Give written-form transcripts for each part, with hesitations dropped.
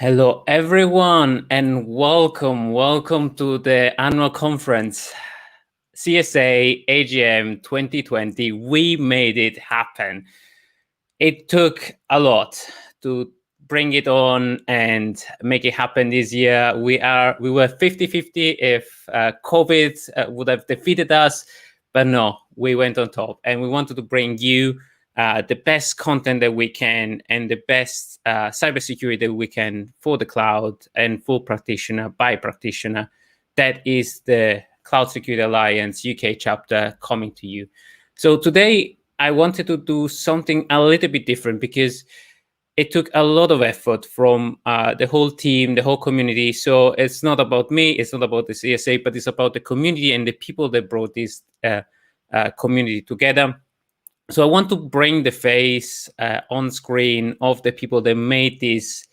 Hello, everyone, and welcome to the annual conference, CSA AGM 2020. We made it happen. It took a lot to bring it on and make it happen this year. We were 50-50 if COVID would have defeated us, but no, we went on top, and we wanted to bring you the best content that we can and the best cybersecurity that we can for the cloud and for practitioner by practitioner. That is the Cloud Security Alliance UK chapter coming to you. So today I wanted to do something a little bit different because it took a lot of effort from the whole team, the whole community. So it's not about me, it's not about the CSA, but it's about the community and the people that brought this community together. So I want to bring the face on screen of the people that made this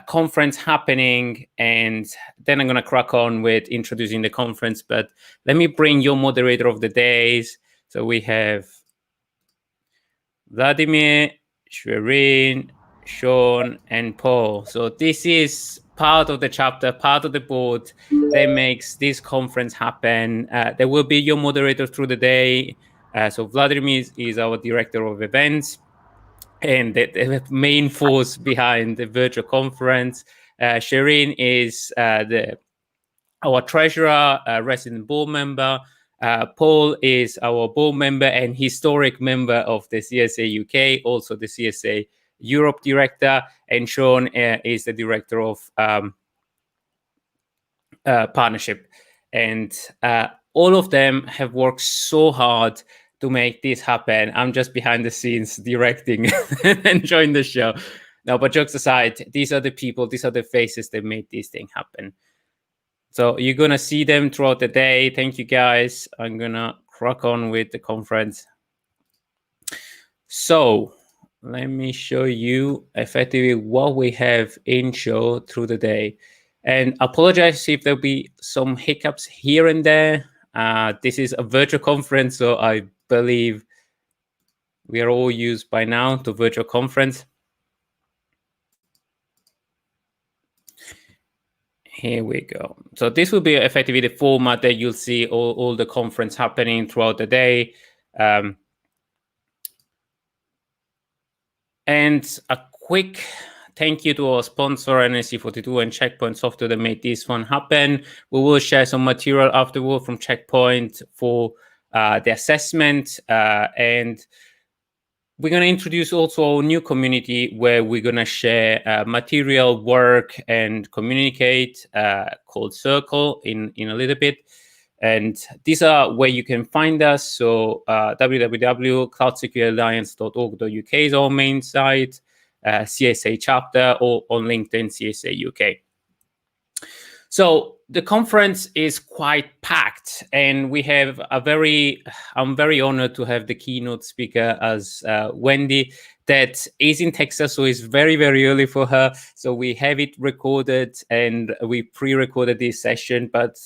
conference happening, and then I'm going to crack on with introducing the conference. But let me bring your moderator of the days. So we have Vladimir, Shireen, Sean, and Paul. So this is part of the chapter, part of the board that makes this conference happen. There will be your moderator through the day. So Vladimir is our director of events and the main force behind the virtual conference. Shireen is our treasurer, resident board member. Paul is our board member and historic member of the CSA UK, also the CSA Europe director, and Sean is the director of partnership. And all of them have worked so hard to make this happen. I'm just behind the scenes directing and enjoying the show. No, but jokes aside, these are the people, these are the faces that made this thing happen. So you're going to see them throughout the day. Thank you, guys. I'm going to crack on with the conference. So let me show you effectively what we have in show through the day. And apologize if there'll be some hiccups here and there. This is a virtual conference, so I believe we are all used by now to virtual conference. Here we go. So this will be effectively the format that you'll see all the conference happening throughout the day. And a quick thank you to our sponsor, NSC42 and Checkpoint Software, that made this one happen. We will share some material afterward from Checkpoint for the assessment. And we're going to introduce also a new community where we're going to share material, work, and communicate called Circle in a little bit. And these are where you can find us. So www.cloudsecurityalliance.org.uk is our main site, CSA chapter, or on LinkedIn, CSA UK. So the conference is quite packed, and we have I'm very honored to have the keynote speaker as Wendy, that is in Texas, so it's very, very early for her. So we have it recorded and we pre-recorded this session, but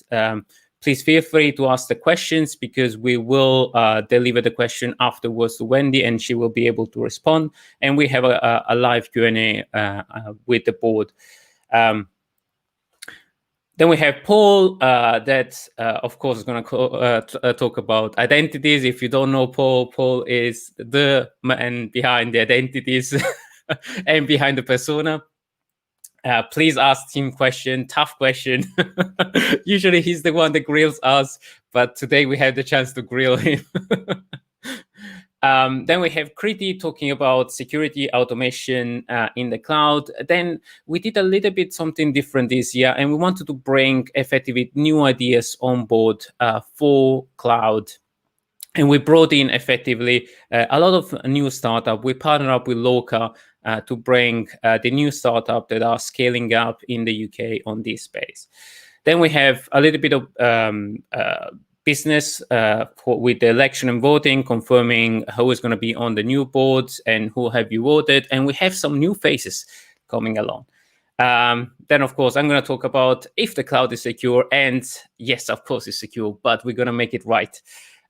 please feel free to ask the questions because we will deliver the question afterwards to Wendy and she will be able to respond. And we have a live Q&A with the board. Then we have Paul that, of course, is going to talk about identities. If you don't know Paul, Paul is the man behind the identities and behind the persona. Please ask him question, tough question. Usually he's the one that grills us, but today we have the chance to grill him. Then we have Kriti talking about security automation in the cloud. Then we did a little bit something different this year, and we wanted to bring effectively new ideas on board for cloud. And we brought in effectively a lot of new startup. We partnered up with Loka to bring the new startup that are scaling up in the UK on this space. Then we have a little bit of business with the election and voting, confirming who is going to be on the new boards and who have you voted. And we have some new faces coming along. Then, of course, I'm going to talk about if the cloud is secure. And yes, of course, it's secure, but we're going to make it right.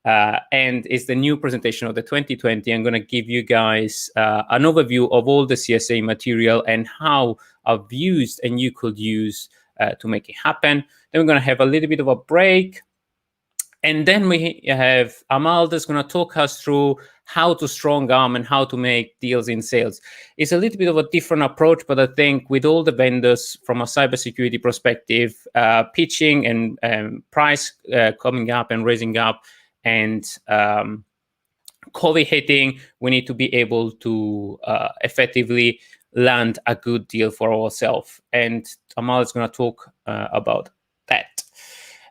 And it's the new presentation of the 2020. I'm going to give you guys an overview of all the CSA material and how I've used and you could use to make it happen. Then we're going to have a little bit of a break. And then we have Amal that's going to talk us through how to strong arm and how to make deals in sales. It's a little bit of a different approach, but I think with all the vendors from a cybersecurity perspective, pitching and price coming up and raising up and COVID hitting, we need to be able to effectively land a good deal for ourselves. And Amal is going to talk about that.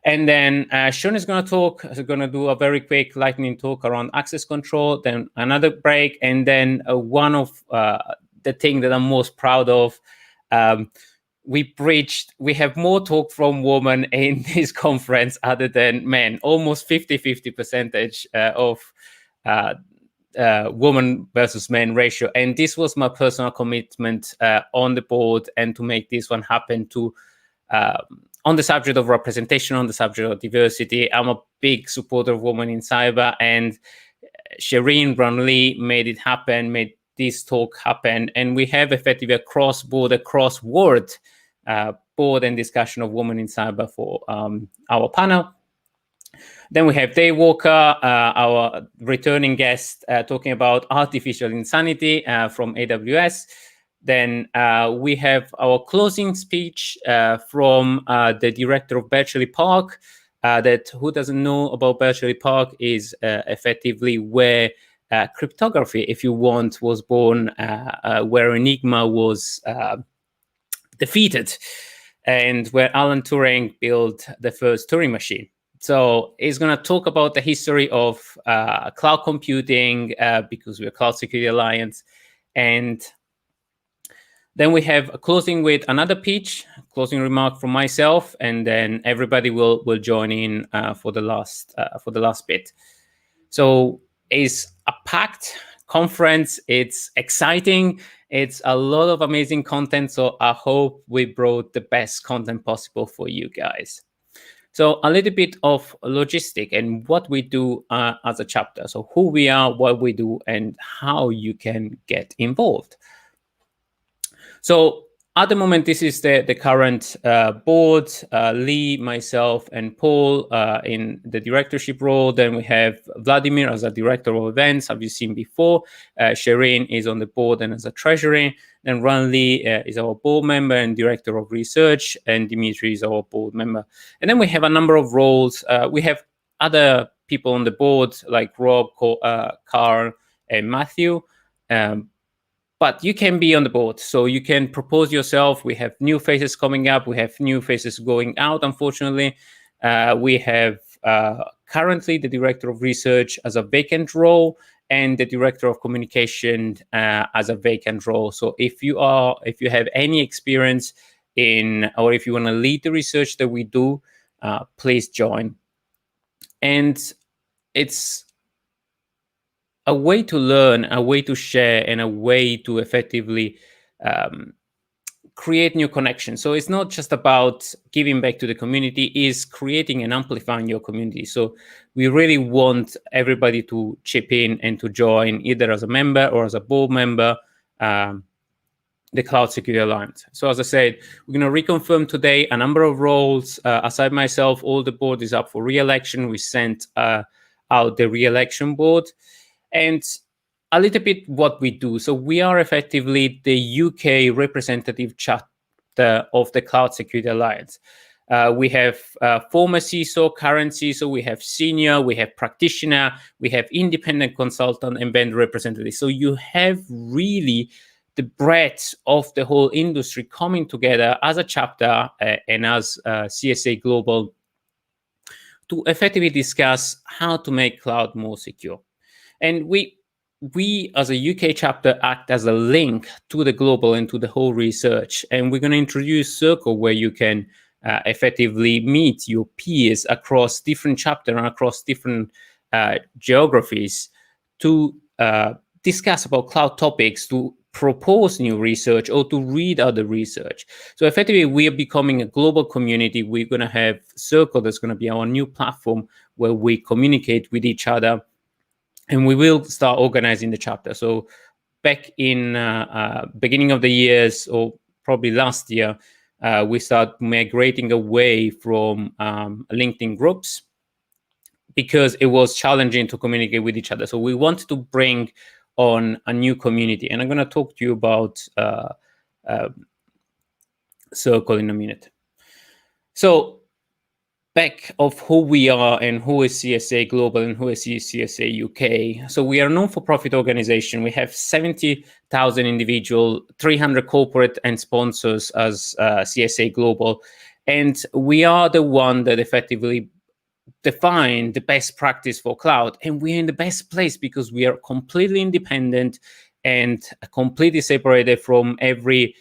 And then Sean is going to do a very quick lightning talk around access control, then another break, and then one of the thing that I'm most proud of, we have more talk from women in this conference other than men, almost 50-50 percentage of woman versus men ratio. And this was my personal commitment on the board and to make this one happen to on the subject of representation, on the subject of diversity. I'm a big supporter of women in cyber, and Shireen Brownlee made it happen, made this talk happen. And we have effectively a cross-border, cross-word board and discussion of women in cyber for our panel. Then we have Dave Walker, our returning guest, talking about artificial insanity from AWS. Then we have our closing speech from the director of Bletchley Park. That who doesn't know about Bletchley Park is effectively where cryptography, if you want, was born, where Enigma was defeated, and where Alan Turing built the first Turing machine. So he's going to talk about the history of cloud computing because we're a Cloud Security Alliance. And then we have a closing with another pitch, closing remark from myself, and then everybody will join in for the last bit. So it's a packed conference. It's exciting. It's a lot of amazing content. So I hope we brought the best content possible for you guys. So a little bit of logistic and what we do as a chapter. So who we are, what we do, and how you can get involved. So at the moment, this is the current board, Lee, myself, and Paul in the directorship role. Then we have Vladimir as a director of events, have you seen before. Shireen is on the board and as a treasury. Then Ron Lee is our board member and director of research, and Dimitri is our board member. And then we have a number of roles. We have other people on the board like Rob, Carl, and Matthew. But you can be on the board, so you can propose yourself. We have new faces coming up. We have new faces going out, unfortunately. We have currently the director of research as a vacant role and the director of communication as a vacant role. So if you have any experience in, or if you want to lead the research that we do, please join. And it's a way to learn, a way to share, and a way to effectively create new connections. So it's not just about giving back to the community, it's creating and amplifying your community. So we really want everybody to chip in and to join either as a member or as a board member, the Cloud Security Alliance. So as I said, we're going to reconfirm today a number of roles. Aside myself, all the board is up for re-election. We sent out the re-election board. And a little bit what we do. So we are effectively the UK representative chapter of the Cloud Security Alliance. We have former CISO, current CISO, we have senior, we have practitioner, we have independent consultant and vendor representative. So you have really the breadth of the whole industry coming together as a chapter and as CSA Global to effectively discuss how to make cloud more secure. And we as a UK chapter act as a link to the global and to the whole research. And we're going to introduce Circle where you can effectively meet your peers across different chapters and across different geographies to discuss about cloud topics, to propose new research or to read other research. So effectively, we are becoming a global community. We're going to have Circle that's going to be our new platform where we communicate with each other. And we will start organizing the chapter. So back in beginning of the years, or probably last year, we start migrating away from LinkedIn groups because it was challenging to communicate with each other. So we wanted to bring on a new community, and I'm going to talk to you about Circle in a minute. So back of who we are and who is CSA Global and who is CSA UK. So we are a non-for-profit organization. We have 70,000 individual, 300 corporate and sponsors as CSA Global. And we are the one that effectively define the best practice for cloud. And we're in the best place because we are completely independent and completely separated from every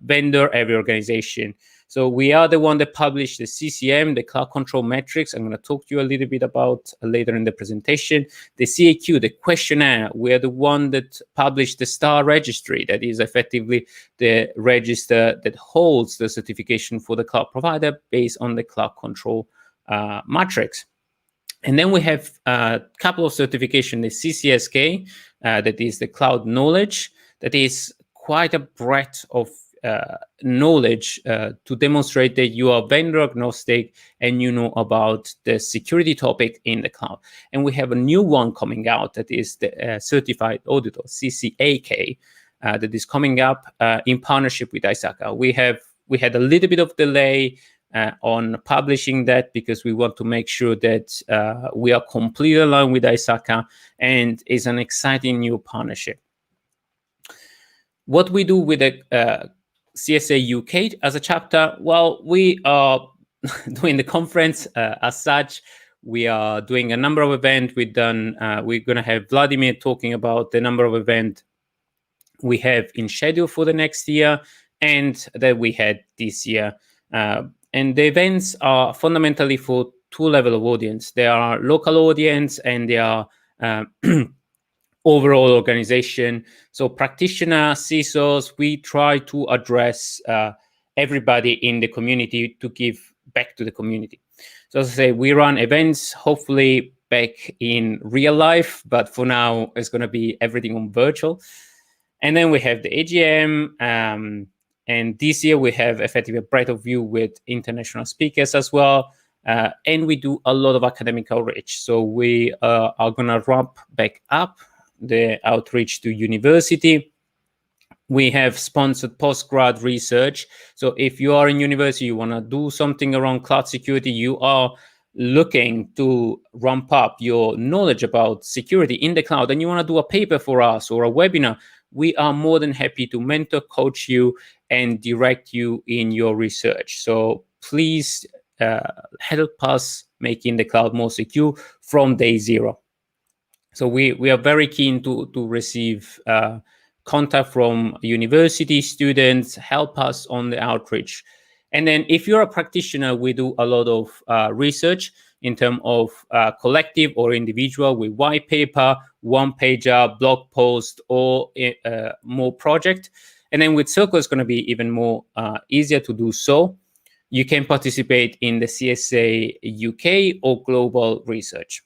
vendor, every organization. So we are the one that published the CCM, the cloud control metrics. I'm going to talk to you a little bit about later in the presentation. The CAQ, the questionnaire, we are the one that published the STAR registry, that is effectively the register that holds the certification for the cloud provider based on the cloud control matrix. And then we have a couple of certifications, the CCSK, that is the cloud knowledge, that is quite a breadth of knowledge to demonstrate that you are vendor agnostic and you know about the security topic in the cloud. And we have a new one coming out that is the Certified Auditor, CCAK, that is coming up in partnership with ISACA. We had a little bit of delay on publishing that because we want to make sure that we are completely aligned with ISACA, and it's an exciting new partnership. What we do with the CSA UK as a chapter, well, we are doing the conference as such. We are doing a number of events. We're going to have Vladimir talking about the number of events we have in schedule for the next year and that we had this year. And the events are fundamentally for two levels of audience. There are local audience and there are overall organization. So practitioner, CISOs, we try to address everybody in the community to give back to the community. So as I say, we run events, hopefully back in real life, but for now, it's going to be everything on virtual. And then we have the AGM, and this year we have effectively a breadth of view with international speakers as well. And we do a lot of academic outreach. So we are going to ramp back up the outreach to university. We have sponsored postgrad research. So if you are in university, you want to do something around cloud security, you are looking to ramp up your knowledge about security in the cloud, and you want to do a paper for us or a webinar, we are more than happy to mentor, coach you, and direct you in your research. So please help us making the cloud more secure from day zero. So we are very keen to receive contact from university students, help us on the outreach. And then if you're a practitioner, we do a lot of research in terms of collective or individual with white paper, one-pager, blog post, or more project. And then with Circle, it's going to be even more easier to do so. You can participate in the CSA UK or global research.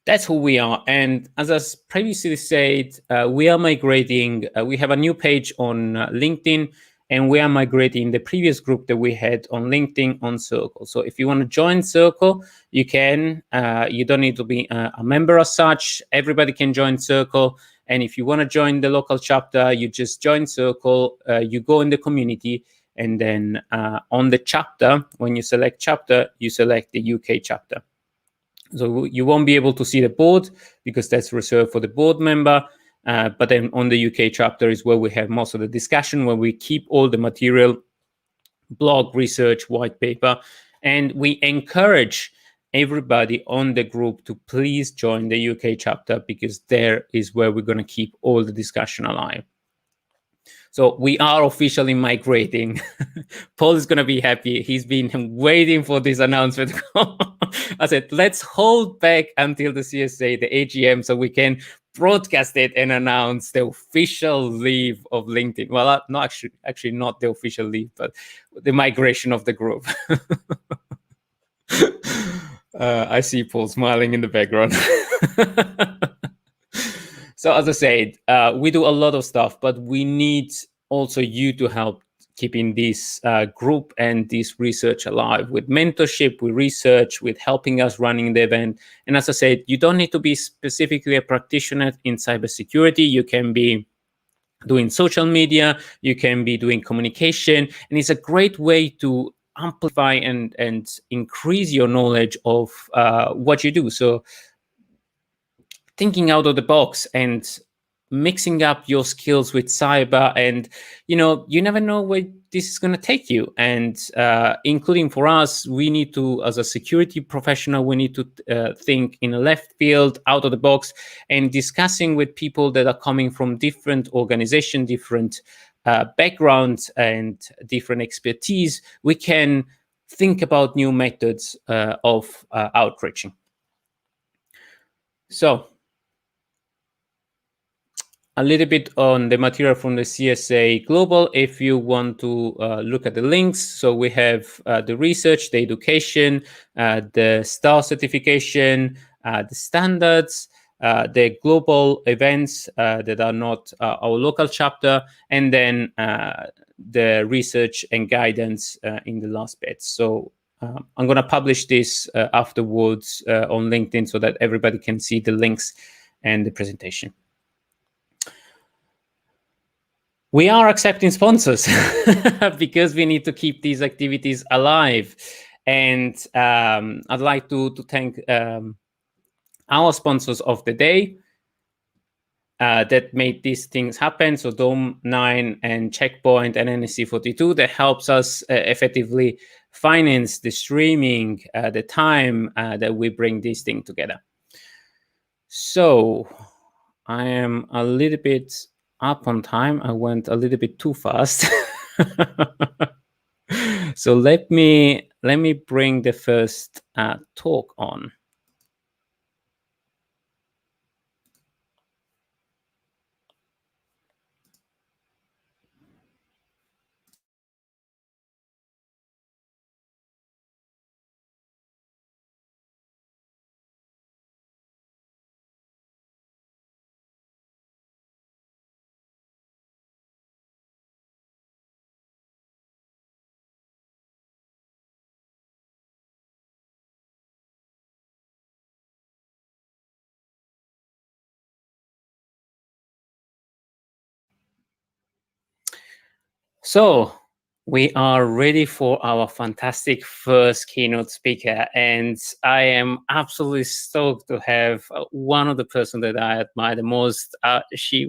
That's who we are. And as I previously said, we are migrating. We have a new page on LinkedIn, and we are migrating the previous group that we had on LinkedIn on Circle. So if you want to join Circle, you can. You don't need to be a member as such. Everybody can join Circle. And if you want to join the local chapter, you just join Circle. You go in the community, and then on the chapter, when you select chapter, you select the UK chapter. So you won't be able to see the board because that's reserved for the board member. But then on the UK chapter is where we have most of the discussion, where we keep all the material, blog, research, white paper. And we encourage everybody on the group to please join the UK chapter, because there is where we're going to keep all the discussion alive. So we are officially migrating. Paul is going to be happy. He's been waiting for this announcement. I said, let's hold back until the CSA, the AGM, so we can broadcast it and announce the official leave of LinkedIn. Well, not actually not the official leave, but the migration of the group. I see Paul smiling in the background. So as I said, we do a lot of stuff, but we need also you to help keeping this group and this research alive with mentorship, with research, with helping us running the event. And as I said, you don't need to be specifically a practitioner in cybersecurity. You can be doing social media, you can be doing communication, and it's a great way to amplify and increase your knowledge of what you do. So thinking out of the box and mixing up your skills with cyber, and you never know where this is going to take you. And including for us, we need to, as a security professional, we need to think in a left field, out of the box, and discussing with people that are coming from different organizations, different backgrounds, and different expertise. We can think about new methods of outreaching. So a little bit on the material from the CSA Global, if you want to look at the links. So we have the research, the education, the STAR certification, the standards, the global events that are not our local chapter, and then the research and guidance in the last bit. So I'm going to publish this afterwards on LinkedIn so that everybody can see the links and the presentation. We are accepting sponsors because we need to keep these activities alive. And I'd like to thank our sponsors of the day that made these things happen. So Dome9 and Checkpoint and NSC42, that helps us effectively finance the streaming, the time that we bring this thing together. So I am a little bit up on time. I went a little bit too fast. So let me bring the first talk on. So we are ready for our fantastic first keynote speaker, and I am absolutely stoked to have one of the person that I admire the most. She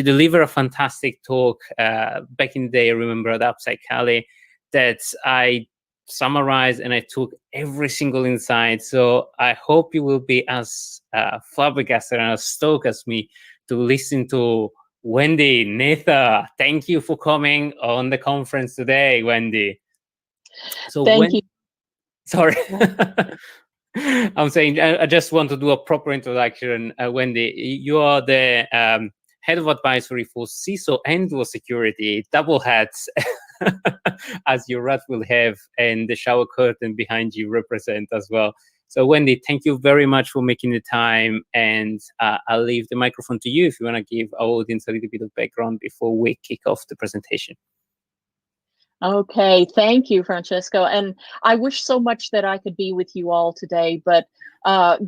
delivered a fantastic talk back in the day. I remember at Upside Cali that I summarized and I took every single insight. So I hope you will be as flabbergasted and as stoked as me to listen to Wendy Netha. Thank you for coming on the conference today, Wendy. So thank you. Sorry. I'm saying I just want to do a proper introduction. Wendy, you are the head of advisory for CISO and for security, double hats, as your rat will have, and the shower curtain behind you represent as well. So Wendy, thank you very much for making the time, and I'll leave the microphone to you if you want to give our audience a little bit of background before we kick off the presentation. Okay, thank you, Francesco. And I wish so much that I could be with you all today, but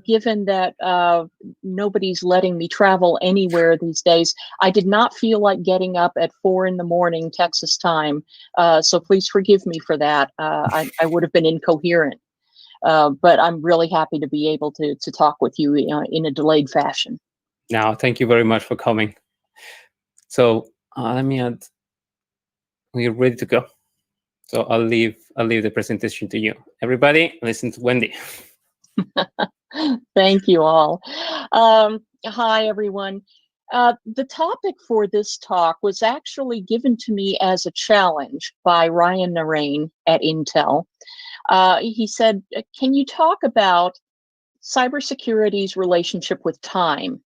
given that nobody's letting me travel anywhere these days, I did not feel like getting up at 4 in the morning Texas time. So please forgive me for that. I would have been incoherent. But I'm really happy to be able to talk with you in a delayed fashion. Now, thank you very much for coming. So let me add, we're ready to go. So I'll leave the presentation to you. Everybody, listen to Wendy. Thank you all. Hi, everyone. The topic for this talk was actually given to me as a challenge by Ryan Narain at Intel. He said, can you talk about cybersecurity's relationship with time?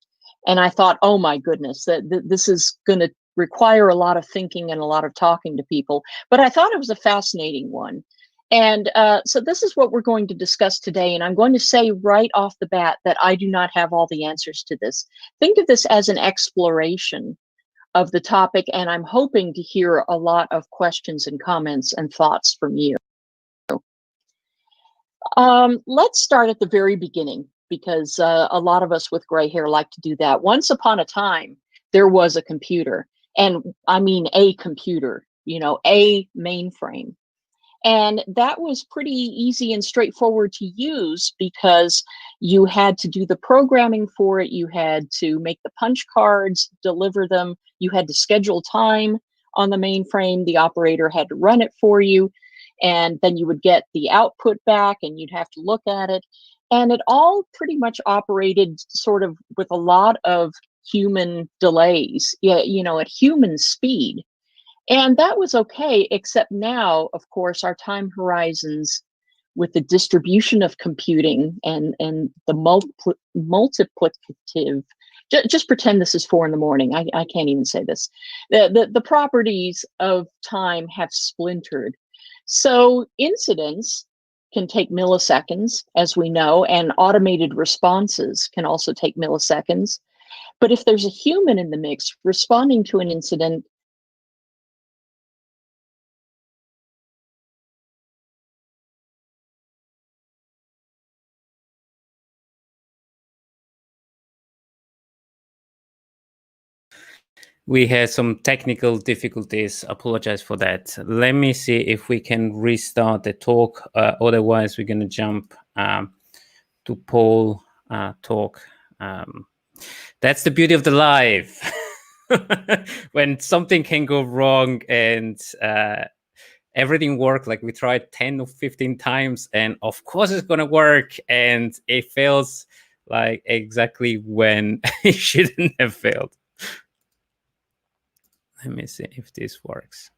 And I thought, oh my goodness, that this is going to require a lot of thinking and a lot of talking to people. But I thought it was a fascinating one. And so this is what we're going to discuss today. And I'm going to say right off the bat that I do not have all the answers to this. Think of this as an exploration of the topic, and I'm hoping to hear a lot of questions and comments and thoughts from you. Let's start at the very beginning, because a lot of us with gray hair like to do that. Once upon a time, there was a computer, and I mean a computer, a mainframe. And that was pretty easy and straightforward to use because you had to do the programming for it. You had to make the punch cards, deliver them. You had to schedule time on the mainframe. The operator had to run it for you. And then you would get the output back and you'd have to look at it. And it all pretty much operated sort of with a lot of human delays, at human speed. And that was okay, except now, of course, our time horizons with the distribution of computing and the multiplicative, just pretend this is 4 a.m. I can't even say this. The properties of time have splintered. So incidents can take milliseconds, as we know, and automated responses can also take milliseconds. But if there's a human in the mix responding to an incident, We had some technical difficulties. Apologize for that. Let me see if we can restart the talk. Otherwise, we're going to jump to Paul talk. That's the beauty of the live. When something can go wrong and everything worked, like we tried 10 or 15 times, and of course it's going to work, and it fails like exactly when it shouldn't have failed. Let me see if this works.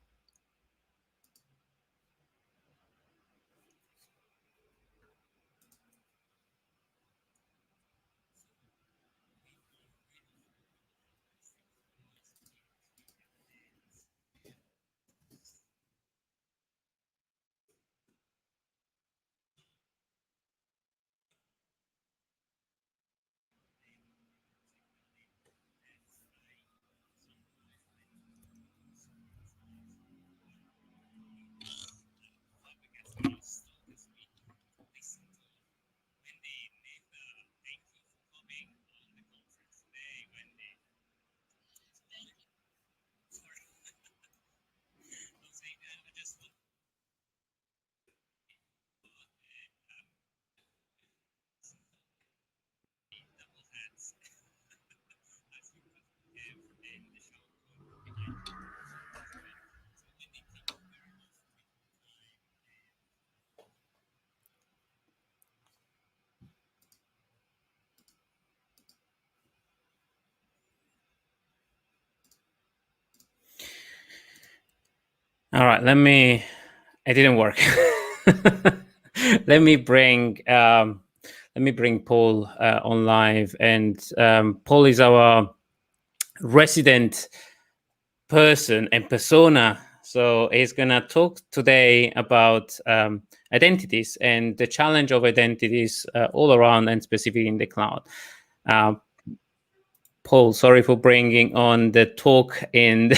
All right, it didn't work. Let me bring Paul on live, and Paul is our resident person and persona. So he's gonna talk today about identities and the challenge of identities all around, and specifically in the cloud. Paul, sorry for bringing on the talk in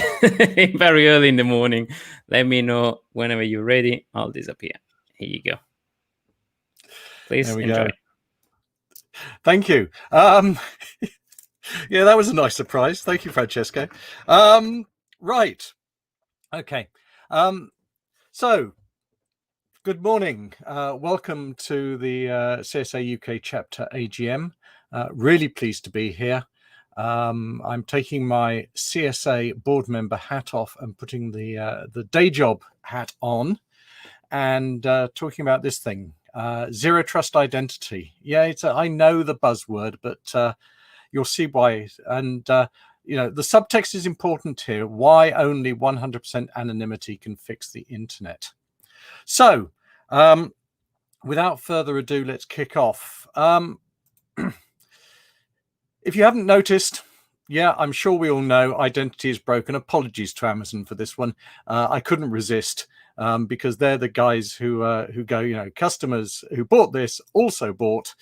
very early in the morning. Let me know whenever you're ready. I'll disappear. Here you go. Please enjoy. Go. Thank you. Yeah, that was a nice surprise. Thank you, Francesco. Right. Okay. So, good morning. Welcome to the CSA UK chapter AGM. Really pleased to be here. I'm taking my CSA board member hat off and putting the day job hat on, and talking about this thing, zero trust identity. Yeah, I know the buzzword, but you'll see why. And the subtext is important here. Why only 100% anonymity can fix the internet? So, without further ado, let's kick off. If you haven't noticed, yeah, I'm sure we all know identity is broken. Apologies to Amazon for this one. I couldn't resist, because they're the guys who go, customers who bought this also bought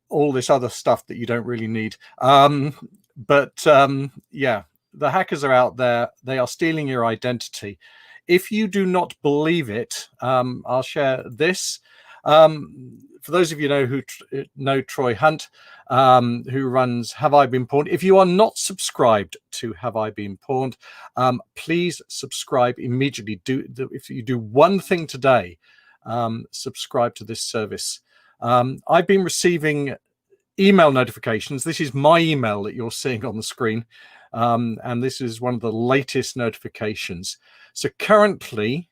all this other stuff that you don't really need. Yeah, the hackers are out there. They are stealing your identity. If you do not believe it, I'll share this. For those of you who know Troy Hunt, who runs Have I Been Pawned? If you are not subscribed to Have I Been Pawned, please subscribe immediately. If you do one thing today, subscribe to this service. I've been receiving email notifications. This is my email that you're seeing on the screen. And this is one of the latest notifications. So currently,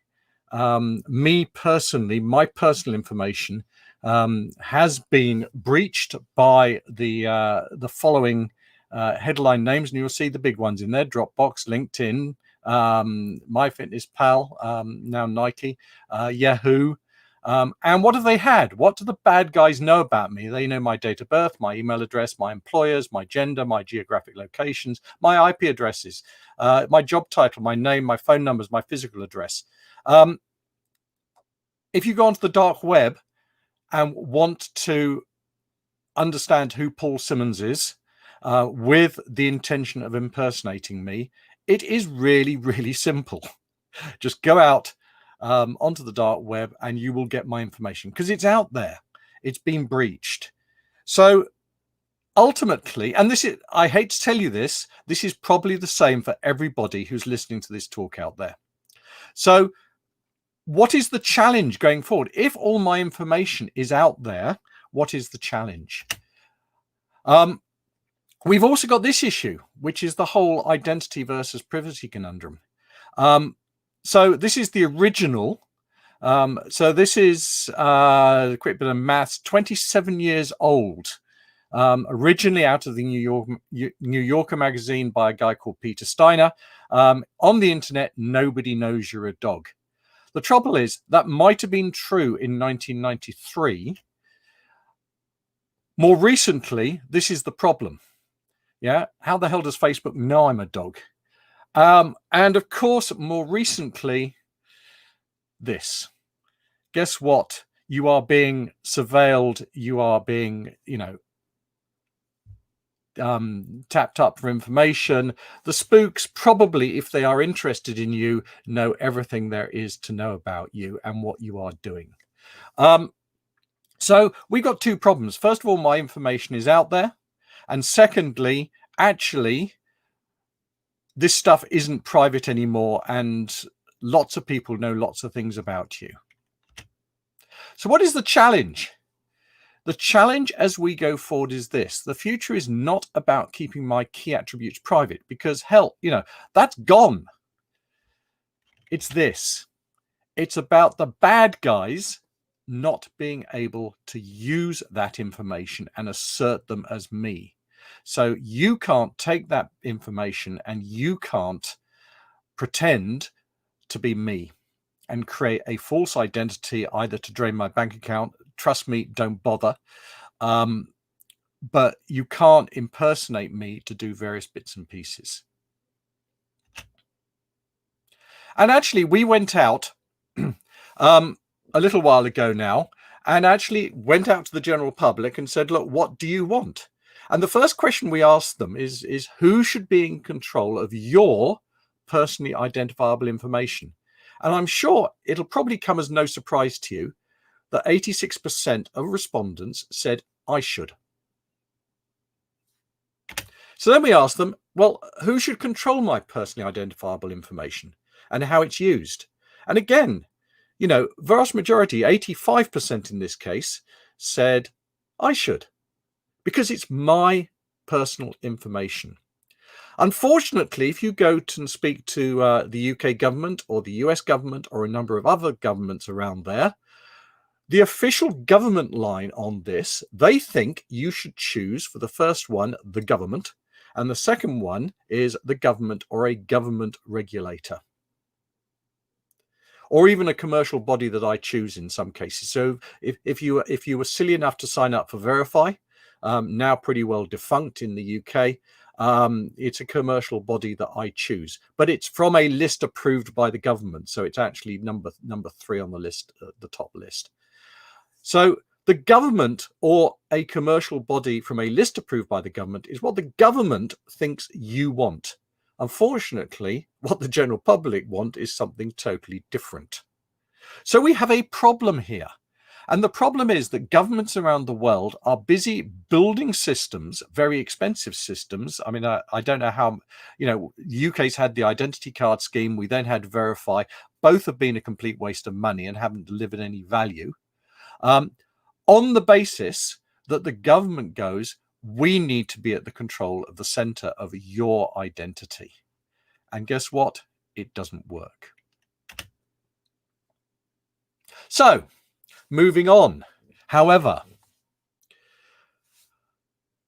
me personally, my personal information has been breached by the following headline names, and you'll see the big ones in there: Dropbox, LinkedIn, MyFitnessPal, now Nike, Yahoo. And what have they had? What do the bad guys know about me? They know my date of birth, my email address, my employers, my gender, my geographic locations, my IP addresses, my job title, my name, my phone numbers, my physical address. If you go onto the dark web and want to understand who Paul Simmons is, with the intention of impersonating me, it is really, really simple. Just go out onto the dark web and you will get my information, because it's out there. It's been breached. So ultimately, and this is, I hate to tell you this is probably the same for everybody who's listening to this talk out there. So what is the challenge going forward? If all my information is out there, what is the challenge? We've also got this issue, which is the whole identity versus privacy conundrum. So this is the original. So this is a quick bit of maths, 27 years old. Originally out of the New Yorker magazine by a guy called Peter Steiner. On the internet, nobody knows you're a dog. The trouble is that might have been true in 1993. More recently, this is the problem. Yeah, how the hell does Facebook know I'm a dog? And of course, more recently, this. Guess what? You are being surveilled. You are being, tapped up for information. The spooks probably, if they are interested in you, know everything there is to know about you and what you are doing. So we got two problems. First of all, my information is out there. And secondly, actually, this stuff isn't private anymore, and lots of people know lots of things about you. So what is the challenge? The challenge as we go forward is this. The future is not about keeping my key attributes private, because hell, that's gone. It's this. It's about the bad guys not being able to use that information and assert them as me. So you can't take that information and you can't pretend to be me and create a false identity either to drain my bank account. Trust me, don't bother. But you can't impersonate me to do various bits and pieces. And actually, we went out a little while ago now and actually went out to the general public and said, look, what do you want? And the first question we asked them is who should be in control of your personally identifiable information? And I'm sure it'll probably come as no surprise to you that 86% of respondents said, I should. So then we asked them, well, who should control my personally identifiable information and how it's used? And again, vast majority, 85% in this case, said, I should, because it's my personal information. Unfortunately, if you go and speak to the UK government or the US government or a number of other governments around there, the official government line on this, they think you should choose for the first one, the government, and the second one is the government or a government regulator, or even a commercial body that I choose in some cases. So if you were silly enough to sign up for Verify, now pretty well defunct in the UK, it's a commercial body that I choose, but it's from a list approved by the government. So it's actually number 3 on the list, the top list. So the government or a commercial body from a list approved by the government is what the government thinks you want. Unfortunately, what the general public want is something totally different. So we have a problem here. And the problem is that governments around the world are busy building systems, very expensive systems. I mean, I don't know how, UK's had the identity card scheme. We then had Verify. Both have been a complete waste of money and haven't delivered any value. On the basis that the government goes, we need to be at the control of the center of your identity. And guess what? It doesn't work. So, moving on. However,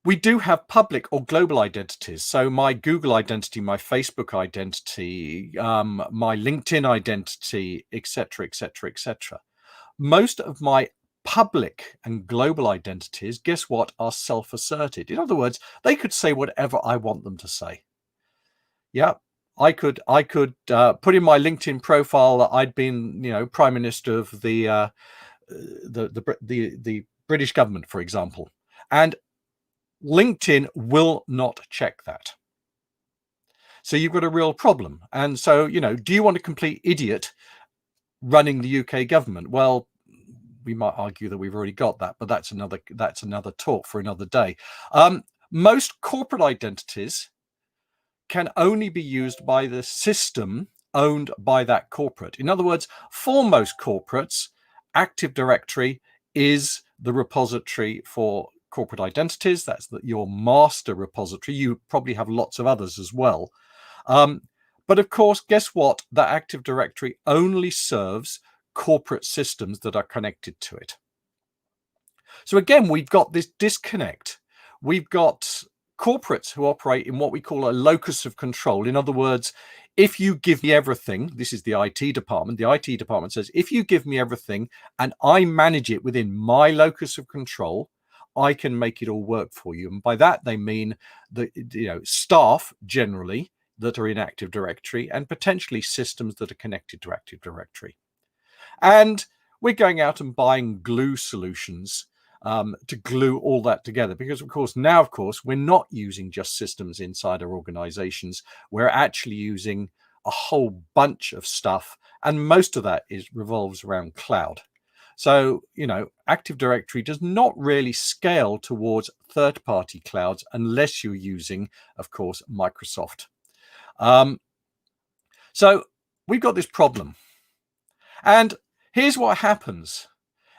we do have public or global identities. So my Google identity, my Facebook identity, my LinkedIn identity, etc., etc., etc. Most of my public and global identities, guess what, are self-asserted. In other words, they could say whatever I want them to say. Yeah, I could put in my LinkedIn profile that I'd been, Prime Minister of the British government, for example, and LinkedIn will not check that. So you've got a real problem. And so, do you want a complete idiot running the UK government? Well, we might argue that we've already got that, but that's another talk for another day. Most corporate identities can only be used by the system owned by that corporate. In other words, for most corporates, Active Directory is the repository for corporate identities. That's your master repository. You probably have lots of others as well. But of course, guess what? That Active Directory only serves corporate systems that are connected to it. So again, we've got this disconnect. We've got corporates who operate in what we call a locus of control. In other words, if you give me everything, this is the IT department. The IT department says, if you give me everything and I manage it within my locus of control, I can make it all work for you. And by that, they mean that, staff generally that are in Active Directory and potentially systems that are connected to Active Directory. And we're going out and buying glue solutions to glue all that together, because of course we're not using just systems inside our organizations. We're actually using a whole bunch of stuff, and most of that revolves around cloud. So Active Directory does not really scale towards third-party clouds unless you're using, of course, Microsoft. So we've got this problem, and here's what happens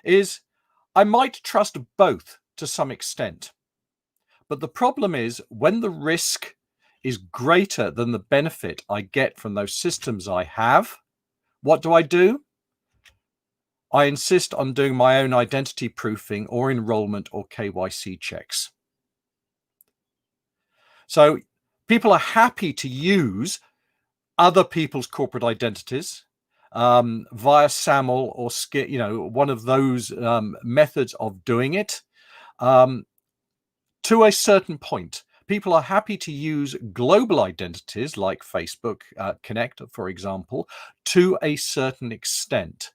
is I might trust both to some extent. But the problem is when the risk is greater than the benefit I get from those systems I have, what do? I insist on doing my own identity proofing or enrollment or KYC checks. So people are happy to use other people's corporate identities via SAML or one of those methods of doing it to a certain point. People are happy to use global identities like Facebook Connect, for example, to a certain extent.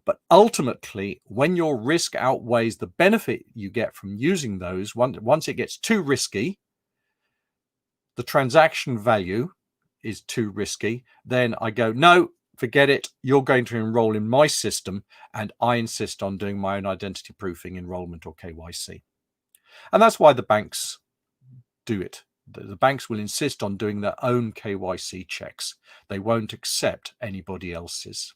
But ultimately, when your risk outweighs the benefit you get from using those, once it gets too risky, the transaction value is too risky, then I go, no, forget it. You're going to enroll in my system, and I insist on doing my own identity proofing, enrollment, or KYC. And that's why the banks do it. The banks will insist on doing their own KYC checks. They won't accept anybody else's.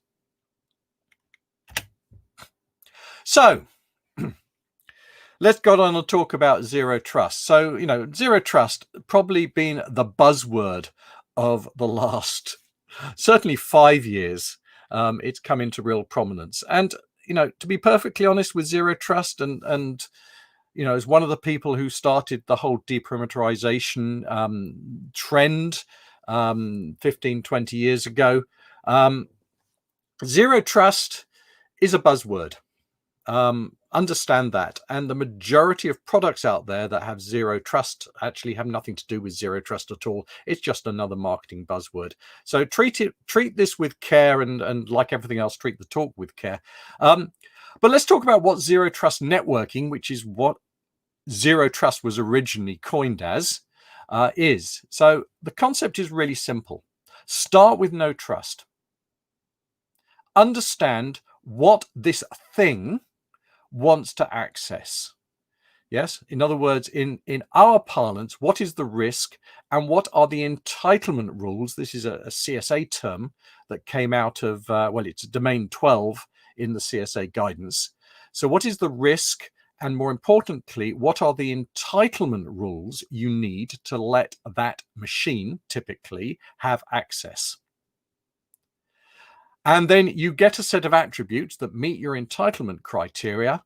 So let's go on and talk about zero trust. So, zero trust probably been the buzzword of the last, certainly 5 years. It's come into real prominence. And, to be perfectly honest with zero trust and as one of the people who started the whole deperimeterization trend 15, 20 years ago, zero trust is a buzzword. Understand that. And the majority of products out there that have zero trust actually have nothing to do with zero trust at all. It's just another marketing buzzword. So treat this with care, and like everything else, treat the talk with care. But let's talk about what zero trust networking, which is what zero trust was originally coined as, So the concept is really simple. Start with no trust. Understand what this thing wants to access. Yes, in other words, in our parlance, what is the risk and what are the entitlement rules? This is a CSA term that came out of, well, it's domain 12 in the CSA guidance. So what is the risk? And more importantly, what are the entitlement rules you need to let that machine typically have access? And then you get a set of attributes that meet your entitlement criteria.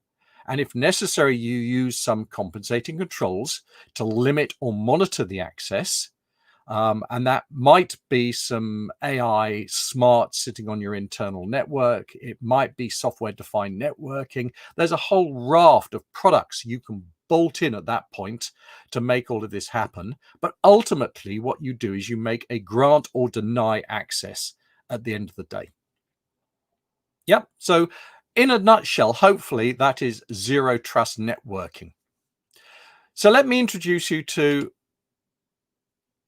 And if necessary, you use some compensating controls to limit or monitor the access. And that might be some AI smart sitting on your internal network. It might be software-defined networking. There's a whole raft of products you can bolt in at that point to make all of this happen. But ultimately, what you do is you make a grant or deny access at the end of the day. Yep. So in a nutshell, hopefully that is zero trust networking. So let me introduce you to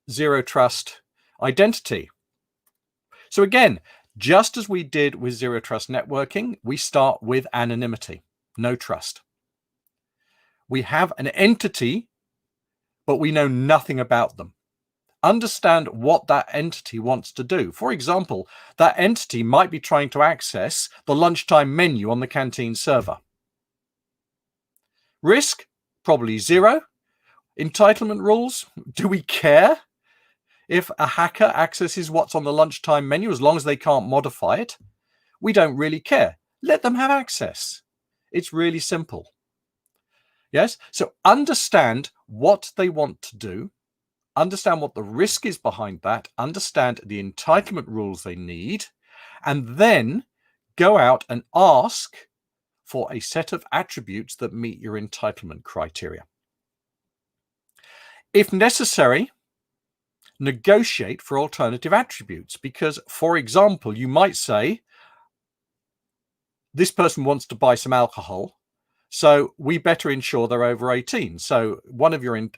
zero trust identity. So again, just as we did with zero trust networking, we start with anonymity, no trust. We have an entity, but we know nothing about them. Understand what that entity wants to do. For example, that entity might be trying to access the lunchtime menu on the canteen server. Risk, probably zero. Entitlement rules, do we care if a hacker accesses what's on the lunchtime menu as long as they can't modify it? We don't really care. Let them have access. It's really simple. Yes, so understand what they want to do. Understand what the risk is behind that, understand the entitlement rules they need, and then go out and ask for a set of attributes that meet your entitlement criteria. If necessary, negotiate for alternative attributes because, for example, you might say, this person wants to buy some alcohol, so we better ensure they're over 18. So one of your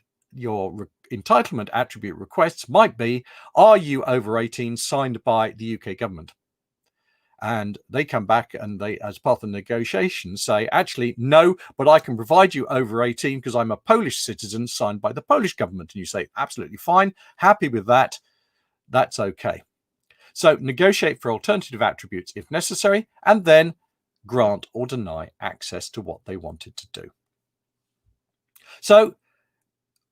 entitlement attribute requests might be, are you over 18 signed by the UK government? And they come back and they, as part of the negotiation, say, actually, no, but I can provide you over 18 because I'm a Polish citizen signed by the Polish government. And you say, absolutely fine, happy with that. That's okay. So negotiate for alternative attributes if necessary, and then grant or deny access to what they wanted to do. So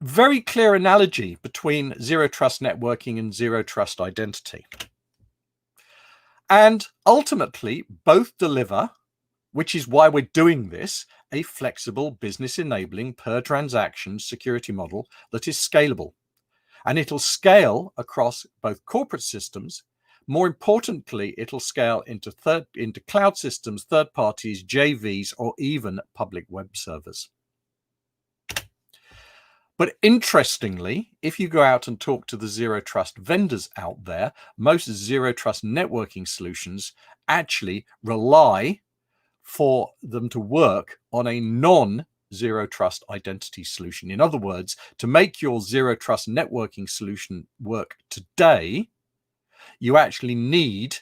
very clear analogy between zero trust networking and zero trust identity. And ultimately, both deliver, which is why we're doing this, a flexible business enabling per transaction security model that is scalable. And it'll scale across both corporate systems. More importantly, it'll scale into cloud systems, third parties, JVs, or even public web servers. But interestingly, if you go out and talk to the zero trust vendors out there, most zero trust networking solutions actually rely for them to work on a non-zero trust identity solution. In other words, to make your zero trust networking solution work today, you actually need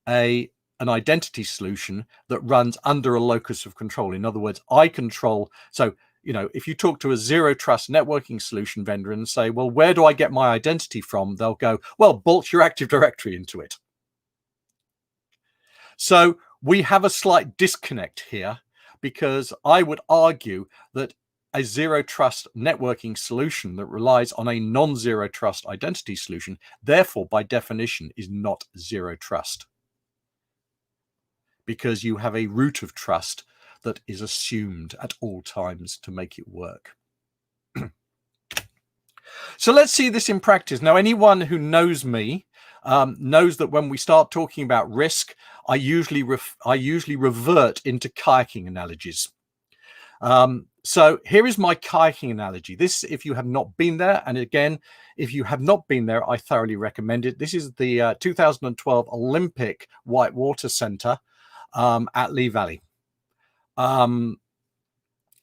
an identity solution that runs under a locus of control. In other words, I control. So, if you talk to a zero trust networking solution vendor and say, well, where do I get my identity from? They'll go, well, bolt your Active Directory into it. So we have a slight disconnect here because I would argue that a zero trust networking solution that relies on a non-zero trust identity solution, therefore, by definition, is not zero trust because you have a root of trust that is assumed at all times to make it work. So let's see this in practice. Now, anyone who knows me knows that when we start talking about risk, I usually revert into kayaking analogies. So here is my kayaking analogy. This, if you have not been there, and again, if you have not been there, I thoroughly recommend it. This is the 2012 Olympic Whitewater Center at Lee Valley.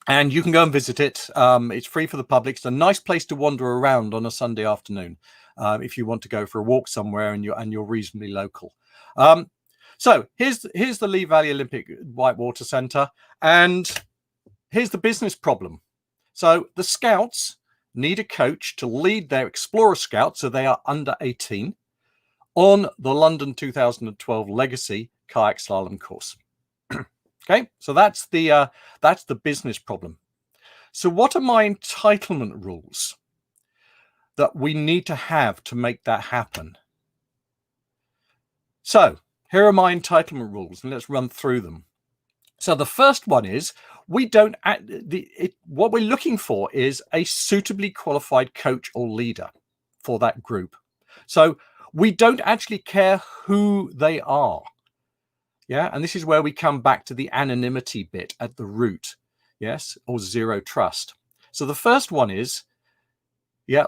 And you can go and visit it. It's free for the public. It's a nice place to wander around on a Sunday afternoon if you want to go for a walk somewhere and you're reasonably local. So here's the Lee Valley Olympic Whitewater Centre, and here's the business problem. So the Scouts need a coach to lead their Explorer Scouts, so they are under 18, on the London 2012 Legacy Kayak Slalom course. Okay, so that's the business problem. So what are my entitlement rules that we need to have to make that happen? So here are my entitlement rules, and let's run through them. So the first one is what we're looking for is a suitably qualified coach or leader for that group. So we don't actually care who they are. Yeah, and this is where we come back to the anonymity bit at the root, yes, or zero trust. So the first one is,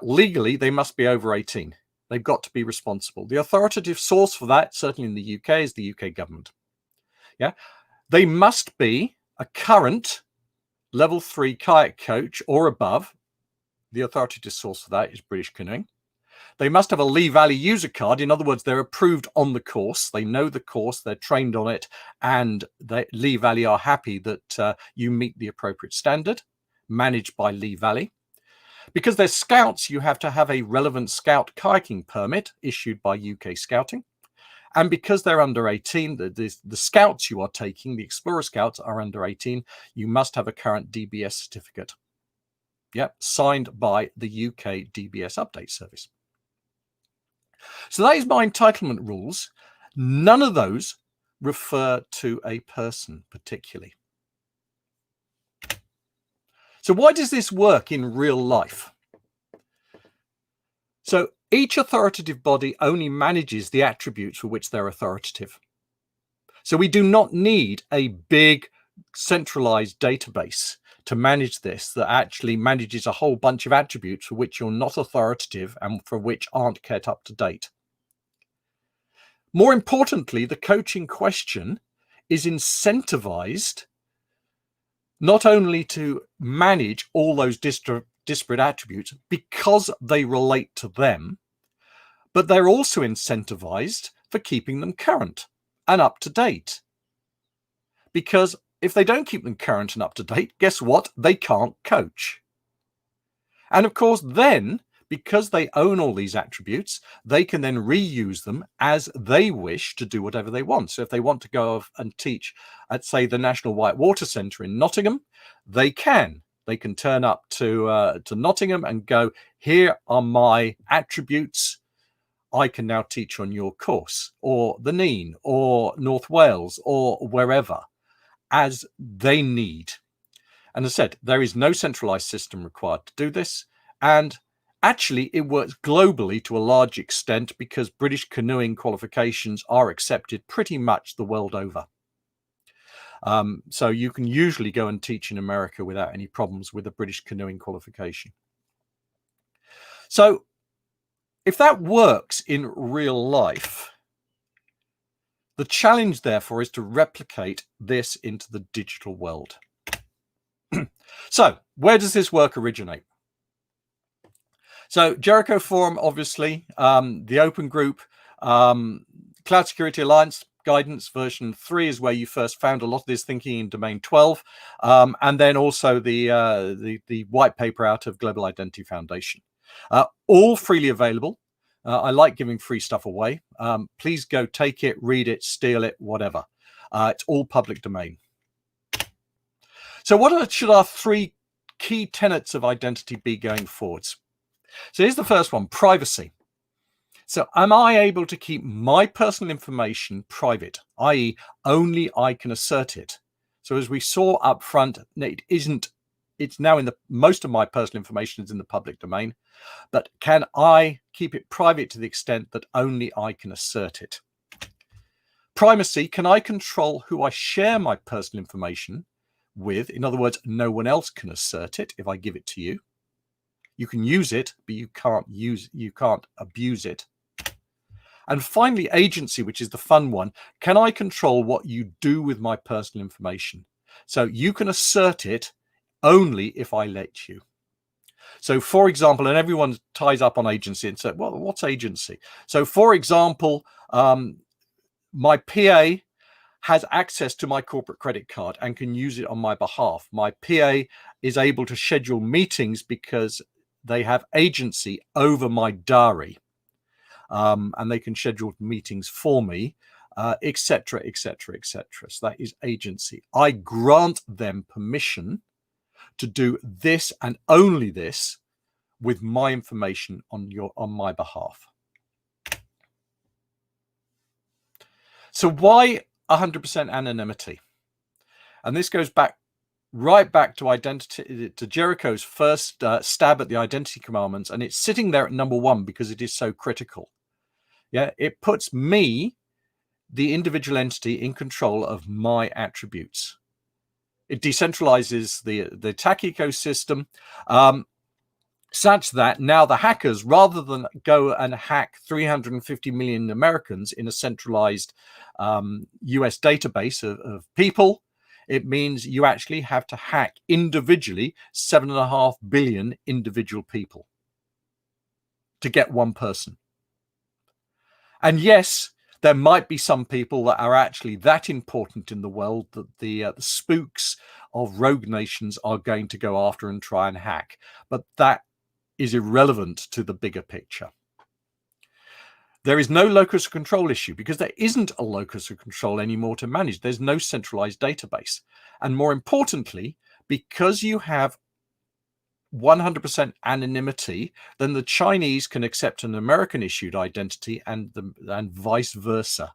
legally, they must be over 18. They've got to be responsible. The authoritative source for that, certainly in the UK, is the UK government. Yeah, they must be a current level 3 kayak coach or above. The authoritative source for that is British Canoeing. They must have a Lee Valley user card. In other words, they're approved on the course. They know the course, they're trained on it, and Lee Valley are happy that you meet the appropriate standard, managed by Lee Valley. Because they're Scouts, you have to have a relevant Scout kayaking permit issued by UK Scouting. And because they're under 18, the Scouts you are taking, the Explorer Scouts, are under 18, you must have a current DBS certificate. Yep, signed by the UK DBS Update Service. So that is my entitlement rules. None of those refer to a person particularly. So why does this work in real life? So each authoritative body only manages the attributes for which they're authoritative. So we do not need a big centralized database to manage this that actually manages a whole bunch of attributes for which you're not authoritative and for which aren't kept up to date. More importantly, the coach in question is incentivized not only to manage all those disparate attributes because they relate to them, but they're also incentivized for keeping them current and up to date. Because if they don't keep them current and up to date, guess what? They can't coach. And of course, then, because they own all these attributes, they can then reuse them as they wish to do whatever they want. So if they want to go and teach at, say, the National Whitewater Centre in Nottingham, they can. They can turn up to Nottingham and go, here are my attributes. I can now teach on your course, or the Neen, or North Wales, or wherever, as they need. And as I said, there is no centralized system required to do this. And actually, it works globally to a large extent because British canoeing qualifications are accepted pretty much the world over. So you can usually go and teach in America without any problems with a British canoeing qualification. So if that works in real life, the challenge, therefore, is to replicate this into the digital world. So where does this work originate? So Jericho Forum, obviously, the open group, Cloud Security Alliance guidance version 3 is where you first found a lot of this thinking in domain 12, and then also the white paper out of Global Identity Foundation. All freely available. I like giving free stuff away. Please go take it, read it, steal it, whatever. It's all public domain. So what should our 3 key tenets of identity be going forwards? So here's the first one, privacy. So am I able to keep my personal information private, i.e. only I can assert it? So as we saw up front, it's now in most of my personal information is in the public domain, but can I keep it private to the extent that only I can assert it? Primacy, can I control who I share my personal information with? In other words, no one else can assert it if I give it to you. You can use it, but you can't abuse it. And finally, agency, which is the fun one. Can I control what you do with my personal information? So you can assert it only if I let you. So, for example, and everyone ties up on agency and said, well, what's agency? So, for example, my PA has access to my corporate credit card and can use it on my behalf. My PA is able to schedule meetings because they have agency over my diary, and they can schedule meetings for me, etc., etc., etc. So that is agency. I grant them permission to do this and only this with my information on my behalf. So why 100% anonymity? And this goes right back to identity, to Jericho's first stab at the identity commandments, and it's sitting there at number 1 because it is so critical. Yeah, it puts me, the individual entity, in control of my attributes. It decentralizes the attack ecosystem, such that now the hackers, rather than go and hack 350 million Americans in a centralized US database of people, it means you actually have to hack individually 7.5 billion individual people to get one person. And yes, there might be some people that are actually that important in the world that the spooks of rogue nations are going to go after and try and hack. But that is irrelevant to the bigger picture. There is no locus of control issue because there isn't a locus of control anymore to manage. There's no centralized database. And more importantly, because you have 100% anonymity, then the Chinese can accept an American issued identity and vice versa,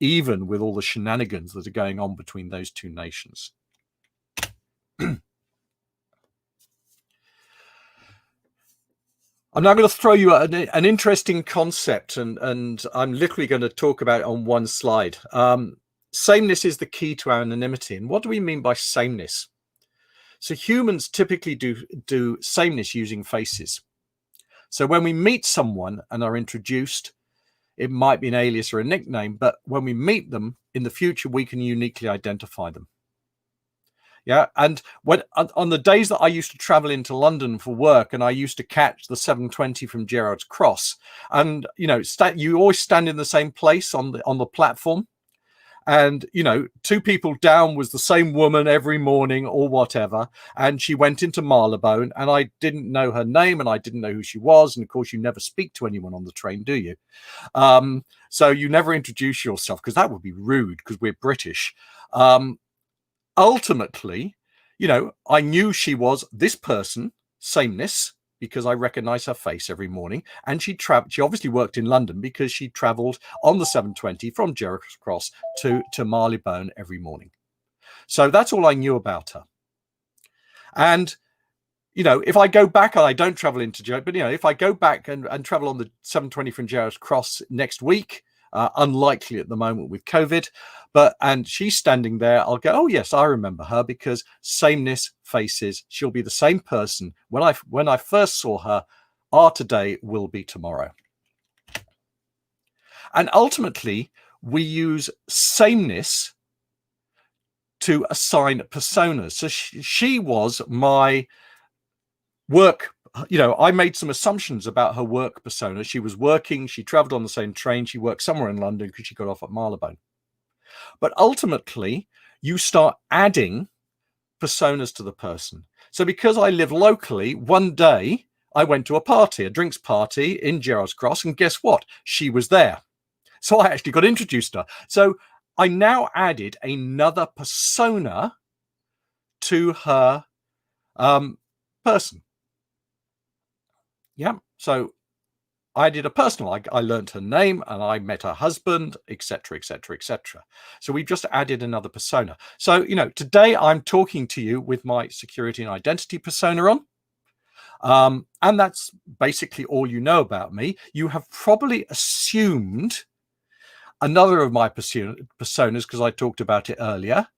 even with all the shenanigans that are going on between those two nations. I'm now going to throw you an interesting concept, and I'm literally going to talk about it on one slide. Sameness is the key to anonymity. And what do we mean by sameness? So humans typically do sameness using faces. So when we meet someone and are introduced, it might be an alias or a nickname, but when we meet them in the future, we can uniquely identify them. Yeah, and when on the days that I used to travel into London for work, and I used to catch the 7:20 from Gerrard's Cross, and you always stand in the same place on the platform, and two people down was the same woman every morning or whatever, and she went into Marylebone, and I didn't know her name, and I didn't know who she was, and of course you never speak to anyone on the train, do you? So you never introduce yourself because that would be rude because we're British. Ultimately, I knew she was this person, sameness, because I recognize her face every morning. And she obviously worked in London because she traveled on the 7:20 from Gerrard's Cross to Marylebone every morning. So that's all I knew about her. And, if I go back, and I don't travel into Gerrard, but, if I go back and travel on the 7:20 from Gerrard's Cross next week, unlikely at the moment with COVID, and she's standing there, I'll go, oh yes, I remember her, because sameness, faces, she'll be the same person. When I first saw her, are today, will be tomorrow. And ultimately, we use sameness to assign personas. So she was my work. I made some assumptions about her work persona. She was working, she traveled on the same train, she worked somewhere in London because she got off at Marylebone. But ultimately, you start adding personas to the person. So because I live locally, one day I went to a drinks party in Gerrard's Cross, and guess what? She was there. So I actually got introduced to her. So I now added another persona to her person. Yeah, so I did a personal. I learned her name, and I met her husband, etc., etc., etc. So we've just added another persona. So today I'm talking to you with my security and identity persona on, and that's basically all you know about me. You have probably assumed another of my personas because I talked about it earlier.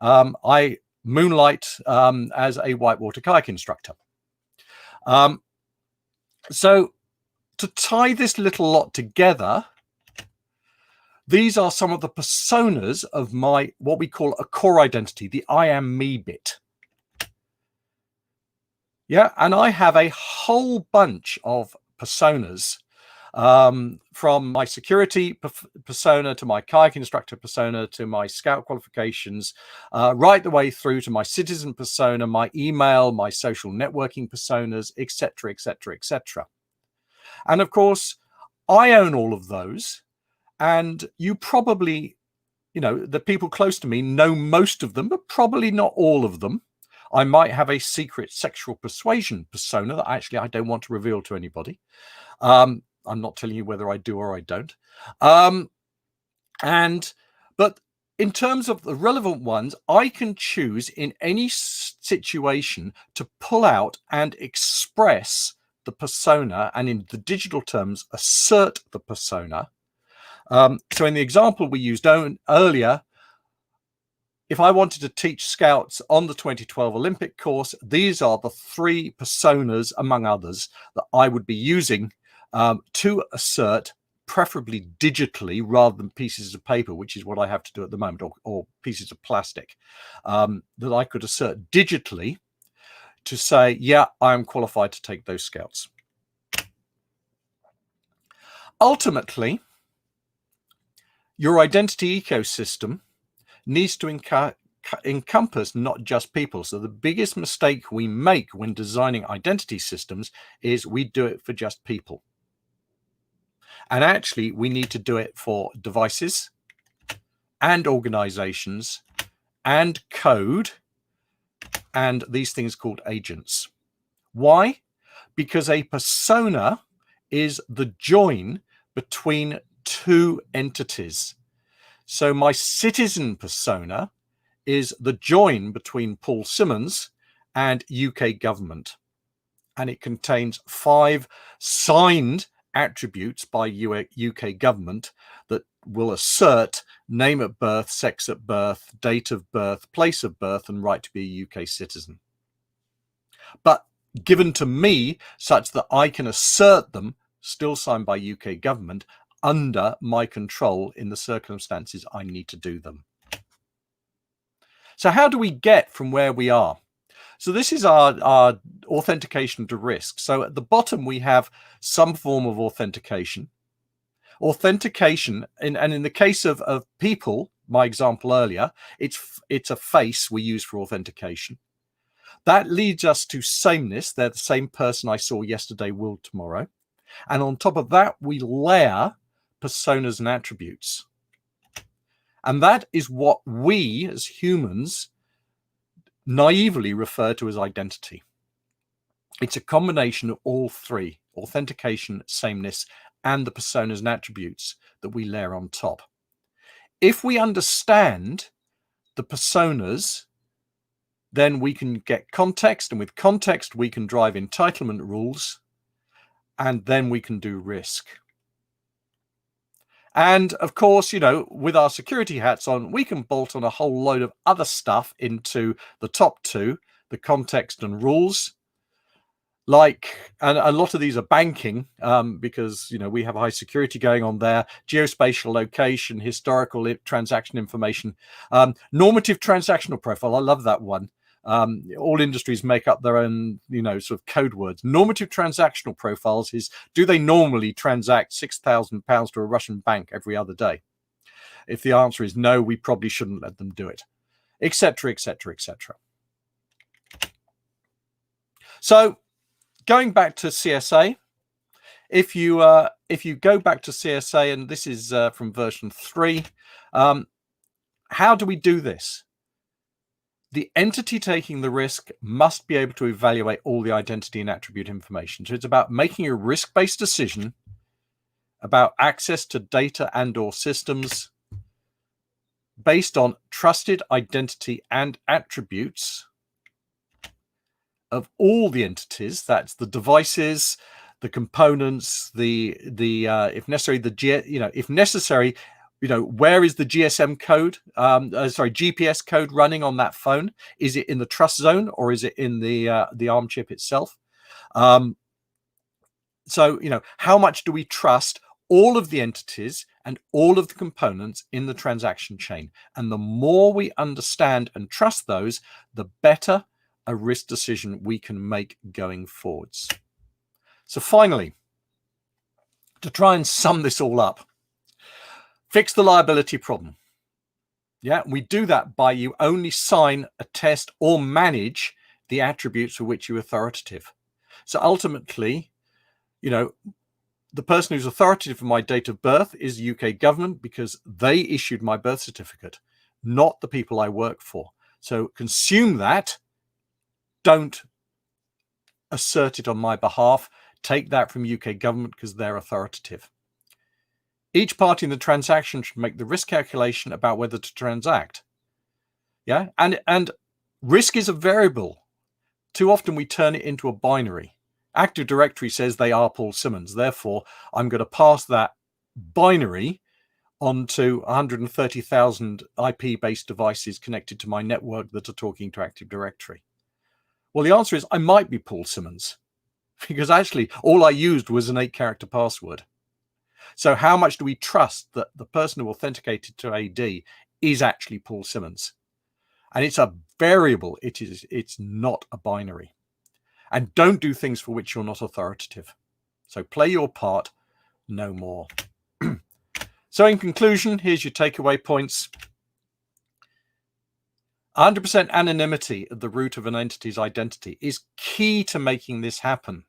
I moonlight as a whitewater kayak instructor. So to tie this little lot together, these are some of the personas of my, what we call a core identity, the I am me bit. Yeah, and I have a whole bunch of personas, from my security persona to my kayak instructor persona to my scout qualifications, right the way through to my citizen persona, my email, my social networking personas, etc., etc., etc. And of course, I own all of those, and you probably, the people close to me know most of them, but probably not all of them. I might have a secret sexual persuasion persona that actually I don't want to reveal to anybody. I'm not telling you whether I do or I don't. But in terms of the relevant ones, I can choose in any situation to pull out and express the persona, and in the digital terms, assert the persona. So in the example we used earlier, if I wanted to teach scouts on the 2012 Olympic course, these are the 3 personas, among others, that I would be using to assert, preferably digitally rather than pieces of paper, which is what I have to do at the moment, or pieces of plastic, that I could assert digitally to say, yeah, I'm qualified to take those scouts. Ultimately, your identity ecosystem needs to encompass not just people. So the biggest mistake we make when designing identity systems is we do it for just people. And actually, we need to do it for devices and organizations and code and these things called agents. Why? Because a persona is the join between 2 entities. So my citizen persona is the join between Paul Simmons and UK government. And it contains 5 signed attributes by UK government that will assert name at birth, sex at birth, date of birth, place of birth, and right to be a UK citizen. But given to me such that I can assert them, still signed by UK government, under my control in the circumstances I need to do them. So how do we get from where we are? So this is our authentication to risk. So at the bottom, we have some form of authentication. Authentication, and in the case of people, my example earlier, it's a face we use for authentication. That leads us to sameness. They're the same person I saw yesterday will tomorrow. And on top of that, we layer personas and attributes. And that is what we as humans naively refer to as identity. It's a combination of all 3, authentication, sameness, and the personas and attributes that we layer on top. If we understand the personas, then we can get context, and with context, we can drive entitlement rules, and then we can do risk. And of course, with our security hats on, we can bolt on a whole load of other stuff into the top 2, the context and rules. And a lot of these are banking, because, we have high security going on there, geospatial location, historical transaction information, normative transactional profile. I love that one. All industries make up their own, sort of code words. Normative transactional profiles is, do they normally transact £6,000 to a Russian bank every other day? If the answer is no, we probably shouldn't let them do it, etc., etc., etc. So going back to CSA, if you go back to CSA, and this is from version 3, how do we do this? The entity taking the risk must be able to evaluate all the identity and attribute information. So it's about making a risk-based decision about access to data and/or systems based on trusted identity and attributes of all the entities. That's the devices, the components, if necessary, where is the GSM code, GPS code running on that phone? Is it in the trust zone, or is it in the ARM chip itself? So, how much do we trust all of the entities and all of the components in the transaction chain? And the more we understand and trust those, the better a risk decision we can make going forwards. So finally, to try and sum this all up, fix the liability problem. Yeah, we do that by you only sign, attest, or manage the attributes for which you're authoritative. So ultimately, the person who's authoritative for my date of birth is the UK government because they issued my birth certificate, not the people I work for. So consume that. Don't assert it on my behalf. Take that from UK government because they're authoritative. Each party in the transaction should make the risk calculation about whether to transact. Yeah, and risk is a variable. Too often we turn it into a binary. Active Directory says they are Paul Simmons. Therefore, I'm going to pass that binary onto 130,000 IP-based devices connected to my network that are talking to Active Directory. Well, the answer is I might be Paul Simmons because actually all I used was an 8-character password. So how much do we trust that the person who authenticated to AD is actually Paul Simmons? And it's a variable. It's not a binary. And don't do things for which you're not authoritative. So play your part, no more. So in conclusion, here's your takeaway points. 100% anonymity at the root of an entity's identity is key to making this happen.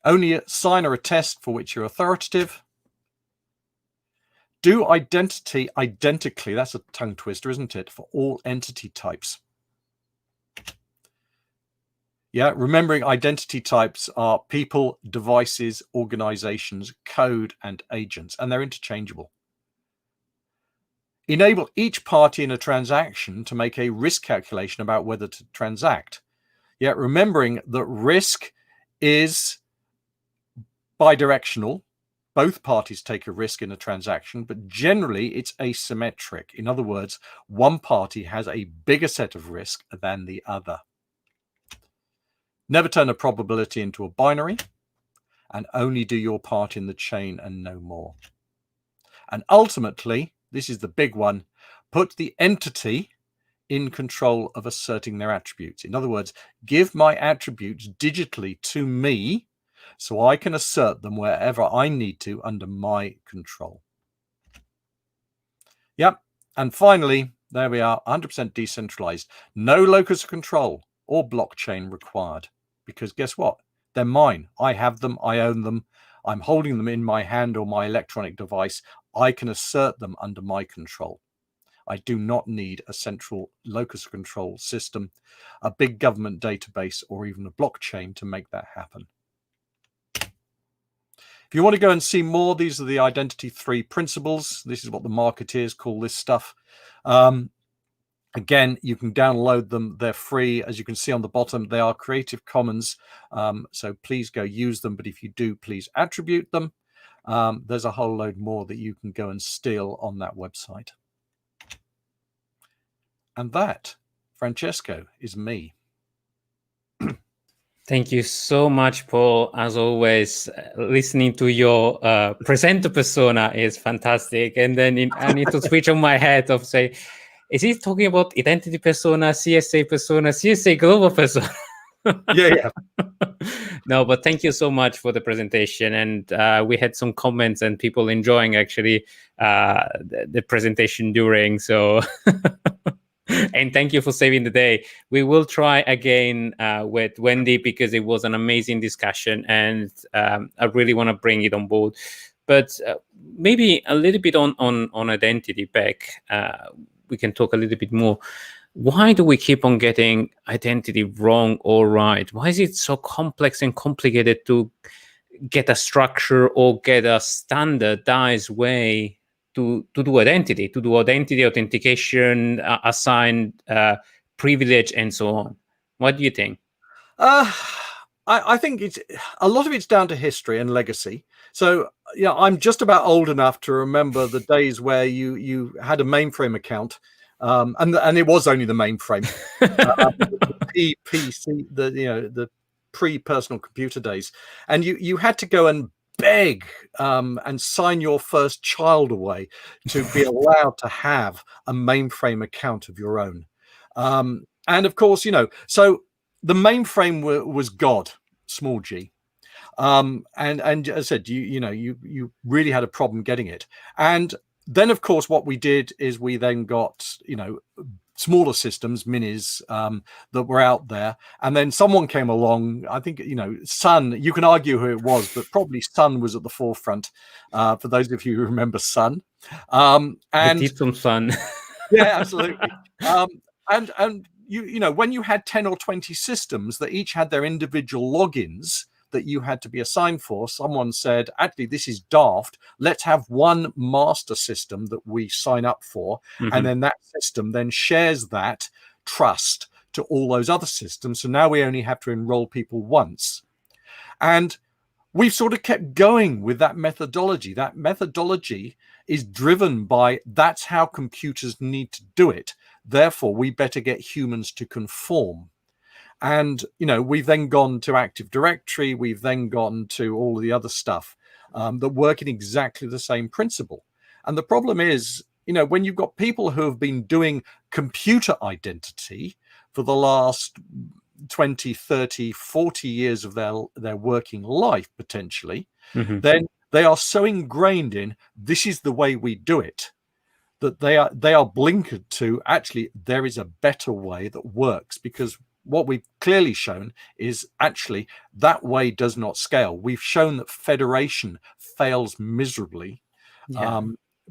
Only sign or attest for which you're authoritative. Do identity identically. That's a tongue twister, isn't it? For all entity types. Yeah, remembering identity types are people, devices, organizations, code, and agents, and they're interchangeable. Enable each party in a transaction to make a risk calculation about whether to transact. Yeah, remembering that risk is bidirectional. Both parties take a risk in a transaction, but generally it's asymmetric. In other words, one party has a bigger set of risk than the other. Never turn a probability into a binary, and only do your part in the chain and no more. And ultimately, this is the big one, put the entity in control of asserting their attributes. In other words, give my attributes digitally to me so I can assert them wherever I need to under my control. Yep. And finally, there we are, 100% decentralized. No locus of control or blockchain required. Because guess what? They're mine. I have them. I own them. I'm holding them in my hand or my electronic device. I can assert them under my control. I do not need a central locus of control system, a big government database, or even a blockchain to make that happen. If you want to go and see more, these are the Identity 3 principles. This is what the marketeers call this stuff. Again, you can download them. They're free. As you can see on the bottom, they are Creative Commons. So please go use them. But if you do, please attribute them. There's a whole load more that you can go and steal on that website. And that, Francesco, is me. Thank you so much, Paul. As always, listening to your presenter persona is fantastic. And then I need to switch on my head of say, is he talking about identity persona, CSA global persona? Yeah. No, but thank you so much for the presentation. And we had some comments and people enjoying actually the presentation during. So, and thank you for saving the day. We will try again with Wendy because it was an amazing discussion and I really want to bring it on board. But maybe a little bit on identity, Beck. We can talk a little bit more. Why do we keep on getting identity wrong or right? Why is it so complex and complicated to get a structure or get a standardized way to do identity authentication, assign privilege, and so on? What do you think? I think a lot of it's down to history and legacy. So, yeah, I'm just about old enough to remember the days where you had a mainframe account, and it was only the mainframe, the PC, the pre-personal computer days, and you had to go and beg and sign your first child away to be allowed to have a mainframe account of your own. And of course, so the mainframe was God, small g. And as I said, you really had a problem getting it. And then, of course, what we did is we then got, smaller systems, minis, that were out there. And then someone came along, I think, Sun, you can argue who it was, but probably Sun was at the forefront, for those of you who remember Sun. And I did some Sun. Yeah, absolutely. And when you had 10 or 20 systems that each had their individual logins that you had to be assigned for, someone said, actually, this is daft. Let's have one master system that we sign up for. And then that system then shares that trust to all those other systems. So now we only have to enroll people once. And we've sort of kept going with that methodology. That methodology is driven by that's how computers need to do it. Therefore, we better get humans to conform. And, we've then gone to Active Directory. We've then gone to all of the other stuff that work in exactly the same principle. And the problem is, when you've got people who have been doing computer identity for the last 20, 30, 40 years of their working life, potentially, then they are so ingrained in this is the way we do it, that they are blinkered to actually there is a better way that works, because what we've clearly shown is actually that way does not scale. We've shown that federation fails miserably,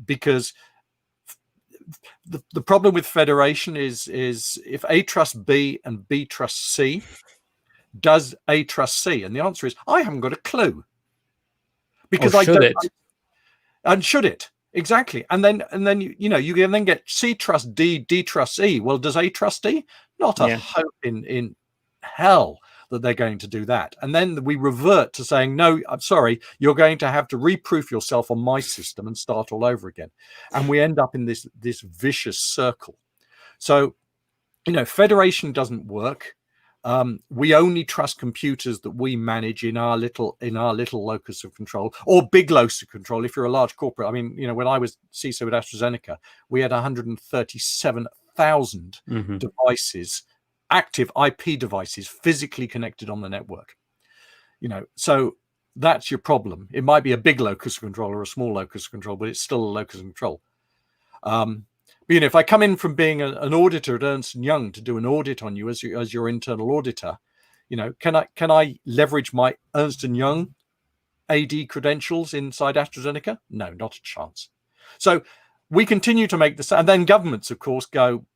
because the problem with federation is if A trusts B and B trusts C, does A trust C? And the answer is I haven't got a clue, because I don't. And should it? Exactly. And then you can then get C trust D, D trust E. Well, does A trust D? Not a hope in hell that they're going to do that. And then we revert to saying, no, I'm sorry, you're going to have to reproof yourself on my system and start all over again. And we end up in this vicious circle. So, federation doesn't work. We only trust computers that we manage in our little locus of control, or big locus of control if you're a large corporate. I mean, when I was CISO at AstraZeneca, we had 137,000 devices, active IP devices, physically connected on the network. So that's your problem. It might be a big locus of control or a small locus of control, but it's still a locus of control. But, if I come in from being an auditor at Ernst & Young to do an audit on you as your internal auditor, can I leverage my Ernst & Young AD credentials inside AstraZeneca? No, not a chance. So we continue to make this, and then governments, of course, go,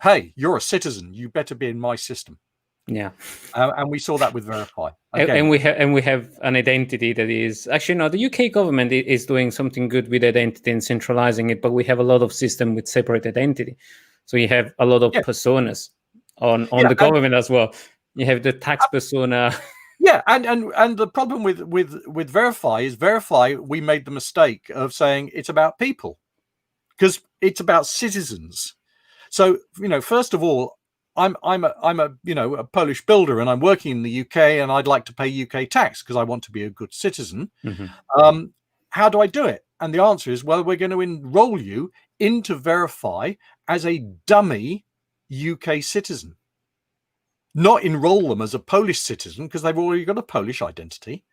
hey, you're a citizen, you better be in my system. Yeah. And we saw that with Verify. And we have an identity that is actually, no, the UK government is doing something good with identity and centralizing it, but we have a lot of system with separate identity. So you have a lot of personas on the government as well. You have the tax persona. Yeah, and the problem with Verify is we made the mistake of saying it's about people, because it's about citizens. So, first of all, I'm a Polish builder, and I'm working in the UK, and I'd like to pay UK tax because I want to be a good citizen. How do I do it? And the answer is, well, we're going to enroll you into Verify as a dummy UK citizen. Not enroll them as a Polish citizen, because they've already got a Polish identity.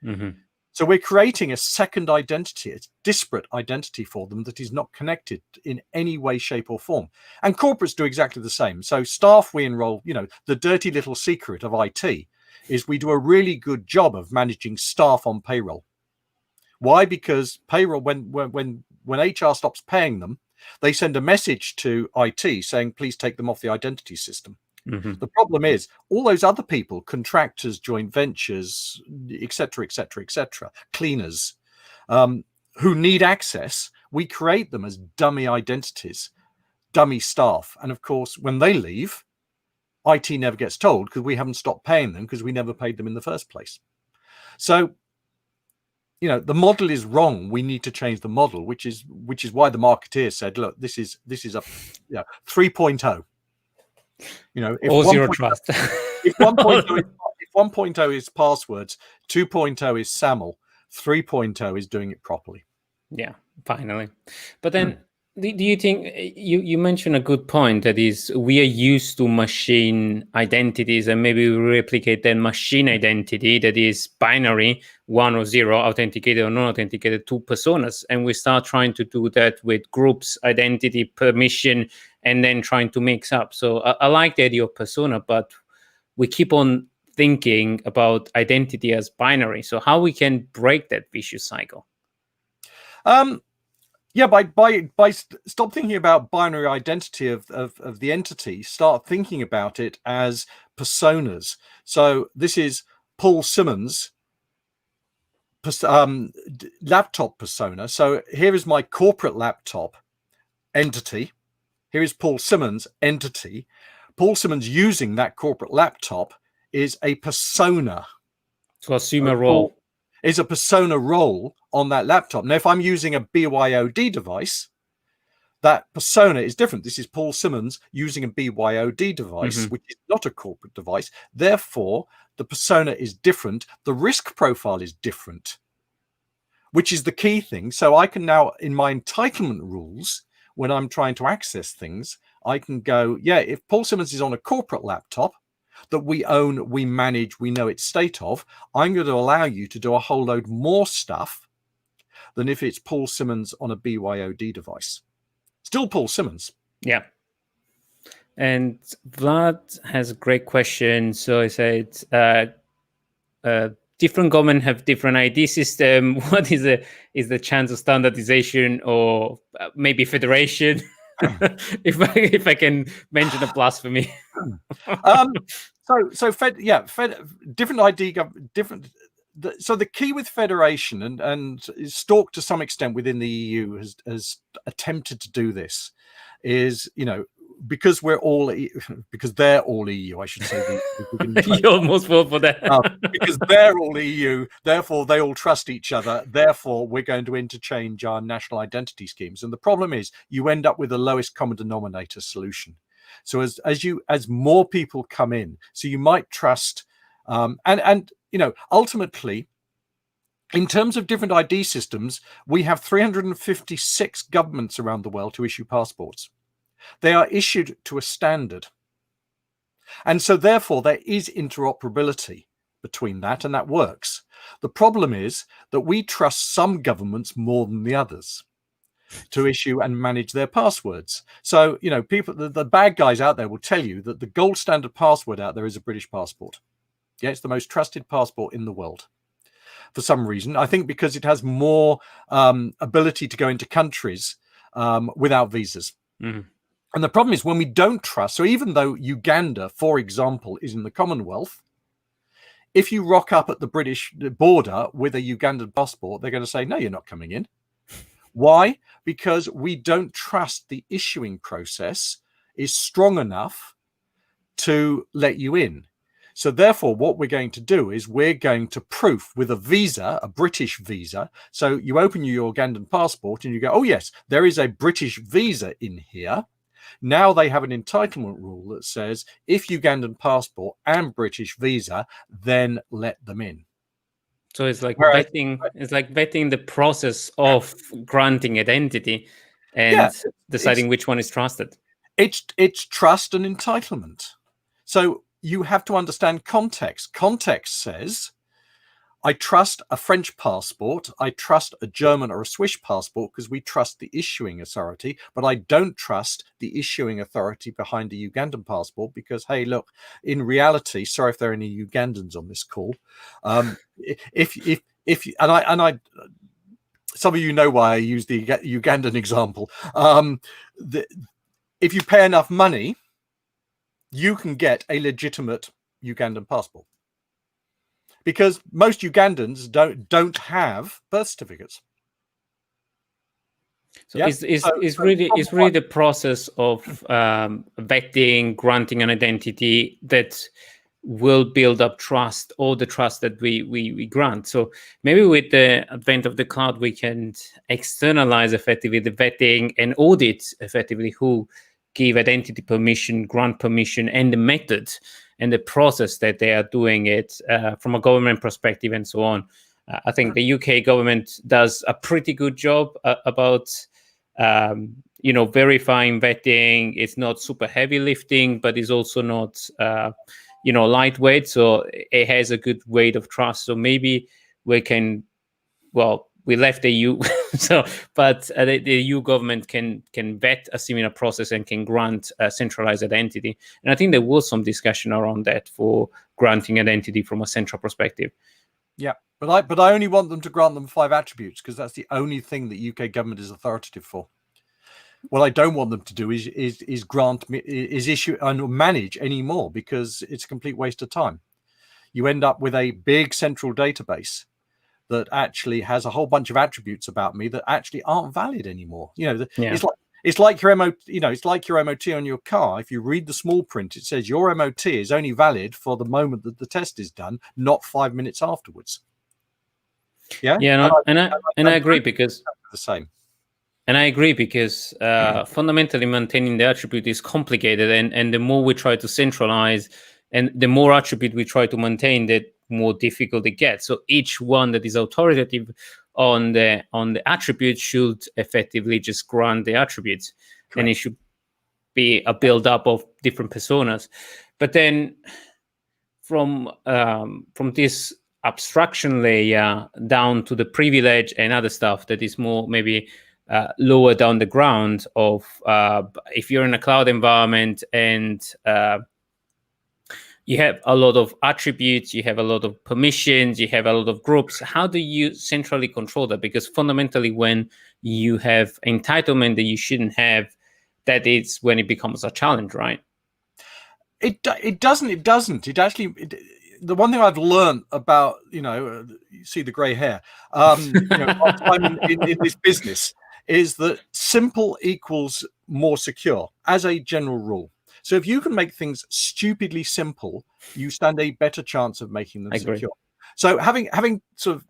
So we're creating a second identity, a disparate identity for them that is not connected in any way, shape, or form. And corporates do exactly the same. So staff we enroll, the dirty little secret of IT is we do a really good job of managing staff on payroll. Why? Because payroll, when HR stops paying them, they send a message to IT saying, please take them off the identity system. The problem is all those other people, contractors, joint ventures, etc., cleaners, who need access, we create them as dummy identities, dummy staff. And of course, when they leave, IT never gets told, because we haven't stopped paying them, because we never paid them in the first place. So, the model is wrong. We need to change the model, which is why the marketeer said, look, this is a 3.0. If all zero trust. If 1.0 is passwords, 2.0 is SAML, 3.0 is doing it properly. Yeah, finally. But then Do you think you mentioned a good point, that is, we are used to machine identities, and maybe we replicate that machine identity that is binary, 1 or 0, authenticated or non-authenticated, to personas, and we start trying to do that with groups, identity, permission, and then trying to mix up. So I like the idea of persona, but we keep on thinking about identity as binary. So how we can break that vicious cycle? Yeah, by stop thinking about binary identity of the entity, start thinking about it as personas. So this is Paul Simmons' laptop persona. So here is my corporate laptop entity. Here is Paul Simmons' entity. Paul Simmons using that corporate laptop is a persona. So assume a role. Is a persona role on that laptop. Now, if I'm using a BYOD device, that persona is different. This is Paul Simmons using a BYOD device, which is not a corporate device. Therefore, the persona is different. The risk profile is different, which is the key thing. So I can now, in my entitlement rules, when I'm trying to access things, I can go, yeah, if Paul Simmons is on a corporate laptop that we own, we manage, we know its state of, I'm going to allow you to do a whole load more stuff than if it's Paul Simmons on a BYOD device. Still Paul Simmons. Yeah. And Vlad has a great question. So I said, different government have different ID system. What is the chance of standardization, or maybe federation? if I can mention a blasphemy. So different ID, different. So the key with federation and is stalked to some extent within the EU has attempted to do this is, because we're all, because they're all EU, I should say. You almost fall for that. Because they're all EU, therefore they all trust each other. Therefore, we're going to interchange our national identity schemes. And the problem is, you end up with the lowest common denominator solution. So as more people come in, so you might trust, ultimately, in terms of different ID systems, we have 356 governments around the world to issue passports. They are issued to a standard. And so therefore there is interoperability between that, and that works. The problem is that we trust some governments more than the others to issue and manage their passwords. So, people, the bad guys out there will tell you that the gold standard password out there is a British passport. Yeah, it's the most trusted passport in the world. For some reason, I think because it has more ability to go into countries without visas. Mm-hmm. And the problem is when we don't trust, so even though Uganda, for example, is in the Commonwealth, if you rock up at the British border with a Ugandan passport, they're going to say, no, you're not coming in. Why? Because we don't trust the issuing process is strong enough to let you in. So therefore, what we're going to do is we're going to proof with a visa, a British visa. So you open your Ugandan passport and you go, oh, yes, there is a British visa in here. Now they have an entitlement rule that says if Ugandan passport and British visa, then let them in. So it's like vetting. It's like vetting the process of granting identity and deciding which one is trusted. It's trust and entitlement. So you have to understand context. Context says, I trust a French passport, I trust a German or a Swiss passport because we trust the issuing authority, but I don't trust the issuing authority behind a Ugandan passport because, hey, look, in reality, sorry if there are any Ugandans on this call, some of you know why I use the Ugandan example. If you pay enough money, you can get a legitimate Ugandan passport. Because most Ugandans don't have birth certificates. So it's really the process of vetting, granting an identity that will build up trust, all the trust that we grant. So maybe with the advent of the cloud, we can externalize effectively the vetting and audit effectively who give identity permission, grant permission, and the method and the process that they are doing it from a government perspective and so on. I think the UK government does a pretty good job about verifying, vetting. It's not super heavy lifting, but it's also not lightweight. So it has a good weight of trust. So maybe we can, we left the EU, but the EU government can vet a similar process and can grant a centralized identity. And I think there was some discussion around that for granting identity from a central perspective. Yeah, but I only want them to grant them 5 attributes because that's the only thing that UK government is authoritative for. What I don't want them to do is issue and manage any more, because it's a complete waste of time. You end up with a big central database that actually has a whole bunch of attributes about me that actually aren't valid anymore. It's like your MOT, it's like your MOT on your car. If you read the small print, it says your MOT is only valid for the moment that the test is done, not 5 minutes afterwards. Yeah. Yeah, and I agree, because the same. And I agree, because fundamentally maintaining the attribute is complicated, and the more we try to centralize and the more attribute we try to maintain, the more difficult it gets. So each one that is authoritative on the attribute should effectively just grant the attributes. Correct. And it should be a build up of different personas. But then from this abstraction layer down to the privilege and other stuff that is more maybe lower down the ground of if you're in a cloud environment and you have a lot of attributes, you have a lot of permissions, you have a lot of groups. How do you centrally control that? Because fundamentally, when you have entitlement that you shouldn't have, that is when it becomes a challenge, right? It doesn't. It actually. The one thing I've learned about, you see the grey hair, time in this business, is that simple equals more secure as a general rule. So if you can make things stupidly simple, you stand a better chance of making them secure. So having sort of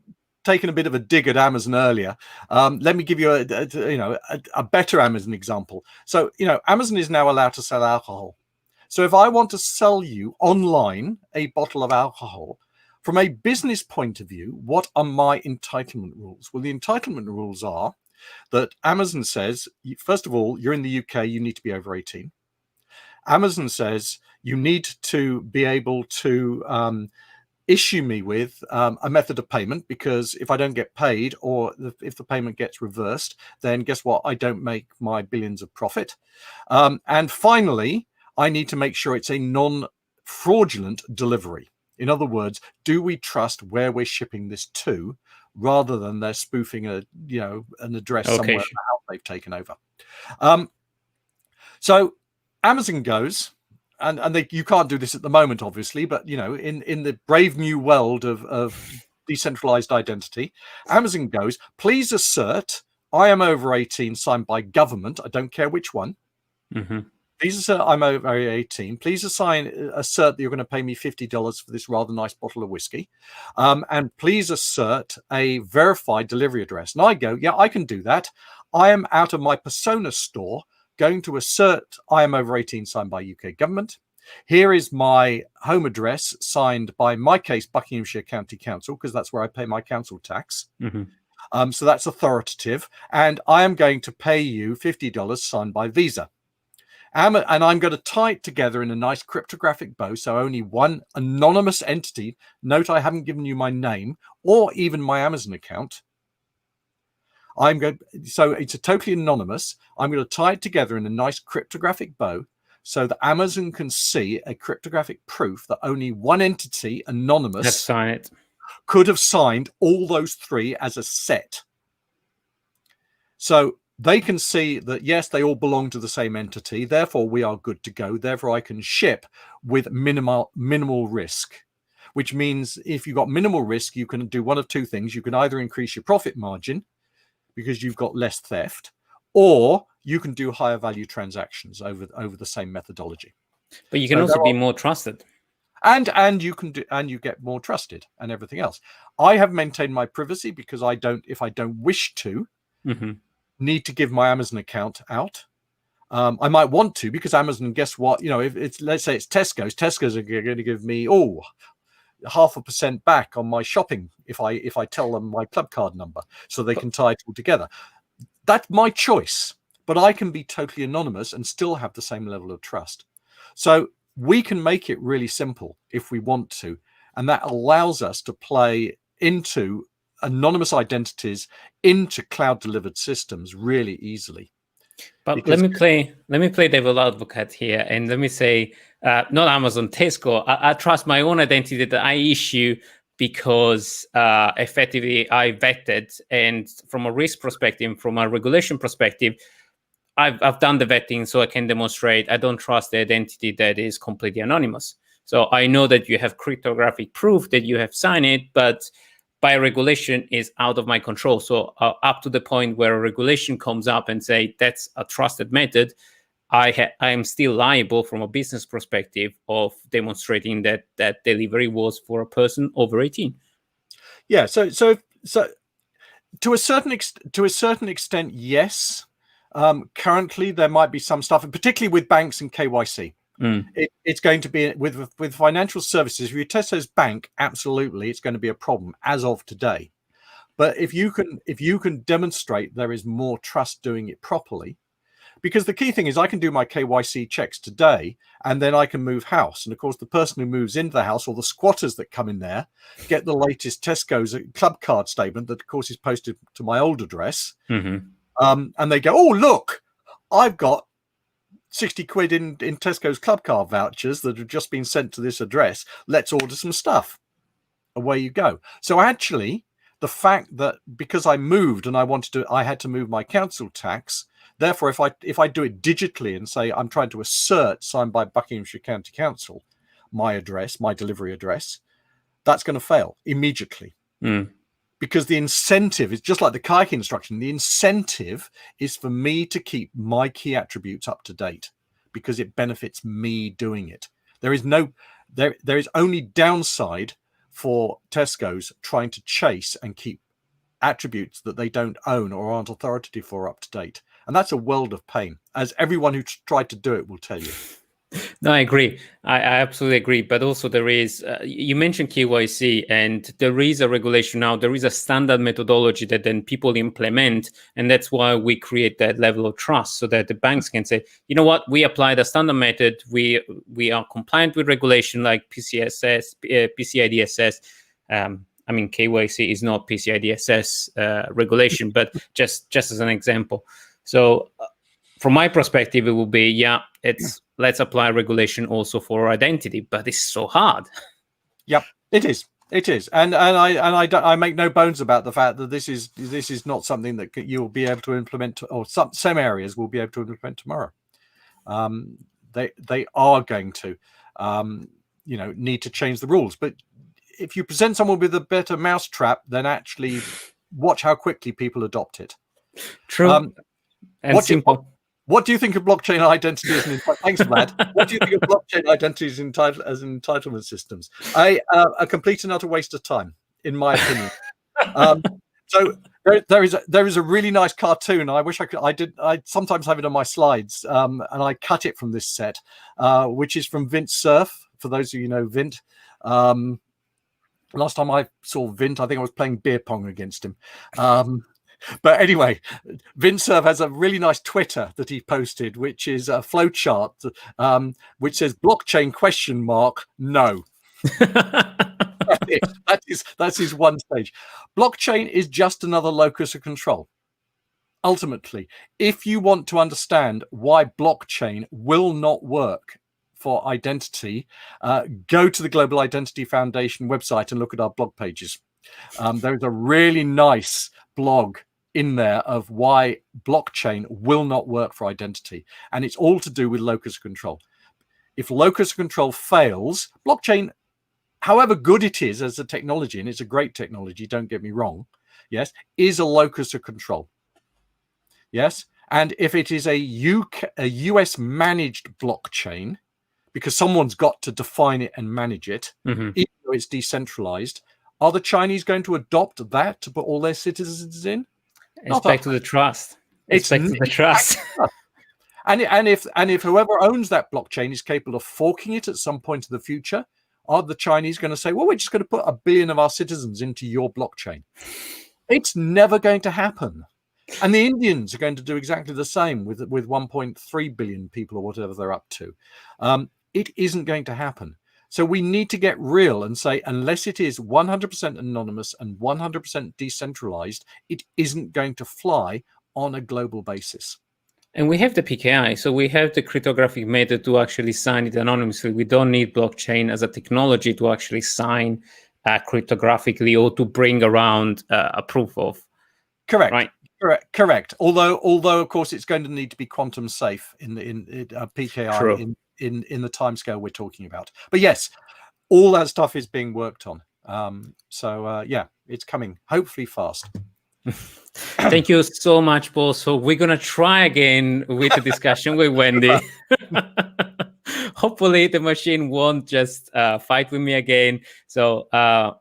taken a bit of a dig at Amazon earlier, let me give you a better Amazon example. So Amazon is now allowed to sell alcohol. So if I want to sell you online a bottle of alcohol, from a business point of view, what are my entitlement rules? Well, the entitlement rules are that Amazon says, first of all, you're in the UK, you need to be over 18. Amazon says you need to be able to issue me with a method of payment, because if I don't get paid, or if the payment gets reversed, then guess what? I don't make my billions of profit. And finally, I need to make sure it's a non-fraudulent delivery. In other words, do we trust where we're shipping this to, rather than they're spoofing an address somewhere in the house they've taken over. So Amazon goes, and you can't do this at the moment, obviously, but in the brave new world of decentralized identity, Amazon goes, please assert I am over 18, signed by government. I don't care which one. Mm-hmm. Please assert I'm over 18. Please assert that you're going to pay me $50 for this rather nice bottle of whiskey. And please assert a verified delivery address. And I go, yeah, I can do that. I am out of my persona store going to assert I am over 18, signed by UK government. Here is my home address, signed by, my case, Buckinghamshire County Council, because that's where I pay my council tax. Mm-hmm. So that's authoritative. And I am going to pay you $50, signed by Visa. And I'm going to tie it together in a nice cryptographic bow, so only one anonymous entity. Note, I haven't given you my name or even my Amazon account. So it's a totally anonymous. I'm going to tie it together in a nice cryptographic bow, so that Amazon can see a cryptographic proof that only one entity, anonymous, could have signed all those 3 as a set. So they can see that, yes, they all belong to the same entity. Therefore, we are good to go. Therefore, I can ship with minimal risk, which means if you've got minimal risk, you can do one of 2 things. You can either increase your profit margin because you've got less theft, or you can do higher value transactions over the same methodology. But you can also be more trusted. And you get more trusted and everything else. I have maintained my privacy because if I don't wish to, mm-hmm. need to give my Amazon account out. I might want to, because Amazon, guess what? If it's, let's say it's Tesco's are going to give me 0.5% back on my shopping if I tell them my club card number, so they can tie it all together. That's my choice. but I can be totally anonymous and still have the same level of trust. So we can make it really simple if we want to, and that allows us to play into anonymous identities into cloud delivered systems really easily. But Because let me play devil advocate here, and let me say, not Amazon, Tesco. I trust my own identity that I issue because effectively I vetted, and from a risk perspective, from a regulation perspective, I've done the vetting, so I can demonstrate I don't trust the identity that is completely anonymous. So I know that you have cryptographic proof that you have signed it, but by regulation is out of my control. So up to the point where a regulation comes up and say that's a trusted method, I am still liable from a business perspective of demonstrating that that delivery was for a person over 18. Yeah. So to a certain extent, yes. Currently, there might be some stuff, particularly with banks and KYC. It's going to be with financial services. If you test those bank, absolutely, it's going to be a problem as of today. But if you can demonstrate there is more trust doing it properly, because the key thing is I can do my KYC checks today and then I can move house. And of course, the person who moves into the house or the squatters that come in there get the latest Tesco's club card statement that, of course, is posted to my old address. And they go, oh, look, I've got 60 quid in Tesco's club card vouchers that have just been sent to this address. Let's order some stuff. Away you go. So actually, the fact that because I moved and I had to move my council tax. Therefore, if I do it digitally and say I'm trying to assert signed by Buckinghamshire County Council, my address, my delivery address, that's going to fail immediately. Because the incentive is just like the kayaking instruction. The incentive is for me to keep my key attributes up to date because it benefits me doing it. There is only downside for Tesco's trying to chase and keep attributes that they don't own or aren't authoritative for up to date. And that's a world of pain, as everyone who tried to do it will tell you. No, I agree. I absolutely agree. But also there is, you mentioned KYC, and there is a regulation now. There is a standard methodology that then people implement. And that's why we create that level of trust so that the banks can say, you know what, we apply the standard method. We are compliant with regulation like PCSS, PCI DSS. I mean, KYC is not PCI DSS regulation, but just as an example. So from my perspective, it will be, let's apply regulation also for identity, but it's so hard. Yep, it is. It is, and I make no bones about the fact that this is not something that you'll be able to implement, or some areas will be able to implement tomorrow. They are going to, need to change the rules. But if you present someone with a better mousetrap, then actually watch how quickly people adopt it. True. And simple. What do you think of blockchain identity as an thanks, Vlad. What do you think of blockchain identities as entitlement systems? A complete and utter waste of time, in my opinion. So there is a really nice cartoon. I wish I sometimes have it on my slides, and I cut it from this set, which is from Vint Cerf. For those of you who know Vint, last time I saw Vint, I think I was playing beer pong against him. But anyway, Vint Cerf has a really nice Twitter that he posted, which is a flowchart, which says blockchain ? No. That's his one stage. Blockchain is just another locus of control. Ultimately, if you want to understand why blockchain will not work for identity, go to the Global Identity Foundation website and look at our blog pages. There's a really nice blog in there of why blockchain will not work for identity. And it's all to do with locus of control. If locus of control fails, blockchain, however good it is as a technology, and it's a great technology, don't get me wrong, yes, is a locus of control. Yes. And if it is a US managed blockchain, because someone's got to define it and manage it, even though it's decentralized, are the Chinese going to adopt that to put all their citizens in? It's back to the trust. It's back to the trust. And if whoever owns that blockchain is capable of forking it at some point in the future, are the Chinese going to say, well, we're just going to put 1 billion of our citizens into your blockchain? It's never going to happen, And the Indians are going to do exactly the same with 1.3 billion people or whatever they're up to. It isn't going to happen. So we need to get real and say, unless it is 100% anonymous and 100% decentralized, it isn't going to fly on a global basis. And we have the PKI, so we have the cryptographic method to actually sign it anonymously. We don't need blockchain as a technology to actually sign cryptographically or to bring around a proof of. Correct. Right. Correct. Although of course it's going to need to be quantum safe in PKI. True. In the timescale we're talking about. But yes, all that stuff is being worked on. Yeah, it's coming hopefully fast. Thank you so much, Paul. So we're gonna try again with the discussion with Wendy. Hopefully the machine won't just fight with me again. So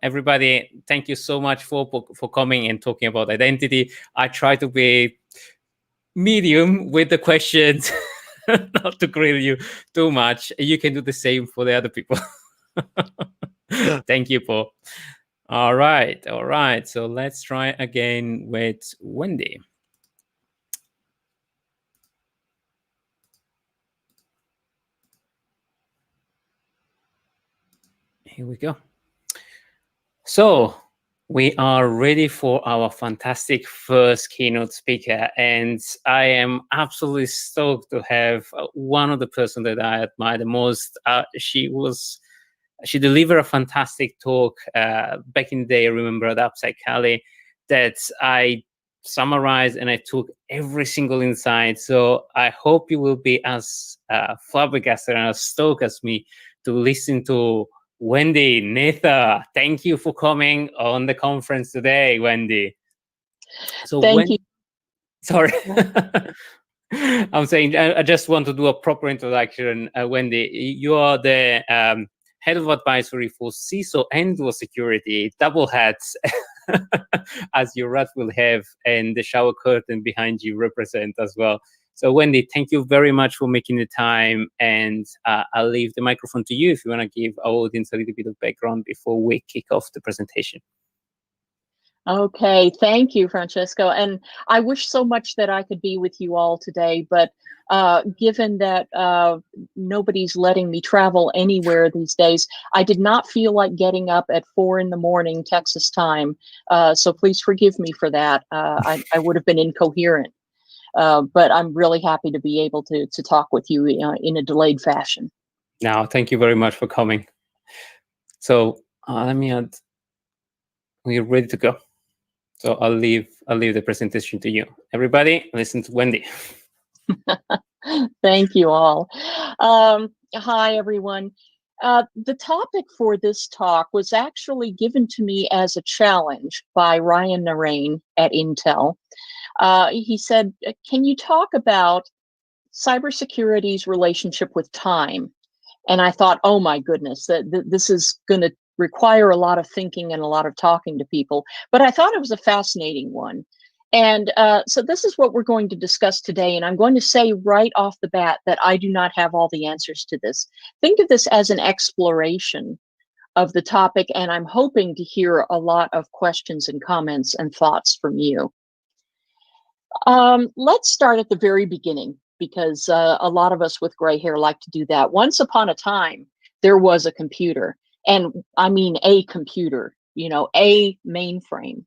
everybody, thank you so much for coming and talking about identity. I try to be medium with the questions, not to grill you too much. You can do the same for the other people. Thank you, Paul. All right. So let's try again with Wendy. Here we go. So we are ready for our fantastic first keynote speaker, and I am absolutely stoked to have one of the person that I admire the most. She delivered a fantastic talk back in the day. I remember at Upside Cali that I summarized and I took every single insight. So I hope you will be as flabbergasted and as stoked as me to listen to Wendy Netha. Thank you for coming on the conference today, Wendy. So thank you. Sorry. I'm saying I just want to do a proper introduction. Wendy, you are the head of advisory for CISO and dual security, double hats, as your rat will have, and the shower curtain behind you represent as well. So Wendy, thank you very much for making the time, and I'll leave the microphone to you if you want to give our audience a little bit of background before we kick off the presentation. Okay, thank you, Francesco. And I wish so much that I could be with you all today, but given that nobody's letting me travel anywhere these days, I did not feel like getting up at 4 a.m. Texas time. So please forgive me for that. I would have been incoherent. But I'm really happy to be able to talk with you in a delayed fashion. Now, thank you very much for coming. So let me add, we're ready to go. So I'll leave the presentation to you. Everybody, listen to Wendy. Thank you all. Hi, everyone. The topic for this talk was actually given to me as a challenge by Ryan Narain at Intel. He said, can you talk about cybersecurity's relationship with time? And I thought, oh my goodness, this is going to require a lot of thinking and a lot of talking to people. But I thought it was a fascinating one. And so this is what we're going to discuss today. And I'm going to say right off the bat that I do not have all the answers to this. Think of this as an exploration of the topic. And I'm hoping to hear a lot of questions and comments and thoughts from you. Let's start at the very beginning, because a lot of us with gray hair like to do that. Once upon a time, there was a computer, and I mean a computer, a mainframe.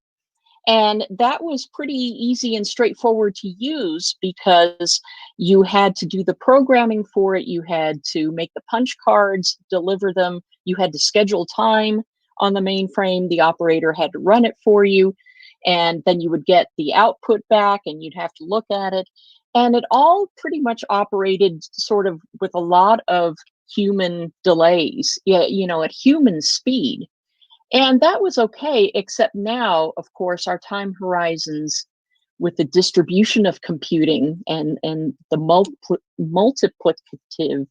And that was pretty easy and straightforward to use because you had to do the programming for it. You had to make the punch cards, deliver them. You had to schedule time on the mainframe. The operator had to run it for you. And then you would get the output back and you'd have to look at it. And it all pretty much operated sort of with a lot of human delays, at human speed. And that was okay, except now, of course, our time horizons with the distribution of computing and the multiplicative,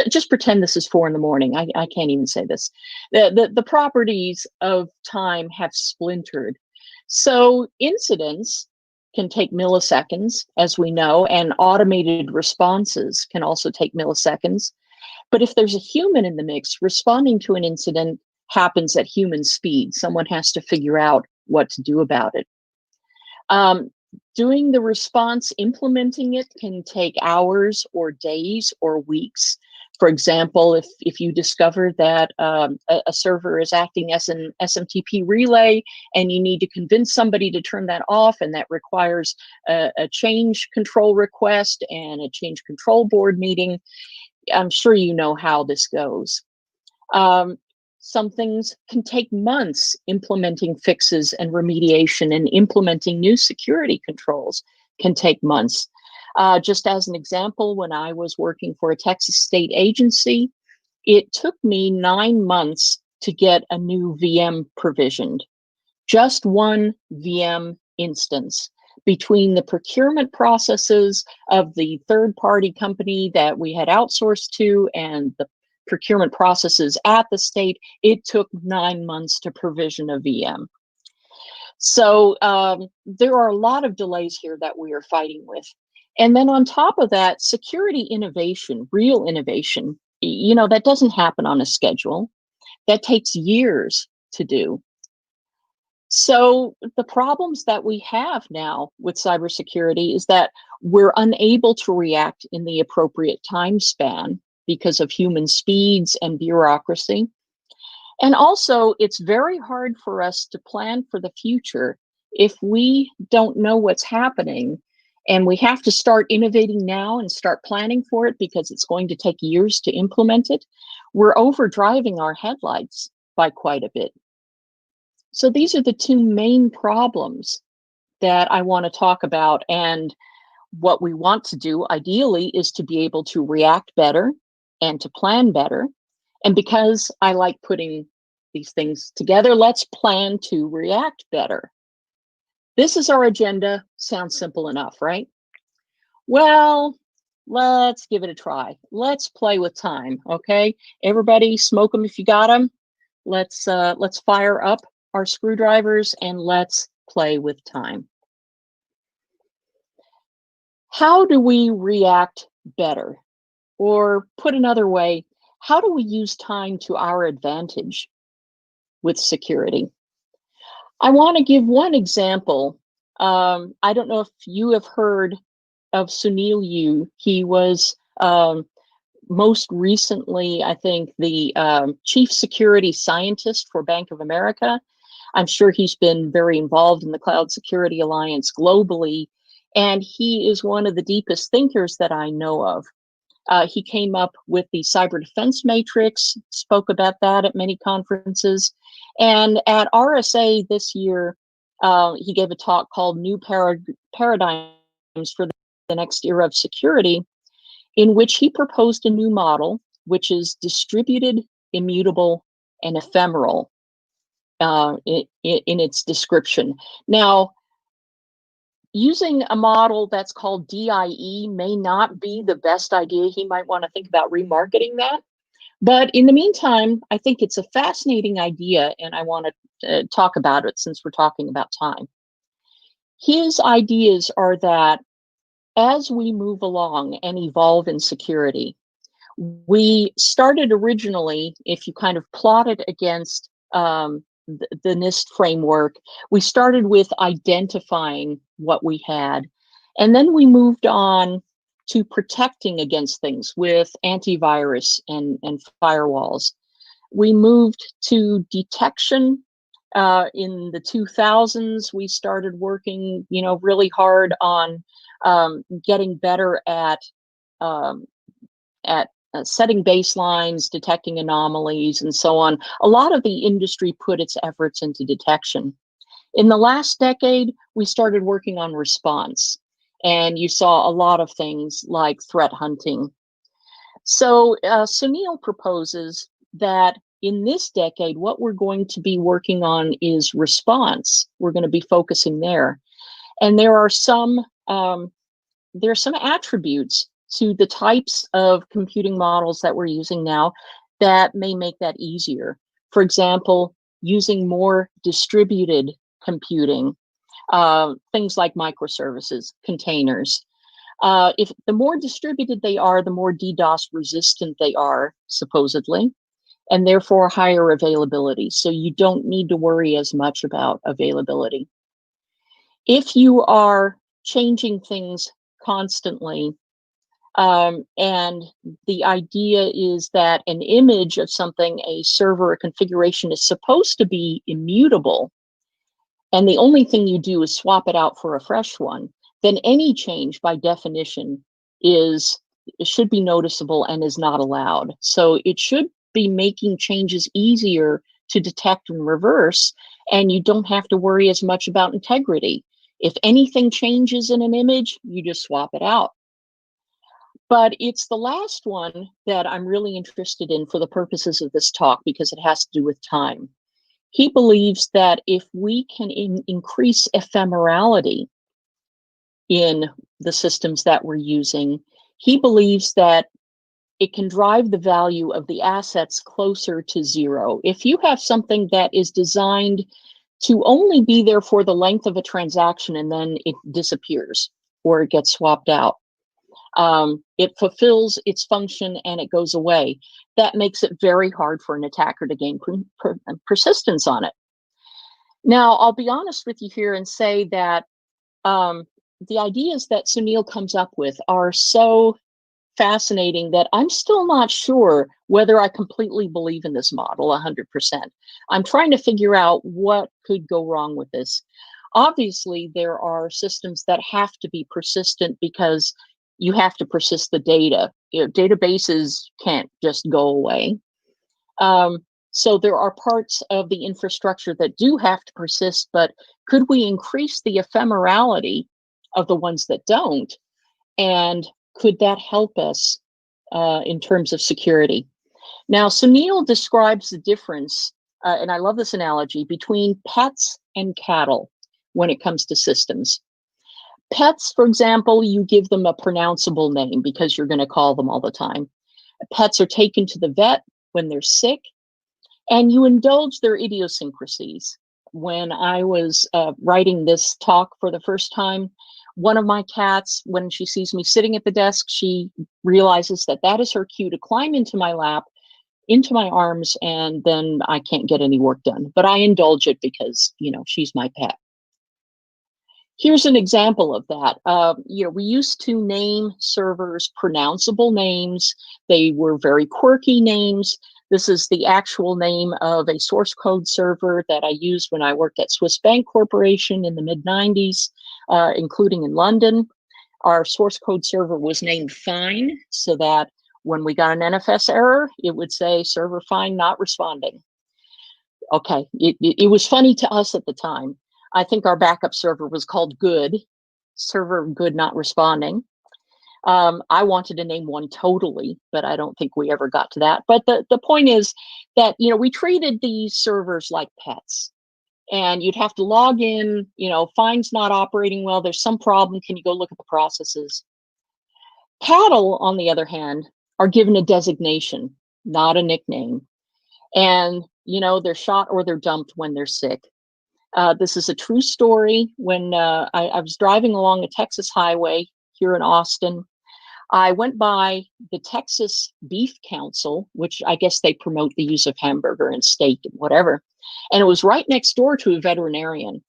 just pretend this is 4 a.m. I can't even say this. The properties of time have splintered. So incidents can take milliseconds, as we know, and automated responses can also take milliseconds. But if there's a human in the mix, responding to an incident happens at human speed. Someone has to figure out what to do about it. Doing the response, implementing it can take hours or days or weeks. For example, if you discover that a server is acting as an SMTP relay and you need to convince somebody to turn that off, and that requires a change control request and a change control board meeting, I'm sure you know how this goes. Some things can take months. Implementing fixes and remediation and implementing new security controls can take months. Just as an example, when I was working for a Texas state agency, it took me 9 months to get a new VM provisioned. Just one VM instance. Between the procurement processes of the third-party company that we had outsourced to and the procurement processes at the state, it took 9 months to provision a VM. So there are a lot of delays here that we are fighting with. And then on top of that, security innovation, real innovation, you know, that doesn't happen on a schedule. That takes years to do. So the problems that we have now with cybersecurity is that we're unable to react in the appropriate time span because of human speeds and bureaucracy. And also, it's very hard for us to plan for the future if we don't know what's happening, and we have to start innovating now and start planning for it because it's going to take years to implement it. We're overdriving our headlights by quite a bit. So these are the two main problems that I want to talk about. And what we want to do ideally is to be able to react better and to plan better. And because I like putting these things together, let's plan to react better. This is our agenda. Sounds simple enough, right? Well, let's give it a try. Let's play with time, okay? Everybody smoke them if you got them. Let's fire up our screwdrivers and let's play with time. How do we react better? Or put another way, how do we use time to our advantage with security? I want to give one example. I don't know if you have heard of Sunil Yu. He was most recently, I think, the chief security scientist for Bank of America. I'm sure he's been very involved in the Cloud Security Alliance globally, and he is one of the deepest thinkers that I know of. He came up with the Cyber Defense Matrix, spoke about that at many conferences. And at RSA this year, he gave a talk called New Paradigms for the Next Era of Security, in which he proposed a new model, which is distributed, immutable, and ephemeral in its description. Now, using a model that's called DIE may not be the best idea. He might want to think about remarketing that. But in the meantime, I think it's a fascinating idea, and I want to talk about it since we're talking about time. His ideas are that as we move along and evolve in security, we started originally, if you kind of plot it against the NIST framework, we started with identifying what we had, and then we moved on to protecting against things with antivirus and firewalls. We moved to detection. In the 2000s, we started working, really hard on getting better at setting baselines, detecting anomalies, and so on. A lot of the industry put its efforts into detection. In the last decade, we started working on response, and you saw a lot of things like threat hunting. So Sunil proposes that in this decade, what we're going to be working on is response. We're going to be focusing there. And there are some attributes to the types of computing models that we're using now that may make that easier. For example, using more distributed computing, things like microservices, containers. If the more distributed they are, the more DDoS resistant they are, supposedly, and therefore higher availability. So you don't need to worry as much about availability. If you are changing things constantly. And the idea is that an image of something, a server, a configuration, is supposed to be immutable. And the only thing you do is swap it out for a fresh one. Then any change by definition should be noticeable and is not allowed. So it should be making changes easier to detect and reverse, and you don't have to worry as much about integrity. If anything changes in an image, you just swap it out. But it's the last one that I'm really interested in for the purposes of this talk, because it has to do with time. He believes that if we can increase ephemerality in the systems that we're using, he believes that it can drive the value of the assets closer to zero. If you have something that is designed to only be there for the length of a transaction and then it disappears or it gets swapped out, it fulfills its function and it goes away, that makes it very hard for an attacker to gain persistence on it. Now, I'll be honest with you here and say that the ideas that Sunil comes up with are so fascinating that I'm still not sure whether I completely believe in this model 100%. I'm trying to figure out what could go wrong with this. Obviously, there are systems that have to be persistent because you have to persist the data. Databases can't just go away. So there are parts of the infrastructure that do have to persist, but could we increase the ephemerality of the ones that don't? And could that help us in terms of security? Now, Sunil describes the difference, and I love this analogy, between pets and cattle when it comes to systems. Pets, for example, you give them a pronounceable name because you're going to call them all the time. Pets are taken to the vet when they're sick, and you indulge their idiosyncrasies. When I was writing this talk for the first time, one of my cats, when she sees me sitting at the desk, she realizes that that is her cue to climb into my lap, into my arms, and then I can't get any work done. But I indulge it because, she's my pet. Here's an example of that. We used to name servers pronounceable names. They were very quirky names. This is the actual name of a source code server that I used when I worked at Swiss Bank Corporation in the mid-90s, including in London. Our source code server was named Fine, so that when we got an NFS error, it would say server fine not responding. Okay, it was funny to us at the time. I think our backup server was called Good, server good not responding. I wanted to name one Totally, but I don't think we ever got to that. But the point is that, we treated these servers like pets. And you'd have to log in, Fine's not operating well, there's some problem, can you go look at the processes? Cattle, on the other hand, are given a designation, not a nickname. And, they're shot or they're dumped when they're sick. This is a true story. When I was driving along a Texas highway here in Austin, I went by the Texas Beef Council, which I guess they promote the use of hamburger and steak and whatever. And it was right next door to a veterinarian.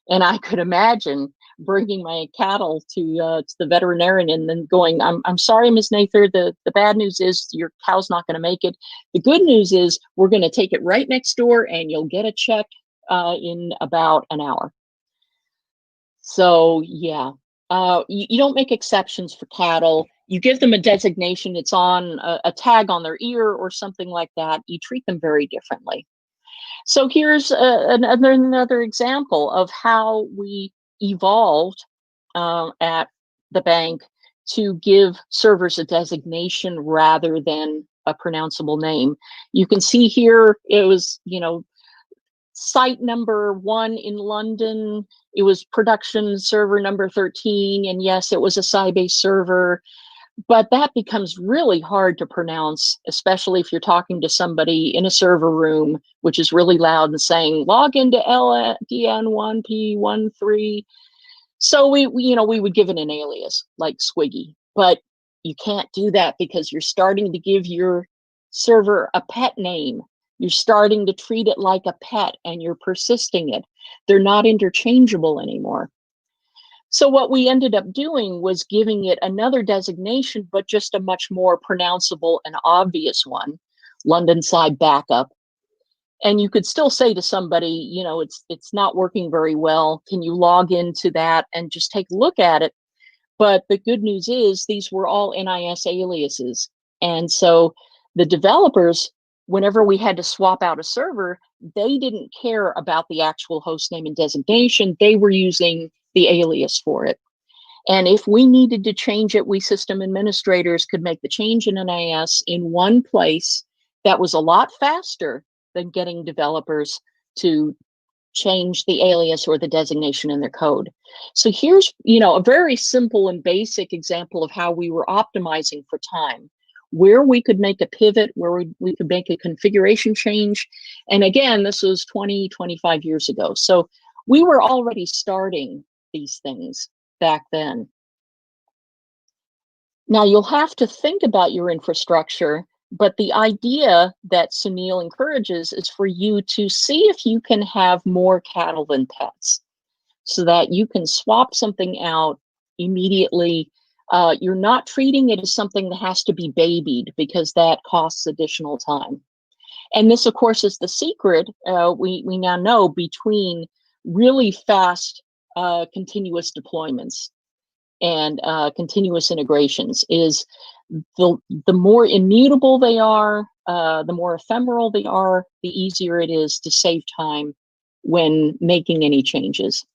And I could imagine bringing my cattle to the veterinarian and then going, I'm sorry, Ms. Nather, the bad news is your cow's not going to make it. The good news is we're going to take it right next door and you'll get a check in about an hour. So yeah, you don't make exceptions for cattle. You give them a designation, it's on a tag on their ear or something like that. You treat them very differently. So here's another example of how we evolved at the bank to give servers a designation rather than a pronounceable name. You can see here, it was, site number 1 in London. It was production server number 13. And yes, it was a Sybase server. But that becomes really hard to pronounce, especially if you're talking to somebody in a server room, which is really loud and saying, log into LDN1P13. So we would give it an alias like Squiggy, but you can't do that because you're starting to give your server a pet name. You're starting to treat it like a pet and you're persisting it. They're not interchangeable anymore. So what we ended up doing was giving it another designation, but just a much more pronounceable and obvious one, London side backup. And you could still say to somebody, you know, it's not working very well. Can you log into that and just take a look at it? But the good news is these were all NIS aliases. And so the developers, whenever we had to swap out a server, they didn't care about the actual host name and designation. They were using the alias for it. And if we needed to change it, we system administrators could make the change in NIS in one place. That was a lot faster than getting developers to change the alias or the designation in their code. So here's, you know, a very simple and basic example of how we were optimizing for time, where we could make a pivot, where we could make a configuration change. And again, this was 20, 25 years ago. So we were already starting these things back then. Now you'll have to think about your infrastructure, but the idea that Sunil encourages is for you to see if you can have more cattle than pets, so that you can swap something out immediately. You're not treating it as something that has to be babied, because that costs additional time. And this, of course, is the secret, we now know, between really fast continuous deployments and continuous integrations, is the more immutable they are, the more ephemeral they are, the easier it is to save time when making any changes.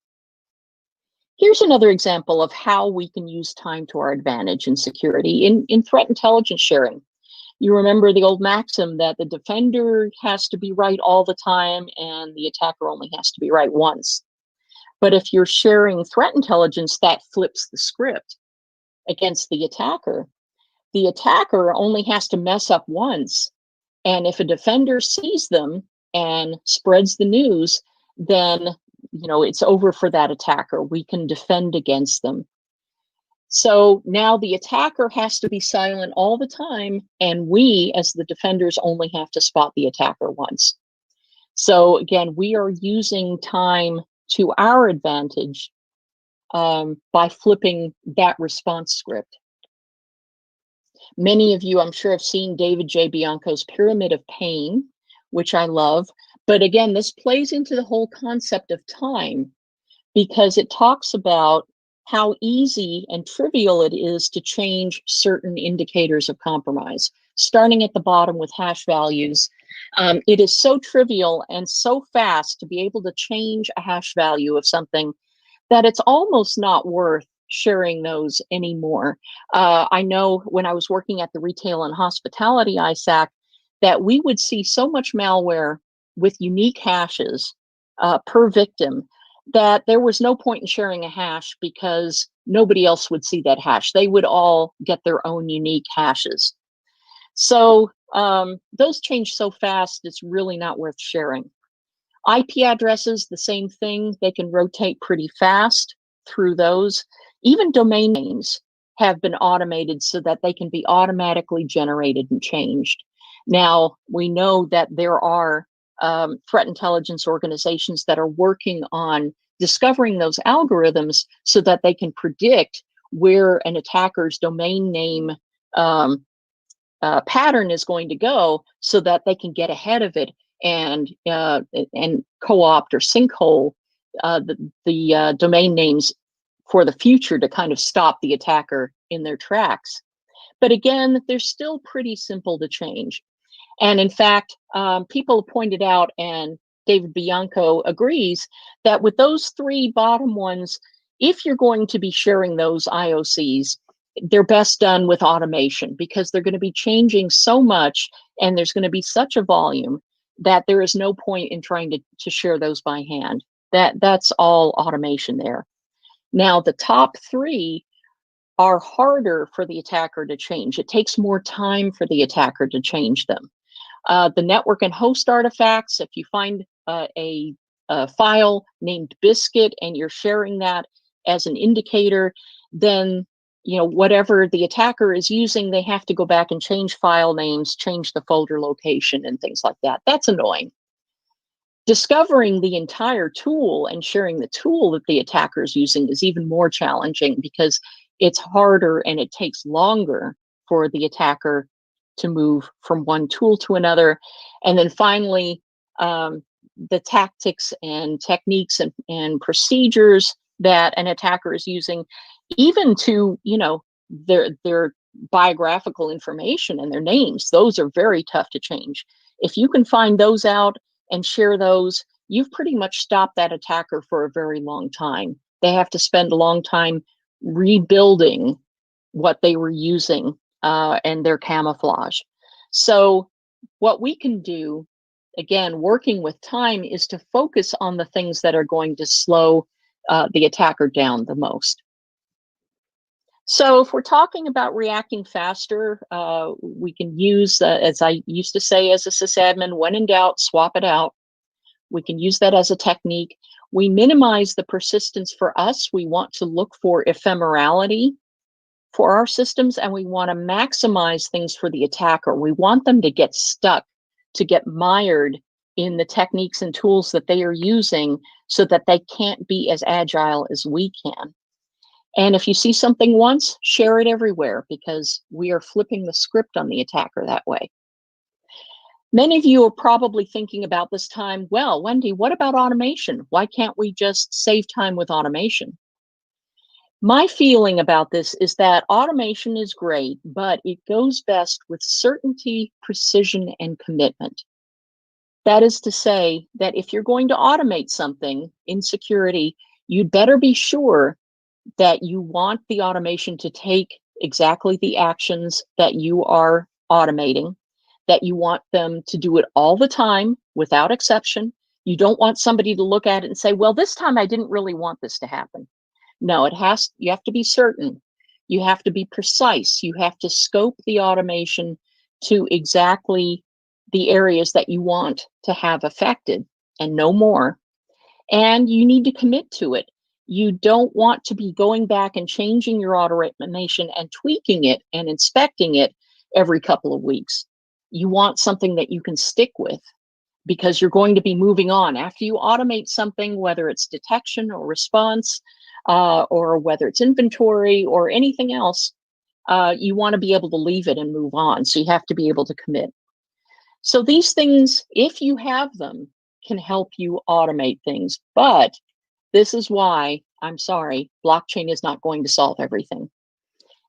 Here's another example of how we can use time to our advantage in security in threat intelligence sharing. You remember the old maxim that the defender has to be right all the time and the attacker only has to be right once. But if you're sharing threat intelligence, that flips the script against the attacker. The attacker only has to mess up once. And if a defender sees them and spreads the news, then, you know, it's over for that attacker. We can defend against them. So now the attacker has to be silent all the time, and we, as the defenders, only have to spot the attacker once. So again, we are using time to our advantage by flipping that response script. Many of you, I'm sure, have seen David J. Bianco's Pyramid of Pain, which I love. But again, this plays into the whole concept of time, because it talks about how easy and trivial it is to change certain indicators of compromise, starting at the bottom with hash values. It is so trivial and so fast to be able to change a hash value of something that it's almost not worth sharing those anymore. I know when I was working at the Retail and Hospitality ISAC that we would see so much malware with unique hashes per victim that there was no point in sharing a hash, because nobody else would see that hash. They would all get their own unique hashes. So those change so fast, it's really not worth sharing. IP addresses, the same thing. They can rotate pretty fast through those. Even domain names have been automated so that they can be automatically generated and changed. Now, we know that there are threat intelligence organizations that are working on discovering those algorithms so that they can predict where an attacker's domain name pattern is going to go, so that they can get ahead of it and co-opt or sinkhole the domain names for the future to kind of stop the attacker in their tracks. But again, they're still pretty simple to change. And in fact, people pointed out, and David Bianco agrees, that with those three bottom ones, if you're going to be sharing those IOCs, they're best done with automation, because they're going to be changing so much and there's going to be such a volume that there is no point in trying to share those by hand. That's all automation there. Now, the top three are harder for the attacker to change. It takes more time for the attacker to change them. The network and host artifacts, if you find a file named Biscuit and you're sharing that as an indicator, then, you know, whatever the attacker is using, they have to go back and change file names, change the folder location and things like that. That's annoying. Discovering the entire tool and sharing the tool that the attacker is using is even more challenging because it's harder and it takes longer for the attacker to move from one tool to another. And then finally, the tactics and techniques and procedures that an attacker is using, even to, their biographical information and their names, those are very tough to change. If you can find those out and share those, you've pretty much stopped that attacker for a very long time. They have to spend a long time rebuilding what they were using and their camouflage. So what we can do, again, working with time, is to focus on the things that are going to slow the attacker down the most. So if we're talking about reacting faster, we can use, as I used to say as a sysadmin, when in doubt, swap it out. We can use that as a technique. We minimize the persistence for us. We want to look for ephemerality for our systems, and we want to maximize things for the attacker. We want them to get stuck, to get mired in the techniques and tools that they are using so that they can't be as agile as we can. And if you see something once, share it everywhere, because we are flipping the script on the attacker that way. Many of you are probably thinking about this time, well, Wendy, what about automation? Why can't we just save time with automation? My feeling about this is that automation is great, but it goes best with certainty, precision, and commitment. That is to say that if you're going to automate something in security, you'd better be sure that you want the automation to take exactly the actions that you are automating, that you want them to do it all the time without exception. You don't want somebody to look at it and say, well, this time I didn't really want this to happen. No, you have to be certain. You have to be precise. You have to scope the automation to exactly the areas that you want to have affected and no more. And you need to commit to it. You don't want to be going back and changing your automation and tweaking it and inspecting it every couple of weeks. You want something that you can stick with, because you're going to be moving on. After you automate something, whether it's detection or response, or whether it's inventory or anything else, you want to be able to leave it and move on. So you have to be able to commit. So these things, if you have them, can help you automate things. But this is why, I'm sorry, blockchain is not going to solve everything.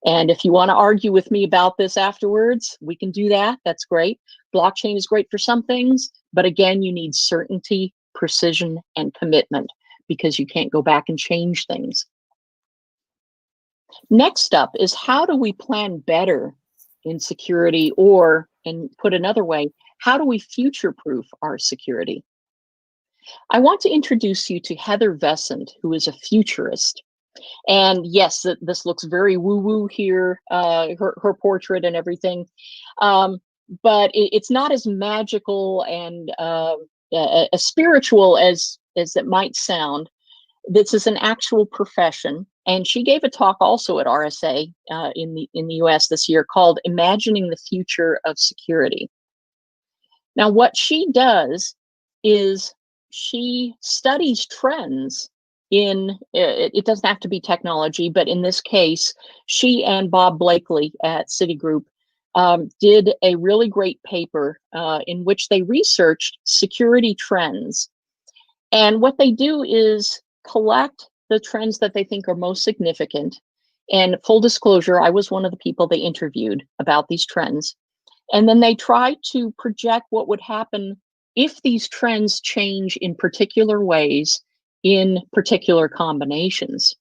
And if you want to argue with me about this afterwards, we can do that. That's great. Blockchain is great for some things, but again, you need certainty, precision, and commitment, because you can't go back and change things. Next up is, how do we plan better in security, or, and put another way, how do we future-proof our security? I want to introduce you to Heather Vesant, who is a futurist. And yes, this looks very woo-woo here, her portrait and everything. But it's not as magical and as spiritual as it might sound. This is an actual profession. And she gave a talk also at RSA in the US this year called Imagining the Future of Security. Now, what she does is she studies trends in, it doesn't have to be technology, but in this case, she and Bob Blakely at Citigroup did a really great paper in which they researched security trends. And what they do is collect the trends that they think are most significant. And full disclosure, I was one of the people they interviewed about these trends. And then they try to project what would happen if these trends change in particular ways, in particular combinations.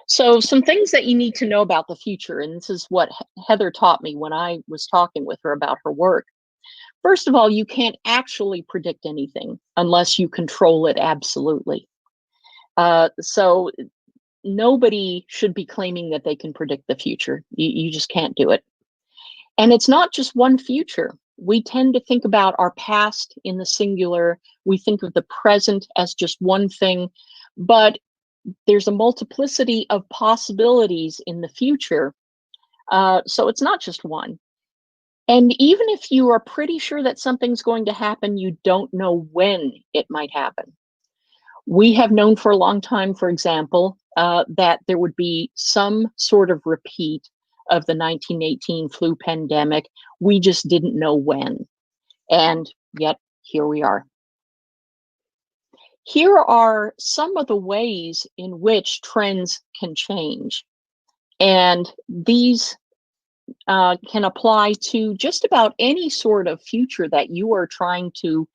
So some things that you need to know about the future, and this is what Heather taught me when I was talking with her about her work. First of all, you can't actually predict anything unless you control it absolutely. So nobody should be claiming that they can predict the future. You just can't do it. And it's not just one future. We tend to think about our past in the singular. We think of the present as just one thing, but there's a multiplicity of possibilities in the future. So it's not just one. And even if you are pretty sure that something's going to happen, you don't know when it might happen. We have known for a long time, for example, that there would be some sort of repeat of the 1918 flu pandemic. We just didn't know when. And yet, here we are. Here are some of the ways in which trends can change. And these can apply to just about any sort of future that you are trying to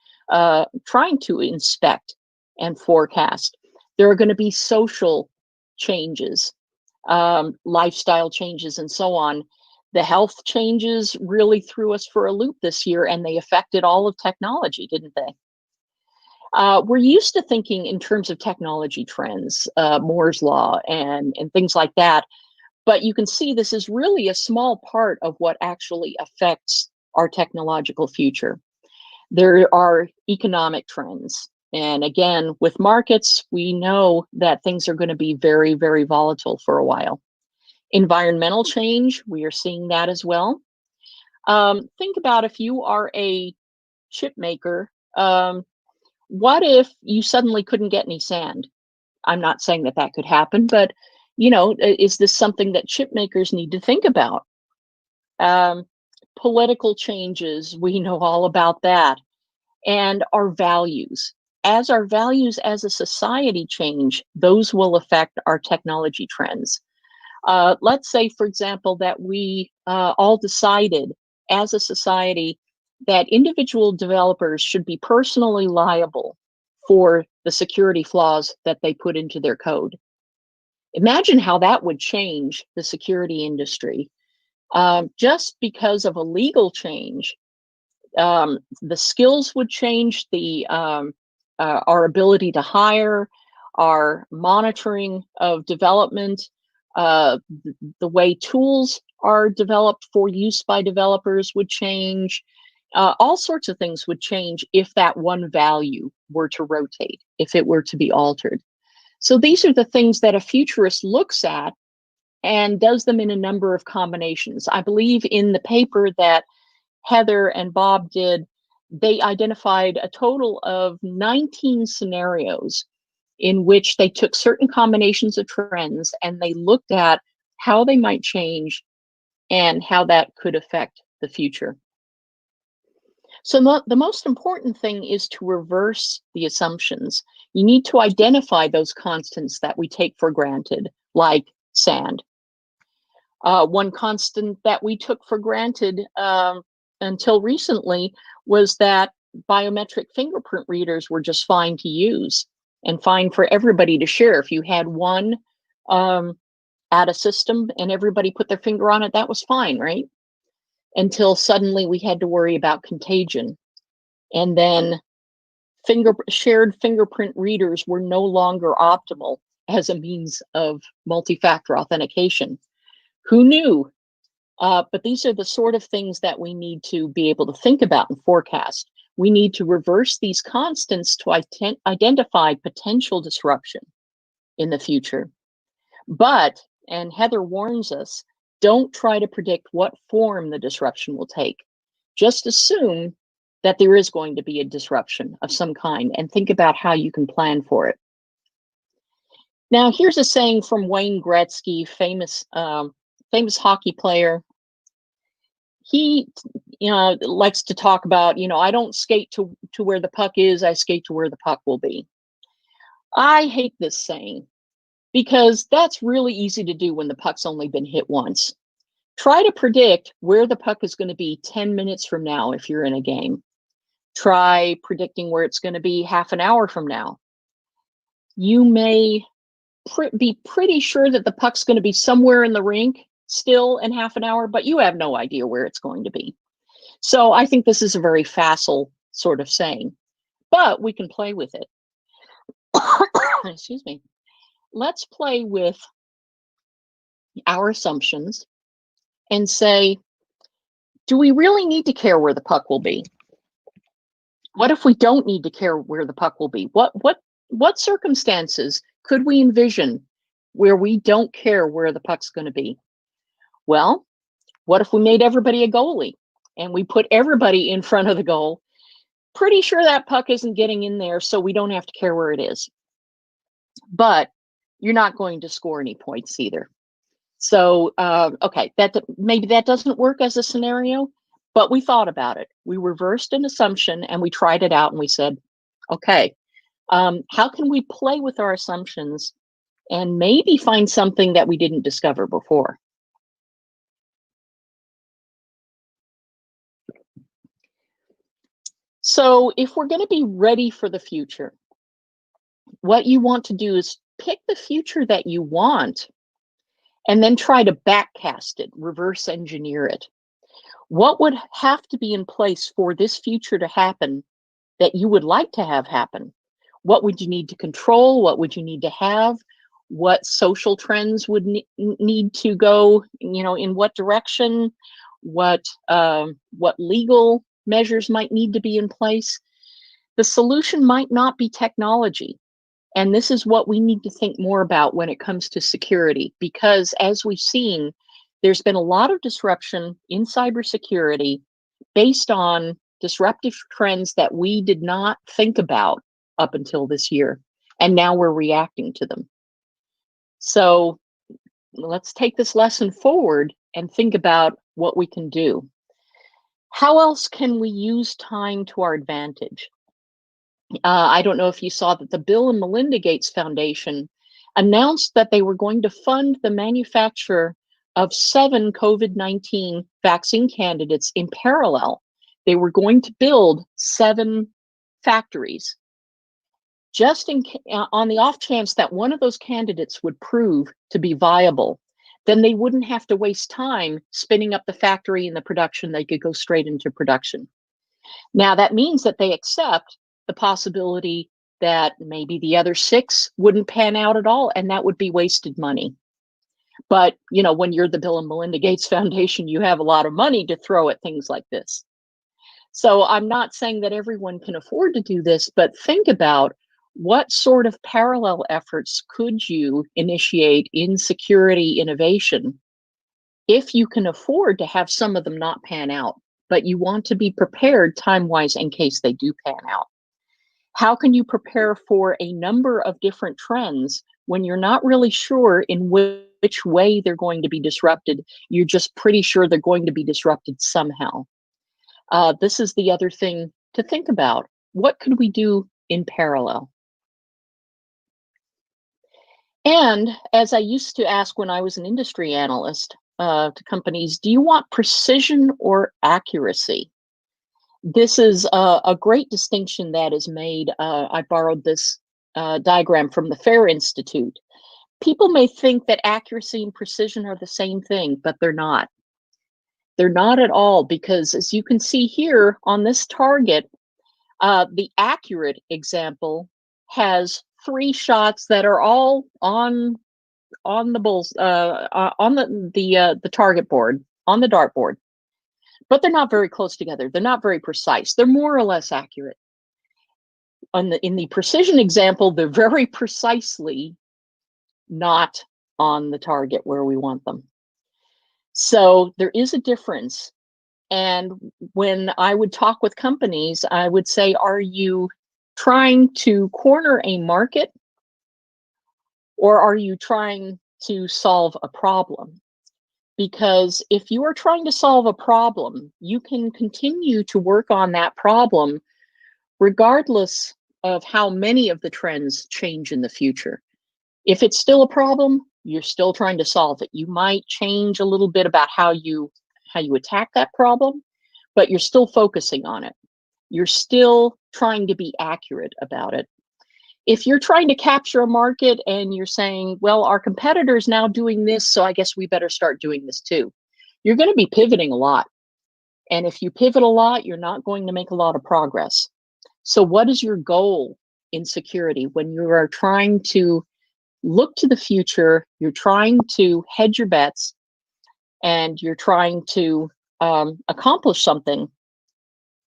inspect and forecast. There are going to be social changes, lifestyle changes, and so on. The health changes really threw us for a loop this year, and they affected all of technology, didn't they? We're used to thinking in terms of technology trends, Moore's law, and things like that. But you can see this is really a small part of what actually affects our technological future. There are economic trends. And again, with markets, we know that things are going to be very, very volatile for a while. Environmental change, we are seeing that as well. Think about if you are a chip maker, what if you suddenly couldn't get any sand? I'm not saying that that could happen, but is this something that chip makers need to think about? Political changes, we know all about that. And our values. As our values as a society change, those will affect our technology trends. Let's say, for example, that we all decided as a society that individual developers should be personally liable for the security flaws that they put into their code. Imagine how that would change the security industry. Just because of a legal change, the skills would change, our ability to hire, our monitoring of development, the way tools are developed for use by developers would change. All sorts of things would change if that one value were to rotate, if it were to be altered. So these are the things that a futurist looks at and does them in a number of combinations. I believe in the paper that Heather and Bob did, they identified a total of 19 scenarios in which they took certain combinations of trends and they looked at how they might change and how that could affect the future. So the most important thing is to reverse the assumptions. You need to identify those constants that we take for granted, like sand. One constant that we took for granted until recently was that biometric fingerprint readers were just fine to use and fine for everybody to share. If you had one at a system and everybody put their finger on it, that was fine, right? Until suddenly we had to worry about contagion. And then shared fingerprint readers were no longer optimal as a means of multi-factor authentication. Who knew? But these are the sort of things that we need to be able to think about and forecast. We need to reverse these constants to identify potential disruption in the future. But, and Heather warns us, don't try to predict what form the disruption will take. Just assume that there is going to be a disruption of some kind and think about how you can plan for it. Now, here's a saying from Wayne Gretzky, famous hockey player. He likes to talk about, I don't skate to where the puck is, I skate to where the puck will be. I hate this saying because that's really easy to do when the puck's only been hit once. Try to predict where the puck is going to be 10 minutes from now if you're in a game. Try predicting where it's going to be half an hour from now. You may be pretty sure that the puck's going to be somewhere in the rink still in half an hour, but you have no idea where it's going to be. So I think this is a very facile sort of saying, but we can play with it. Excuse me. Let's play with our assumptions and say, do we really need to care where the puck will be? What if we don't need to care where the puck will be? What circumstances could we envision where we don't care where the puck's going to be? Well, what if we made everybody a goalie? and we put everybody in front of the goal, pretty sure that puck isn't getting in there, so we don't have to care where it is. But you're not going to score any points either. So, okay, maybe that doesn't work as a scenario, but we thought about it. We reversed an assumption and we tried it out and we said, okay, how can we play with our assumptions and maybe find something that we didn't discover before? So if we're going to be ready for the future, what you want to do is pick the future that you want and then try to backcast it, reverse engineer it. What would have to be in place for this future to happen that you would like to have happen? What would you need to control? What would you need to have? What social trends would need to go, in what direction? What legal measures might need to be in place? The solution might not be technology. And this is what we need to think more about when it comes to security, because as we've seen, there's been a lot of disruption in cybersecurity based on disruptive trends that we did not think about up until this year. And now we're reacting to them. So let's take this lesson forward and think about what we can do. How else can we use time to our advantage? I don't know if you saw that the Bill and Melinda Gates Foundation announced that they were going to fund the manufacture of 7 COVID-19 vaccine candidates in parallel. They were going to build 7 factories. Just on the off chance that one of those candidates would prove to be viable, then they wouldn't have to waste time spinning up the factory and the production. They could go straight into production. Now, that means that they accept the possibility that maybe the other 6 wouldn't pan out at all, and that would be wasted money. But, when you're the Bill and Melinda Gates Foundation, you have a lot of money to throw at things like this. So I'm not saying that everyone can afford to do this, but think about what sort of parallel efforts could you initiate in security innovation if you can afford to have some of them not pan out, but you want to be prepared time-wise in case they do pan out. How can you prepare for a number of different trends when you're not really sure in which way they're going to be disrupted? You're just pretty sure they're going to be disrupted somehow. This is the other thing to think about. What could we do in parallel? And as I used to ask when I was an industry analyst to companies, do you want precision or accuracy? This is a great distinction that is made. I borrowed this diagram from the FAIR Institute. People may think that accuracy and precision are the same thing, but they're not. They're not at all, because as you can see here on this target, the accurate example has 3 shots that are all on the bulls on the target board, on the dartboard, but they're not very close together. They're not very precise. They're more or less accurate. In the precision example, they're very precisely not on the target where we want them. So there is a difference. And when I would talk with companies, I would say, are you trying to corner a market, or are you trying to solve a problem? Because if you are trying to solve a problem, you can continue to work on that problem regardless of how many of the trends change in the future. If it's still a problem, you're still trying to solve it. You might change a little bit about how you attack that problem, but you're still focusing on it. You're still trying to be accurate about it. If you're trying to capture a market and you're saying, well, our competitor's now doing this, so I guess we better start doing this too, you're going to be pivoting a lot. And if you pivot a lot, you're not going to make a lot of progress. So what is your goal in security when you are trying to look to the future, you're trying to hedge your bets, and you're trying to accomplish something?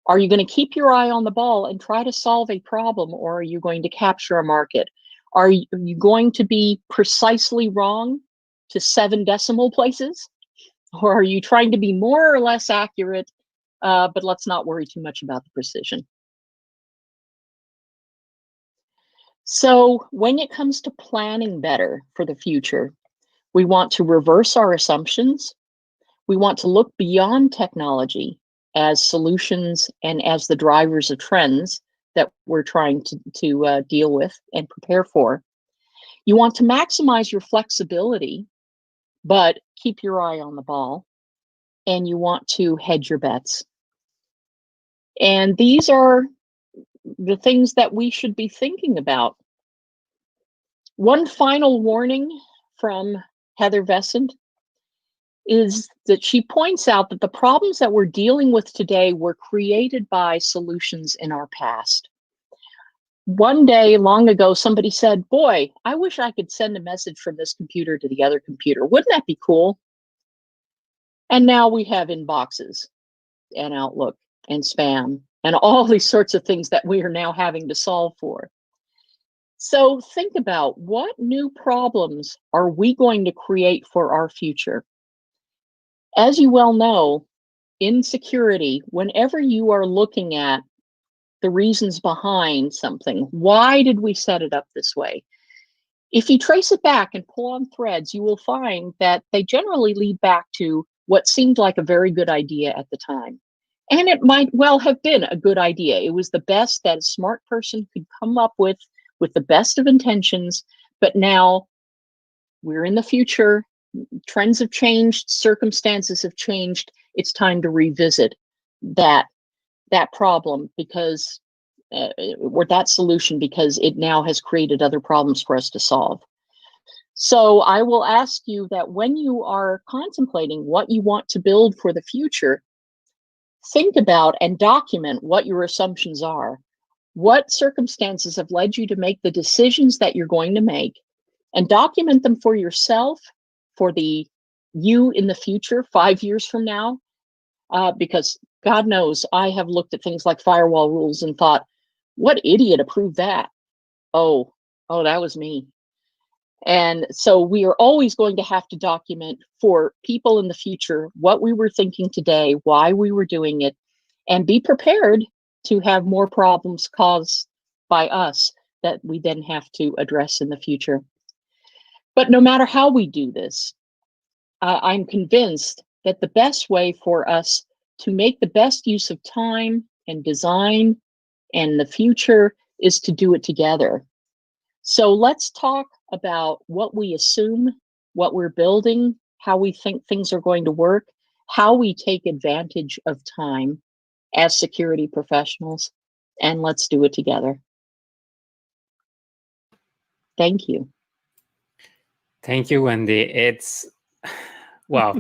Are you going to keep your eye on the ball and try to solve a problem, or are you going to capture a market? Are you going to be precisely wrong to 7 decimal places? Or are you trying to be more or less accurate but let's not worry too much about the precision. So when it comes to planning better for the future, we want to reverse our assumptions. We want to look beyond technology as solutions and as the drivers of trends that we're trying to deal with and prepare for. You want to maximize your flexibility, but keep your eye on the ball. And you want to hedge your bets. And these are the things that we should be thinking about. One final warning from Heather Vescent is that she points out that the problems that we're dealing with today were created by solutions in our past. One day long ago, somebody said, boy, I wish I could send a message from this computer to the other computer. Wouldn't that be cool? And now we have inboxes and Outlook and spam and all these sorts of things that we are now having to solve for. So think about, what new problems are we going to create for our future? As you well know, in security, whenever you are looking at the reasons behind something, why did we set it up this way? If you trace it back and pull on threads, you will find that they generally lead back to what seemed like a very good idea at the time. And it might well have been a good idea. It was the best that a smart person could come up with the best of intentions. But now we're in the future. Trends have changed. Circumstances have changed. It's time to revisit that problem because or that solution, because it now has created other problems for us to solve. So I will ask you that when you are contemplating what you want to build for the future, think about and document what your assumptions are. What circumstances have led you to make the decisions that you're going to make, and document them for yourself, for the you in the future, 5 years from now, because God knows I have looked at things like firewall rules and thought, what idiot approved that? Oh, that was me. And so we are always going to have to document for people in the future what we were thinking today, why we were doing it, and be prepared to have more problems caused by us that we then have to address in the future. But no matter how we do this, I'm convinced that the best way for us to make the best use of time and design and the future is to do it together. So let's talk about what we assume, what we're building, how we think things are going to work, how we take advantage of time as security professionals, and let's do it together. Thank you. Thank you, Wendy. It's wow.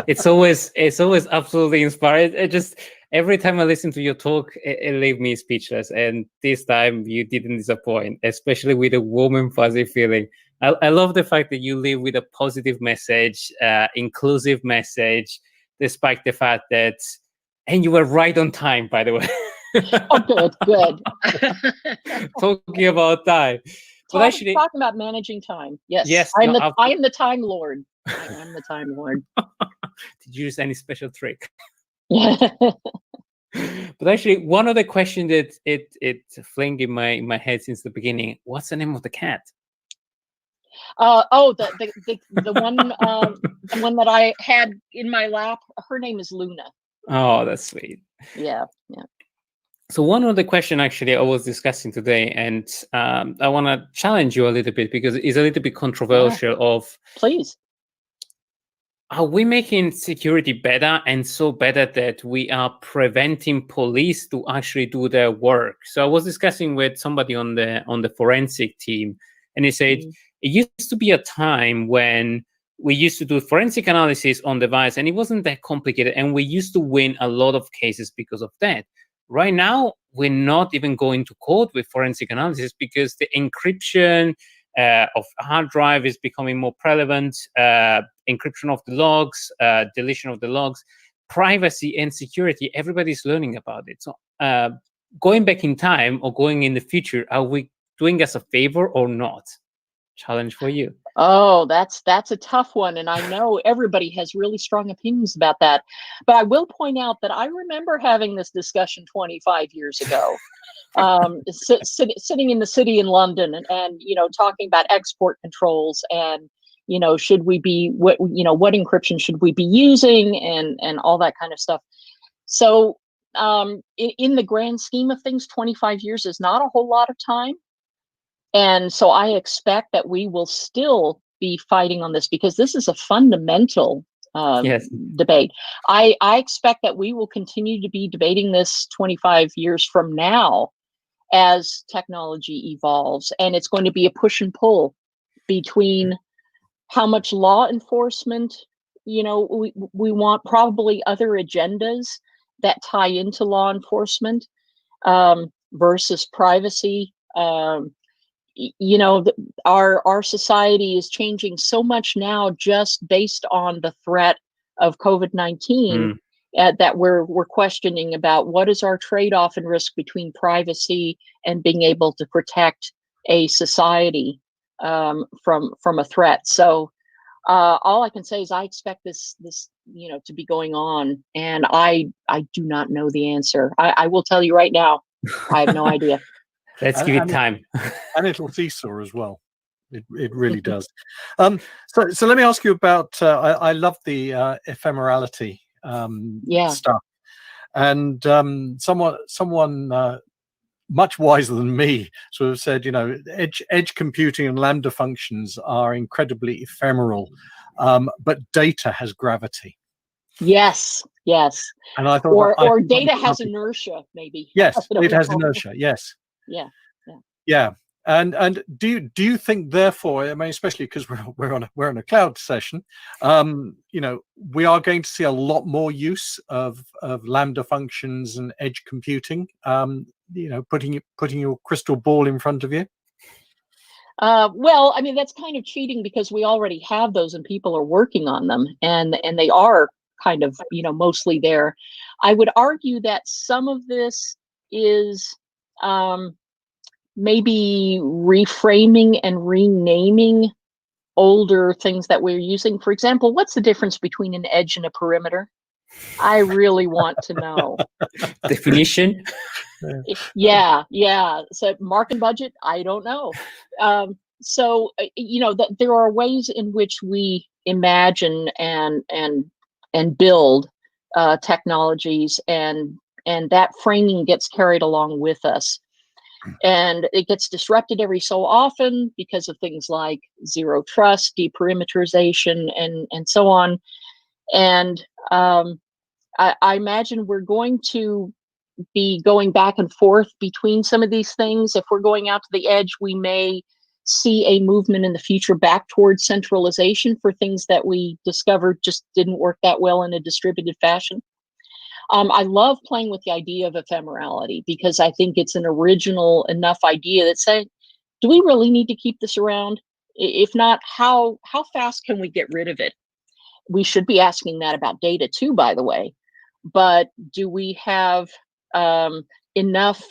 it's always absolutely inspiring. It just, every time I listen to your talk, it leaves me speechless. And this time you didn't disappoint, especially with a warm and fuzzy feeling. I love the fact that you leave with a positive message, inclusive message, despite the fact that, and you were right on time, by the way. Oh, good. Talking about time. But actually, talking about managing time. Yes. I am the time lord. I'm the time lord. Did you use any special trick? Yeah. But actually, one of the questions that it flinged in my head since the beginning: what's the name of the cat? The one the one that I had in my lap. Her name is Luna. Oh, that's sweet. Yeah. So one of the questions actually I was discussing today, and I want to challenge you a little bit because it's a little bit controversial. Please. Are we making security better, and so better that we are preventing police to actually do their work? So I was discussing with somebody on the forensic team, and he said it used to be a time when we used to do forensic analysis on device, and it wasn't that complicated, and we used to win a lot of cases because of that. Right now, we're not even going to court with forensic analysis because the encryption of hard drive is becoming more prevalent, encryption of the logs, deletion of the logs, privacy and security, everybody's learning about it. So going back in time or going in the future, are we doing us a favor or not? Challenge for you. Oh, that's a tough one, and I know everybody has really strong opinions about that. But I will point out that I remember having this discussion 25 years ago, sitting in the city in London, and talking about export controls, and should we be what encryption should we be using, and all that kind of stuff. So in the grand scheme of things, 25 years is not a whole lot of time. And so I expect that we will still be fighting on this, because this is a fundamental Yes. debate. I expect that we will continue to be debating this 25 years from now as technology evolves. And it's going to be a push and pull between how much law enforcement, we want, probably other agendas that tie into law enforcement, versus privacy. Our society is changing so much now just based on the threat of COVID-19, that we're questioning about what is our trade-off and risk between privacy and being able to protect a society from a threat. So all I can say is I expect this to be going on, and I do not know the answer. I will tell you right now, I have no idea. Let's give it time. And it'll seesaw as well. It really does. So let me ask you about. I love the ephemerality stuff, and someone much wiser than me sort of said, edge computing and lambda functions are incredibly ephemeral, but data has gravity. Yes. And I thought, or data has inertia, maybe. Yes, it has inertia. Yes. Yeah. And do you think, therefore, I mean, especially because we're on a cloud session, we are going to see a lot more use of lambda functions and edge computing, putting your crystal ball in front of you? Well, I mean, that's kind of cheating, because we already have those and people are working on them, and they are kind of, mostly there. I would argue that some of this is maybe reframing and renaming older things that we're using. For example, what's the difference between an edge and a perimeter? I really want to know. Definition? Yeah. So mark and budget, I don't know. So there are ways in which we imagine and build technologies, and that framing gets carried along with us. And it gets disrupted every so often because of things like zero trust, deperimeterization, and so on. And I imagine we're going to be going back and forth between some of these things. If we're going out to the edge, we may see a movement in the future back towards centralization for things that we discovered just didn't work that well in a distributed fashion. I love playing with the idea of ephemerality, because I think it's an original enough idea that say, do we really need to keep this around? If not, how fast can we get rid of it? We should be asking that about data too, by the way. But do we have enough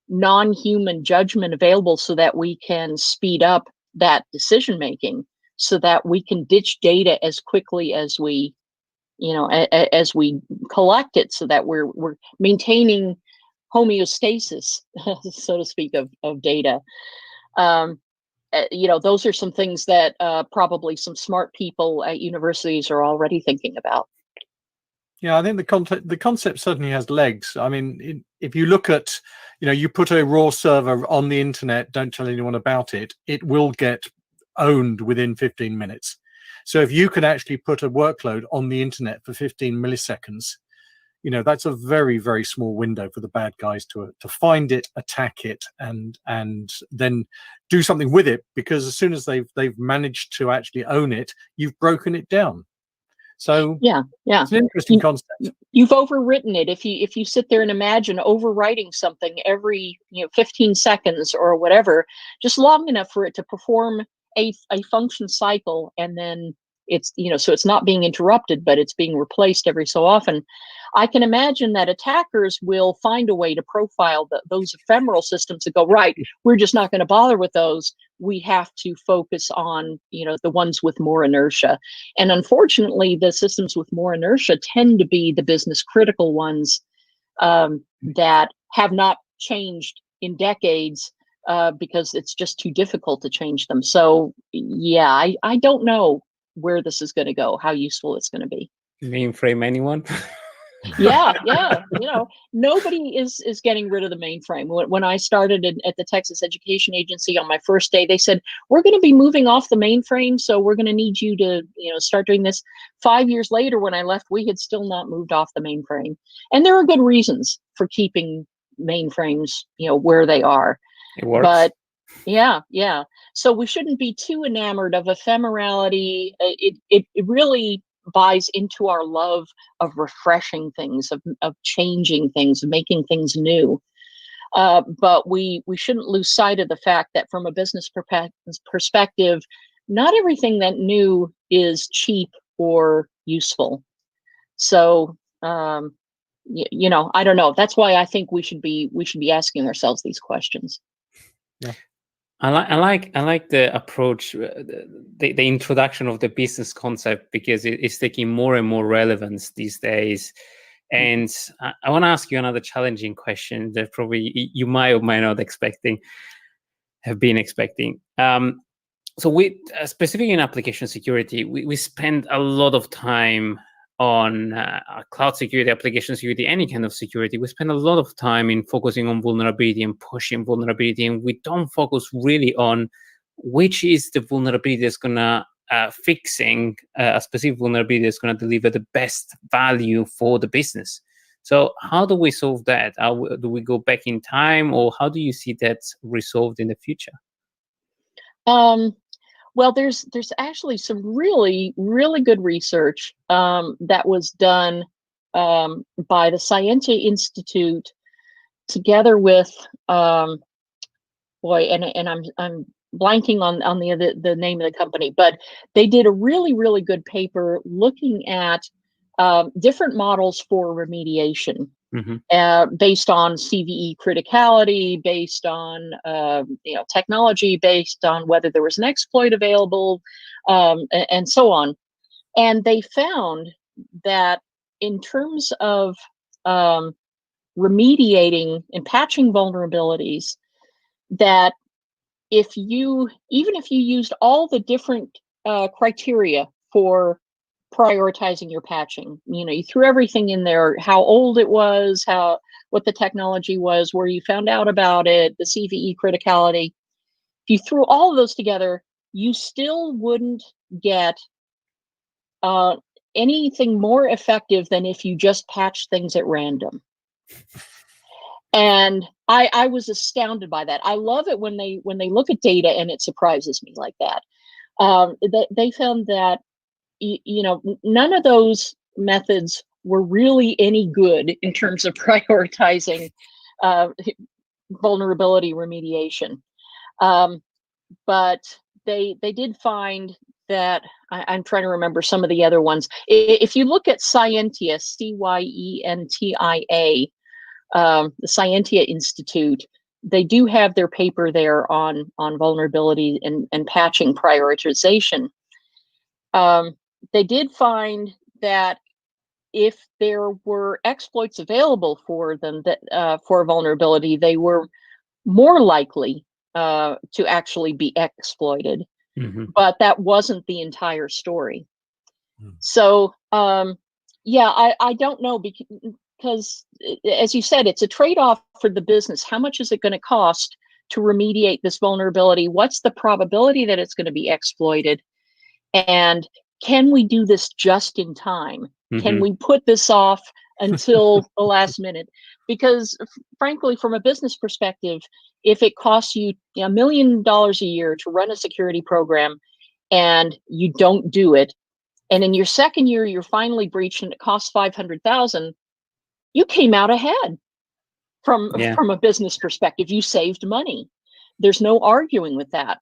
non-human judgment available so that we can speed up that decision making, so that we can ditch data as quickly as we as we collect it, so that we're maintaining homeostasis, so to speak, of data. Those are some things that probably some smart people at universities are already thinking about. Yeah, I think the concept certainly has legs. I mean, if you look at, you put a raw server on the internet, don't tell anyone about it, it will get owned within 15 minutes. So if you can actually put a workload on the internet for 15 milliseconds, that's a very, very small window for the bad guys to find it, attack it, and then do something with it, because as soon as they've managed to actually own it, you've broken it down. So yeah, it's an interesting concept. You've overwritten it. If you sit there and imagine overwriting something every 15 seconds or whatever, just long enough for it to perform a function cycle and then it's, so it's not being interrupted, but it's being replaced every so often. I can imagine that attackers will find a way to profile those ephemeral systems and go, right, we're just not going to bother with those. We have to focus on, the ones with more inertia. And unfortunately, the systems with more inertia tend to be the business critical ones that have not changed in decades because it's just too difficult to change them. So yeah, I don't know where this is going to go, how useful it's going to be. Mainframe, anyone? Yeah. Nobody is getting rid of the mainframe. When I started at the Texas Education Agency on my first day, they said, we're going to be moving off the mainframe, so we're going to need you to start doing this. 5 years later, when I left, we had still not moved off the mainframe, and there are good reasons for keeping mainframes where they are. It works. But yeah. So we shouldn't be too enamored of ephemerality. It really buys into our love of refreshing things, of changing things, of making things new. But we shouldn't lose sight of the fact that from a business perspective, not everything that new is cheap or useful. So I don't know. That's why I think we should be asking ourselves these questions. Yeah. I like the approach, the introduction of the business concept, because it's taking more and more relevance these days. And I want to ask you another challenging question that probably you might or might not have been expecting. So we, specifically in application security, we spend a lot of time on cloud security, application security, any kind of security. We spend a lot of time in focusing on vulnerability and pushing vulnerability, and we don't focus really on which is the vulnerability that's going to fixing a specific vulnerability that's going to deliver the best value for the business. So how do we solve that? Do we go back in time, or how do you see that resolved in the future? Well, there's actually some really, really good research that was done by the Scientia Institute together with and I'm blanking on the name of the company, but they did a really, really good paper looking at different models for remediation. Based on CVE criticality, based on technology, based on whether there was an exploit available, and so on. And they found that in terms of remediating and patching vulnerabilities, that even if you used all the different criteria for prioritizing your patching, you threw everything in there, how old it was, what the technology was, where you found out about it, the CVE criticality. If you threw all of those together, you still wouldn't get anything more effective than if you just patched things at random. And I was astounded by that. I love it when they look at data and it surprises me like that. They found that none of those methods were really any good in terms of prioritizing vulnerability remediation. But they did find that, I'm trying to remember some of the other ones. If you look at Scientia, Cyentia, the Scientia Institute, they do have their paper there on vulnerability and patching prioritization. They did find that if there were exploits available for them for vulnerability, they were more likely to actually be exploited. But that wasn't the entire story. So I don't know, because as you said, it's a trade-off for the business. How much is it going to cost to remediate this vulnerability? What's the probability that it's going to be exploited? And can we do this just in time? Can we put this off until the last minute? Because frankly, from a business perspective, if it costs you $1 million a year to run a security program and you don't do it, and in your second year, you're finally breached and it costs $500,000, you came out ahead from a business perspective. You saved money. There's no arguing with that.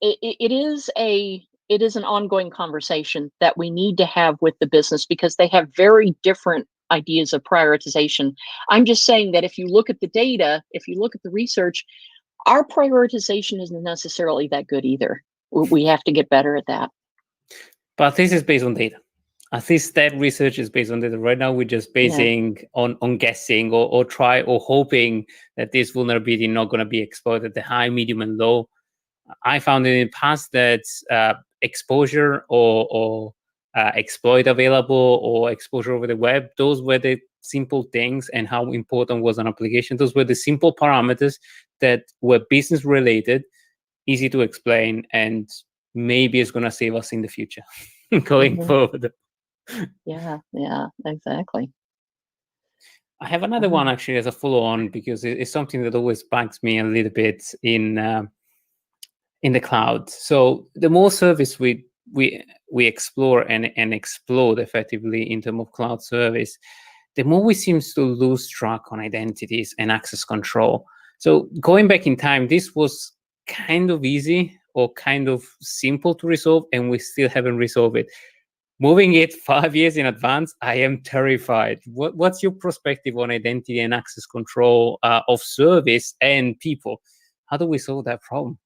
it is an ongoing conversation that we need to have with the business, because they have very different ideas of prioritization. I'm just saying that if you look at the data, if you look at the research, our prioritization isn't necessarily that good either. We have to get better at that. But this is based on data. At least that research is based on data. Right now, we're just basing on guessing or hoping that this vulnerability not going to be exploited at the high, medium, and low. I found in the past that exposure or exploit available or exposure over the web, those were the simple things, and how important was an application. Those were the simple parameters that were business related, easy to explain, and maybe it's going to save us in the future going forward. Yeah, exactly. I have another one actually as a follow-on, because it's something that always bugs me a little bit in the cloud. So the more service we explore and explode effectively in terms of cloud service, the more we seem to lose track on identities and access control. So going back in time, this was kind of easy or kind of simple to resolve, and we still haven't resolved it. Moving it 5 years in advance, I am terrified. What's your perspective on identity and access control of service and people? How do we solve that problem?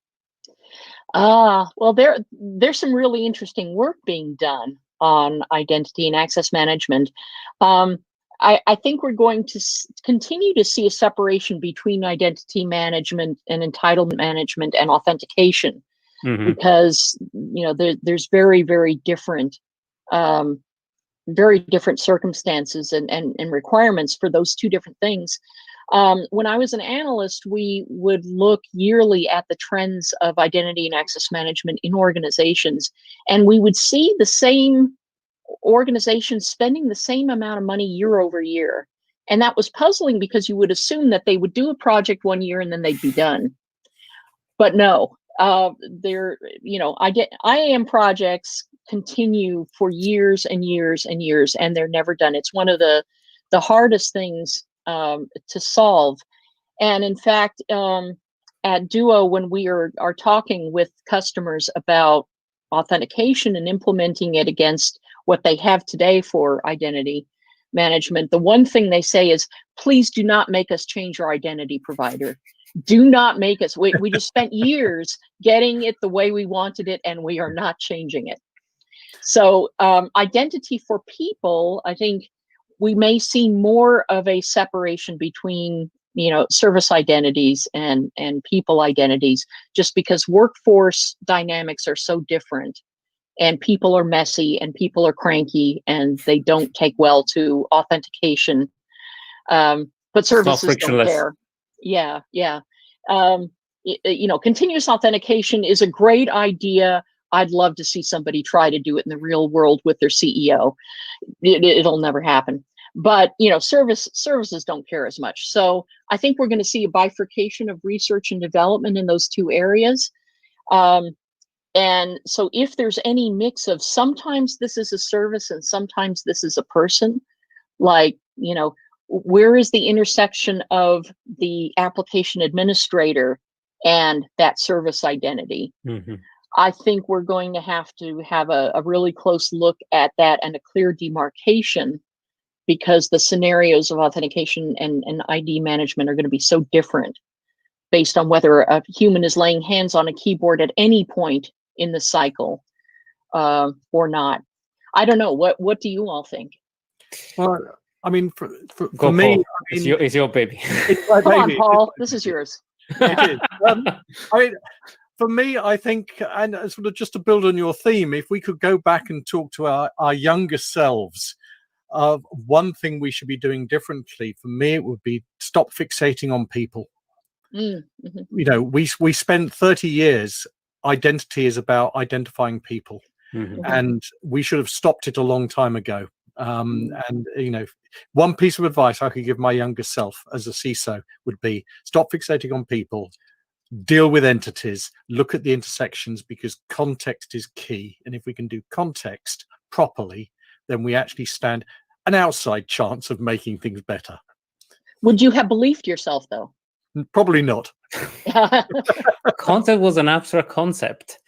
Well, there's some really interesting work being done on identity and access management. I think we're going to continue to see a separation between identity management and entitlement management and authentication, because there's very, very different circumstances and requirements for those two different things. When I was an analyst, we would look yearly at the trends of identity and access management in organizations, and we would see the same organizations spending the same amount of money year over year. And that was puzzling, because you would assume that they would do a project one year and then they'd be done. But no, IAM projects continue for years and years and years, and they're never done. It's one of the hardest things to solve. And in fact, at Duo, when we are talking with customers about authentication and implementing it against what they have today for identity management, the one thing they say is, please do not make us change our identity provider. Do not make us. We just spent years getting it the way we wanted it, and we are not changing it. So identity for people, I think we may see more of a separation between service identities and people identities, just because workforce dynamics are so different, and people are messy and people are cranky and they don't take well to authentication. But services don't care. Yeah. Continuous authentication is a great idea. I'd love to see somebody try to do it in the real world with their CEO. It'll never happen. But services don't care as much. So I think we're going to see a bifurcation of research and development in those two areas. And so if there's any mix of sometimes this is a service and sometimes this is a person, like, where is the intersection of the application administrator and that service identity? I think we're going to have a really close look at that and a clear demarcation, because the scenarios of authentication and ID management are going to be so different based on whether a human is laying hands on a keyboard at any point in the cycle or not. I don't know. What do you all think? Well, I mean, for Go, me, Paul. It's your baby. It's my Come baby. on, Paul. This is yours. It is. For me, I think, and sort of just to build on your theme, if we could go back and talk to our younger selves, one thing we should be doing differently, for me, it would be stop fixating on people. We spent 30 years. Identity is about identifying people, and we should have stopped it a long time ago. One piece of advice I could give my younger self as a CISO would be stop fixating on people, deal with entities, look at the intersections, because context is key. And if we can do context properly, then we actually stand an outside chance of making things better. Would you have believed yourself, though? Probably not. Concept was an abstract concept.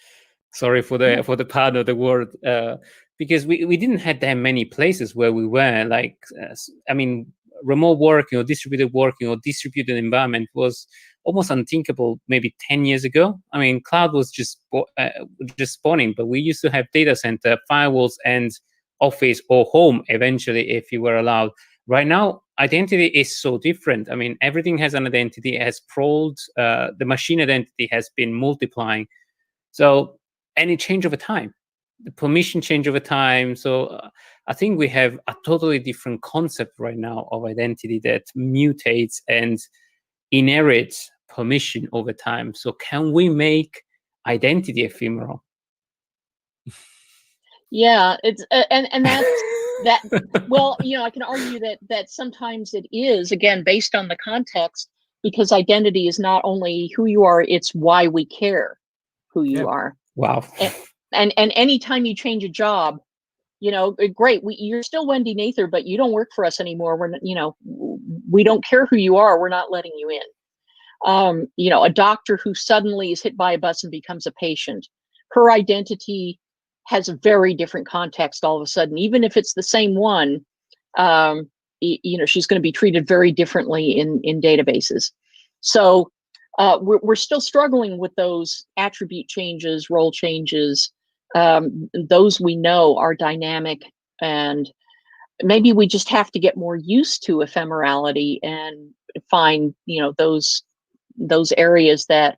Sorry for the part of the word, because we didn't have that many places where we were. Like, I mean, remote working or distributed environment was almost unthinkable maybe 10 years ago. I mean, cloud was just spawning, but we used to have data center, firewalls, and office or home eventually if you were allowed. Right now, identity is so different. I mean, everything has an identity, it has sprawled. The machine identity has been multiplying. So, and it changed over time. The permission change over time. So I think we have a totally different concept right now of identity that mutates and inherits permission over time. So can we make identity ephemeral? Yeah, it's and that's that. Well, I can argue that sometimes it is, again, based on the context, because identity is not only who you are, it's why we care who you are. Wow. And anytime you change a job, great, you're still Wendy Nather, but you don't work for us anymore. We don't care who you are. We're not letting you in. A doctor who suddenly is hit by a bus and becomes a patient, her identity has a very different context all of a sudden. Even if it's the same one, she's going to be treated very differently in databases. So we're still struggling with those attribute changes, role changes. Those we know are dynamic, and maybe we just have to get more used to ephemerality and find those areas that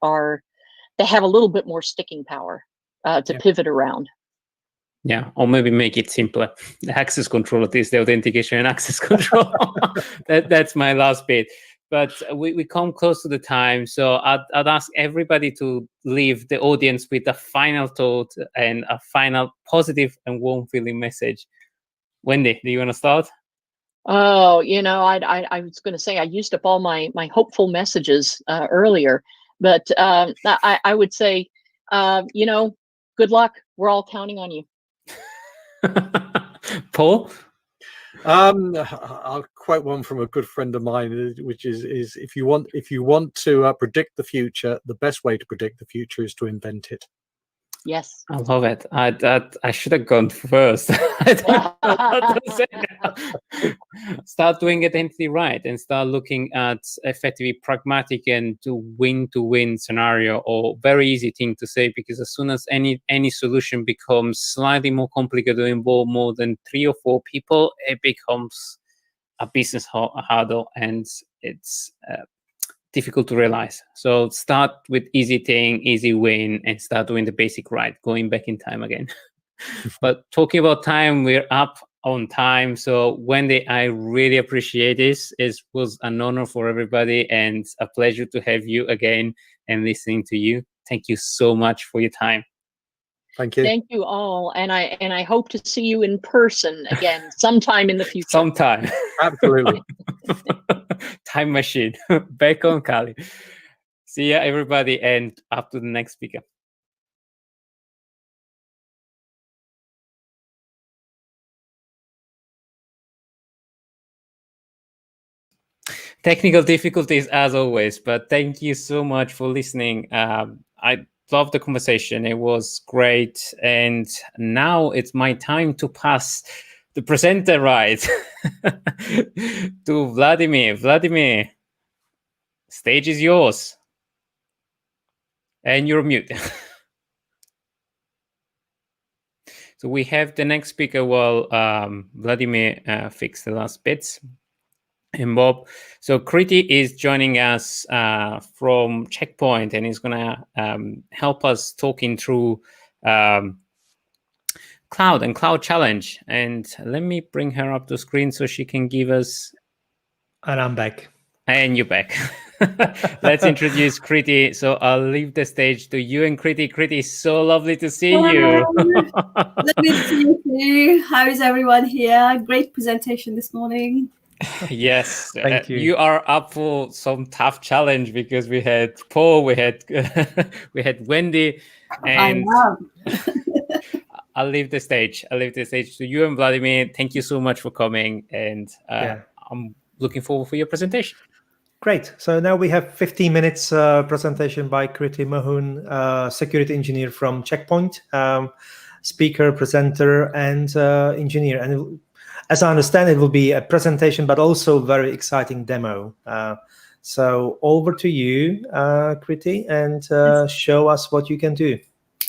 have a little bit more sticking power to pivot around. Yeah, or maybe make it simpler. The access control, at least the authentication and access control. That's my last bit. But we come close to the time, so I'd ask everybody to leave the audience with a final thought and a final positive and warm feeling message. Wendy, do you want to start? Oh, I was going to say I used up all my hopeful messages earlier, but I would say, good luck. We're all counting on you. Paul? I'll quote one from a good friend of mine, which is if you want to predict the future, the best way to predict the future is to invent it. Yes, I love it. I should have gone first. I don't know what to say now. Start doing identity right and start looking at effectively pragmatic and to win scenario, or very easy thing to say, because as soon as any solution becomes slightly more complicated to involve more than 3 or 4 people, it becomes a business hurdle, and it's difficult to realize. So start with easy thing, easy win, and start doing the basic right, going back in time again. But talking about time, we're up on time. So Wendy, I really appreciate this. It was an honor for everybody and a pleasure to have you again and listening to you. Thank you so much for your time. Thank you. Thank you all, and I hope to see you in person again sometime in the future. Sometime. Absolutely. Time machine. Back on Cali. See ya, everybody, and up to the next speaker. Technical difficulties as always, but thank you so much for listening. I love the conversation. It was great. And now it's my time to pass the presenter right to Vladimir. Vladimir, stage is yours. And you're mute. So we have the next speaker while Vladimir fixed the last bits. And Bob. So Kriti is joining us from Checkpoint, and he's going to help us talking through Cloud and Cloud Challenge. And let me bring her up to screen so she can give us... And I'm back. And you're back. Let's introduce Kriti. So I'll leave the stage to you and Kriti. Kriti, so lovely to see you. Lovely to see you. How is everyone here? Great presentation this morning. Yes, Thank you. You are up for some tough challenge because we had Paul, we had we had Wendy, and I'll leave the stage. I'll leave the stage to you and Vladimir. Thank you so much for coming, and I'm looking forward for your presentation. Great. So now we have 15 minutes presentation by Kriti Mohun, security engineer from Checkpoint, speaker, presenter, and engineer. And as I understand, it will be a presentation, but also very exciting demo. So over to you, Kriti, and show us what you can do.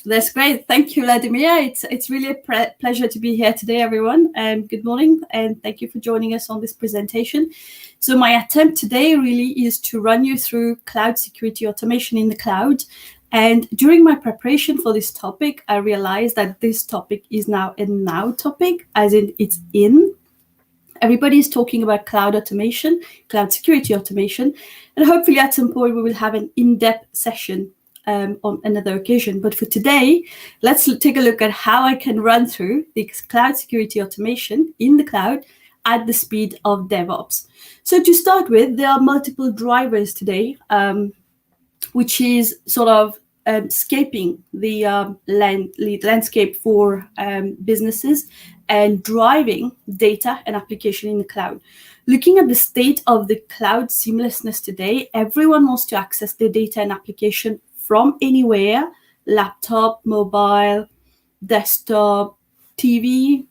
That's great. Thank you, Vladimir. It's really a pleasure to be here today, everyone. And good morning, and thank you for joining us on this presentation. So my attempt today really is to run you through cloud security automation in the cloud. And during my preparation for this topic, I realized that this topic is now a now topic, as in it's in. Everybody is talking about cloud automation, cloud security automation, and hopefully at some point we will have an in-depth session on another occasion. But for today, let's take a look at how I can run through the cloud security automation in the cloud at the speed of DevOps. So to start with, there are multiple drivers today, which is sort of scaping the landscape for businesses and driving data and application in the cloud. Looking at the state of the cloud seamlessness today, everyone wants to access their data and application from anywhere, laptop, mobile, desktop, TV,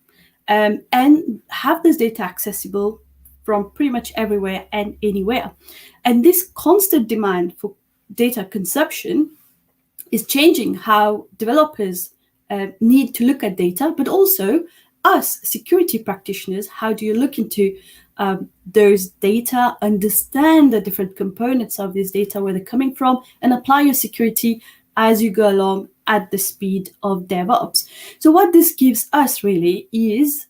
and have this data accessible from pretty much everywhere and anywhere. And this constant demand for data consumption is changing how developers need to look at data, but also us security practitioners. How do you look into those data, understand the different components of this data, where they're coming from, and apply your security as you go along at the speed of DevOps. So what this gives us really is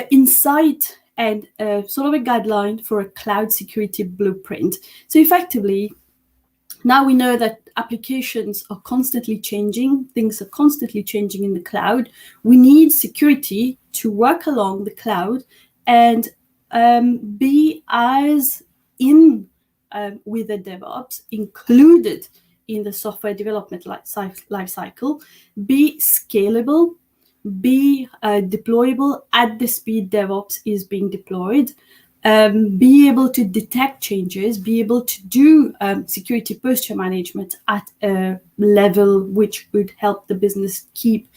insight and sort of a guideline for a cloud security blueprint. So effectively, now we know that applications are constantly changing, things are constantly changing in the cloud. We need security to work along the cloud and be as in with the DevOps, included in the software development life cycle, be scalable, be deployable at the speed DevOps is being deployed, be able to detect changes, be able to do security posture management at a level which would help the business keep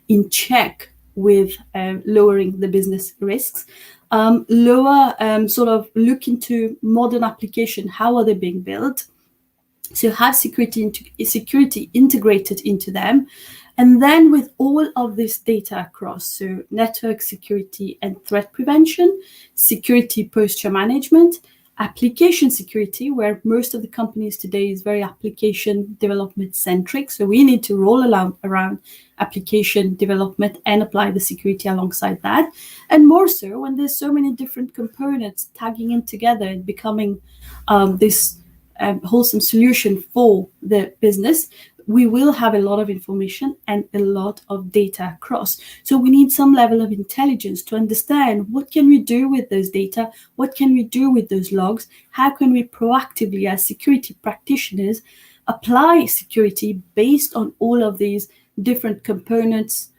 in check with lowering the business risks. Sort of look into modern application, how are they being built? So have security integrated into them. And then with all of this data across, so network security and threat prevention, security posture management, application security, where most of the companies today is very application development centric. So we need to roll around application development and apply the security alongside that. And more so when there's so many different components tagging in together and becoming this wholesome solution for the business, we will have a lot of information and a lot of data across. So we need some level of intelligence to understand what can we do with those data, what can we do with those logs, how can we proactively as security practitioners apply security based on all of these different components,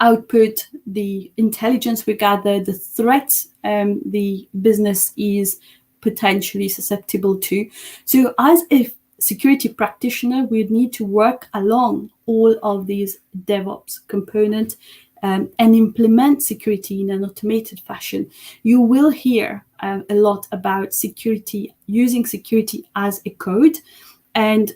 output, the intelligence we gather, the threats the business is potentially susceptible to. So as a security practitioner, we need to work along all of these DevOps components and implement security in an automated fashion. You will hear a lot about security, using security as a code. And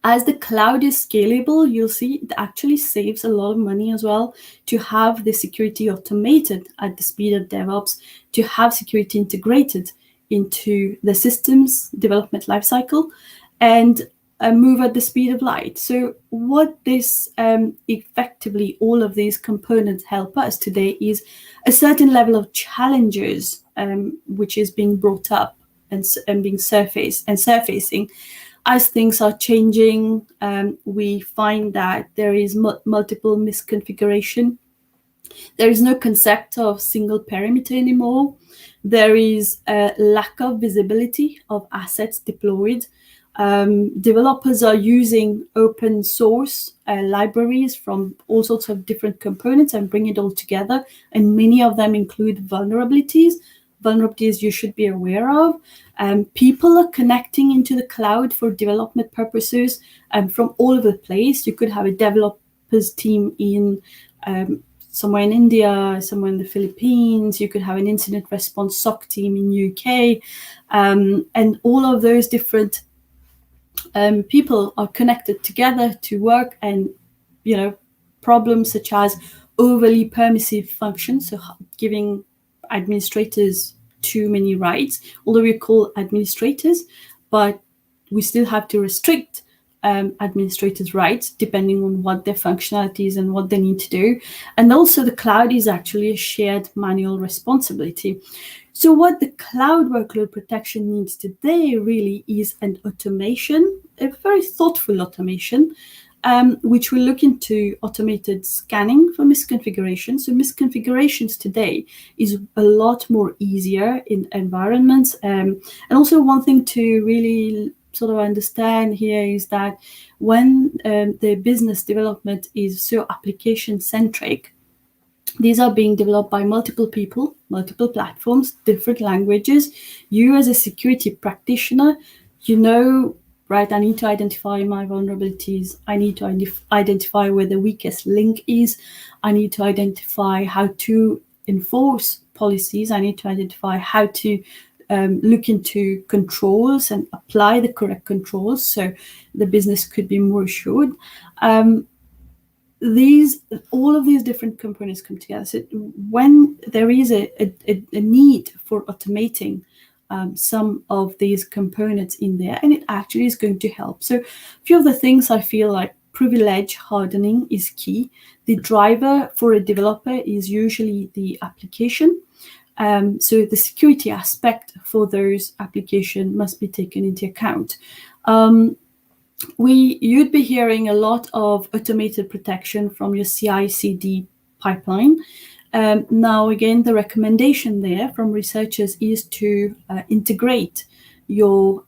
as the cloud is scalable, you'll see it actually saves a lot of money as well to have the security automated at the speed of DevOps, to have security integrated into the systems development lifecycle, and move at the speed of light. So what this effectively, all of these components help us today is a certain level of challenges which is being brought up and being surfacing. As things are changing, we find that there is multiple misconfiguration. There is no concept of single perimeter anymore. There is a lack of visibility of assets deployed. Developers are using open source libraries from all sorts of different components and bring it all together. And many of them include vulnerabilities. vulnerabilities you should be aware of. People are connecting into the cloud for development purposes from all over the place. You could have a developers team in somewhere in India, somewhere in the Philippines. You could have an incident response SOC team in UK, and all of those different people are connected together to work, and problems such as overly permissive functions, so giving administrators too many rights, although we call administrators, but we still have to restrict administrators' rights depending on what their functionalities and what they need to do. And also the cloud is actually a shared manual responsibility. So what the cloud workload protection needs today really is an automation, a very thoughtful automation, which will look into automated scanning for misconfiguration. So misconfigurations today is a lot more easier in environments. And also one thing to really sort of understand here is that when the business development is so application centric, these are being developed by multiple people, multiple platforms, different languages. You as a security practitioner, right, I need to identify my vulnerabilities. I need to identify where the weakest link is. I need to identify how to enforce policies. I need to identify how to look into controls and apply the correct controls so the business could be more assured. All of these different components come together. So when there is a need for automating some of these components in there, and it actually is going to help. So a few of the things I feel like privilege hardening is key. The driver for a developer is usually the application. So the security aspect for those applications must be taken into account. You'd be hearing a lot of automated protection from your CI/CD pipeline. Now, again, the recommendation there from researchers is to integrate your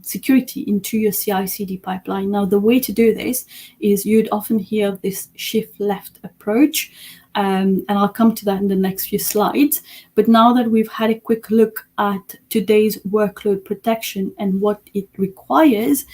security into your CI/CD pipeline. Now, the way to do this is you'd often hear this shift left approach, and I'll come to that in the next few slides. But now that we've had a quick look at today's workload protection and what it requires,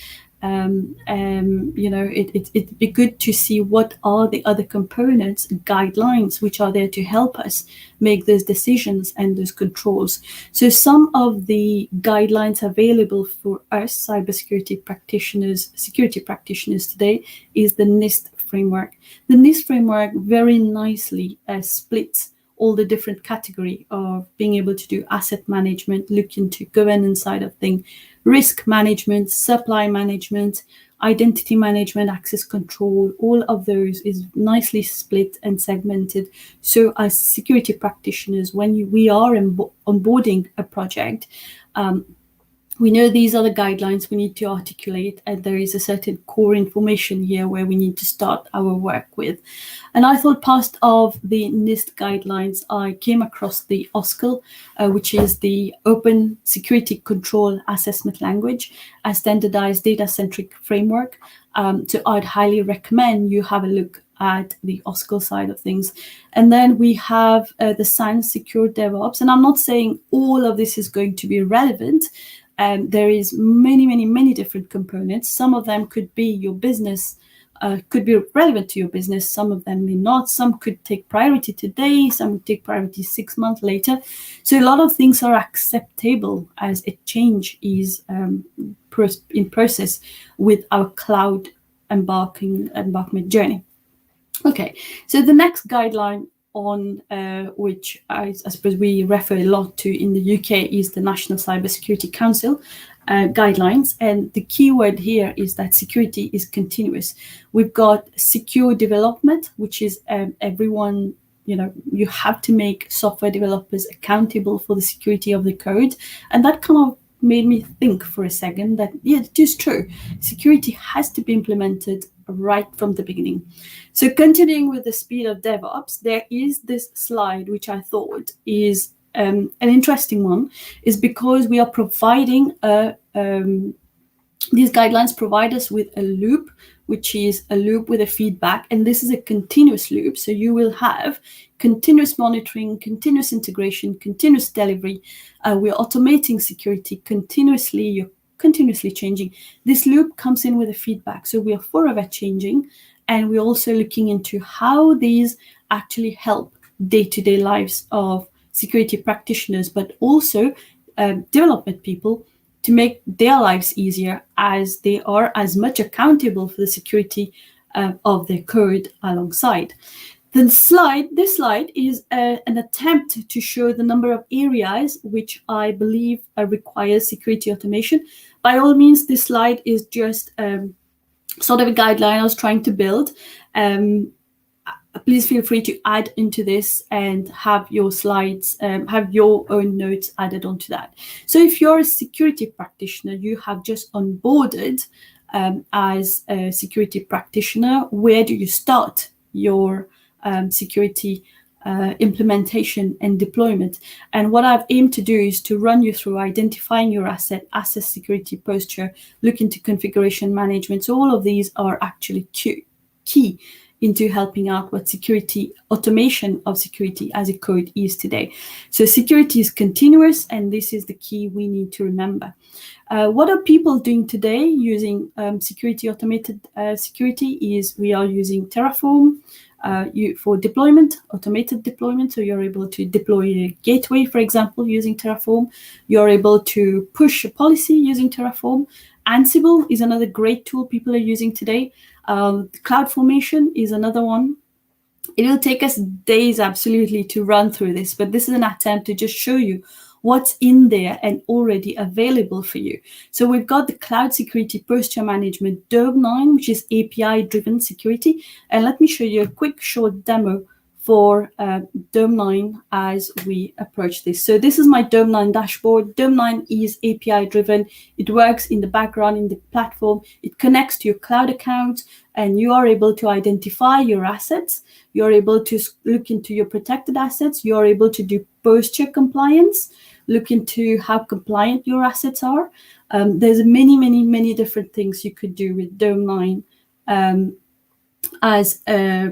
it'd be good to see what are the other components, guidelines, which are there to help us make those decisions and those controls. So some of the guidelines available for us cybersecurity practitioners, security practitioners today is the NIST framework. The NIST framework very nicely splits all the different category of being able to do asset management, look into governance side of things, risk management, supply management, identity management, access control. All of those is nicely split and segmented. So as security practitioners, when we are onboarding a project, we know these are the guidelines we need to articulate, and there is a certain core information here where we need to start our work with. And I thought part of the NIST guidelines, I came across the OSCL, which is the Open Security Control Assessment Language, a standardized data-centric framework. So I'd highly recommend you have a look at the OSCL side of things. And then we have the SANS Secure DevOps. And I'm not saying all of this is going to be relevant. There is many different components. Some of them could be your business, could be relevant to your business. Some of them may not. Some could take priority today. Some would take priority 6 months later. So a lot of things are acceptable as a change is in process with our cloud embarkment journey. Okay, so the next guideline on which I suppose we refer a lot to in the UK is the National Cybersecurity Council guidelines. And the key word here is that security is continuous. We've got secure development, which is everyone, you have to make software developers accountable for the security of the code. And that kind of made me think for a second that, yeah, it is true. Security has to be implemented right from the beginning. So continuing with the speed of DevOps, there is this slide, which I thought is an interesting one, is because we are providing a These guidelines provide us with a loop, which is a loop with a feedback, and this is a continuous loop. So you will have continuous monitoring, continuous integration, continuous delivery. We're automating security continuously. You're continuously changing. This loop comes in with a feedback. So we are forever changing, and we're also looking into how these actually help day-to-day lives of security practitioners, but also development people, to make their lives easier, as they are as much accountable for the security of their code alongside. This slide is an attempt to show the number of areas which I believe requires security automation. By all means, this slide is just sort of a guideline I was trying to build. Please feel free to add into this and have your slides, have your own notes added onto that. So if you're a security practitioner, you have just onboarded as a security practitioner, where do you start your security implementation and deployment? And what I've aimed to do is to run you through identifying your asset, assess security posture, look into configuration management. So all of these are actually key into helping out what security automation of security as a code is today. So security is continuous, and this is the key we need to remember. What are people doing today using security automated security? Is we are using Terraform for deployment, automated deployment. So you're able to deploy a gateway, for example, using Terraform. You're able to push a policy using Terraform. Ansible is another great tool people are using today. CloudFormation is another one. It will take us days absolutely to run through this, but this is an attempt to just show you what's in there and already available for you. So we've got the Cloud Security Posture Management Dome 9, which is API-driven security. And let me show you a quick short demo for Dome 9 as we approach this. So this is my Dome 9 dashboard. Dome 9 is API-driven. It works in the background in the platform. It connects to your cloud account, and you are able to identify your assets. You're able to look into your protected assets. You're able to do posture compliance, look into how compliant your assets are. There's many different things you could do with Dome 9 as a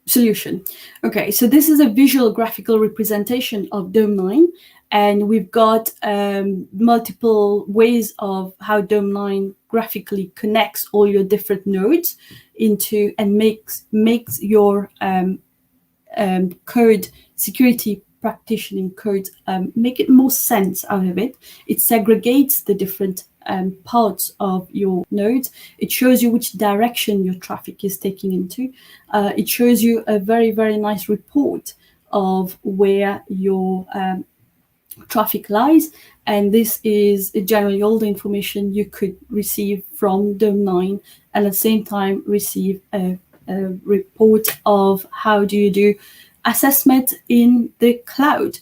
solution. Okay, so this is a visual graphical representation of Dome 9, and we've got multiple ways of how Dome 9 graphically connects all your different nodes into and makes your code security practitioning code make it more sense out of it. It segregates the different parts of your nodes. It shows you which direction your traffic is taking into. It shows you a very nice report of where your traffic lies, and this is generally all the information you could receive from Dome 9, and at the same time receive a report of how do you do assessment in the cloud.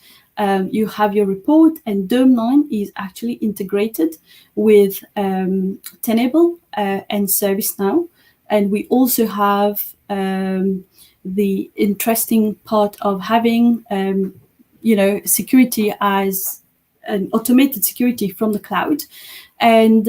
You have your report, and Dome 9 is actually integrated with Tenable and ServiceNow. And we also have the interesting part of having security as an automated security from the cloud. And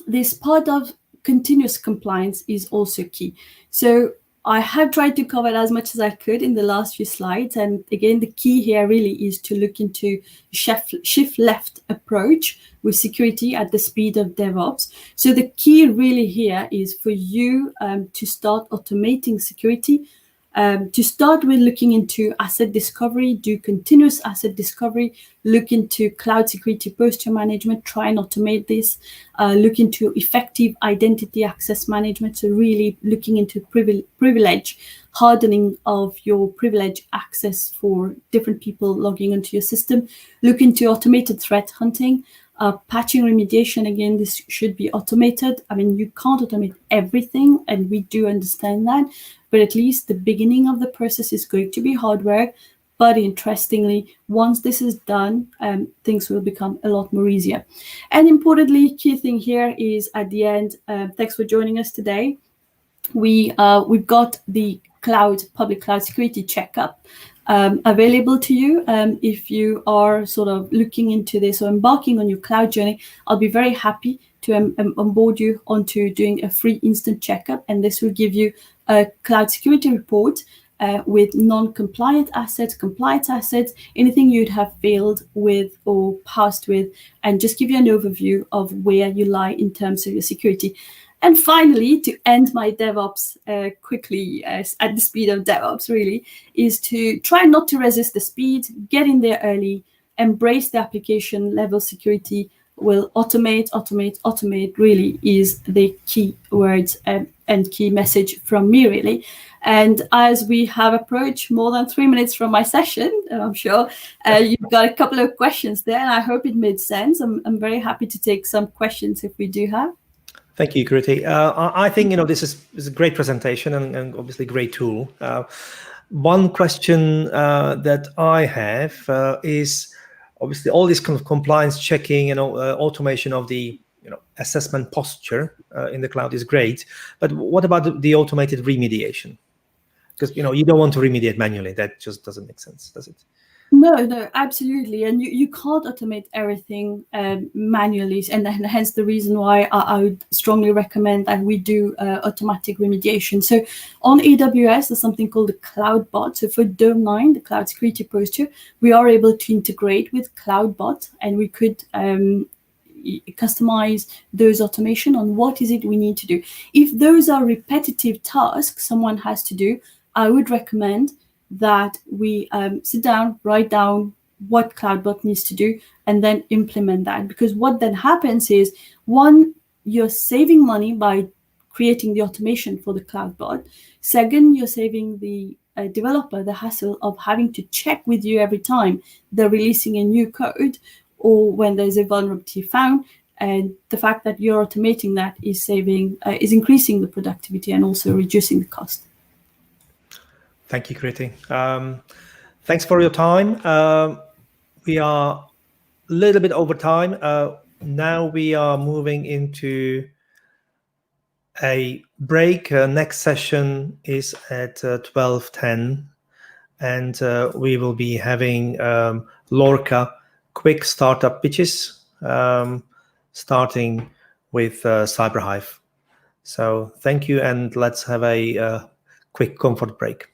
this part of continuous compliance is also key. So I have tried to cover as much as I could in the last few slides. And again, the key here really is to look into shift left approach with security at the speed of DevOps. So the key really here is for you to start automating security. To start with looking into asset discovery, do continuous asset discovery, look into cloud security posture management, try and automate this, look into effective identity access management, so really looking into privilege, hardening of your privilege access for different people logging into your system, look into automated threat hunting, patching remediation. Again, this should be automated. I mean, you can't automate everything, and we do understand that, but at least the beginning of the process is going to be hard work. But interestingly, once this is done, things will become a lot more easier. And importantly, key thing here is at the end, thanks for joining us today. We've got the public cloud security checkup available to you. If you are sort of looking into this or embarking on your cloud journey, I'll be very happy to onboard you onto doing a free instant checkup, and this will give you a cloud security report with non-compliant assets, compliant assets, anything you'd have failed with or passed with, and just give you an overview of where you lie in terms of your security. And finally, to end my DevOps quickly, at the speed of DevOps really, is to try not to resist the speed, get in there early, embrace the application level security. Will automate really is the key words and key message from me really. And as we have approached more than 3 minutes from my session, I'm sure you've got a couple of questions there, and I hope it made sense. I'm very happy to take some questions if we do have. Thank you, Kruti. I think this is a great presentation and obviously great tool. One question that I have is obviously all this kind of compliance checking and automation of the assessment posture in the cloud is great, but what about the automated remediation? Because you don't want to remediate manually. That just doesn't make sense, does it? No, absolutely. And you can't automate everything manually. And hence the reason why I would strongly recommend that we do automatic remediation. So on AWS, there's something called the CloudBot. So for Dome 9, the cloud security posture, we are able to integrate with CloudBot, and we could customize those automation on what is it we need to do. If those are repetitive tasks someone has to do, I would recommend that we sit down, write down what CloudBot needs to do, and then implement that. Because what then happens is, one, you're saving money by creating the automation for the CloudBot. Second, you're saving the developer the hassle of having to check with you every time they're releasing a new code or when there's a vulnerability found. And the fact that you're automating that is is increasing the productivity and also reducing the cost. Thank you, Kriti. Thanks for your time. We are a little bit over time. Now we are moving into a break. Next session is at 12:10, and we will be having Lorca quick startup pitches, starting with Cyberhive. So thank you, and let's have a quick comfort break.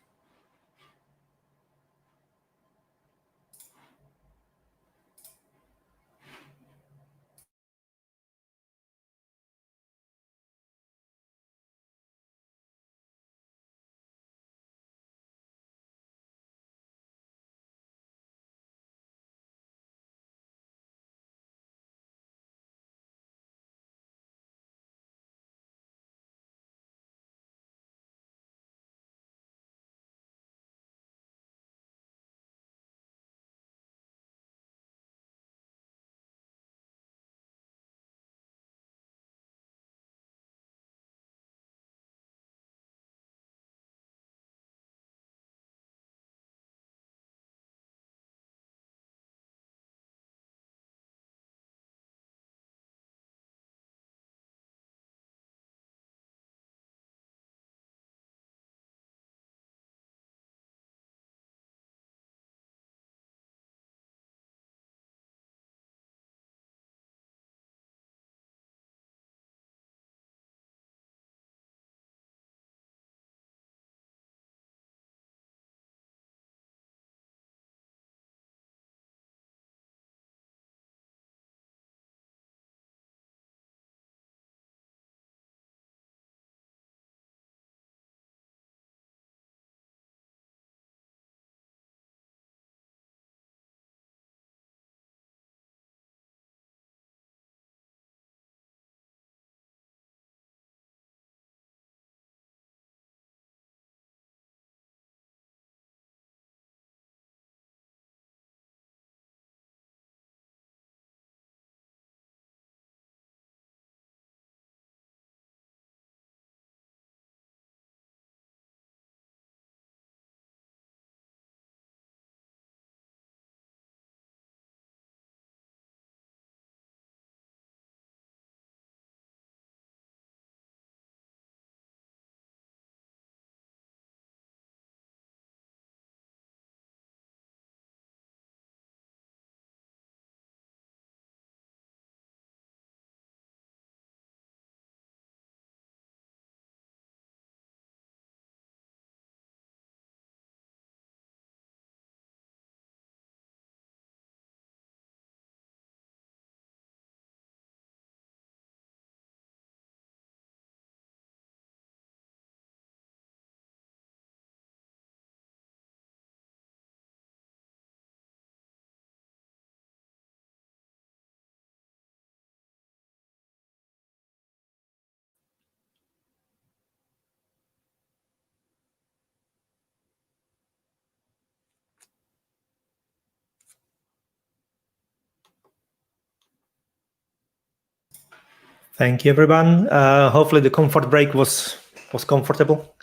Thank you, everyone. Hopefully the comfort break was comfortable.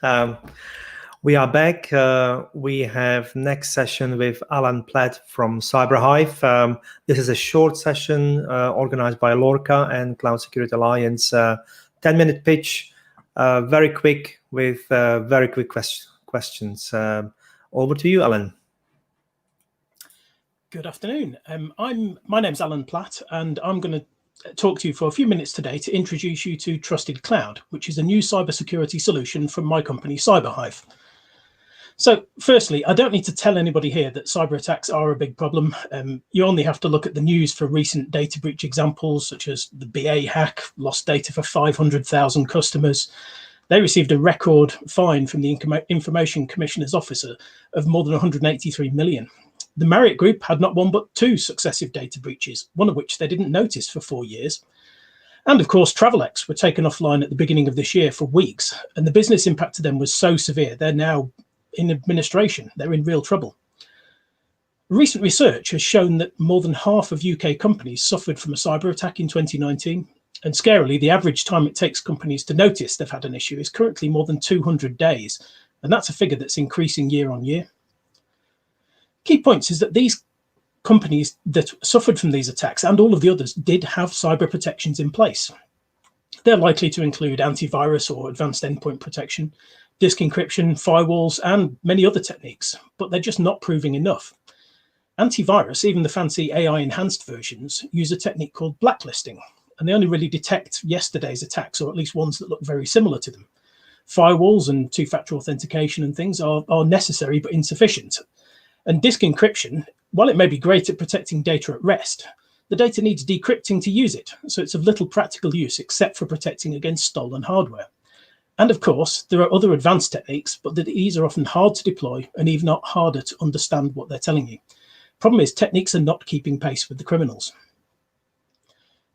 We are back. We have next session with Alan Platt from Cyberhive. This is a short session organized by Lorca and Cloud Security Alliance. 10-minute pitch, very quick with very quick questions. Over to you, Alan. Good afternoon. My name's Alan Platt, and I'm going to talk to you for a few minutes today to introduce you to Trusted Cloud, which is a new cybersecurity solution from my company, Cyberhive. So firstly, I don't need to tell anybody here that cyber attacks are a big problem. You only have to look at the news for recent data breach examples, such as the BA hack, lost data for 500,000 customers. They received a record fine from the Information Commissioner's Officer of more than 183 million. The Marriott Group had not one but 2 successive data breaches, one of which they didn't notice for 4 years. And of course, Travelex were taken offline at the beginning of this year for weeks, and the business impact to them was so severe, they're now in administration, they're in real trouble. Recent research has shown that more than half of UK companies suffered from a cyber attack in 2019, and scarily, the average time it takes companies to notice they've had an issue is currently more than 200 days, and that's a figure that's increasing year on year. Key points is that these companies that suffered from these attacks and all of the others did have cyber protections in place. They're likely to include antivirus or advanced endpoint protection, disk encryption, firewalls, and many other techniques, but they're just not proving enough. Antivirus, even the fancy AI enhanced versions, use a technique called blacklisting, and they only really detect yesterday's attacks, or at least ones that look very similar to them. Firewalls and two-factor authentication and things are necessary but insufficient. And disk encryption, while it may be great at protecting data at rest, the data needs decrypting to use it, so it's of little practical use except for protecting against stolen hardware. And of course, there are other advanced techniques, but these are often hard to deploy and even harder to understand what they're telling you. Problem is, techniques are not keeping pace with the criminals.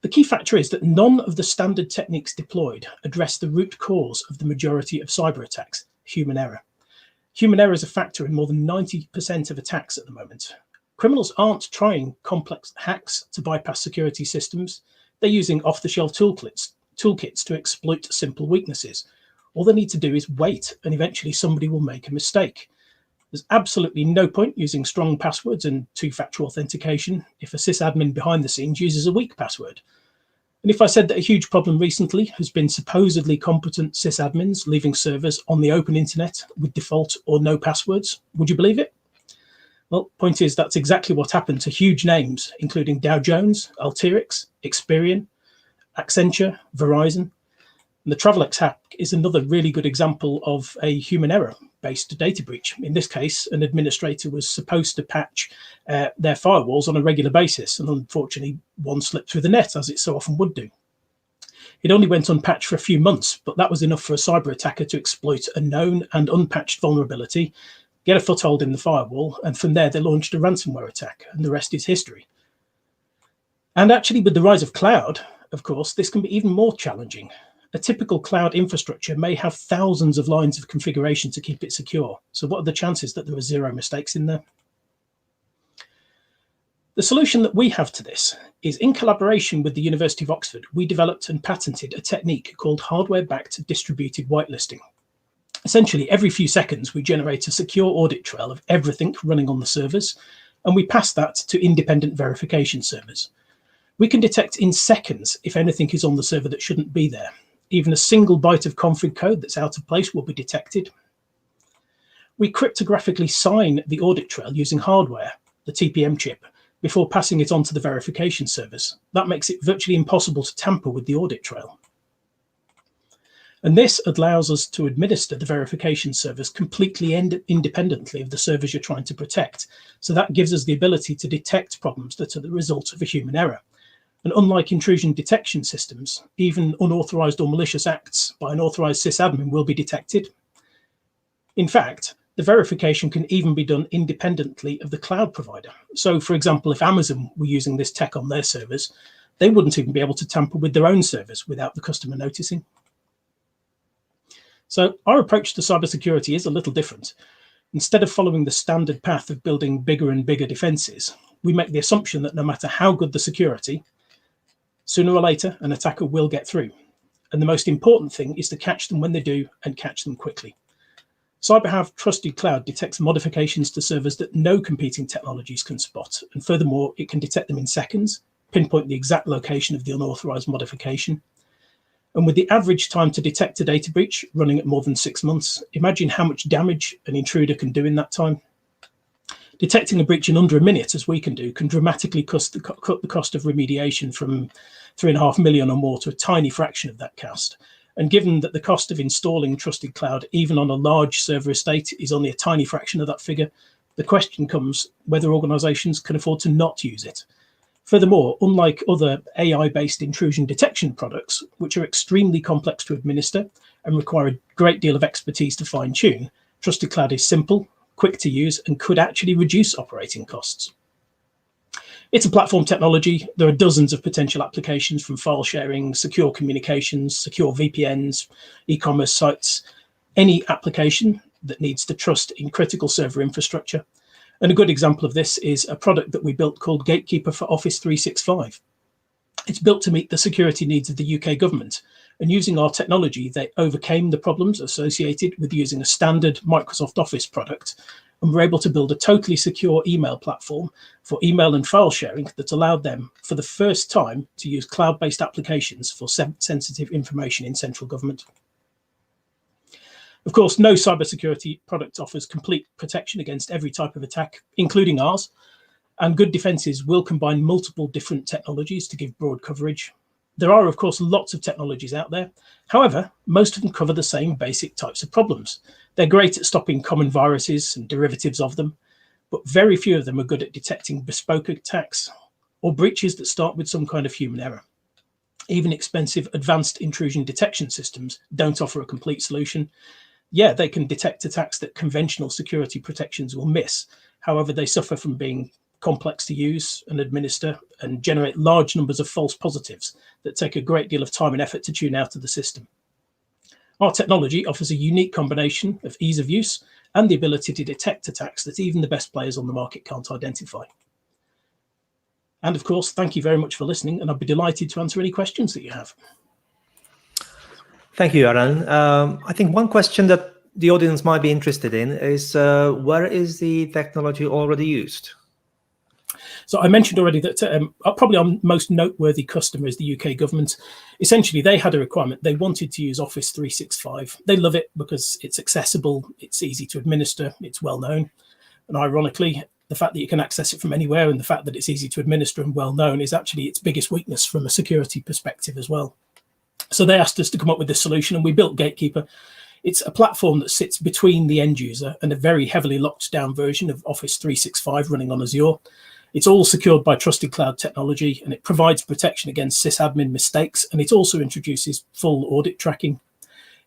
The key factor is that none of the standard techniques deployed address the root cause of the majority of cyber attacks, human error. Human error is a factor in more than 90% of attacks at the moment. Criminals aren't trying complex hacks to bypass security systems. They're using off-the-shelf toolkits to exploit simple weaknesses. All they need to do is wait, and eventually somebody will make a mistake. There's absolutely no point using strong passwords and two-factor authentication if a sysadmin behind the scenes uses a weak password. And if I said that a huge problem recently has been supposedly competent sysadmins leaving servers on the open internet with default or no passwords, would you believe it? Well, point is, that's exactly what happened to huge names, including Dow Jones, Alteryx, Experian, Accenture, Verizon. And the Travelex hack is another really good example of a human error-based data breach. In this case, an administrator was supposed to patch their firewalls on a regular basis, and unfortunately, one slipped through the net, as it so often would do. It only went unpatched for a few months, but that was enough for a cyber attacker to exploit a known and unpatched vulnerability, get a foothold in the firewall, and from there they launched a ransomware attack, and the rest is history. And actually, with the rise of cloud, of course, this can be even more challenging. A typical cloud infrastructure may have thousands of lines of configuration to keep it secure. So what are the chances that there are 0 mistakes in there? The solution that we have to this is, in collaboration with the University of Oxford, we developed and patented a technique called hardware-backed distributed whitelisting. Essentially, every few seconds, we generate a secure audit trail of everything running on the servers, and we pass that to independent verification servers. We can detect in seconds if anything is on the server that shouldn't be there. Even a single byte of config code that's out of place will be detected. We cryptographically sign the audit trail using hardware, the TPM chip, before passing it on to the verification servers. That makes it virtually impossible to tamper with the audit trail. And this allows us to administer the verification servers completely independently of the servers you're trying to protect. So that gives us the ability to detect problems that are the result of a human error. And unlike intrusion detection systems, even unauthorized or malicious acts by an authorized sysadmin will be detected. In fact, the verification can even be done independently of the cloud provider. So, for example, if Amazon were using this tech on their servers, they wouldn't even be able to tamper with their own servers without the customer noticing. So our approach to cybersecurity is a little different. Instead of following the standard path of building bigger and bigger defenses, we make the assumption that no matter how good the security, Sooner or later, an attacker will get through. And the most important thing is to catch them when they do and catch them quickly. Cyberhive Trusted Cloud detects modifications to servers that no competing technologies can spot. And furthermore, it can detect them in seconds, pinpoint the exact location of the unauthorized modification. And with the average time to detect a data breach running at more than 6 months, imagine how much damage an intruder can do in that time. Detecting a breach in under a minute, as we can do, can dramatically cut the cost of remediation from 3.5 million or more to a tiny fraction of that cost. And given that the cost of installing Trusted Cloud, even on a large server estate, is only a tiny fraction of that figure, the question comes whether organizations can afford to not use it. Furthermore, unlike other AI-based intrusion detection products, which are extremely complex to administer and require a great deal of expertise to fine-tune, Trusted Cloud is simple, quick to use, and could actually reduce operating costs. It's a platform technology. There are dozens of potential applications, from file sharing, secure communications, secure VPNs, e-commerce sites, any application that needs to trust in critical server infrastructure. And a good example of this is a product that we built called Gatekeeper for Office 365. It's built to meet the security needs of the UK government. And using our technology, they overcame the problems associated with using a standard Microsoft Office product, and were able to build a totally secure email platform for email and file sharing that allowed them, for the first time, to use cloud-based applications for sensitive information in central government. Of course, no cybersecurity product offers complete protection against every type of attack, including ours, and good defenses will combine multiple different technologies to give broad coverage. There are, of course, lots of technologies out there. However, most of them cover the same basic types of problems. They're great at stopping common viruses and derivatives of them, but very few of them are good at detecting bespoke attacks or breaches that start with some kind of human error. Even expensive advanced intrusion detection systems don't offer a complete solution. Yeah, they can detect attacks that conventional security protections will miss. However, they suffer from being complex to use and administer and generate large numbers of false positives that take a great deal of time and effort to tune out of the system. Our technology offers a unique combination of ease of use and the ability to detect attacks that even the best players on the market can't identify. And of course, thank you very much for listening, and I'd be delighted to answer any questions that you have. Thank you, Aaron. I think one question that the audience might be interested in is where is the technology already used? So I mentioned already that probably our most noteworthy customer is the UK government. Essentially, they had a requirement. They wanted to use Office 365. They love it because it's accessible, it's easy to administer, it's well known. And ironically, the fact that you can access it from anywhere and the fact that it's easy to administer and well known is actually its biggest weakness from a security perspective as well. So they asked us to come up with this solution, and we built Gatekeeper. It's a platform that sits between the end user and a very heavily locked down version of Office 365 running on Azure. It's all secured by Trusted Cloud technology, and it provides protection against sysadmin mistakes, and it also introduces full audit tracking.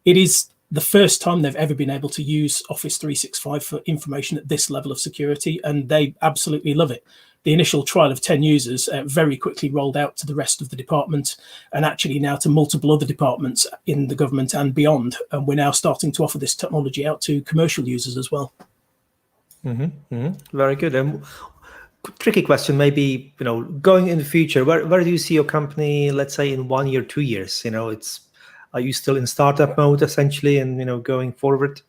It is the first time they've ever been able to use Office 365 for information at this level of security, and they absolutely love it. The initial trial of 10 users very quickly rolled out to the rest of the department, and actually now to multiple other departments in the government and beyond. And we're now starting to offer this technology out to commercial users as well. Very good. Tricky question, maybe, going in the future, where do you see your company, let's say, in 1 year, 2 years? Are you still in startup mode essentially, and going forward?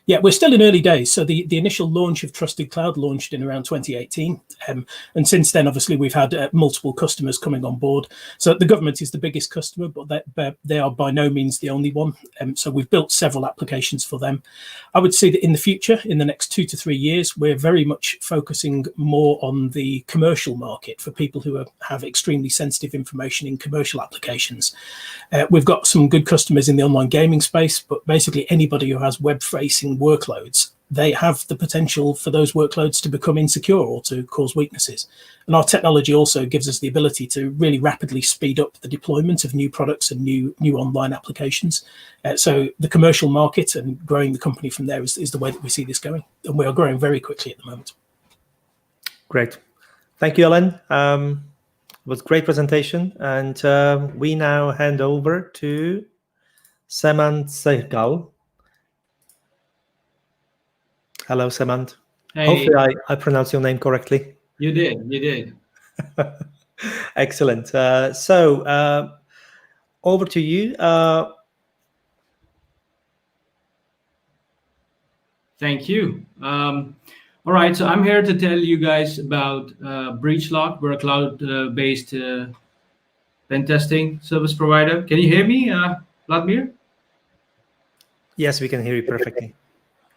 Yeah, we're still in early days. So the initial launch of Trusted Cloud launched in around 2018. And since then, obviously, we've had multiple customers coming on board. So the government is the biggest customer, but they are by no means the only one. So we've built several applications for them. I would say that in the future, in the next 2 to 3 years, we're very much focusing more on the commercial market for people who have extremely sensitive information in commercial applications. We've got some good customers in the online gaming space, but basically anybody who has web-facing workloads, they have the potential for those workloads to become insecure or to cause weaknesses. And our technology also gives us the ability to really rapidly speed up the deployment of new products and new online applications. So the commercial market and growing the company from there is the way that we see this going. And we are growing very quickly at the moment. Great. Thank you, Alan. It was a great presentation. And we now hand over to Samant Sehgal. Hello, Samant. Hey. Hopefully I pronounced your name correctly. You did. Excellent. So over to you. Thank you. All right, so I'm here to tell you guys about Breachlock. We're a cloud-based pen testing service provider. Can you hear me, Vladimir? Yes, we can hear you perfectly.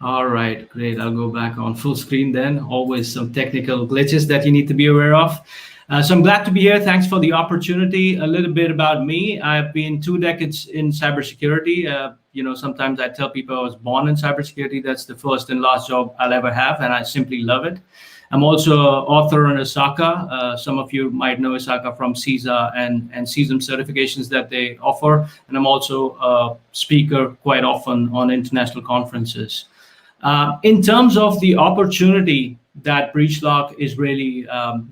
All right, great. I'll go back on full screen then. Always some technical glitches that you need to be aware of. So I'm glad to be here. Thanks for the opportunity. A little bit about me. I've been 2 decades in cybersecurity. Sometimes I tell people I was born in cybersecurity. That's the first and last job I'll ever have, and I simply love it. I'm also an author on ISACA. Some of you might know ISACA from CISA and CISM certifications that they offer. And I'm also a speaker quite often on international conferences. In terms of the opportunity that Breachlock is really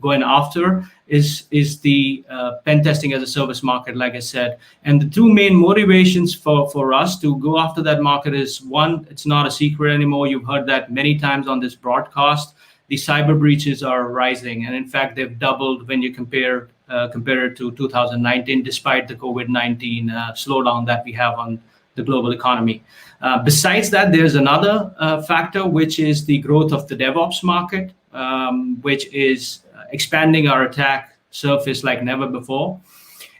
going after is the pen testing as a service market, like I said. And the 2 main motivations for us to go after that market is, one, it's not a secret anymore. You've heard that many times on this broadcast. The cyber breaches are rising, and in fact, they've doubled when you compare it to 2019, despite the COVID-19 slowdown that we have on the global economy. Besides that, there's another factor, which is the growth of the DevOps market, which is expanding our attack surface like never before.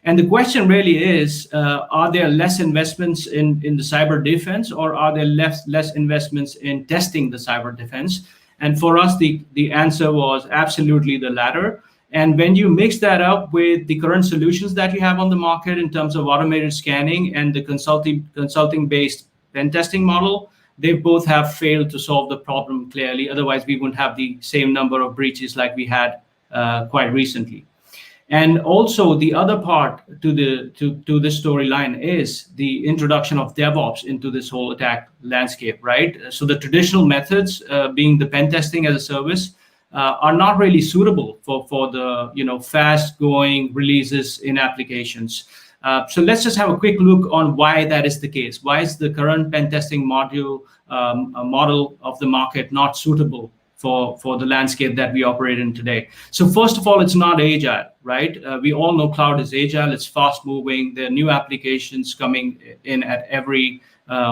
And the question really is, are there less investments in the cyber defense, or are there less investments in testing the cyber defense? And for us, the answer was absolutely the latter. And when you mix that up with the current solutions that you have on the market in terms of automated scanning and the consulting-based pen testing model, they both have failed to solve the problem clearly. Otherwise, we wouldn't have the same number of breaches like we had quite recently. And also, the other part to this storyline is the introduction of DevOps into this whole attack landscape, right? So the traditional methods, being the pen testing as a service, are not really suitable for the fast-going releases in applications. So let's just have a quick look on why that is the case. Why is the current pen testing model of the market not suitable for the landscape that we operate in today? So first of all, it's not agile, right? We all know cloud is agile. It's fast-moving. There are new applications coming in at every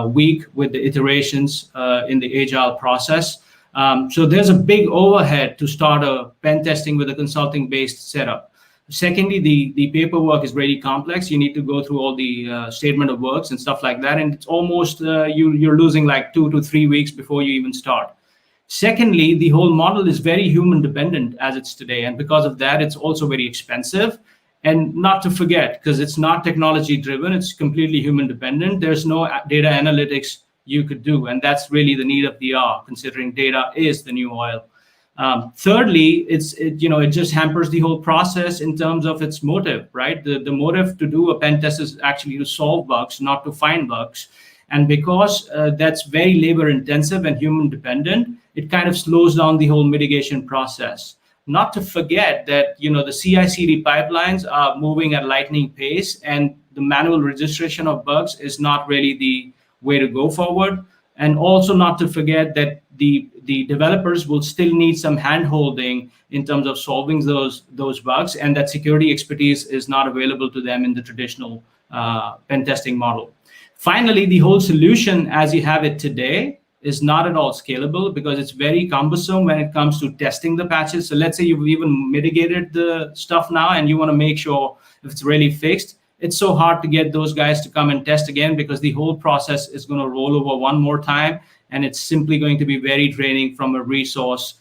week with the iterations in the agile process. So there's a big overhead to start a pen testing with a consulting-based setup. Secondly, the paperwork is really complex. You need to go through all the statement of works and stuff like that. And it's almost, you're losing like 2 to 3 weeks before you even start. Secondly, the whole model is very human dependent as it's today. And because of that, it's also very expensive. And not to forget, because it's not technology driven, it's completely human dependent. There's no data analytics you could do. And that's really the need of the hour, considering data is the new oil. Thirdly, it just hampers the whole process in terms of its motive, right? The motive to do a pen test is actually to solve bugs, not to find bugs. And because that's very labor intensive and human dependent, it kind of slows down the whole mitigation process. Not to forget that, the CI/CD pipelines are moving at lightning pace, and the manual registration of bugs is not really the way to go forward. And also not to forget that the developers will still need some hand-holding in terms of solving those bugs, and that security expertise is not available to them in the traditional pen testing model. Finally, the whole solution as you have it today is not at all scalable because it's very cumbersome when it comes to testing the patches. So let's say you've even mitigated the stuff now and you want to make sure if it's really fixed. It's so hard to get those guys to come and test again because the whole process is going to roll over one more time, and it's simply going to be very draining from a resource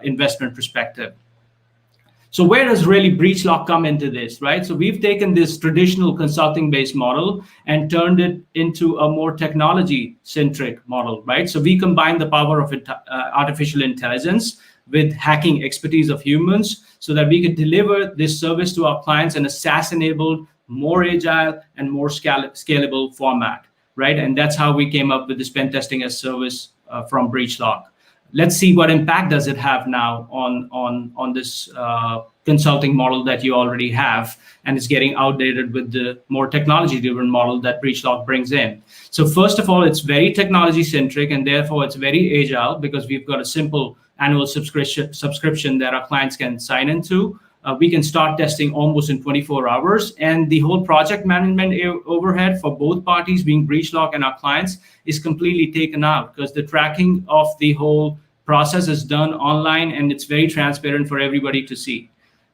investment perspective. So where does really Breachlock come into this, right? So we've taken this traditional consulting-based model and turned it into a more technology-centric model, right? So we combine the power of artificial intelligence with hacking expertise of humans so that we can deliver this service to our clients in a SaaS-enabled, more agile, and more scalable format, right? And that's how we came up with this pen testing as service from Breachlock. Let's see what impact does it have now on this consulting model that you already have, and it's getting outdated with the more technology-driven model that Breachlock brings in. So first of all, it's very technology-centric, and therefore it's very agile because we've got a simple annual subscription that our clients can sign into. we can start testing almost in 24 hours. And the whole project management overhead for both parties, being Breachlock and our clients, is completely taken out, because the tracking of the whole process is done online and it's very transparent for everybody to see.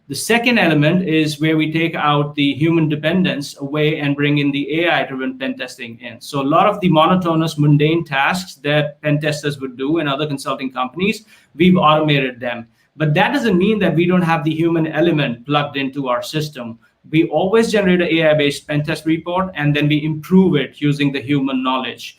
The second element is where we take out the human dependence away and bring in the AI-driven pen testing in. So a lot of the monotonous, mundane tasks that pen testers would do in other consulting companies, we've automated them. But that doesn't mean that we don't have the human element plugged into our system. We always generate an AI-based pen test report, and then we improve it using the human knowledge.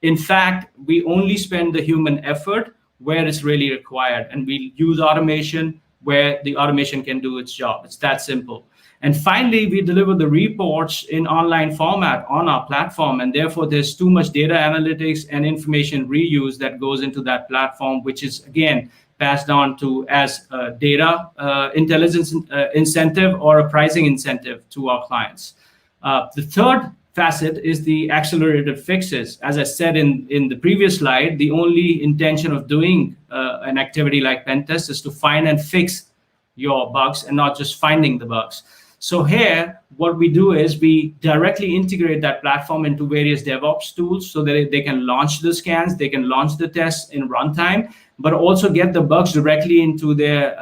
In fact, we only spend the human effort where it's really required, and we use automation where the automation can do its job. It's that simple. And finally, we deliver the reports in online format on our platform, and therefore there's too much data analytics and information reuse that goes into that platform, which is, again, passed on to as a data intelligence incentive or a pricing incentive to our clients. The third facet is the accelerated fixes. As I said in the previous slide, the only intention of doing an activity like pen test is to find and fix your bugs and not just finding the bugs. So here, what we do is we directly integrate that platform into various DevOps tools so that they can launch the scans, they can launch the tests in runtime, but also get the bugs directly into their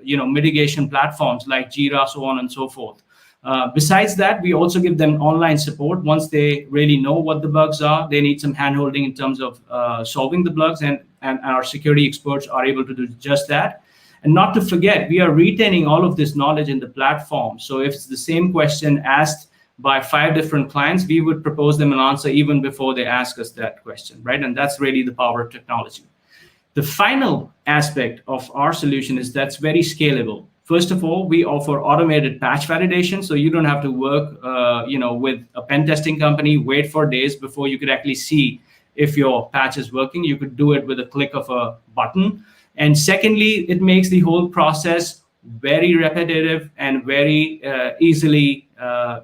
mitigation platforms like Jira, so on and so forth. Besides that, we also give them online support once they really know what the bugs are. They need some handholding in terms of solving the bugs, and our security experts are able to do just that. And not to forget, we are retaining all of this knowledge in the platform. So if it's the same question asked by 5 different clients, we would propose them an answer even before they ask us that question, right? And that's really the power of technology. The final aspect of our solution is that's very scalable. First of all, we offer automated patch validation, so you don't have to work, with a pen testing company, wait for days before you could actually see if your patch is working. You could do it with a click of a button. And secondly, it makes the whole process very repetitive and very easily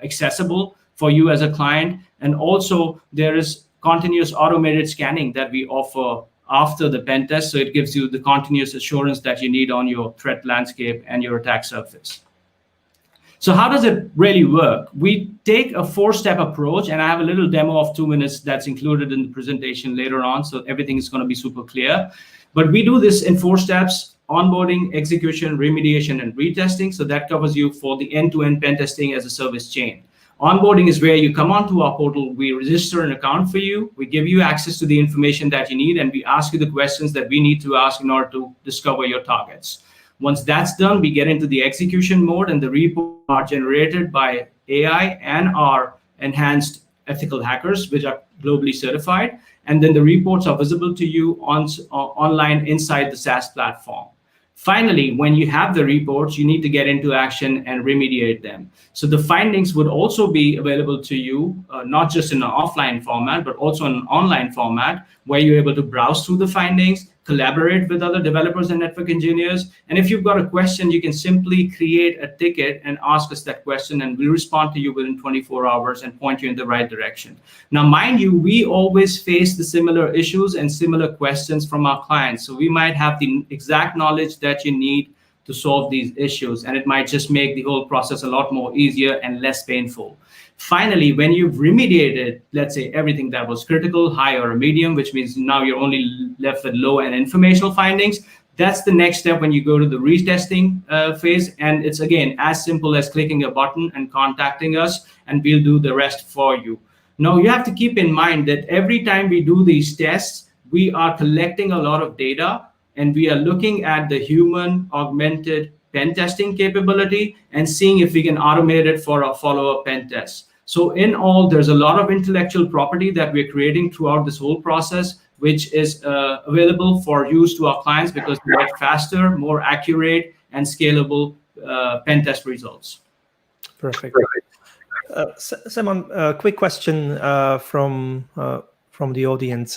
accessible for you as a client. And also, there is continuous automated scanning that we offer after the pen test, so it gives you the continuous assurance that you need on your threat landscape and your attack surface. So how does it really work? We take a 4-step approach, and I have a little demo of 2 minutes that's included in the presentation later on, so everything is going to be super clear. But we do this in 4 steps: onboarding, execution, remediation, and retesting. So that covers you for the end-to-end pen testing as a service chain. Onboarding is where you come onto our portal, we register an account for you, we give you access to the information that you need, and we ask you the questions that we need to ask in order to discover your targets. Once that's done, we get into the execution mode, and the reports are generated by AI and our enhanced ethical hackers, which are globally certified. And then the reports are visible to you online inside the SaaS platform. Finally, when you have the reports, you need to get into action and remediate them. So the findings would also be available to you, not just in an offline format, but also in an online format, where you're able to browse through the findings, collaborate with other developers and network engineers. And if you've got a question, you can simply create a ticket and ask us that question, and we'll respond to you within 24 hours and point you in the right direction. Now, mind you, we always face the similar issues and similar questions from our clients. So we might have the exact knowledge that you need to solve these issues, and it might just make the whole process a lot more easier and less painful. Finally, when you've remediated, let's say, everything that was critical, high or medium, which means now you're only left with low and informational findings, that's the next step when you go to the retesting phase. And it's, again, as simple as clicking a button and contacting us, and we'll do the rest for you. Now, you have to keep in mind that every time we do these tests, we are collecting a lot of data, and we are looking at the human augmented pen testing capability and seeing if we can automate it for a follow-up pen test. So in all, there's a lot of intellectual property that we're creating throughout this whole process, which is available for use to our clients because we get faster, more accurate, and scalable pen test results. Perfect. Simon, a quick question from the audience.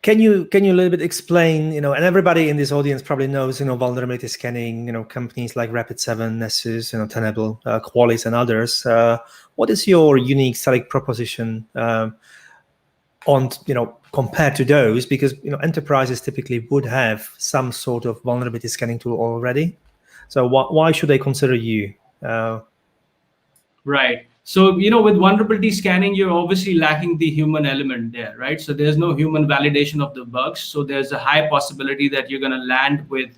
Can you a little bit explain, and everybody in this audience probably knows, vulnerability scanning, companies like Rapid7, Nessus, Tenable, Qualys, and others. What is your unique selling proposition on, compared to those, because enterprises typically would have some sort of vulnerability scanning tool already. So why should they consider you? Right. So, with vulnerability scanning, you're obviously lacking the human element there, right? So there's no human validation of the bugs. So there's a high possibility that you're going to land with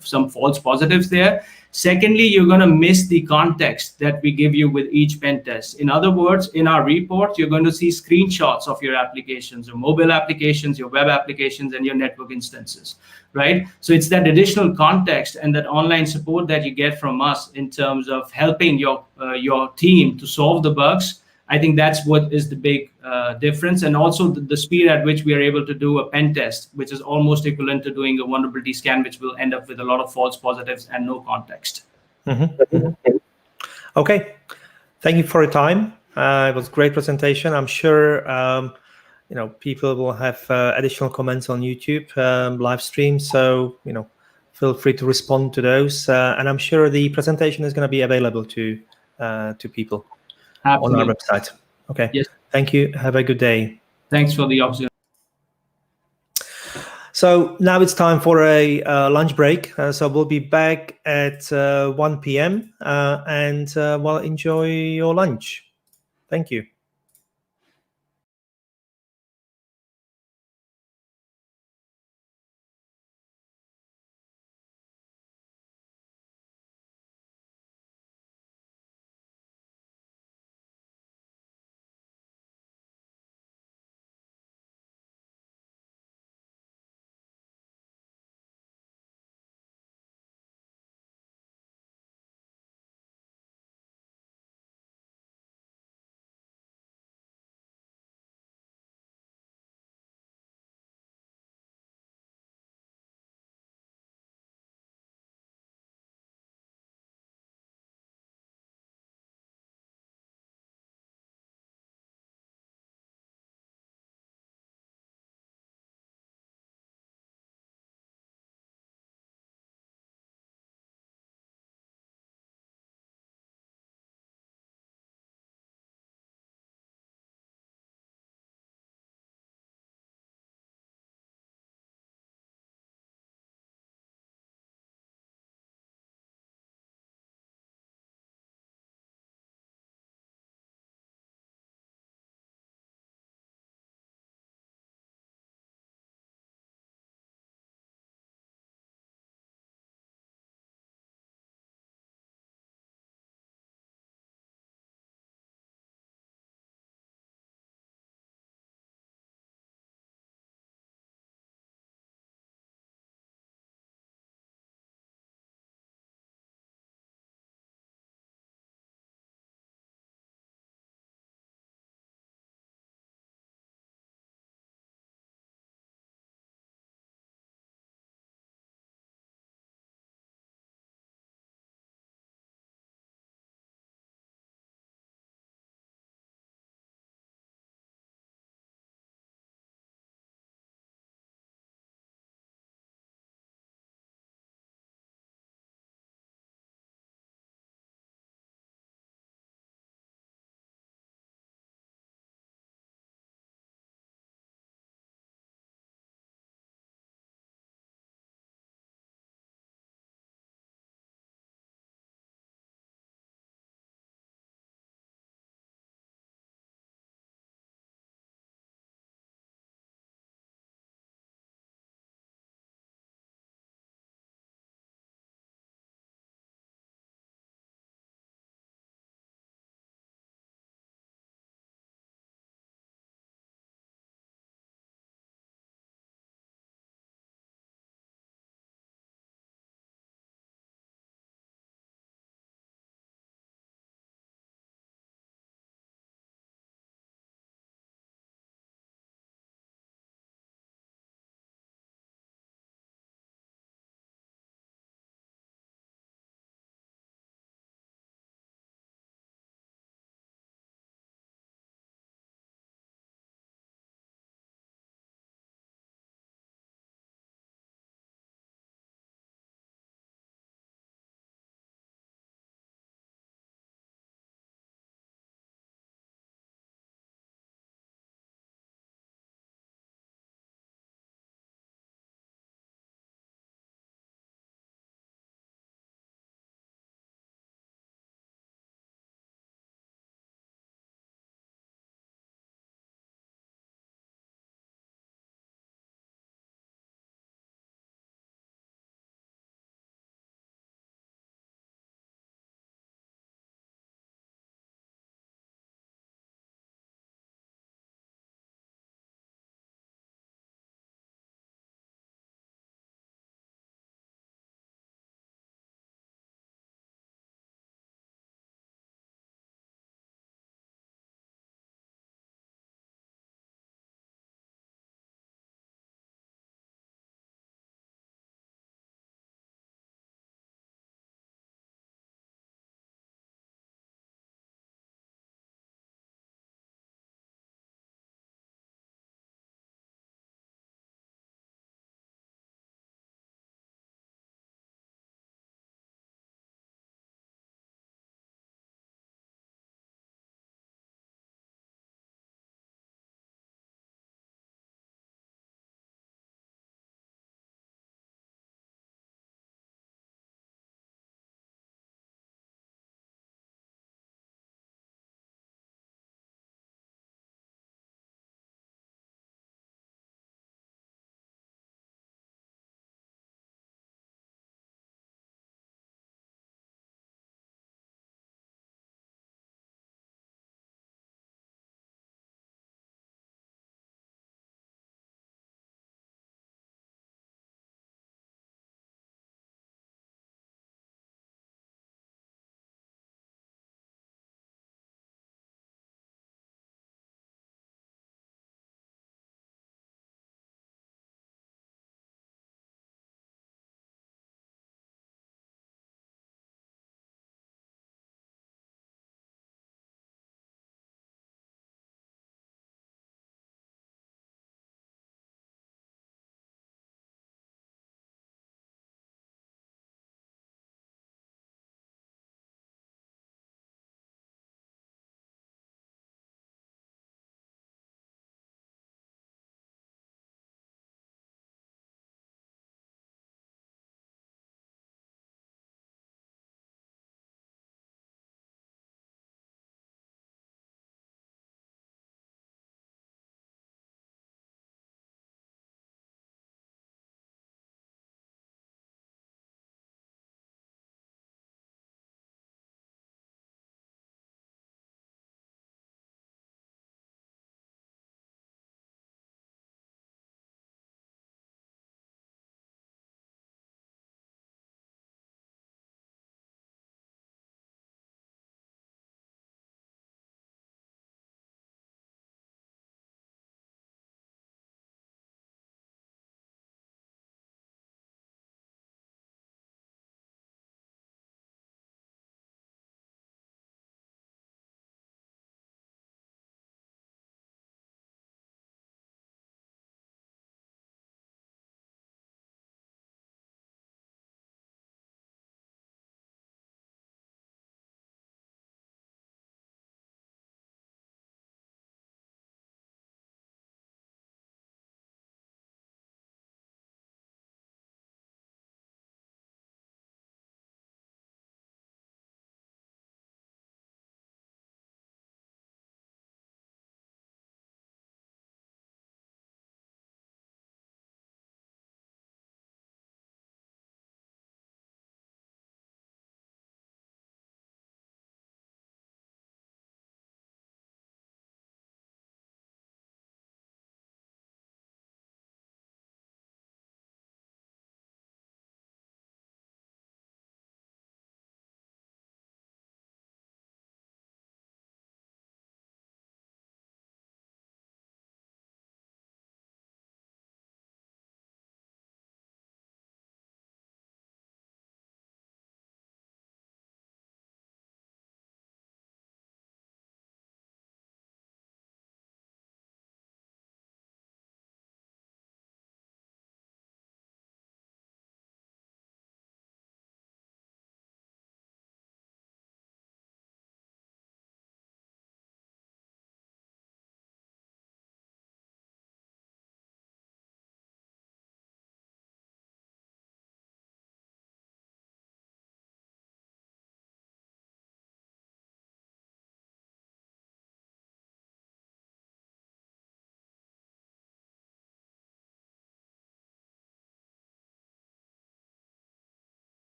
some false positives there. Secondly, you're going to miss the context that we give you with each pen test. In other words, in our report, you're going to see screenshots of your applications, your mobile applications, your web applications, and your network instances, right? So it's that additional context and that online support that you get from us in terms of helping your team to solve the bugs. I think that's what is the big difference, and also the speed at which we are able to do a pen test, which is almost equivalent to doing a vulnerability scan, which will end up with a lot of false positives and no context. Okay, thank you for your time. It was a great presentation. I'm sure people will have additional comments on YouTube live stream, so feel free to respond to those. And I'm sure the presentation is going to be available to people. Absolutely. On our website. Okay. Yes. Thank you. Have a good day. Thanks for the opportunity. So now it's time for a lunch break. So we'll be back at 1 p.m. And enjoy your lunch. Thank you.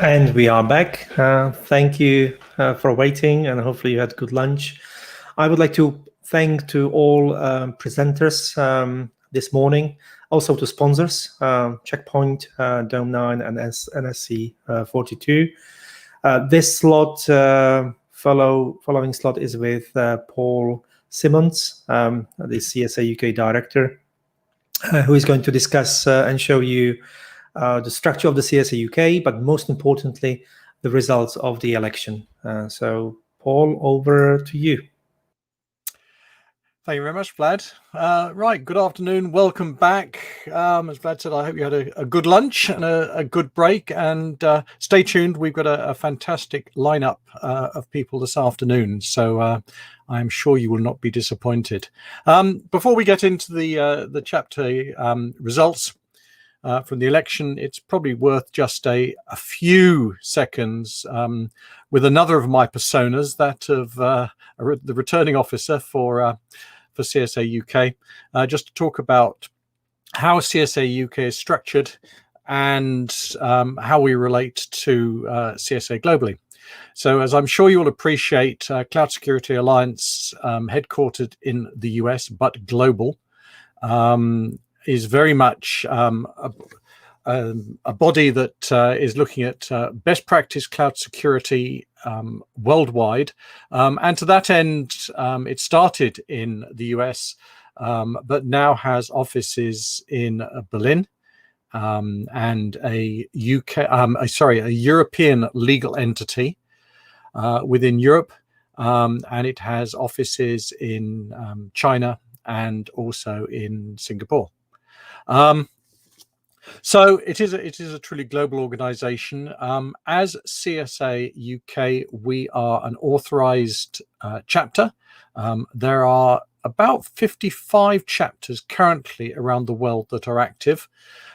And we are back. Thank you for waiting, and hopefully you had good lunch. I would like to thank to all presenters this morning, also to sponsors, Checkpoint, Dome9, and NSC 42. This slot, following slot is with Paul Simmons, the CSA UK director, who is going to discuss and show you the structure of the CSA UK, but most importantly, the results of the election. So, Paul, over to you. Thank you very much, Vlad. Right, good afternoon. Welcome back. As Vlad said, I hope you had a good lunch and a good break. And stay tuned. We've got a fantastic lineup of people this afternoon. So I'm sure you will not be disappointed. Before we get into the chapter results from the election, it's probably worth just a few seconds with another of my personas, that of the returning officer for CSA UK, just to talk about how CSA UK is structured and how we relate to CSA globally. So, as I'm sure you'll appreciate, Cloud Security Alliance, headquartered in the US but global, is very much a body that is looking at best practice cloud security worldwide. And to that end, it started in the US, but now has offices in Berlin and a European legal entity within Europe. And it has offices in China and also in Singapore. So it is a truly global organization. As CSA UK, we are an authorized chapter. There are about 55 chapters currently around the world that are active.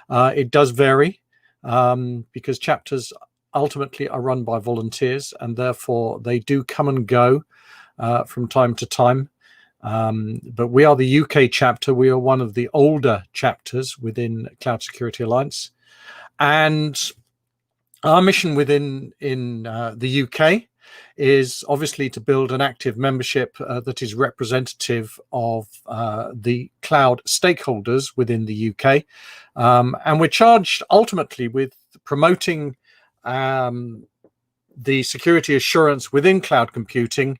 It does vary because chapters ultimately are run by volunteers, and therefore they do come and go from time to time. But we are the UK chapter. We are one of the older chapters within Cloud Security Alliance, and our mission within the UK is obviously to build an active membership that is representative of the cloud stakeholders within the UK, and we're charged ultimately with promoting the security assurance within cloud computing.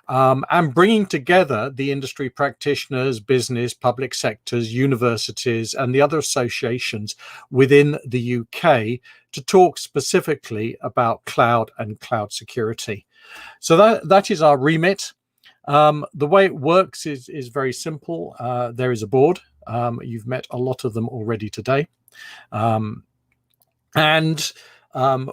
And bringing together the industry practitioners, business, public sectors, universities, and the other associations within the UK to talk specifically about cloud and cloud security. So that is our remit. The way it works is very simple. There is a board. You've met a lot of them already today.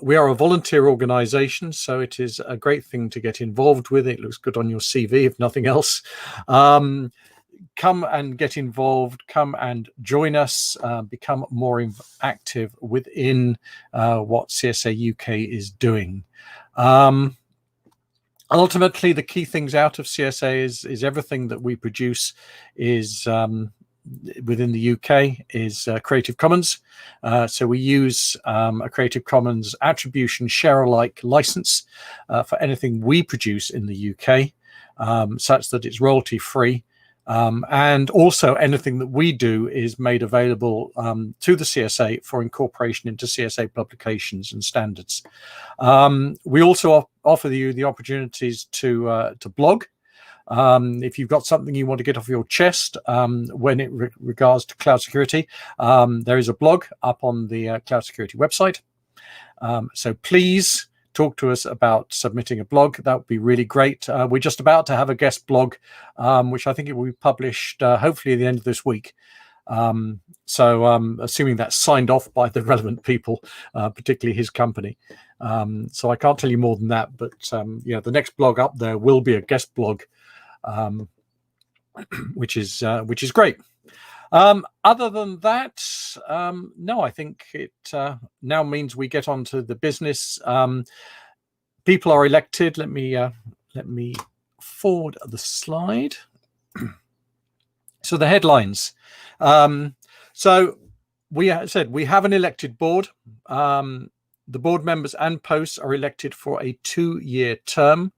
We are a volunteer organization, so it is a great thing to get involved with. It looks good on your CV, if nothing else. Come and get involved, come and join us, become more active within what CSA UK is doing. Ultimately, the key things out of CSA is everything that we produce is within the UK is Creative Commons. So we use a Creative Commons attribution share alike license for anything we produce in the UK, such that it's royalty free. And also anything that we do is made available to the CSA for incorporation into CSA publications and standards. We also offer you the opportunities to blog. If you've got something you want to get off your chest when it regards to cloud security, there is a blog up on the Cloud Security website. So please talk to us about submitting a blog. That would be really great. We're just about to have a guest blog, which I think it will be published hopefully at the end of this week. So assuming that's signed off by the relevant people, particularly his company. So I can't tell you more than that, but yeah, the next blog up there will be a guest blog, which is great. Other than that, no, I think it now means we get on to the business. People are elected. Let me forward the slide. So the headlines. So we said we have an elected board. The board members and posts are elected for a 2-year term.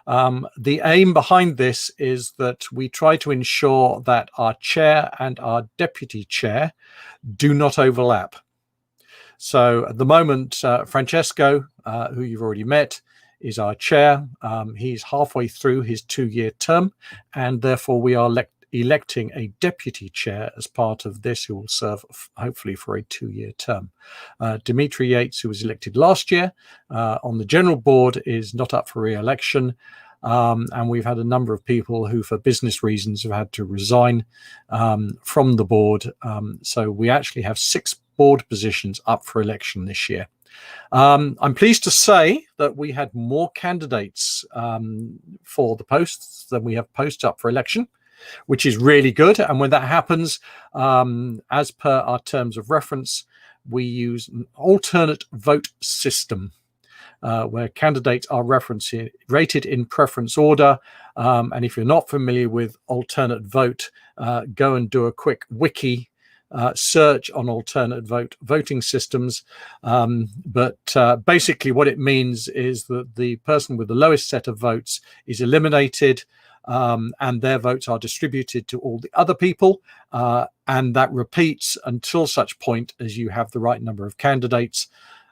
The aim behind this is that we try to ensure that our chair and our deputy chair do not overlap. So at the moment, Francesco, who you've already met, is our chair. He's halfway through his 2-year term, and therefore we are electing a deputy chair as part of this, who will serve hopefully for a 2-year term. Dimitri Yates, who was elected last year on the general board, is not up for re-election. And we've had a number of people who, for business reasons, have had to resign from the board. So we actually have 6 board positions up for election this year. I'm pleased to say that we had more candidates for the posts than we have posts up for election, which is really good. And when that happens, as per our terms of reference, we use an alternate vote system where candidates are rated in preference order. And if you're not familiar with alternate vote, go and do a quick wiki search on alternate voting systems. But basically what it means is that the person with the lowest set of votes is eliminated, and their votes are distributed to all the other people, and that repeats until such point as you have the right number of candidates.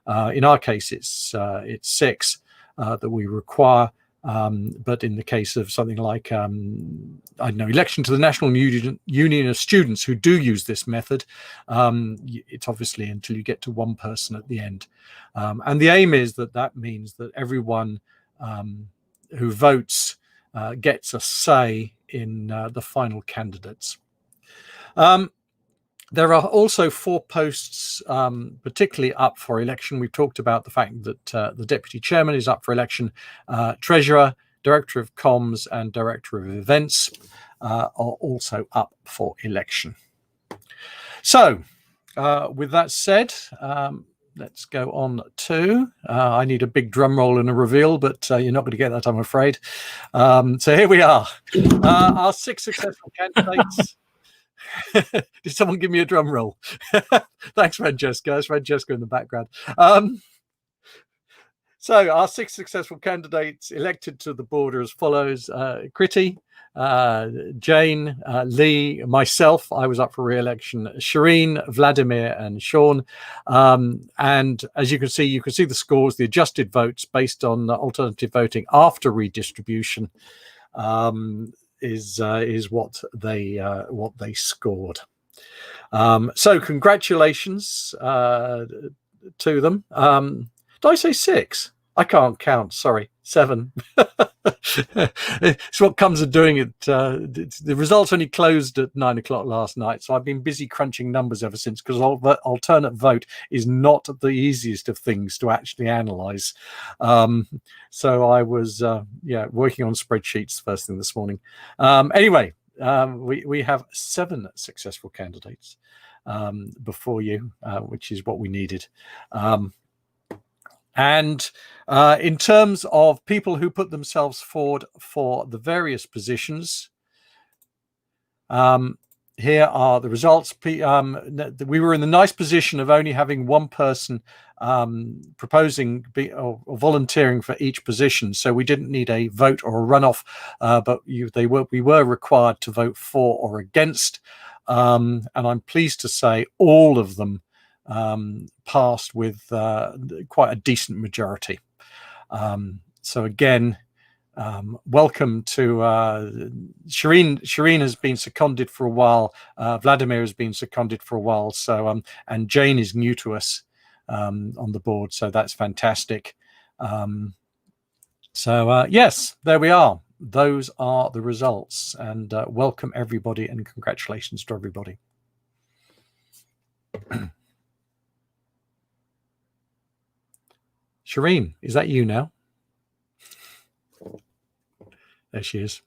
In our case, it's 6 that we require. But in the case of something like, I don't know, election to the National Union of Students who do use this method, it's obviously until you get to 1 person at the end. And the aim is that means that everyone who votes gets a say in the final candidates. There are also 4 posts particularly up for election. We've talked about the fact that the deputy chairman is up for election. Treasurer, director of comms, and director of events are also up for election. So with that said, let's go on to, I need a big drum roll and a reveal, but you're not going to get that, I'm afraid. So here we are, our 6 successful candidates. Did someone give me a drum roll? Thanks, Francesca. That's Francesca in the background. So our 6 successful candidates elected to the board are as follows: Kriti, Jane, Lee, myself, I was up for re-election, Shireen, Vladimir, and Sean. And as you can see the scores, the adjusted votes based on alternative voting after redistribution. Is what they scored. So congratulations to them. Did I say 6? I can't count. Sorry, 7. It's what comes of doing it. The results only closed at 9 o'clock last night, so I've been busy crunching numbers ever since, because alternate vote is not the easiest of things to actually analyze. So I was working on spreadsheets first thing this morning. Anyway, we have 7 successful candidates before you, which is what we needed. And in terms of people who put themselves forward for the various positions, here are the results. We were in the nice position of only having 1 person proposing or volunteering for each position, so we didn't need a vote or a runoff, but we were required to vote for or against, and I'm pleased to say all of them passed with quite a decent majority. So again, welcome to Shireen. Shireen has been seconded for a while. Vladimir has been seconded for a while. So and Jane is new to us on the board, so that's fantastic. Yes, there we are. Those are the results, and welcome everybody, and congratulations to everybody. Shireen, is that you now? There she is.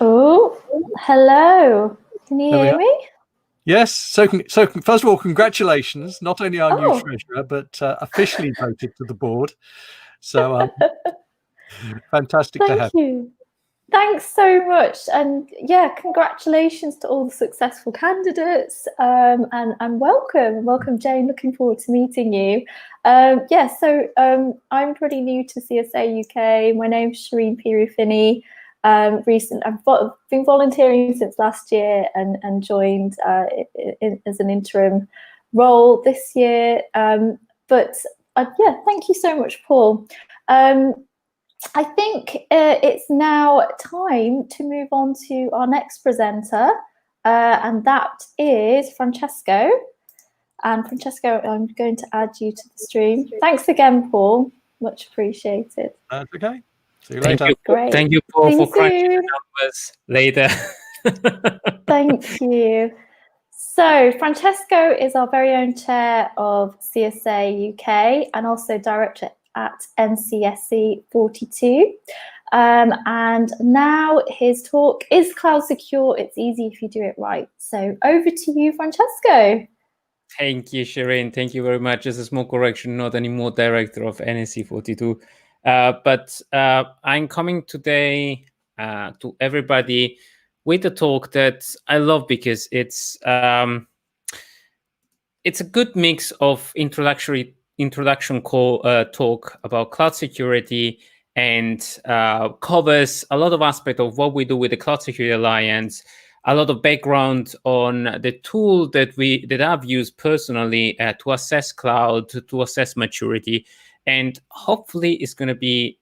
Oh, hello. Can you hear me? Yes. So first of all, congratulations. Not only our new treasurer, but officially voted to the board. So fantastic to have you. Thanks so much, and yeah, congratulations to all the successful candidates, and welcome Jane. Looking forward to meeting you. I'm pretty new to CSA UK. My name's Shireen Piri-Finney. I've been volunteering since last year and joined as an interim role this year. Thank you so much, Paul. I think it's now time to move on to our next presenter, and that is Francesco. And Francesco, I'm going to add you to the stream. Thanks again, Paul. Much appreciated. That's okay. See you later. Great. Thank you, Paul, See for you crunching the soon. numbers later. Thank you. So Francesco is our very own chair of CSA UK and also director at NCSC 42. And now his talk is Cloud Secure. It's easy if you do it right. So over to you, Francesco. Thank you, Shireen. Thank you very much. Just a small correction, not anymore director of NSC 42. But I'm coming today to everybody with a talk that I love because it's a good mix of introduction talk about cloud security and covers a lot of aspects of what we do with the Cloud Security Alliance, a lot of background on the tool that I've used personally to assess cloud, to assess maturity, and hopefully it's going to be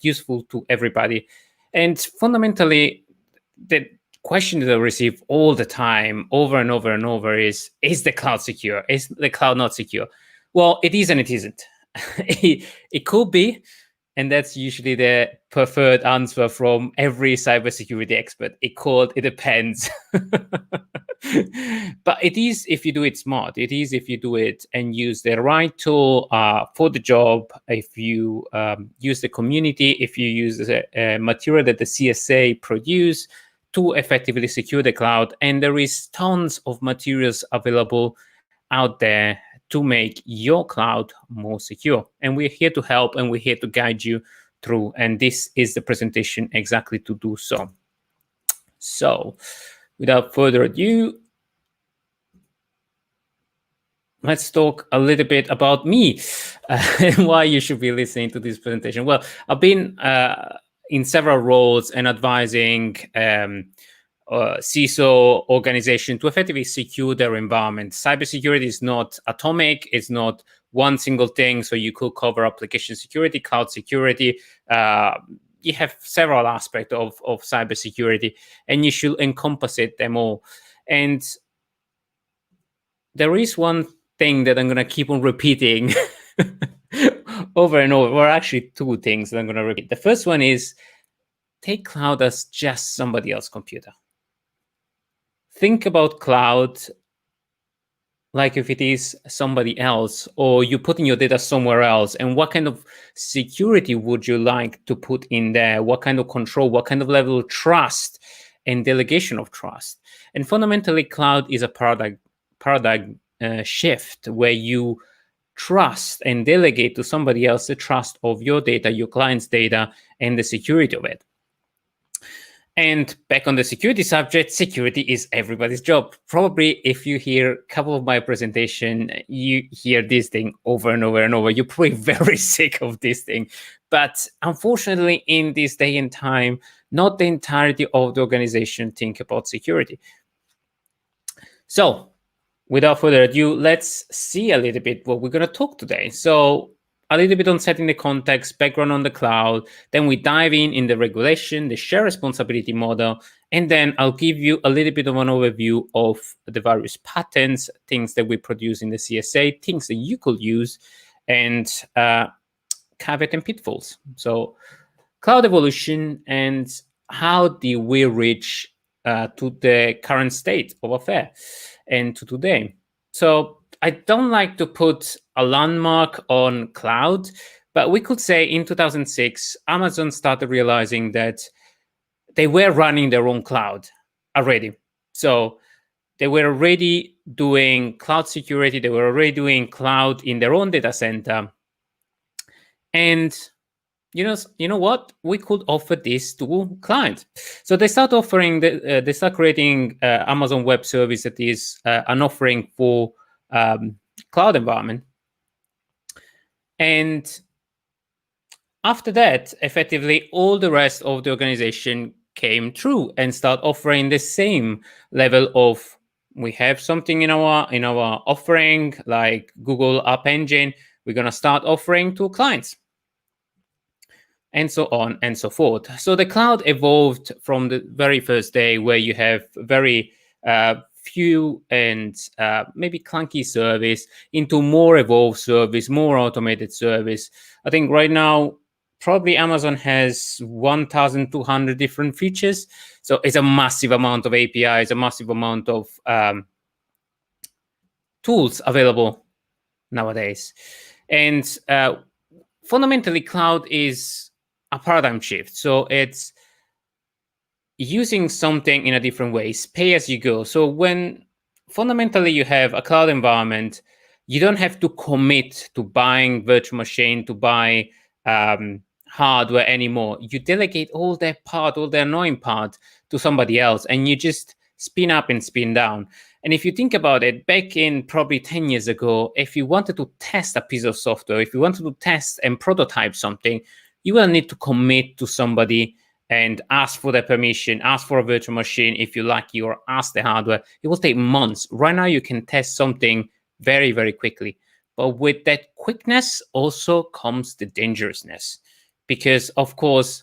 useful to everybody. And fundamentally, the question that I receive all the time, over and over and over, is the cloud secure? Is the cloud not secure? Well, it is and it isn't. It could be, and that's usually the preferred answer from every cybersecurity expert. It depends. But it is if you do it smart. It is if you do it and use the right tool for the job. If you use the community, if you use the material that the CSA produce to effectively secure the cloud. And there is tons of materials available out there to make your cloud more secure. And we're here to help, and we're here to guide you through. And this is the presentation exactly to do so. So without further ado, let's talk a little bit about me and why you should be listening to this presentation. Well, I've been in several roles and advising CISO organization to effectively secure their environment. Cybersecurity is not atomic. It's not one single thing. So you could cover application security, cloud security. You have several aspects of cybersecurity, and you should encompass them all. And there is one thing that I'm going to keep on repeating over and over, or actually two things that I'm going to repeat. The first one is take cloud as just somebody else's computer. Think about cloud like if it is somebody else, or you're putting your data somewhere else, and what kind of security would you like to put in there? What kind of control, what kind of level of trust and delegation of trust? And fundamentally, cloud is a paradigm shift where you trust and delegate to somebody else the trust of your data, your client's data, and the security of it. And back on the security subject, security is everybody's job. Probably if you hear a couple of my presentation, you hear this thing over and over and over. You're probably very sick of this thing. But unfortunately, in this day and time, not the entirety of the organization think about security. So without further ado, let's see a little bit what we're going to talk today. So a little bit on setting the context, background on the cloud, then we dive in the regulation, the shared responsibility model, and then I'll give you a little bit of an overview of the various patterns, things that we produce in the CSA, things that you could use, and caveat and pitfalls. So cloud evolution and how do we reach to the current state of affairs and to today. So I don't like to put a landmark on cloud, but we could say in 2006, Amazon started realizing that they were running their own cloud already. So they were already doing cloud security. They were already doing cloud in their own data center. And you know what? We could offer this to clients. So they start offering, they start creating Amazon Web Service that is an offering for cloud environment. And after that, effectively, all the rest of the organization came through and start offering the same level of, we have something in our offering, like Google App Engine, we're going to start offering to clients, and so on and so forth. So the cloud evolved from the very first day, where you have very few and maybe clunky service, into more evolved service, more automated service. I think right now, probably Amazon has 1,200 different features. So it's a massive amount of APIs, a massive amount of tools available nowadays. And fundamentally, cloud is a paradigm shift. So it's using something in a different ways, pay as you go. So when fundamentally you have a cloud environment, you don't have to commit to buying virtual machine, to buy hardware anymore. You delegate all that part, all the annoying part, to somebody else, and you just spin up and spin down. And if you think about it, back in probably 10 years ago, if you wanted to test a piece of software, if you wanted to test and prototype something, you will need to commit to somebody and ask for their permission, ask for a virtual machine if you like, or ask the hardware. It will take months. Right now, you can test something very, very quickly. But with that quickness also comes the dangerousness. Because, of course,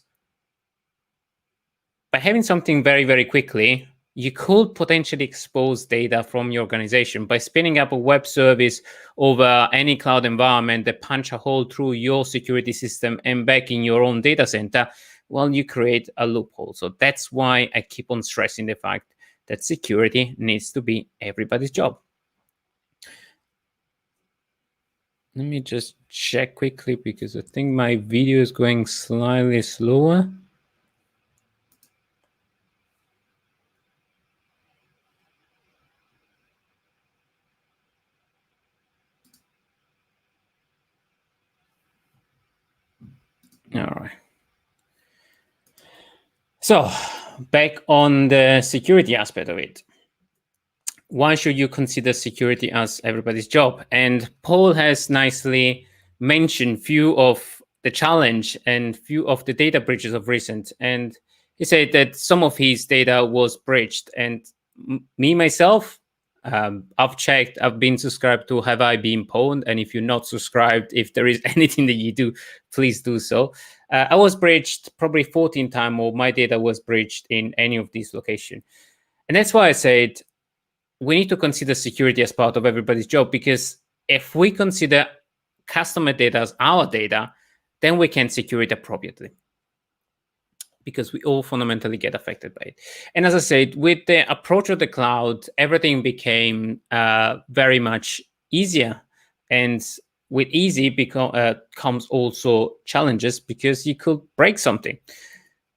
by having something very, very quickly, you could potentially expose data from your organization. By spinning up a web service over any cloud environment that punch a hole through your security system and back in your own data center, well, you create a loophole. So that's why I keep on stressing the fact that security needs to be everybody's job. Let me just check quickly, because I think my video is going slightly slower. All right. So back on the security aspect of it. Why should you consider security as everybody's job? And Paul has nicely mentioned few of the challenge and few of the data breaches of recent. And he said that some of his data was breached. And me, myself, I've checked, I've been subscribed to Have I Been Pwned? And if you're not subscribed, if there is anything that you do, please do so. I was breached probably 14 times, or my data was breached in any of these locations. And that's why I said, we need to consider security as part of everybody's job, because if we consider customer data as our data, then we can secure it appropriately, because we all fundamentally get affected by it. And as I said, with the approach of the cloud, everything became very much easier. And with easy comes also challenges, because you could break something.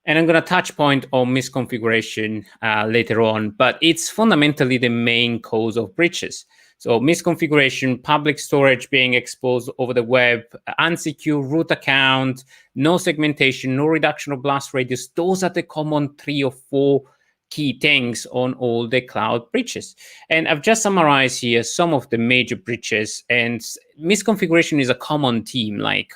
And I'm going to touch point on misconfiguration later on, but it's fundamentally the main cause of breaches. So misconfiguration, public storage being exposed over the web, unsecure root account, no segmentation, no reduction of blast radius. Those are the common 3 or 4 key things on all the cloud breaches. And I've just summarized here some of the major breaches. And misconfiguration is a common theme, like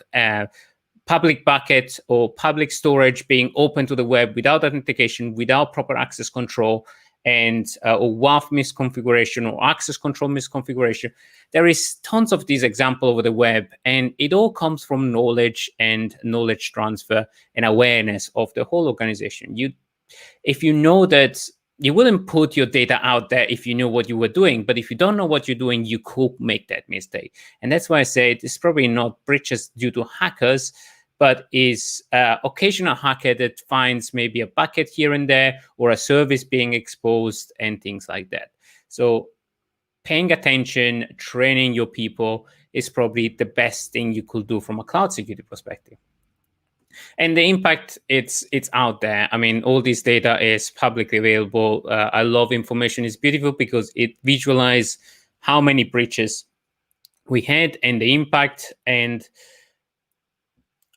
public bucket or public storage being open to the web without authentication, without proper access control, and or WAF misconfiguration or access control misconfiguration. There is tons of these examples over the web, and it all comes from knowledge and knowledge transfer and awareness of the whole organization. If you know that, you wouldn't put your data out there if you know what you were doing, but if you don't know what you're doing, you could make that mistake. And that's why I say it's probably not breaches due to hackers, but is occasional hacker that finds maybe a bucket here and there, or a service being exposed and things like that. So paying attention, training your people is probably the best thing you could do from a cloud security perspective. And the impact, it's out there. I mean, all this data is publicly available. I love information. It's beautiful because it visualizes how many breaches we had and the impact, and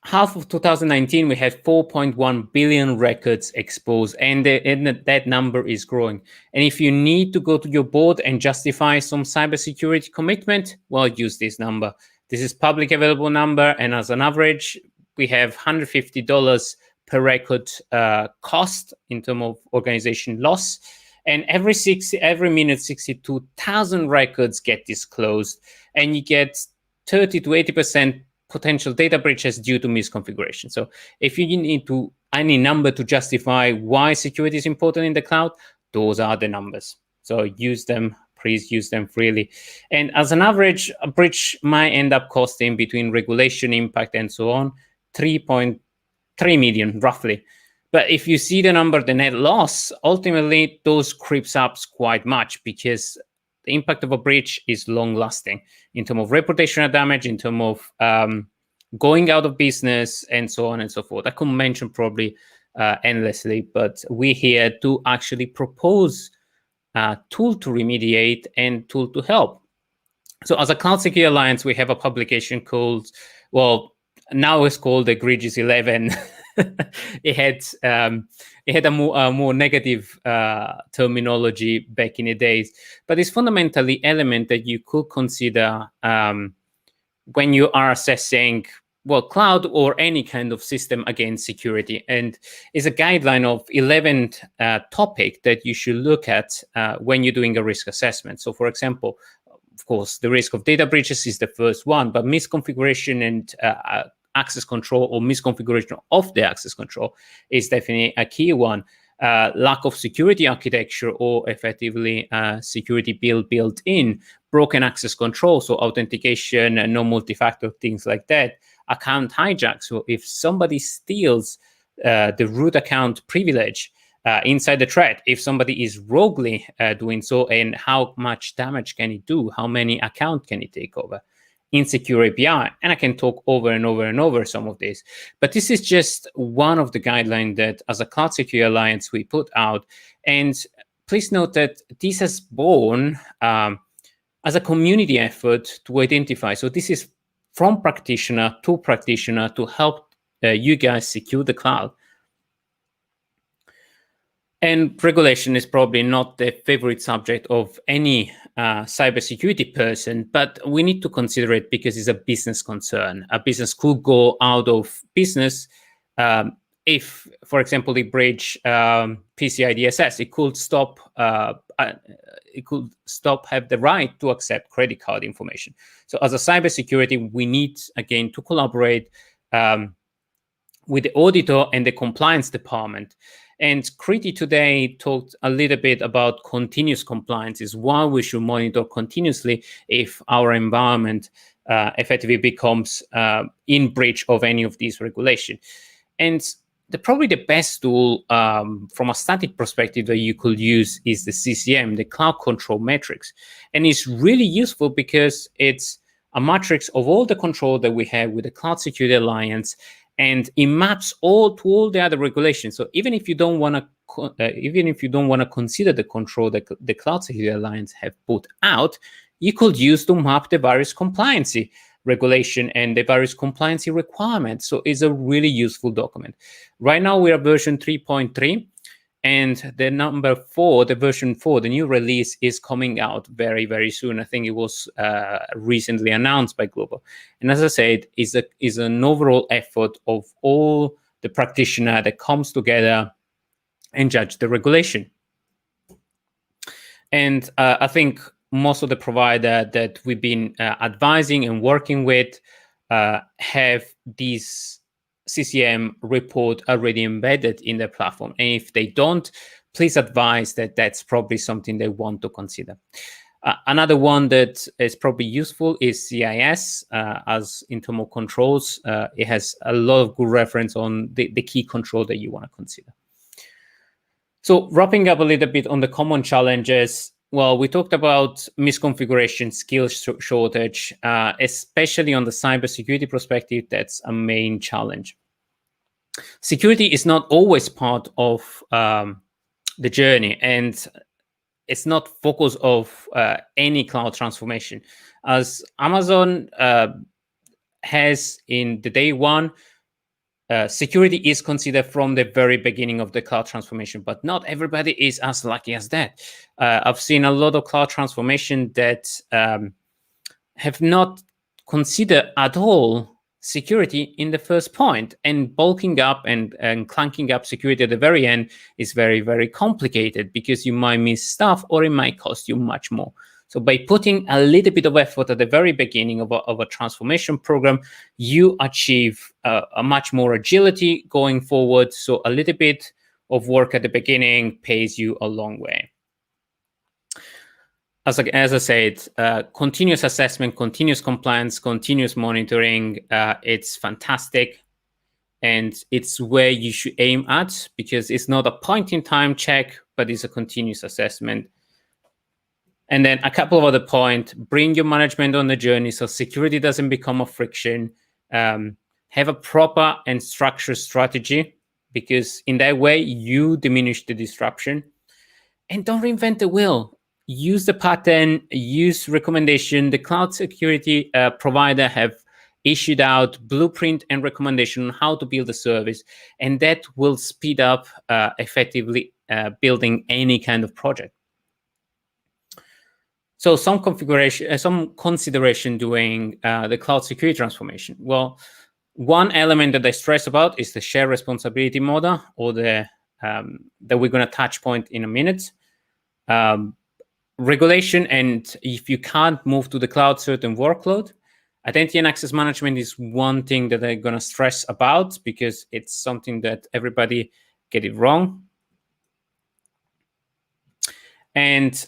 half of 2019, we had 4.1 billion records exposed, and that number is growing. And if you need to go to your board and justify some cybersecurity commitment, well, use this number. This is public available number, and as an average, we have $150 per record cost in terms of organization loss. And every minute, 62,000 records get disclosed, and you get 30 to 80% potential data breaches due to misconfiguration. So if you need any number to justify why security is important in the cloud, those are the numbers. So use them, please use them freely. And as an average, a breach might end up costing, between regulation, impact, and so on, 3.3 million roughly. But if you see the number, the net loss, ultimately those creeps up quite much, because the impact of a breach is long-lasting in terms of reputational damage, in terms of going out of business, and so on and so forth. I could mention probably endlessly, but we're here to actually propose a tool to remediate and tool to help. So as a Cloud Security Alliance, we have a publication called, well, now it's called Egregious 11. It had a more negative terminology back in the days, but it's fundamentally element that you could consider when you are assessing, well, cloud or any kind of system against security. And it's a guideline of 11 topic that you should look at when you're doing a risk assessment. So, for example, of course, the risk of data breaches is the first one, but misconfiguration and access control or misconfiguration of the access control is definitely a key one. Lack of security architecture, or effectively security built in, broken access control, so authentication and no multi-factor, things like that. Account hijack, so if somebody steals the root account privilege inside the threat, if somebody is roguely doing so, and how much damage can it do? How many accounts can it take over? Insecure API, and I can talk over and over and over some of this. But this is just one of the guidelines that as a Cloud Security Alliance we put out. And please note that this is born as a community effort to identify. So this is from practitioner to help you guys secure the cloud. And regulation is probably not the favorite subject of any cybersecurity person, but we need to consider it because it's a business concern. A business could go out of business if, for example, they breach PCI DSS. It could stop. Have the right to accept credit card information. So, as a cybersecurity, we need again to collaborate with the auditor and the compliance department. And Kriti today talked a little bit about continuous compliance, is why we should monitor continuously if our environment effectively becomes in breach of any of these regulations. And probably the best tool from a static perspective that you could use is the CCM, the Cloud Control Matrix. And it's really useful because it's a matrix of all the control that we have with the Cloud Security Alliance, and it maps all to all the other regulations. So even if you don't want to consider the control that the Cloud Security Alliance have put out, you could use to map the various compliancy regulation and the various compliancy requirements. So it's a really useful document. Right now we are version 3.3, and the number 4, the version 4, the new release is coming out very, very soon. I think it was recently announced by Global. And as I said, is an overall effort of all the practitioner that comes together and judge the regulation. And I think most of the provider that we've been advising and working with have these CCM report already embedded in their platform. And if they don't, please advise that that's probably something they want to consider. Another one that is probably useful is CIS as internal controls. It has a lot of good reference on the key control that you want to consider. So wrapping up a little bit on the common challenges, well, we talked about misconfiguration, skills shortage, especially on the cybersecurity perspective. That's a main challenge. Security is not always part of the journey, and it's not focus of any cloud transformation. As Amazon has in the day one, security is considered from the very beginning of the cloud transformation, but not everybody is as lucky as that. I've seen a lot of cloud transformation that have not considered at all security in the first point, and bulking up and clunking up security at the very end is very, very complicated, because you might miss stuff or it might cost you much more. So by putting a little bit of effort at the very beginning of a transformation program, you achieve a much more agility going forward. So a little bit of work at the beginning pays you a long way. As I said, continuous assessment, continuous compliance, continuous monitoring, it's fantastic. And it's where you should aim at, because it's not a point-in-time check, but it's a continuous assessment. And then a couple of other points: bring your management on the journey so security doesn't become a friction. Have a proper and structured strategy, because in that way you diminish the disruption. And don't reinvent the wheel. Use the pattern, use recommendation. The cloud security provider have issued out blueprint and recommendation on how to build a service, and that will speed up effectively building any kind of project. So some consideration doing the cloud security transformation. Well, one element that I stress about is the shared responsibility model, or the that we're going to touch point in a minute. Regulation, and if you can't move to the cloud certain workload, identity and access management is one thing that I'm going to stress about, because it's something that everybody get it wrong. And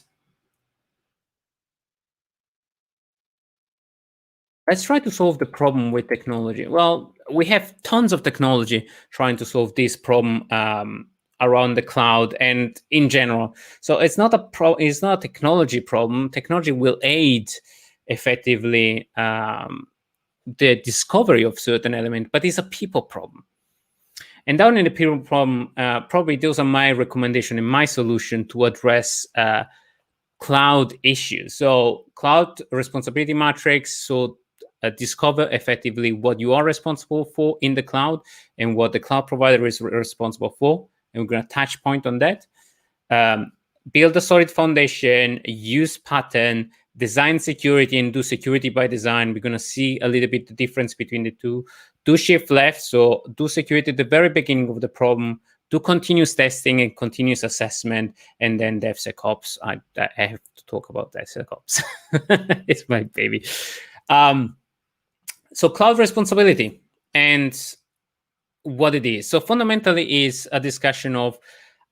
let's try to solve the problem with technology. Well, we have tons of technology trying to solve this problem around the cloud and in general. So it's not a technology problem. Technology will aid effectively the discovery of certain elements, but it's a people problem. And down in the people problem, probably those are my recommendation and my solution to address cloud issues. So cloud responsibility matrix, so discover effectively what you are responsible for in the cloud and what the cloud provider is responsible for. And we're going to touch point on that. Build a solid foundation, use pattern, design security, and do security by design. We're going to see a little bit the difference between the two. Do shift left, so do security at the very beginning of the problem. Do continuous testing and continuous assessment, and then DevSecOps. I have to talk about DevSecOps. It's my baby. So cloud responsibility and what it is. So fundamentally is a discussion of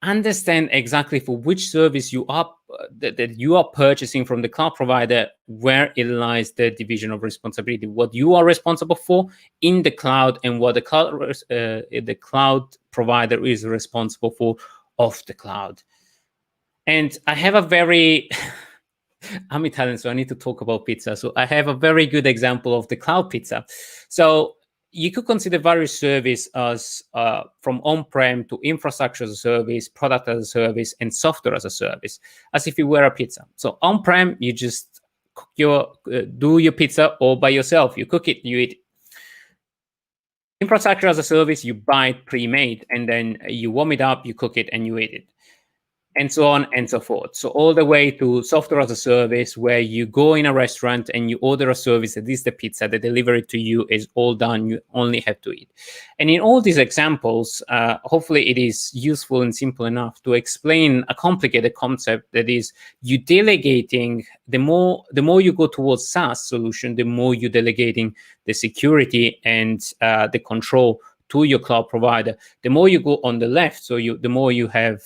understand exactly for which service you are that you are purchasing from the cloud provider, where it lies the division of responsibility, what you are responsible for in the cloud, and what the cloud provider is responsible for off the cloud. And I have a very I'm Italian, so I need to talk about pizza. So I have a very good example of the cloud pizza. So you could consider various services as from on-prem to infrastructure as a service, product as a service, and software as a service, as if you were a pizza. So on-prem, you just do your pizza all by yourself. You cook it, you eat it. Infrastructure as a service, you buy it pre-made, and then you warm it up, you cook it, and you eat it. And so on and so forth. So all the way to software as a service, where you go in a restaurant and you order a service that is the pizza, the delivery to you is all done, you only have to eat. And in all these examples, hopefully it is useful and simple enough to explain a complicated concept, that is, you delegating, the more you go towards SaaS solution, the more you're delegating the security and the control to your cloud provider. The more you go on the left, so the more you have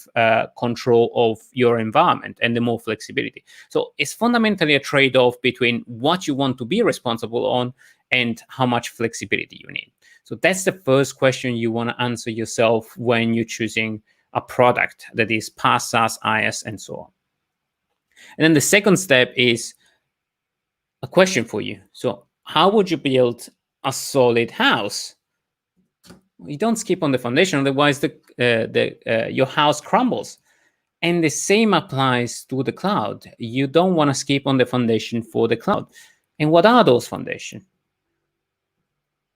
control of your environment and the more flexibility. So it's fundamentally a trade-off between what you want to be responsible on and how much flexibility you need. So that's the first question you want to answer yourself when you're choosing a product that is PaaS, SaaS, IaaS, and so on. And then the second step is a question for you. So how would you build a solid house? You don't skip on the foundation, otherwise your house crumbles. And the same applies to the cloud. You don't want to skip on the foundation for the cloud. And what are those foundations?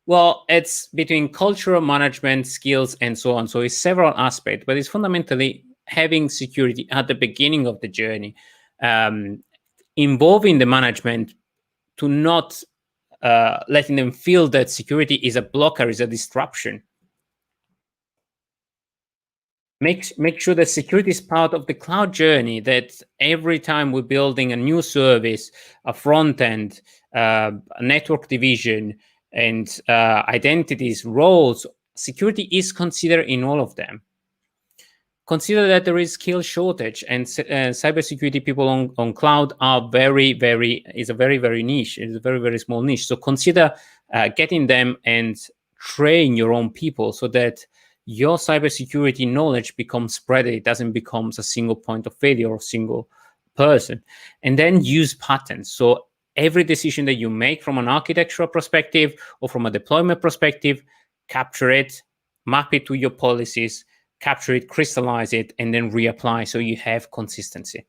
Well, it's between cultural management skills and so on. So it's several aspects, but it's fundamentally having security at the beginning of the journey, involving the management to not letting them feel that security is a blocker, is a disruption. Make sure that security is part of the cloud journey, that every time we're building a new service, a front end, a network division, and identities, roles, security is considered in all of them. Consider that there is skill shortage, and cybersecurity people on cloud are is a very, very niche. It's a very, very small niche. So consider getting them and train your own people so that your cybersecurity knowledge becomes spread. It doesn't become a single point of failure or single person. And then use patterns. So every decision that you make from an architectural perspective or from a deployment perspective, capture it, map it to your policies, capture it, crystallize it, and then reapply so you have consistency.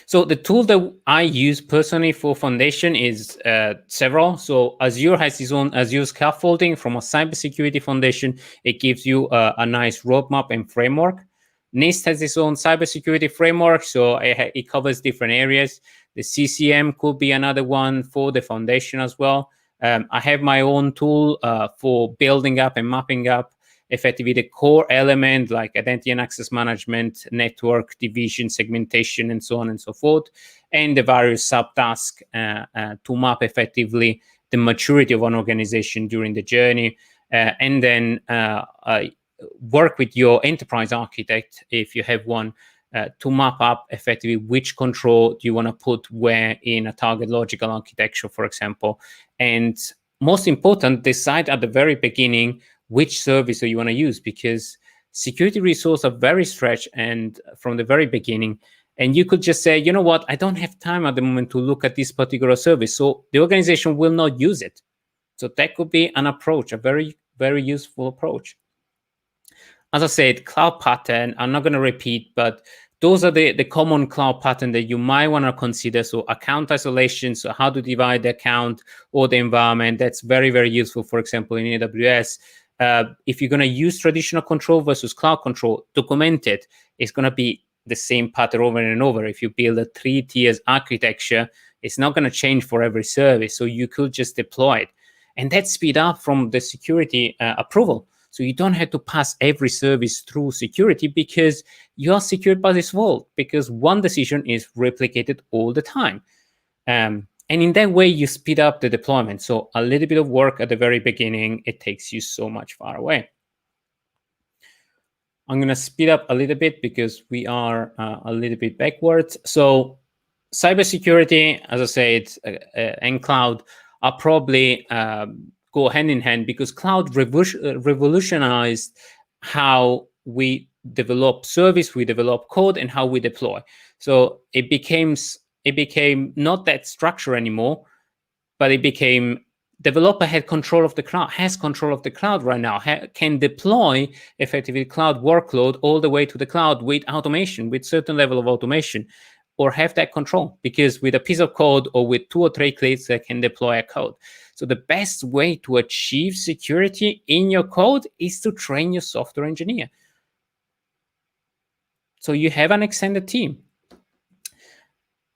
So the tool that I use personally for foundation is several. So Azure has its own Azure scaffolding. From a cybersecurity foundation, it gives you a nice roadmap and framework. NIST has its own cybersecurity framework, so it covers different areas. The CCM could be another one for the foundation as well. I have my own tool for building up and mapping up effectively the core element like identity and access management, network, division, segmentation, and so on and so forth, and the various subtasks to map effectively the maturity of an organization during the journey, and then work with your enterprise architect, if you have one, to map up effectively which control do you want to put where in a target logical architecture, for example. And most important, decide at the very beginning which service do you want to use, because security resources are very stretched and from the very beginning. And you could just say, you know what, I don't have time at the moment to look at this particular service. So the organization will not use it. So that could be an approach, a very, very useful approach. As I said, cloud pattern, I'm not going to repeat, but those are the common cloud pattern that you might want to consider. So account isolation, so how to divide the account or the environment. That's very, very useful, for example, in AWS. If you're going to use traditional control versus cloud control, document it. It's going to be the same pattern over and over. If you build a 3 tiers architecture, it's not going to change for every service. So you could just deploy it. And that speed up from the security approval. So you don't have to pass every service through security because you are secured by default, because one decision is replicated all the time. And in that way, you speed up the deployment. So a little bit of work at the very beginning, it takes you so much far away. I'm going to speed up a little bit because we are a little bit backwards. So cybersecurity, as I said, and cloud are probably go hand in hand, because cloud revolutionized how we develop service, we develop code, and how we deploy. So it became not that structure anymore, but it became developer had control of the cloud, has control of the cloud right now, can deploy effectively cloud workload all the way to the cloud with automation, with certain level of automation, or have that control, because with a piece of code or with 2 or 3 clicks, they can deploy a code. So the best way to achieve security in your code is to train your software engineer. So you have an extended team.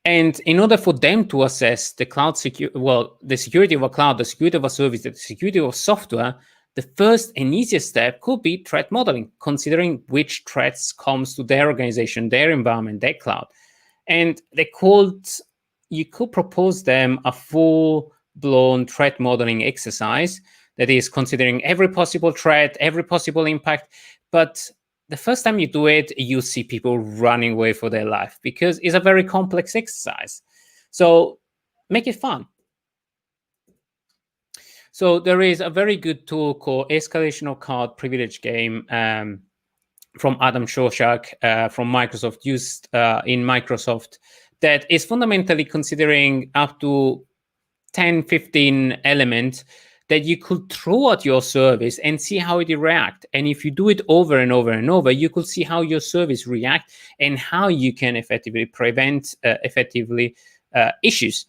And in order for them to assess the cloud the security of a cloud, the security of a service, the security of software, the first and easiest step could be threat modeling, considering which threats comes to their organization, their environment, their cloud. And you could propose them a full-blown threat modeling exercise that is considering every possible threat, every possible impact. But the first time you do it, you see people running away for their life because it's a very complex exercise. So make it fun. So there is a very good tool called Escalation of Card Privilege Game from Adam Shorshak from Microsoft, used in Microsoft, that is fundamentally considering up to 10, 15 elements that you could throw at your service and see how it reacts. And if you do it over and over and over, you could see how your service reacts and how you can effectively prevent issues.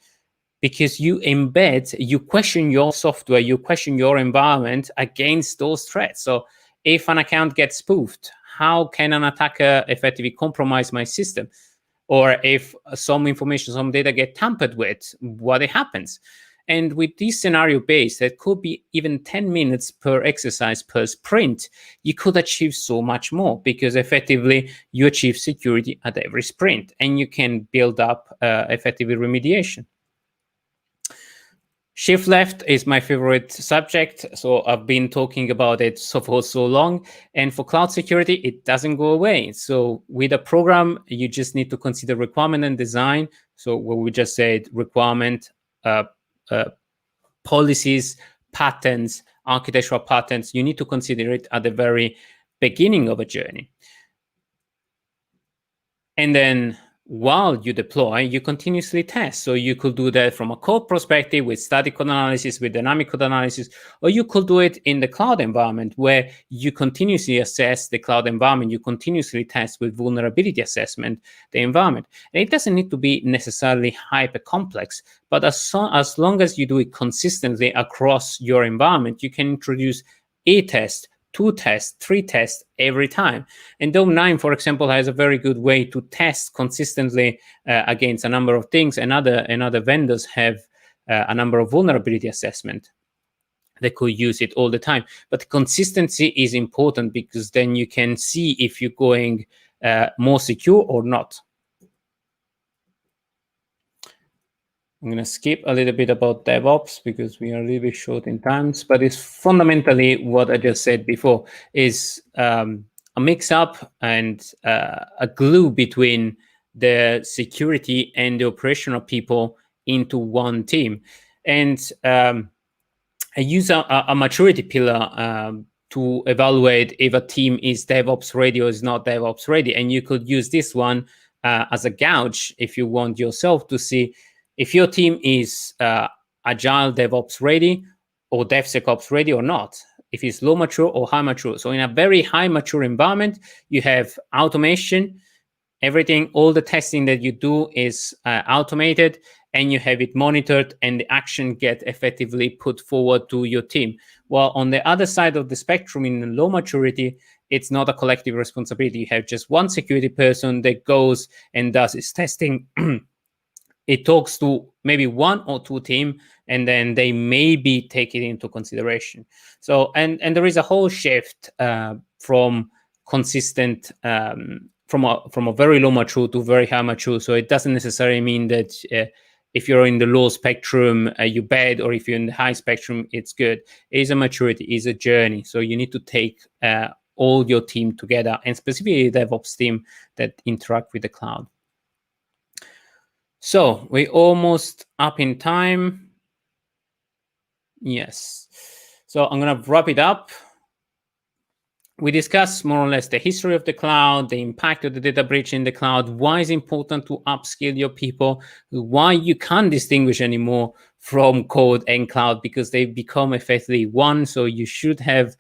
because you embed, you question your software, you question your environment against those threats. So if an account gets spoofed, how can an attacker effectively compromise my system? Or if some information, some data get tampered with, what happens? And with this scenario base, that could be even 10 minutes per exercise per sprint, you could achieve so much more, because effectively you achieve security at every sprint, and you can build up effectively remediation. Shift left is my favorite subject, so I've been talking about it for so long. And for cloud security, it doesn't go away. So with a program, you just need to consider requirement and design. So what we just said, requirement, policies, patterns, architectural patterns, you need to consider it at the very beginning of a journey. And then while you deploy, you continuously test. So you could do that from a code perspective with static code analysis, with dynamic code analysis, or you could do it in the cloud environment where you continuously assess the cloud environment. You continuously test with vulnerability assessment, the environment. And it doesn't need to be necessarily hyper complex, but as long as you do it consistently across your environment, you can introduce a test, 2 tests, 3 tests every time. And Dome9, for example, has a very good way to test consistently against a number of things, and other vendors have a number of vulnerability assessment. They could use it all the time. But consistency is important, because then you can see if you're going more secure or not. I'm going to skip a little bit about DevOps because we are a little bit short in times, but it's fundamentally what I just said before, is a mix-up and a glue between the security and the operational people into one team. And I use a maturity pillar to evaluate if a team is DevOps ready or is not DevOps ready. And you could use this one as a gauge if you want yourself to see if your team is agile DevOps ready or DevSecOps ready or not, if it's low mature or high mature. So in a very high mature environment, you have automation, everything, all the testing that you do is automated, and you have it monitored, and the action get effectively put forward to your team. While on the other side of the spectrum, in low maturity, it's not a collective responsibility. You have just one security person that goes and does its testing. It talks to maybe 1 or 2 team, and then they maybe take it into consideration. So, and there is a whole shift from consistent, from a very low mature to very high mature. So it doesn't necessarily mean that if you're in the low spectrum, you're bad, or if you're in the high spectrum, it's good. It is a maturity, it is a journey. So you need to take all your team together, and specifically the DevOps team that interact with the cloud. So we're almost up in time. Yes. So I'm going to wrap it up. We discussed more or less the history of the cloud, the impact of the data breach in the cloud, why it's important to upskill your people, why you can't distinguish anymore from code and cloud because they become effectively one. So you should have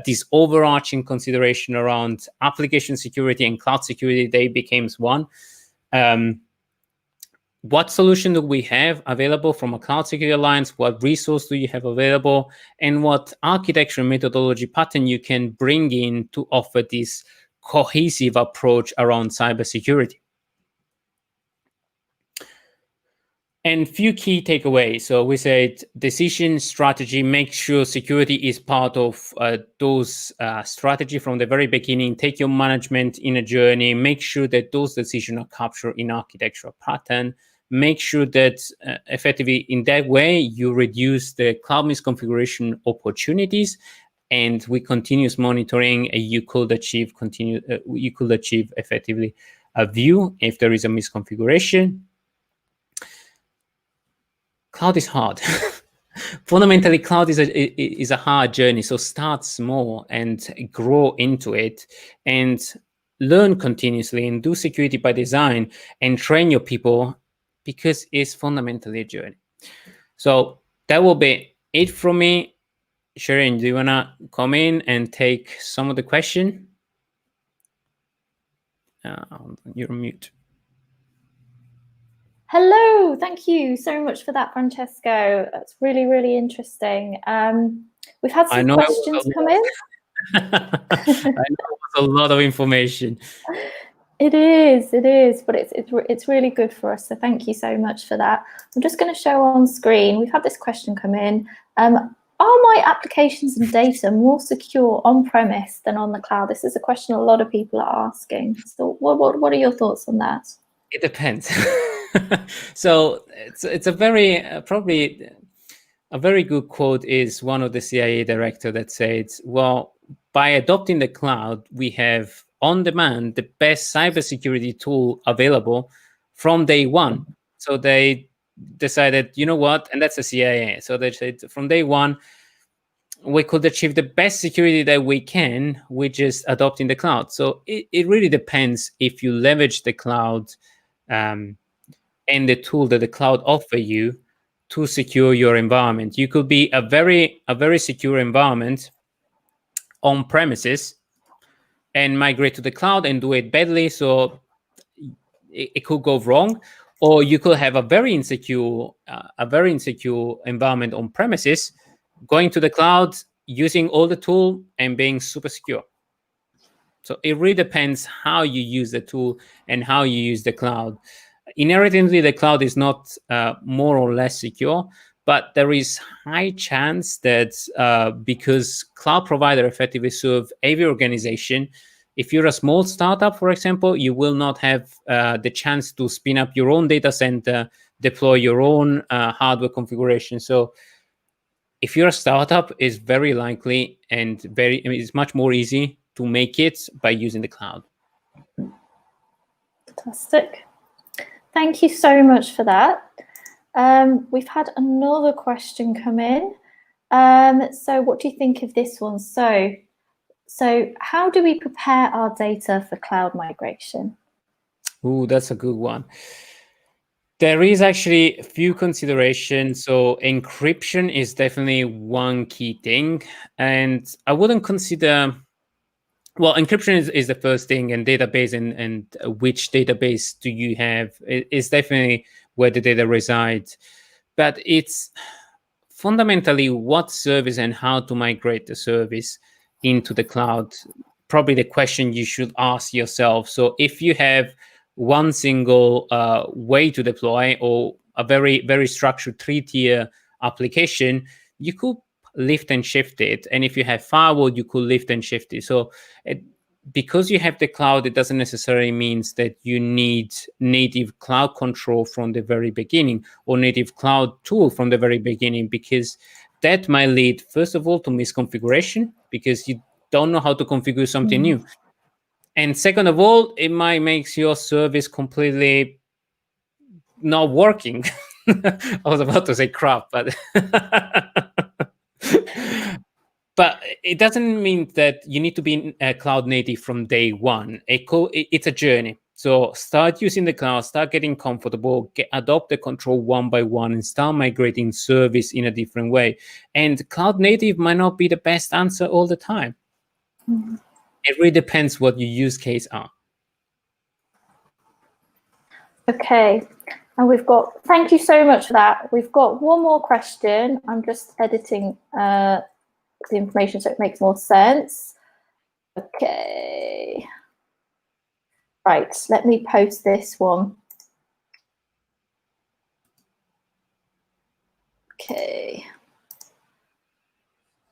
this overarching consideration around application security and cloud security. They became one. What solution do we have available from a Cloud Security Alliance? What resource do you have available? And what architecture methodology pattern you can bring in to offer this cohesive approach around cybersecurity? And few key takeaways. So we said decision strategy, make sure security is part of those strategy from the very beginning. Take your management in a journey. Make sure that those decisions are captured in architectural pattern. Make sure that effectively in that way you reduce the cloud misconfiguration opportunities, and with continuous monitoring, you could achieve effectively a view if there is a misconfiguration. Cloud is hard. Fundamentally, cloud is a hard journey. So start small and grow into it, and learn continuously, and do security by design, and train your people, because it's fundamentally a journey. So that will be it from me. Sharon, do you want to come in and take some of the question? You're on mute. Hello, thank you so much for that, Francesco. That's really, really interesting. We've had some questions come in. I know it was a lot of information. It is, but it's really good for us. So thank you so much for that. I'm just going to show on screen. We've had this question come in. Are my applications and data more secure on-premise than on the cloud? This is a question a lot of people are asking. So what are your thoughts on that? It depends. So it's a very probably a very good quote is one of the CIA director that said, well, by adopting the cloud, we have on demand the best cybersecurity tool available from day one. So they decided, you know what, and that's the CIA. So they said from day one, we could achieve the best security that we can with just adopting the cloud. So it really depends if you leverage the cloud and the tool that the cloud offer you to secure your environment. You could be a very secure environment on premises and migrate to the cloud and do it badly, so it could go wrong. Or you could have a very insecure environment on premises, going to the cloud, using all the tool and being super secure. So it really depends how you use the tool and how you use the cloud. Inherently, the cloud is not more or less secure, but there is high chance that because cloud provider effectively serve every organization, if you're a small startup, for example, you will not have the chance to spin up your own data center, deploy your own hardware configuration. So if you're a startup, it's very likely and it's much more easy to make it by using the cloud. Fantastic. Thank you so much for that. We've had another question come in. So what do you think of this one? So how do we prepare our data for cloud migration? Ooh, that's a good one. There is actually a few considerations. So encryption is definitely one key thing. And I wouldn't consider, well, encryption is the first thing, and database and which database do you have is definitely where the data resides. But it's fundamentally what service and how to migrate the service into the cloud. Probably the question you should ask yourself. So if you have one single way to deploy or a very structured 3-tier application, you could lift and shift it. And if you have firewall, you could lift and shift it. So because you have the cloud, it doesn't necessarily mean that you need native cloud control from the very beginning or native cloud tool from the very beginning, because that might lead, first of all, to misconfiguration because you don't know how to configure something new. And second of all, it might make your service completely not working. I was about to say crap, but but it doesn't mean that you need to be cloud native from day one. It's a journey. So start using the cloud, start getting comfortable, adopt the control one by one, and start migrating service in a different way. And cloud native might not be the best answer all the time. It really depends what your use case are. Okay, and thank you so much for that. We've got one more question. I'm just editing the information so it makes more sense. Okay. Right, let me post this one. Okay.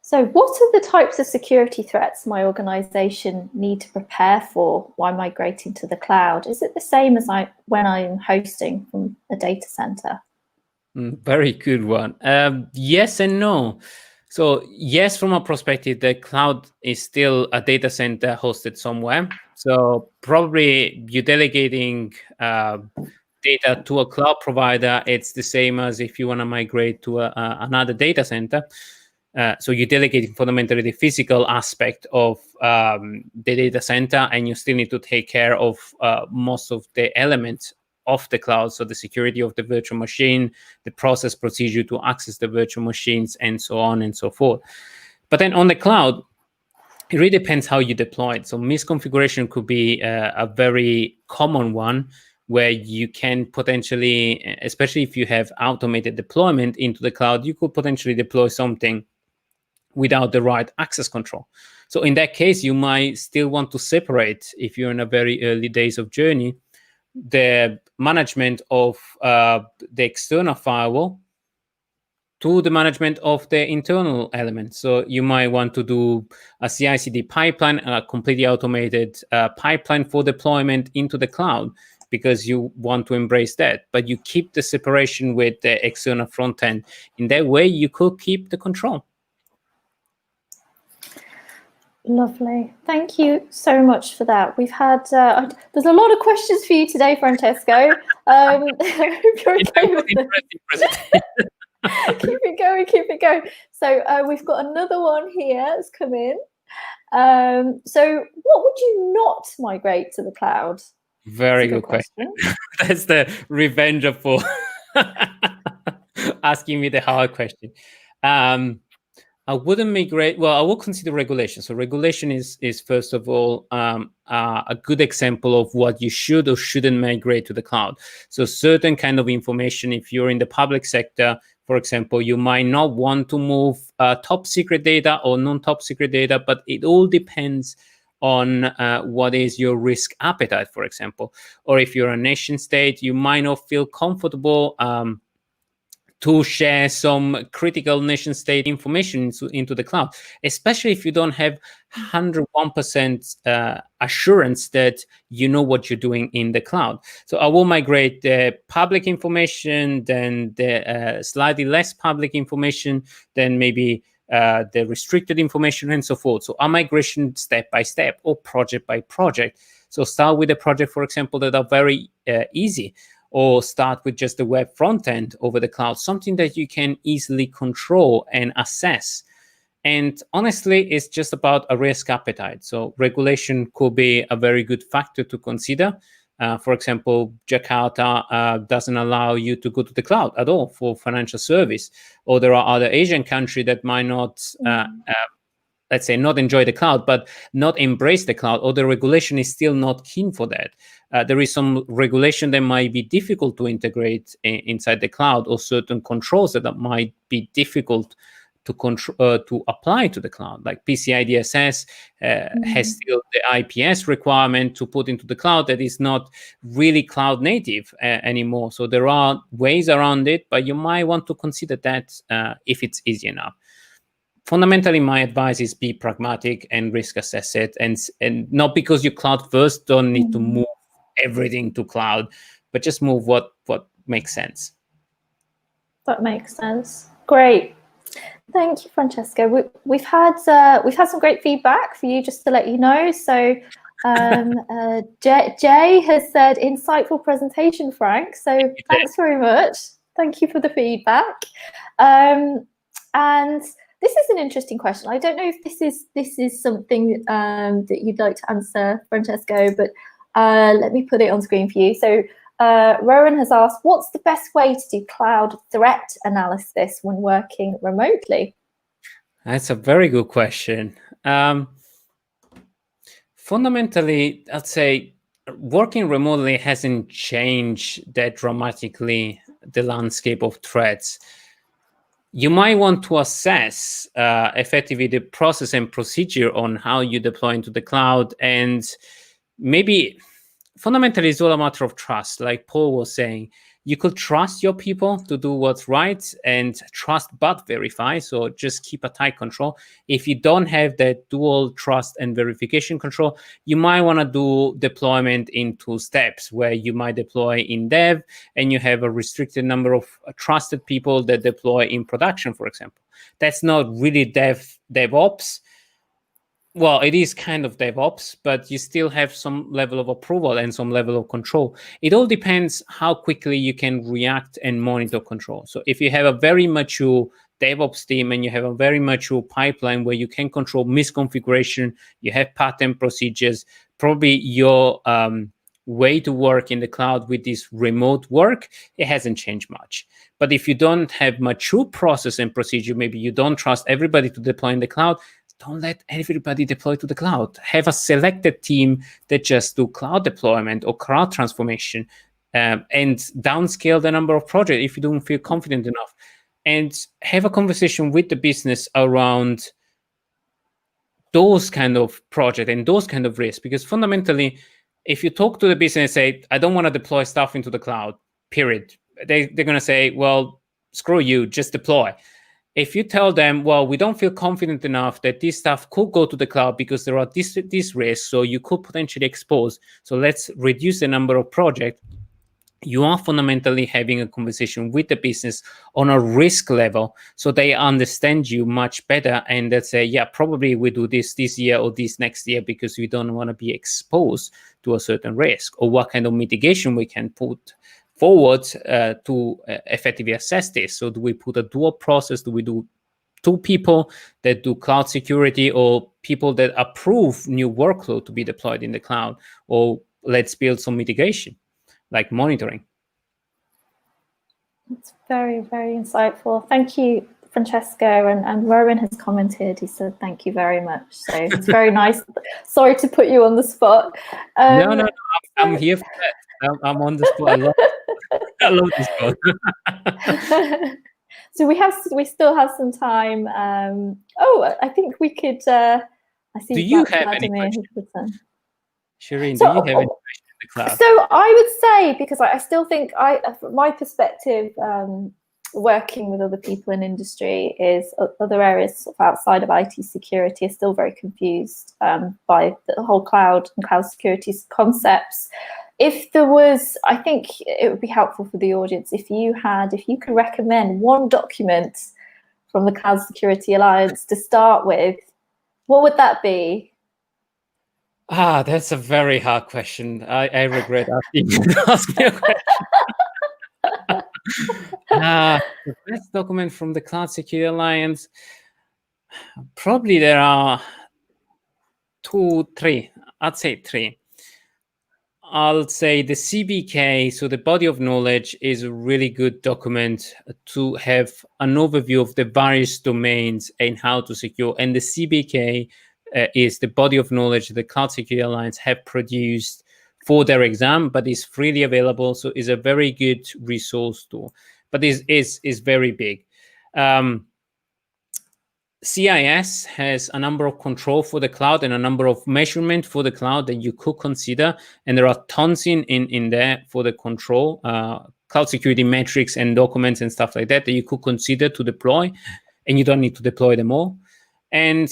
So what are the types of security threats my organization need to prepare for while migrating to the cloud? Is it the same as when I'm hosting from a data center? Very good one. Yes and no. So yes, from a perspective, the cloud is still a data center hosted somewhere. So probably you're delegating data to a cloud provider. It's the same as if you want to migrate to another data center. So you're delegating fundamentally the physical aspect of the data center, and you still need to take care of most of the elements of the cloud. So the security of the virtual machine, the process procedure to access the virtual machines, and so on and so forth. But then on the cloud, it really depends how you deploy it. So misconfiguration could be a very common one where you can potentially, especially if you have automated deployment into the cloud, you could potentially deploy something without the right access control. So in that case, you might still want to separate, if you're in a very early days of journey, the management of the external firewall to the management of the internal elements. So you might want to do a CI/CD pipeline, a completely automated pipeline for deployment into the cloud, because you want to embrace that. But you keep the separation with the external front end. In that way, you could keep the control. Lovely. Thank you so much for that. We've had, there's a lot of questions for you today, Francesco. If you're okay with them. Keep it going. So we've got another one here that's come in. So what would you not migrate to the cloud? Very good question. That's the revenge of for asking me the hard question. I wouldn't migrate. Well, I will consider regulation. So regulation is first of all a good example of what you should or shouldn't migrate to the cloud. So certain kind of information, if you're in the public sector, for example, you might not want to move top secret data or non-top secret data, but it all depends on what is your risk appetite, for example. Or if you're a nation state, you might not feel comfortable to share some critical nation state information into the cloud, especially if you don't have 101% assurance that you know what you're doing in the cloud. So I will migrate the public information, then the slightly less public information, then maybe the restricted information, and so forth. So a migration step by step or project by project. So start with a project, for example, that are very easy, or start with just the web front end over the cloud, something that you can easily control and assess. And honestly, it's just about a risk appetite. So regulation could be a very good factor to consider. For example, Jakarta doesn't allow you to go to the cloud at all for financial service. Or there are other Asian countries that might not, let's say, not enjoy the cloud, but not embrace the cloud, or the regulation is still not keen for that. There is some regulation that might be difficult to integrate inside the cloud, or certain controls that might be difficult to control to apply to the cloud, like PCI DSS has still the IPS requirement to put into the cloud that is not really cloud native anymore. So there are ways around it, but you might want to consider that if it's easy enough. Fundamentally, my advice is be pragmatic and risk assess it, and not because you cloud first, don't need to move everything to cloud, but just move what makes sense. That makes sense. Great. Thank you, Francesco. We've had some great feedback for you, just to let you know. So Jay has said, insightful presentation, Frank. So thanks very much. Thank you for the feedback. And this is an interesting question. I don't know if this is something that you'd like to answer, Francesco, but let me put it on screen for you. So Rowan has asked, what's the best way to do cloud threat analysis when working remotely? That's a very good question. Fundamentally, I'd say working remotely hasn't changed that dramatically the landscape of threats. You might want to assess effectively the process and procedure on how you deploy into the cloud, and maybe fundamentally it's all a matter of trust. Like Paul was saying, you could trust your people to do what's right, and trust but verify. So just keep a tight control. If you don't have that dual trust and verification control, you might want to do deployment in 2 steps, where you might deploy in dev and you have a restricted number of trusted people that deploy in production, for example. That's not really DevOps. Well, it is kind of DevOps, but you still have some level of approval and some level of control. It all depends how quickly you can react and monitor control. So if you have a very mature DevOps team and you have a very mature pipeline where you can control misconfiguration, you have pattern procedures, probably your way to work in the cloud with this remote work, it hasn't changed much. But if you don't have mature process and procedure, maybe you don't trust everybody to deploy in the cloud, don't let everybody deploy to the cloud. Have a selected team that just do cloud deployment or cloud transformation. and downscale the number of projects if you don't feel confident enough, and have a conversation with the business around those kind of project and those kind of risks. Because fundamentally, if you talk to the business and say, I don't want to deploy stuff into the cloud, period, they're going to say, well, screw you, just deploy. If you tell them, well, we don't feel confident enough that this stuff could go to the cloud because there are these risks, so you could potentially expose, so let's reduce the number of projects, you are fundamentally having a conversation with the business on a risk level, so they understand you much better, and they say, yeah, probably we do this year or this next year because we don't want to be exposed to a certain risk, or what kind of mitigation we can put forward to effectively assess this. So do we put a dual process? Do we do 2 people that do cloud security, or people that approve new workload to be deployed in the cloud? Or let's build some mitigation, like monitoring. It's very, very insightful. Thank you, Francesco. And Rowan has commented. He said, thank you very much. So it's very nice. Sorry to put you on the spot. No, I'm here for that. I'm on the spot. I love this spot. So we still have some time. I think we could. I see. Do you have any questions? Shireen, do you have any questions in the cloud? So I would say, because I still think, from my perspective, working with other people in industry, is other areas outside of IT security are still very confused by the whole cloud and cloud security concepts. If there was, I think it would be helpful for the audience if you could recommend one document from the Cloud Security Alliance to start with, what would that be? That's a very hard question. I regret asking you to ask me a question. The best document from the Cloud Security Alliance, probably there are 2, 3. I'd say 3. I'll say the CBK, so the body of knowledge, is a really good document to have an overview of the various domains and how to secure. And the CBK is the body of knowledge the Cloud Security Alliance have produced for their exam, but is freely available. So it's a very good resource tool, but is very big. CIS has a number of control for the cloud and a number of measurement for the cloud that you could consider. And there are tons in there for the control, cloud security metrics and documents and stuff like that you could consider to deploy, and you don't need to deploy them all. And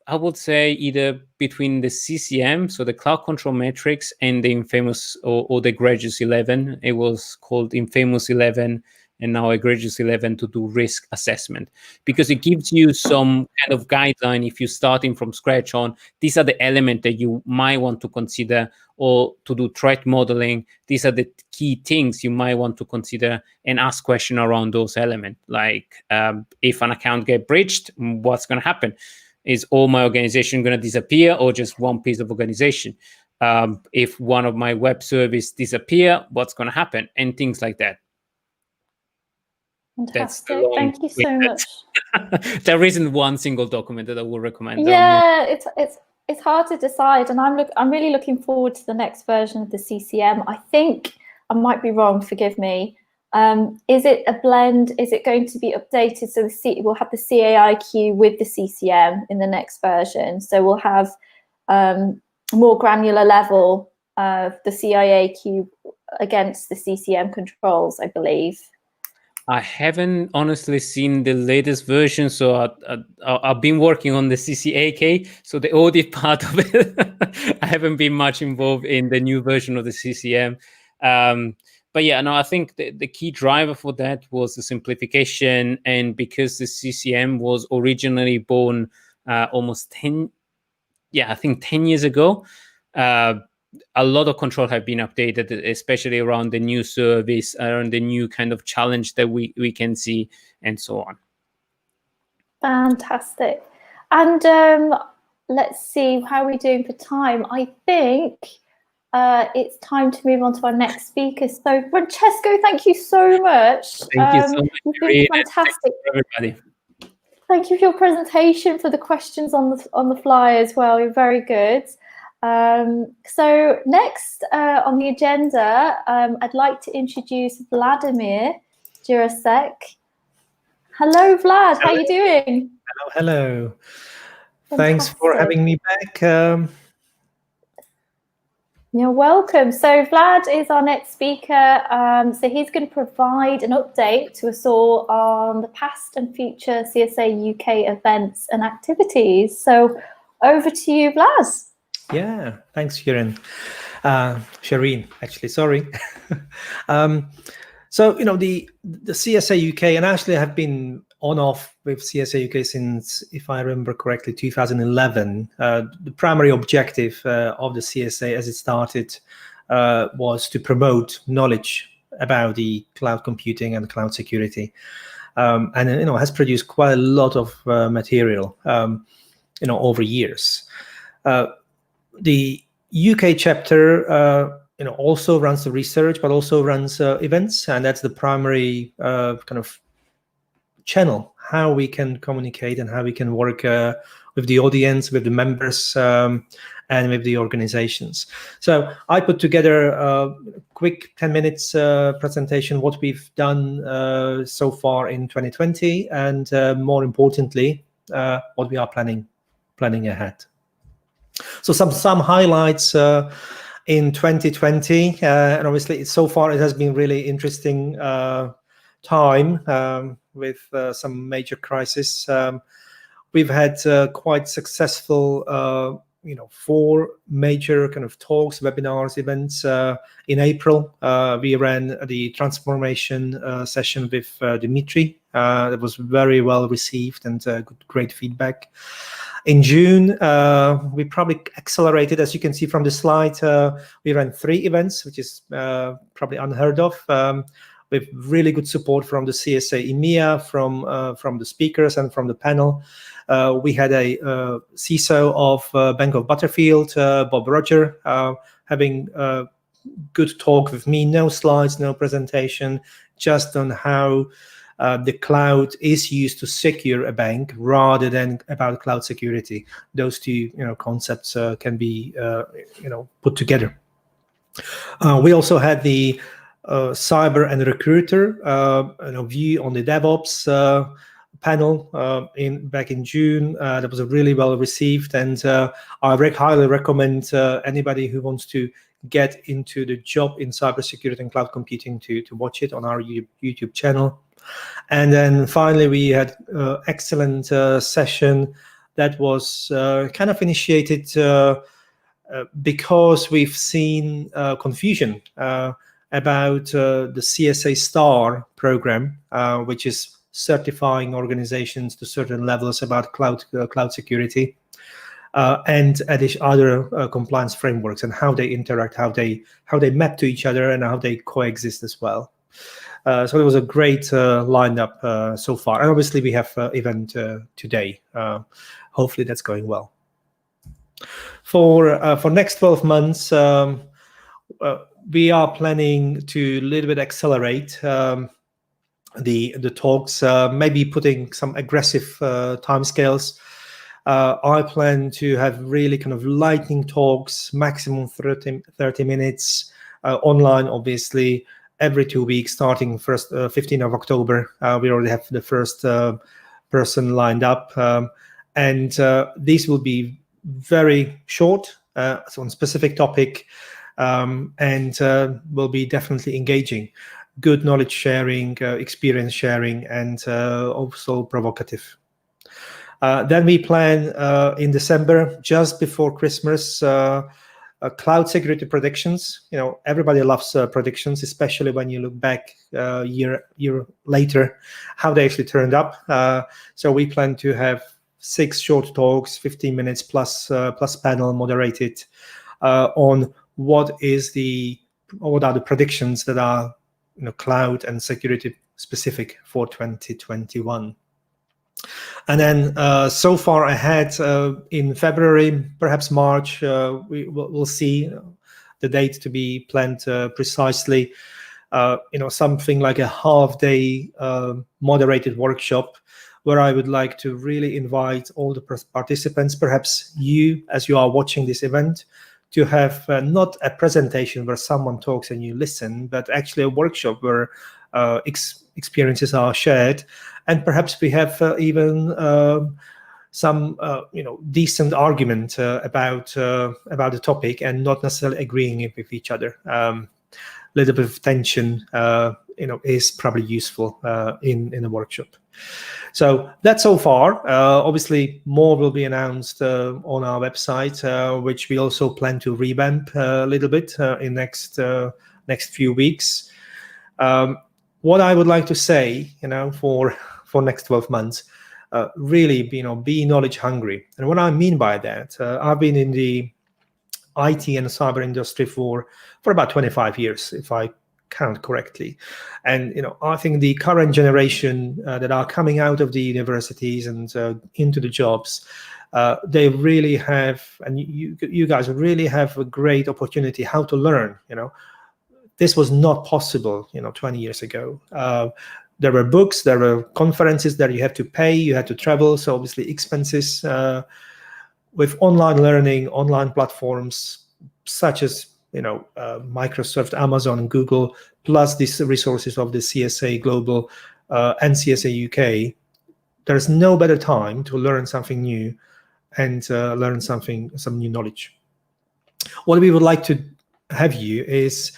I would say either between the CCM, so the cloud control metrics, and the infamous or the egregious 11, it was called infamous 11, and now egregious 11, to do risk assessment, because it gives you some kind of guideline if you're starting from scratch on these are the elements that you might want to consider, or to do threat modeling. These are the key things you might want to consider and ask questions around those elements. Like if an account gets breached, what's going to happen? Is all my organization going to disappear, or just one piece of organization? If one of my web service disappear, what's going to happen? And things like that. Fantastic. Thank you so much. There isn't one single document that I will recommend. Yeah, it's hard to decide, and I'm really looking forward to the next version of the CCM. I think I might be wrong. Forgive me. Is it a blend? Is it going to be updated? So we'll have the CAIQ with the CCM in the next version. So we'll have more granular level of the CIAQ against the CCM controls, I believe. I haven't honestly seen the latest version, so I've been working on the CCAK, so the audit part of it. I haven't been much involved in the new version of the CCM. But yeah, no, I think the key driver for that was the simplification, and because the CCM was originally born almost 10 years ago, a lot of control have been updated, especially around the new service, around the new kind of challenge that we can see, and so on. Fantastic. And let's see, how are we doing for time? I think it's time to move on to our next speaker. So Francesco, thank you so much. Thank you so much. You've been fantastic. Everybody. Thank you for your presentation, for the questions on the fly as well. You're very good. So next on the agenda, I'd like to introduce Vladimir Jurasek. Hello, Vlad. How are you doing? Hello. Thanks for having me back. You're welcome. So Vlad is our next speaker. So he's going to provide an update to us all on the past and future CSA UK events and activities. So over to you, Vlad. Yeah, thanks, Shireen. Shireen, actually, sorry. So, you know, the CSA UK, and actually I have been on off with CSA UK since, if I remember correctly, 2011. The primary objective of the CSA as it started was to promote knowledge about the cloud computing and cloud security. And, you know, has produced quite a lot of material, you know, over years. The UK chapter, you know, also runs the research, but also runs events, and that's the primary kind of channel how we can communicate and how we can work with the audience, with the members, and with the organizations. So I put together a quick 10 minutes presentation, what we've done so far in 2020, and more importantly, what we are planning ahead. So some highlights in 2020, and obviously so far it has been really interesting time with some major crises. We've had quite successful, you know, 4 major kind of talks, webinars, events. In April, we ran the transformation session with Dimitri. That was very well received and great feedback. In June, we probably accelerated, as you can see from the slide. We ran 3 events, which is probably unheard of, with really good support from the CSA EMEA, from the speakers and from the panel. We had a CISO of Bank of Butterfield, Bob Roger, having a good talk with me, no slides, no presentation, just on how the cloud is used to secure a bank rather than about cloud security. Those 2, you know, concepts can be, you know, put together. We also had the cyber and recruiter, you know, view on the DevOps panel back in June. That was really well received, and I highly recommend anybody who wants to get into the job in cybersecurity and cloud computing to watch it on our YouTube channel. And then finally, we had excellent session that was kind of initiated because we've seen confusion about the CSA STAR program, which is certifying organizations to certain levels about cloud security, and other compliance frameworks and how they interact, how they map to each other, and how they coexist as well. So it was a great lineup so far, and obviously we have event today. Hopefully that's going well. For next 12 months, we are planning to a little bit accelerate the talks, maybe putting some aggressive timescales. I plan to have really kind of lightning talks, maximum 30 minutes, online, obviously, every 2 weeks, starting 15th of October. We already have the first person lined up. And these will be very short, so on specific topic, and will be definitely engaging. Good knowledge sharing, experience sharing, and also provocative. Then we plan in December, just before Christmas, cloud security predictions. You know, everybody loves predictions, especially when you look back year later, how they actually turned up. So we plan to have 6 short talks, 15 minutes plus panel moderated on what are the predictions that are, you know, cloud and security specific for 2021. And then so far ahead, in February, perhaps March, we'll see the date to be planned precisely. You know, something like a half-day moderated workshop, where I would like to really invite all the participants, perhaps you, as you are watching this event, to have not a presentation where someone talks and you listen, but actually a workshop where experiences are shared, and perhaps we have even some decent argument about the topic, and not necessarily agreeing with each other. Little bit of tension is probably useful in a workshop. So that's so far. Obviously, more will be announced on our website, which we also plan to revamp a little bit in next few weeks. What I would like to say, for next 12 months, really, be knowledge hungry. And what I mean by that, I've been in the IT and cyber industry for about 25 years, if I count correctly. And I think the current generation that are coming out of the universities and into the jobs, they really have, and you guys really have a great opportunity how to learn. This was not possible 20 years ago. There were books, there were conferences that you had to pay, you had to travel, so obviously expenses. With online learning, online platforms such as Microsoft, Amazon, Google, plus these resources of the CSA Global and CSA UK, there's no better time to learn something new and learn some new knowledge. What we would like to have you is,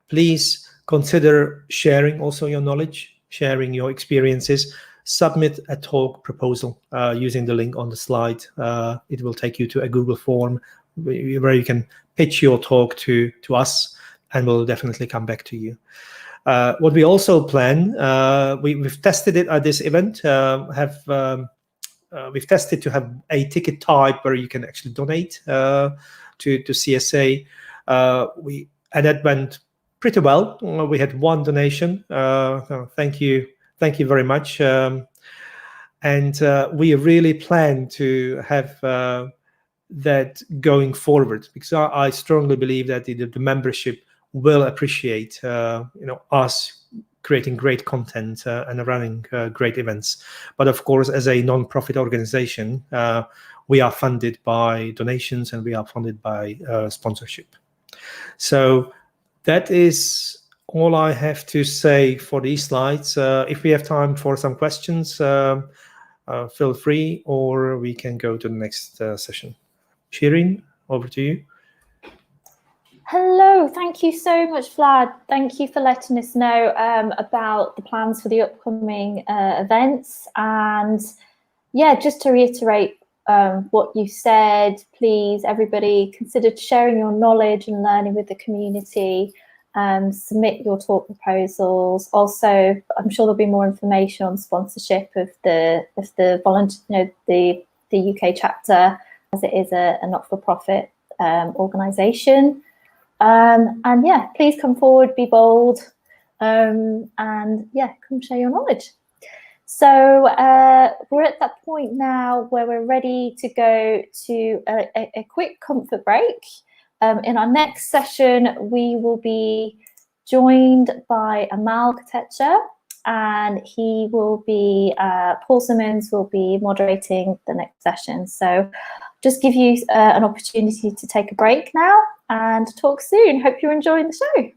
please consider sharing also your knowledge, sharing your experiences. Submit a talk proposal using the link on the slide. It will take you to a Google form where you can pitch your talk to us, and we'll definitely come back to you. What we also plan, we've tested it at this event, we've tested to have a ticket type where you can actually donate to CSA. And that went pretty well. We had one donation. Thank you very much. And we really plan to have that going forward, because I strongly believe that the membership will appreciate us creating great content and running great events. But of course, as a non-profit organization, we are funded by donations and we are funded by sponsorship. So that is all I have to say for these slides. If we have time for some questions, feel free, or we can go to the next session. Shireen, over to you. Hello, thank you so much, Vlad. Thank you for letting us know about the plans for the upcoming events. And yeah, just to reiterate what you said, please, everybody, consider sharing your knowledge and learning with the community. Submit your talk proposals. Also, I'm sure there'll be more information on sponsorship of the volunteer, the UK chapter, as it is a not-for-profit organisation. And yeah, please come forward, be bold, and yeah, come share your knowledge. So we're at that point now where we're ready to go to a quick comfort break. In our next session, we will be joined by Amal Katecha, and he will be, Paul Simmons will be moderating the next session. So just give you an opportunity to take a break now and talk soon. Hope you're enjoying the show.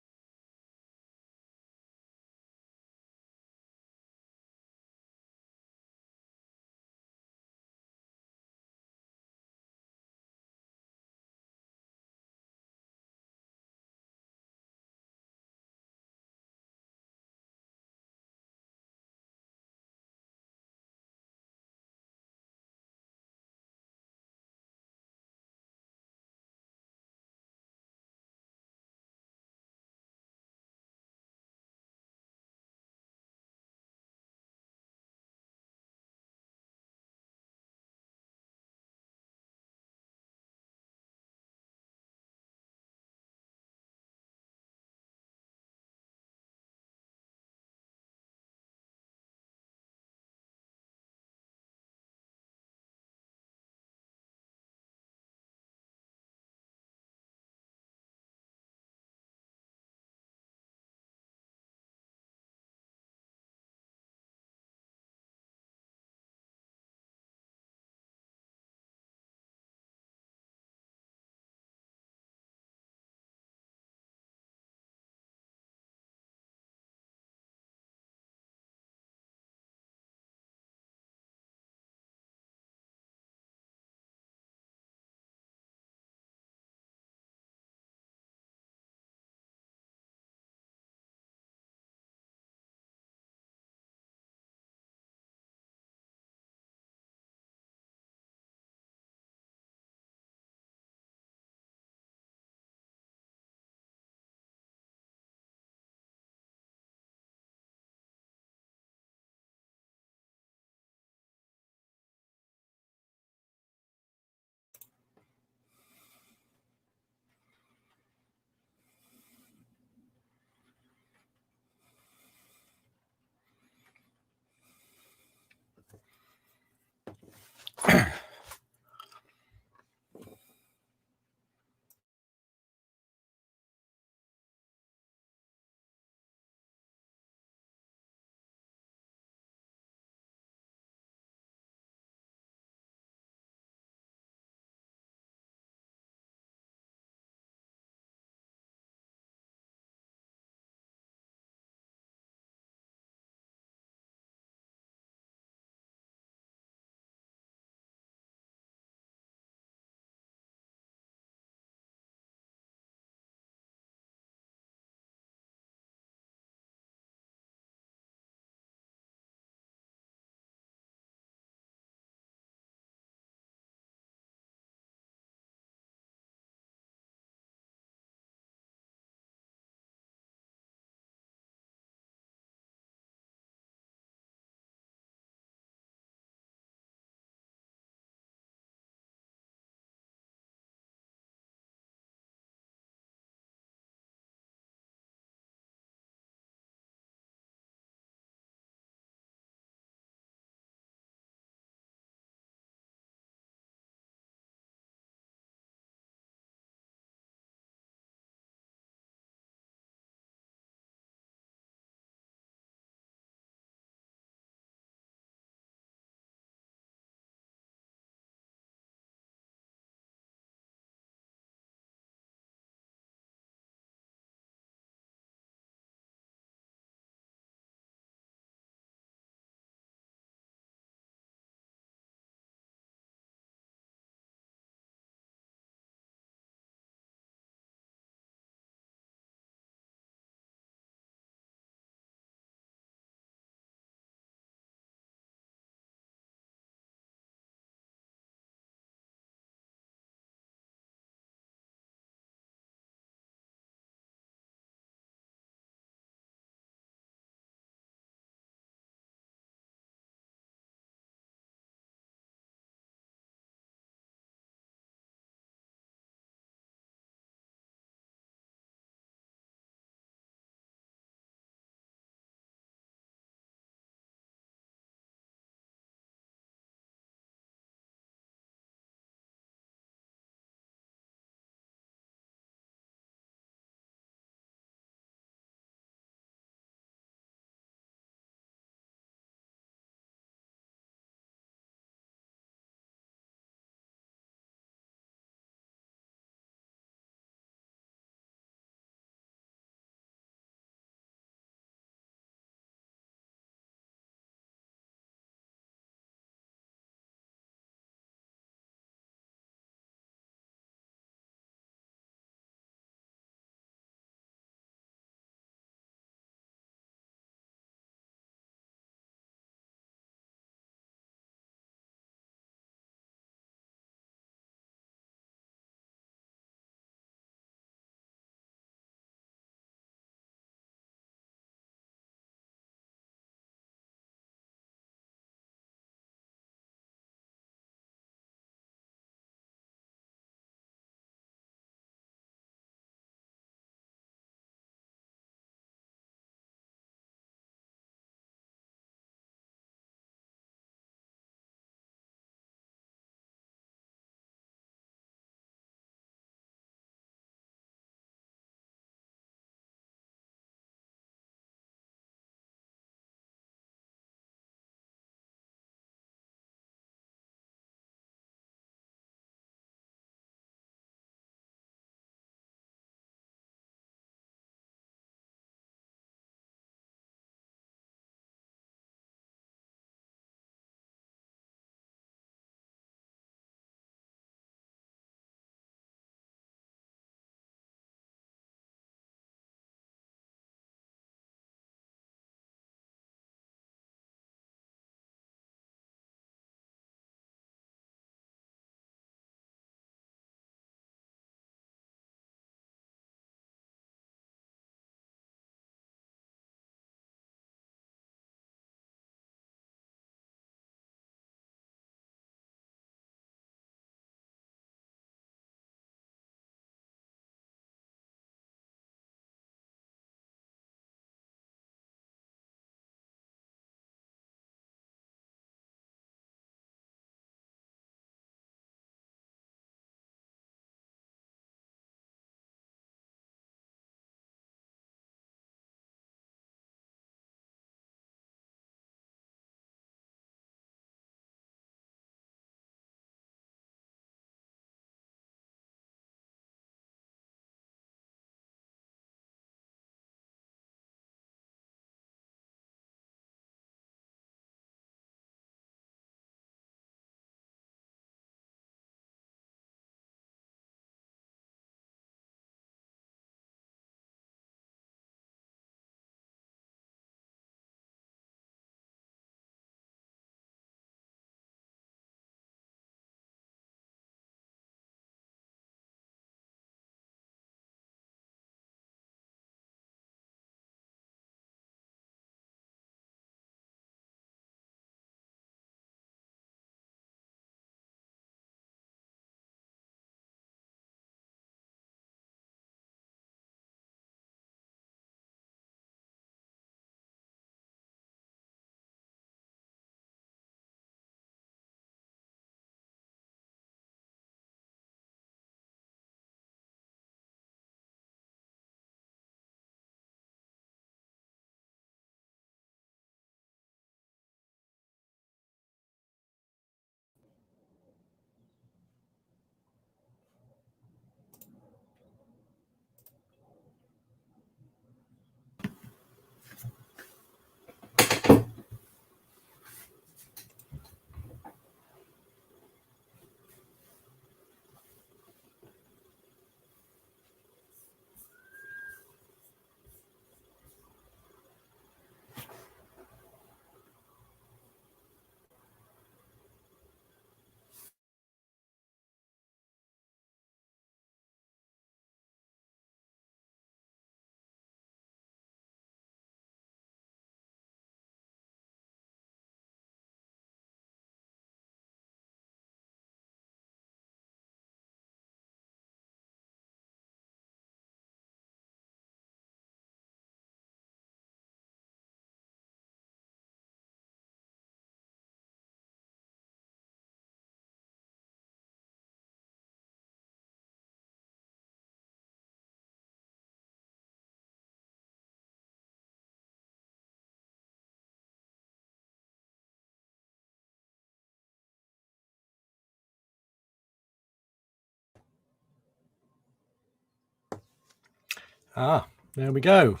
There we go.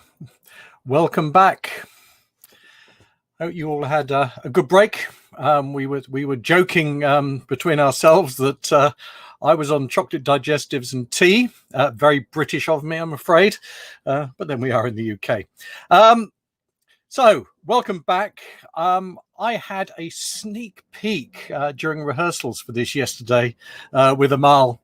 Welcome back. Hope you all had a good break. We were joking between ourselves that I was on chocolate digestives and tea. Very British of me, I'm afraid. But then we are in the UK. So welcome back. I had a sneak peek during rehearsals for this yesterday with Amal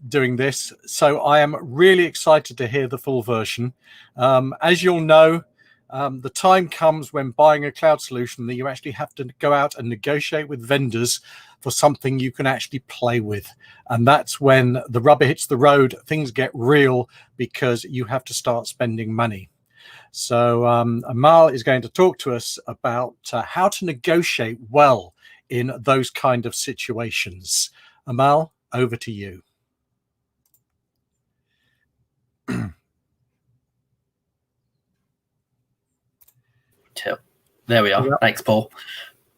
doing this. So I am really excited to hear the full version. As you'll know, the time comes when buying a cloud solution that you actually have to go out and negotiate with vendors for something you can actually play with. And that's when the rubber hits the road, things get real because you have to start spending money. So Amal is going to talk to us about how to negotiate well in those kind of situations. Amal, over to you. There we are. Yeah. Thanks, Paul.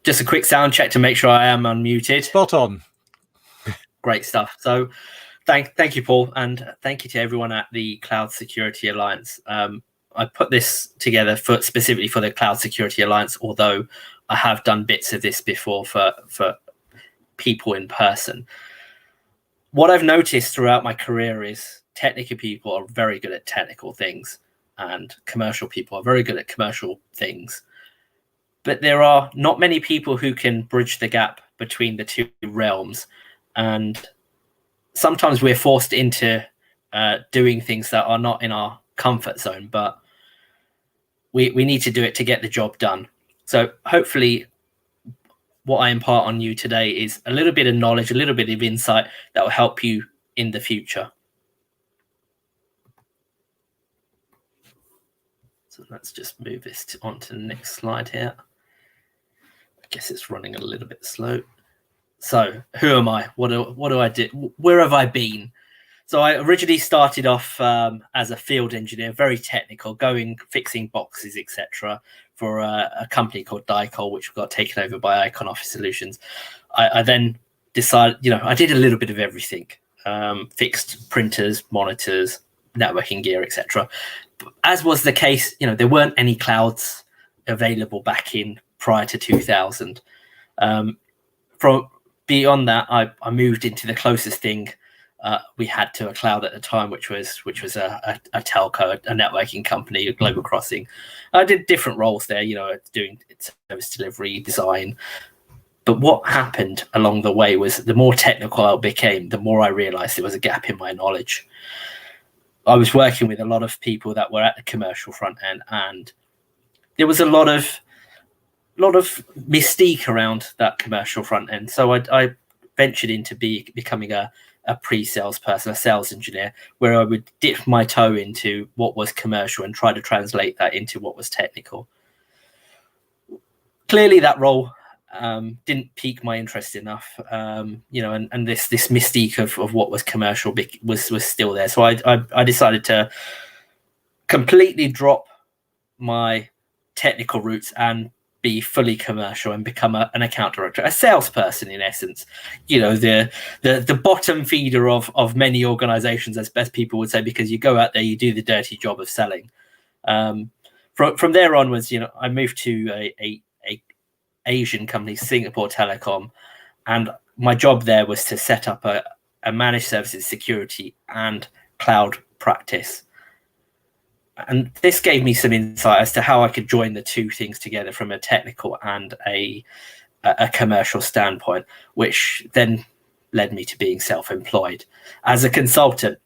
Just a quick sound check to make sure I am unmuted. Spot on. Great stuff. So thank you, Paul, and thank you to everyone at the Cloud Security Alliance. I put this together specifically for the Cloud Security Alliance, although I have done bits of this before for people in person. What I've noticed throughout my career is technical people are very good at technical things and commercial people are very good at commercial things. But there are not many people who can bridge the gap between the two realms. And sometimes we're forced into doing things that are not in our comfort zone, but we need to do it to get the job done. So hopefully what I impart on you today is a little bit of knowledge, a little bit of insight that will help you in the future. So let's just move this on to the next slide here. I guess it's running a little bit slow. So who am I? What do I do? Where have I been? So I originally started off as a field engineer, very technical, fixing boxes, etc., for a company called Dicol, which got taken over by Icon Office Solutions. I then decided, I did a little bit of everything, fixed printers, monitors, networking gear, etc. As was the case, there weren't any clouds available back in prior to 2000. From beyond that, I moved into the closest thing we had to a cloud at the time, which was a telco, a networking company, a Global Crossing. I did different roles there, doing service delivery, design. But what happened along the way was the more technical I became, the more I realized there was a gap in my knowledge. I was working with a lot of people that were at the commercial front end, and there was a lot of mystique around that commercial front end. So I ventured into becoming a pre-sales person, a sales engineer, where I would dip my toe into what was commercial and try to translate that into what was technical. Clearly, that role didn't pique my interest enough, and this mystique of what was commercial was still there. So I decided to completely drop my technical roots and be fully commercial and become an account director, a salesperson in essence. The bottom feeder of many organizations, as best people would say, because you go out there, you do the dirty job of selling. From there onwards, I moved to a Asian company, Singapore Telecom, and my job there was to set up a managed services, security and cloud practice. And this gave me some insight as to how I could join the two things together from a technical and a commercial standpoint, which then led me to being self-employed as a consultant.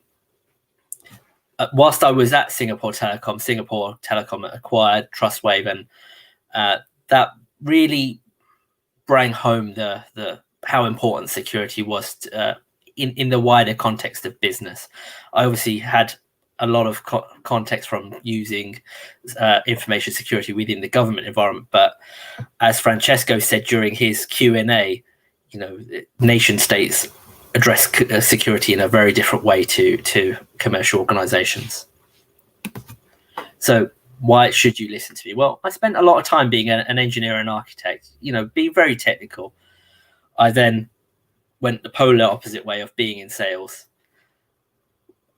Whilst I was at Singapore Telecom acquired Trustwave, and that really brought home the how important security was in the wider context of business. I obviously had a lot of context from using information security within the government environment, but as Francesco said during his Q&A, nation states address security in a very different way to commercial organizations. So why should you listen to me? Well, I spent a lot of time being an engineer and architect, being very technical. I then went the polar opposite way of being in sales.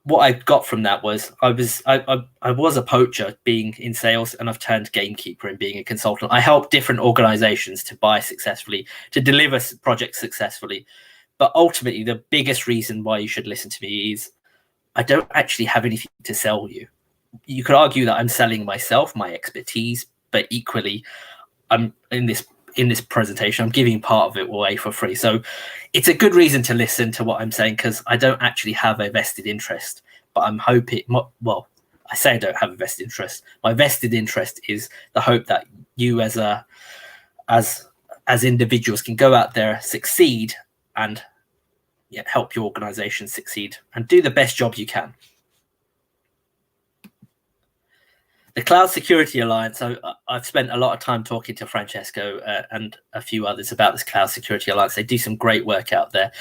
what I got from that was I was a poacher being in sales, and I've turned gamekeeper in being a consultant. I help different organizations to buy successfully, to deliver projects successfully. But ultimately, the biggest reason why you should listen to me is I don't actually have anything to sell you. You could argue that I'm selling myself, my expertise, but equally, I'm in this presentation, I'm giving part of it away for free. So it's a good reason to listen to what I'm saying, because I don't actually have a vested interest, but I'm hoping, well, I say I don't have a vested interest. My vested interest is the hope that you as individuals can go out there, succeed, and help your organization succeed and do the best job you can. The Cloud Security Alliance, I've spent a lot of time talking to Francesco and a few others about this Cloud Security Alliance. They do some great work out there.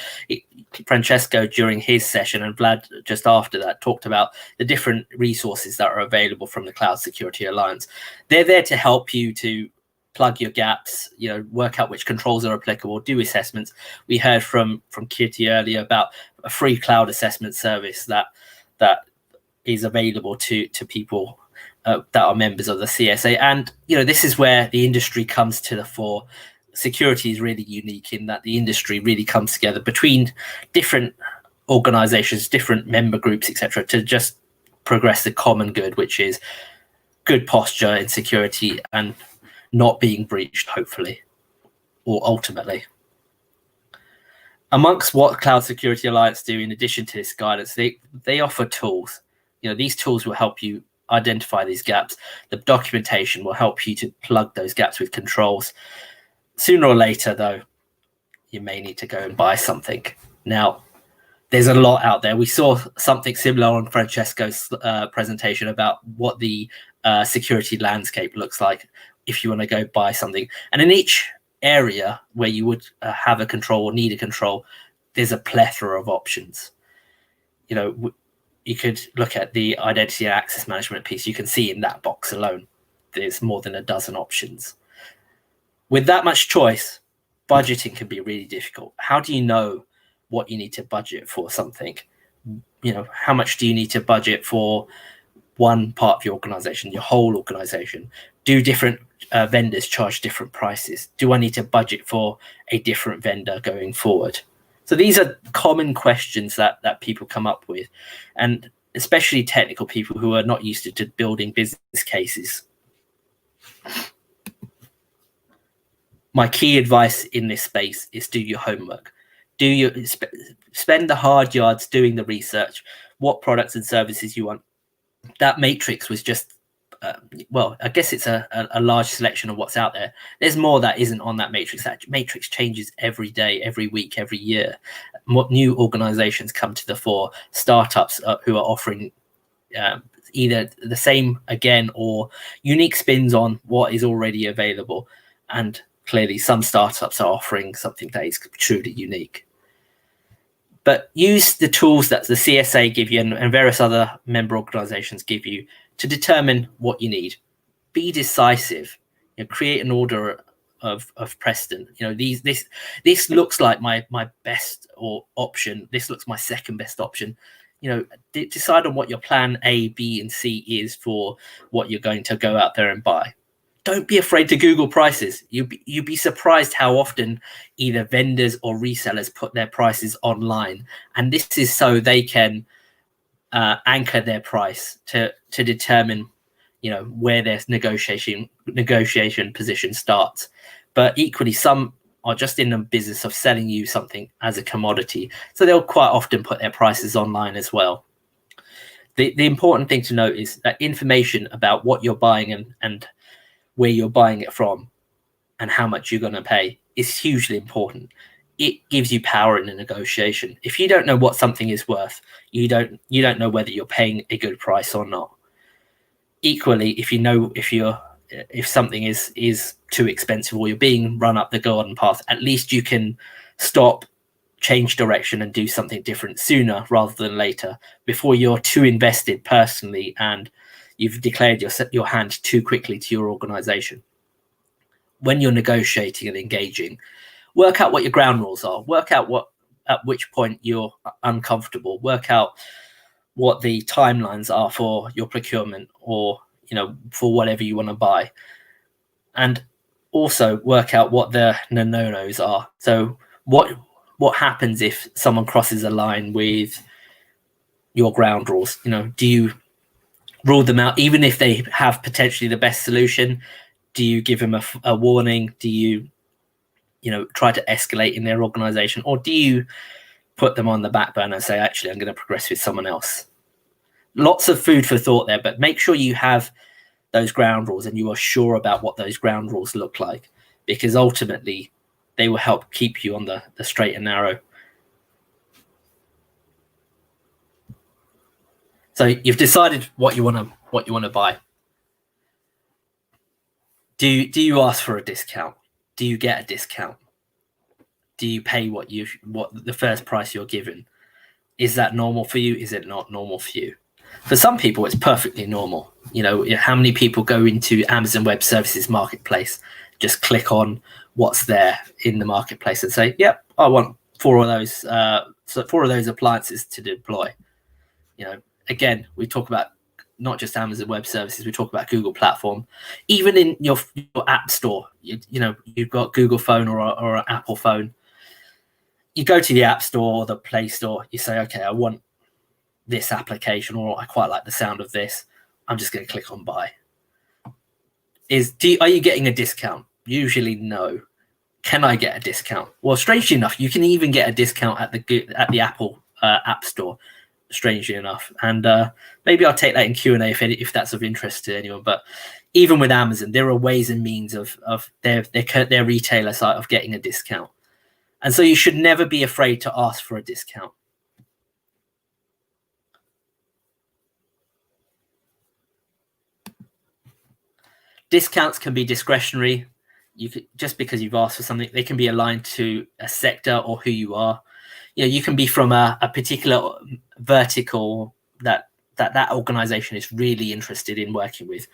Francesco, during his session, and Vlad just after that, talked about the different resources that are available from the Cloud Security Alliance. They're there to help you to plug your gaps, work out which controls are applicable, do assessments. We heard from Kirti earlier about a free cloud assessment service that is available to people that are members of the CSA. And, this is where the industry comes to the fore. Security is really unique in that the industry really comes together between different organizations, different member groups, etc., to just progress the common good, which is good posture in security and not being breached, hopefully, or ultimately. Amongst what Cloud Security Alliance do, in addition to this guidance, they offer tools. These tools will help you identify these gaps. The documentation will help you to plug those gaps with controls. Sooner or later, though, you may need to go and buy something. Now, there's a lot out there. We saw something similar on Francesco's presentation about what the security landscape looks like if you want to go buy something. And in each area where you would have a control or need a control, there's a plethora of options. You could look at the identity and access management piece. You can see in that box alone, there's more than a dozen options. With that much choice, budgeting can be really difficult. How do you know what you need to budget for something? How much do you need to budget for one part of your organization, your whole organization? Do different vendors charge different prices? Do I need to budget for a different vendor going forward? So these are common questions that people come up with, and especially technical people who are not used to building business cases. My key advice in this space is do your homework. Spend the hard yards doing the research, what products and services you want. That matrix was just, I guess it's a large selection of what's out there. There's more that isn't on that matrix. That matrix changes every day, every week, every year. What new organizations come to the fore, startups who are offering either the same again or unique spins on what is already available. And clearly some startups are offering something that is truly unique. But use the tools that the CSA give you and various other member organizations give you to determine what you need. Be decisive. Create an order of precedent. This looks like my best or option. This looks my second best option. Decide on what your plan A, B, and C is for what you're going to go out there and buy. Don't be afraid to Google prices. You'd be surprised how often either vendors or resellers put their prices online, and this is so they can anchor their price to determine, where their negotiation position starts. But equally, some are just in the business of selling you something as a commodity, so they'll quite often put their prices online as well. The important thing to note is that information about what you're buying and where you're buying it from and how much you're going to pay is hugely important. It gives you power in a negotiation. If you don't know what something is worth, you don't know whether you're paying a good price or not. Equally, if something is too expensive or you're being run up the garden path, at least you can stop, change direction, and do something different sooner rather than later, before you're too invested personally and you've declared your hand too quickly to your organization. When you're negotiating and engaging, work out what your ground rules are. Work out at which point you're uncomfortable. Work out what the timelines are for your procurement, or for whatever you want to buy, and also work out what the no-nos are. So what happens if someone crosses a line with your ground rules? Do you rule them out even if they have potentially the best solution? Do you give them a warning? Do you try to escalate in their organization, or do you put them on the back burner and say, actually, I'm going to progress with someone else? Lots of food for thought there, but make sure you have those ground rules and you are sure about what those ground rules look like, because ultimately they will help keep you on the straight and narrow. So you've decided what you want to buy. Do you ask for a discount? Do you get a discount? Do you pay what the first price you're given? Is that normal for you? Is it not normal for you? For some people, it's perfectly normal. How many people go into Amazon Web Services Marketplace, just click on what's there in the marketplace and say, yep, I want 4 of those appliances to deploy. Again, we talk about not just Amazon Web Services, we talk about Google Platform. Even in your app store, you've got Google phone or an Apple phone. You go to the App Store or the Play Store, you say, okay, I want this application, or I quite like the sound of this. I'm just going to click on buy. Are you getting a discount? Usually no. Can I get a discount? Well, strangely enough, you can even get a discount at the Apple App Store, strangely enough. And maybe I'll take that in Q&A if that's of interest to anyone. But even with Amazon, there are ways and means of their retailer site of getting a discount. And so you should never be afraid to ask for a discount. Discounts can be discretionary. Just because you've asked for something, they can be aligned to a sector or who you are. You can be from a particular vertical that organization is really interested in working with.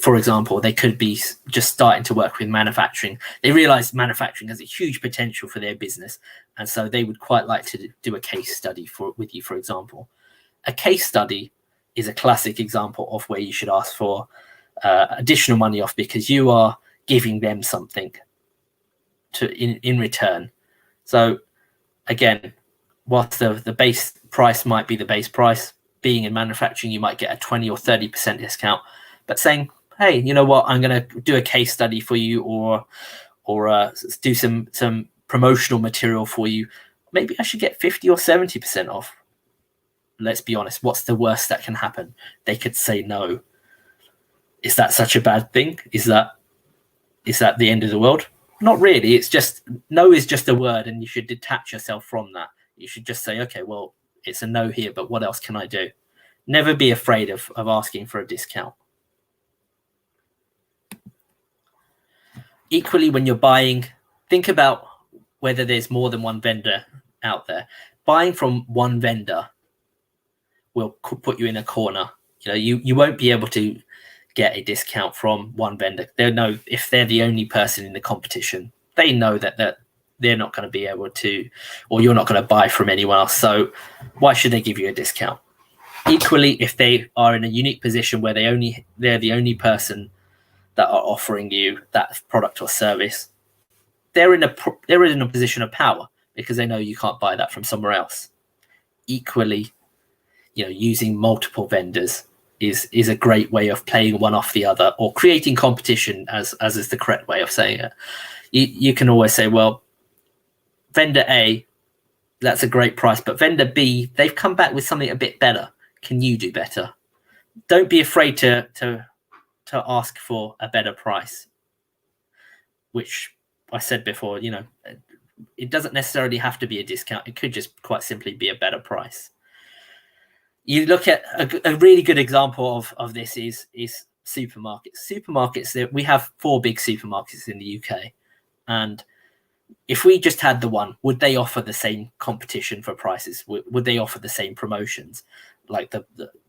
For example, they could be just starting to work with manufacturing. They realize manufacturing has a huge potential for their business, and so they would quite like to do a case study with you, for example. A case study is a classic example of where you should ask for additional money off, because you are giving them something in return. So again, whilst the base price might be the base price, being in manufacturing, you might get a 20 or 30% discount, but saying, hey, you know what, I'm going to do a case study for you, or do some promotional material for you. Maybe I should get 50 or 70% off. Let's be honest, what's the worst that can happen? They could say no. Is that such a bad thing? Is that the end of the world? Not really. It's just, no is just a word, and you should detach yourself from that. You should just say, okay, well, it's a no here, but what else can I do? Never be afraid of asking for a discount. Equally, when you're buying, think about whether there's more than one vendor out there. Buying from one vendor will put you in a corner. You won't be able to get a discount from one vendor. They'll know if they're the only person in the competition. They know that they're not going to be able to, or you're not going to buy from anyone else. So why should they give you a discount? Equally, if they are in a unique position where they're the only person that are offering you that product or service, they're in a position of power, because they know you can't buy that from somewhere else. Equally, using multiple vendors is a great way of playing one off the other, or creating competition, as is the correct way of saying it. You can always say, well, vendor A, that's a great price, but vendor B, they've come back with something a bit better. Can you do better? Don't be afraid to ask for a better price, which I said before, it doesn't necessarily have to be a discount. It could just quite simply be a better price. You look at a really good example of this is supermarkets. Supermarkets, we have 4 big supermarkets in the UK. And if we just had the one, would they offer the same competition for prices? Would they offer the same promotions? Like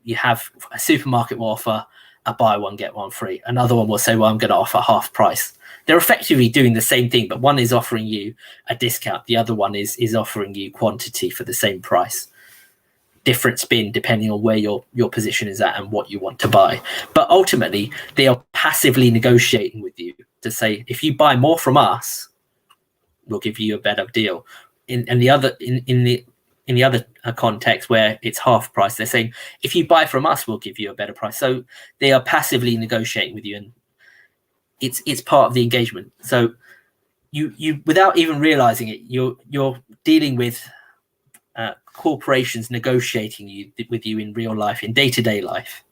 you have a supermarket will offer a buy one, get one free. Another one will say, well, I'm going to offer half price. They're effectively doing the same thing, but one is offering you a discount. The other one is offering you quantity for the same price. different spin depending on where your position is at and what you want to buy. But ultimately, they are passively negotiating with you to say, if you buy more from us, we'll give you a better deal. In the other context where it's half price, they're saying, if you buy from us, we'll give you a better price. So they are passively negotiating with you, and it's part of the engagement. So you without even realizing it, you're dealing with corporations negotiating with you in real life, in day-to-day life.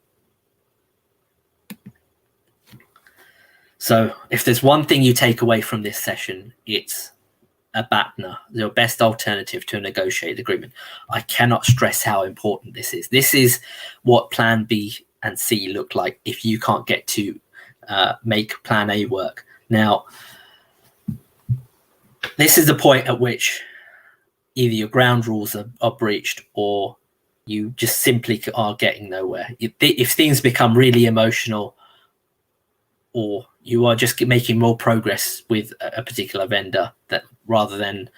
So if there's one thing you take away from this session, it's a batner, your best alternative to a negotiated agreement. I cannot stress how important this is. This is what plan B and C look like if you can't get to make plan A work. Now, this is the point at which either your ground rules are breached, or you just simply are getting nowhere. If things become really emotional, or you are just making more progress with a particular vendor that rather than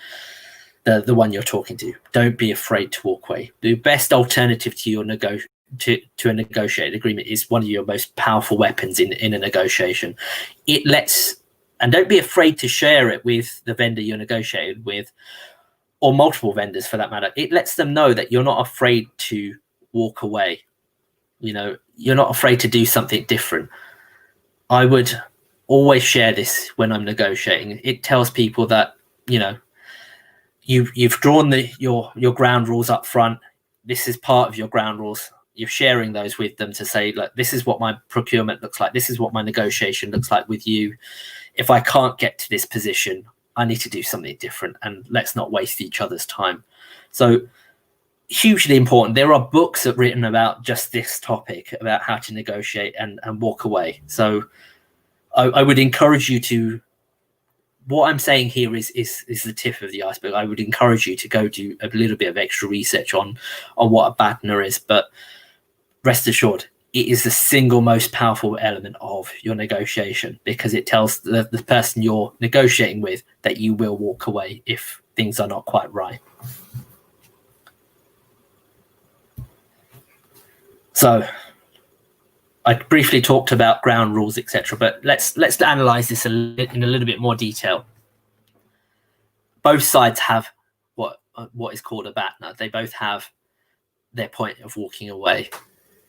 the one you're talking to, don't be afraid to walk away. The best alternative to your to a negotiated agreement is one of your most powerful weapons in a negotiation. It lets, and don't be afraid to share it with the vendor you're negotiated with, or multiple vendors for that matter. It lets them know that you're not afraid to walk away. You're not afraid to do something different. I would always share this when I'm negotiating. It tells people that, you've drawn your ground rules up front. This is part of your ground rules. You're sharing those with them to say, look, this is what my procurement looks like. This is what my negotiation looks like with you. If I can't get to this position, I need to do something different, and let's not waste each other's time. So hugely important. There are books that are written about just this topic, about how to negotiate and walk away. So I would encourage you to, what I'm saying here is the tip of the iceberg. I would encourage you to go do a little bit of extra research on what a batner is, but rest assured, it is the single most powerful element of your negotiation, because it tells the person you're negotiating with that you will walk away if things are not quite right. So I briefly talked about ground rules, etc., but let's analyze this in a little bit more detail. Both sides have what is called a batner. They both have their point of walking away.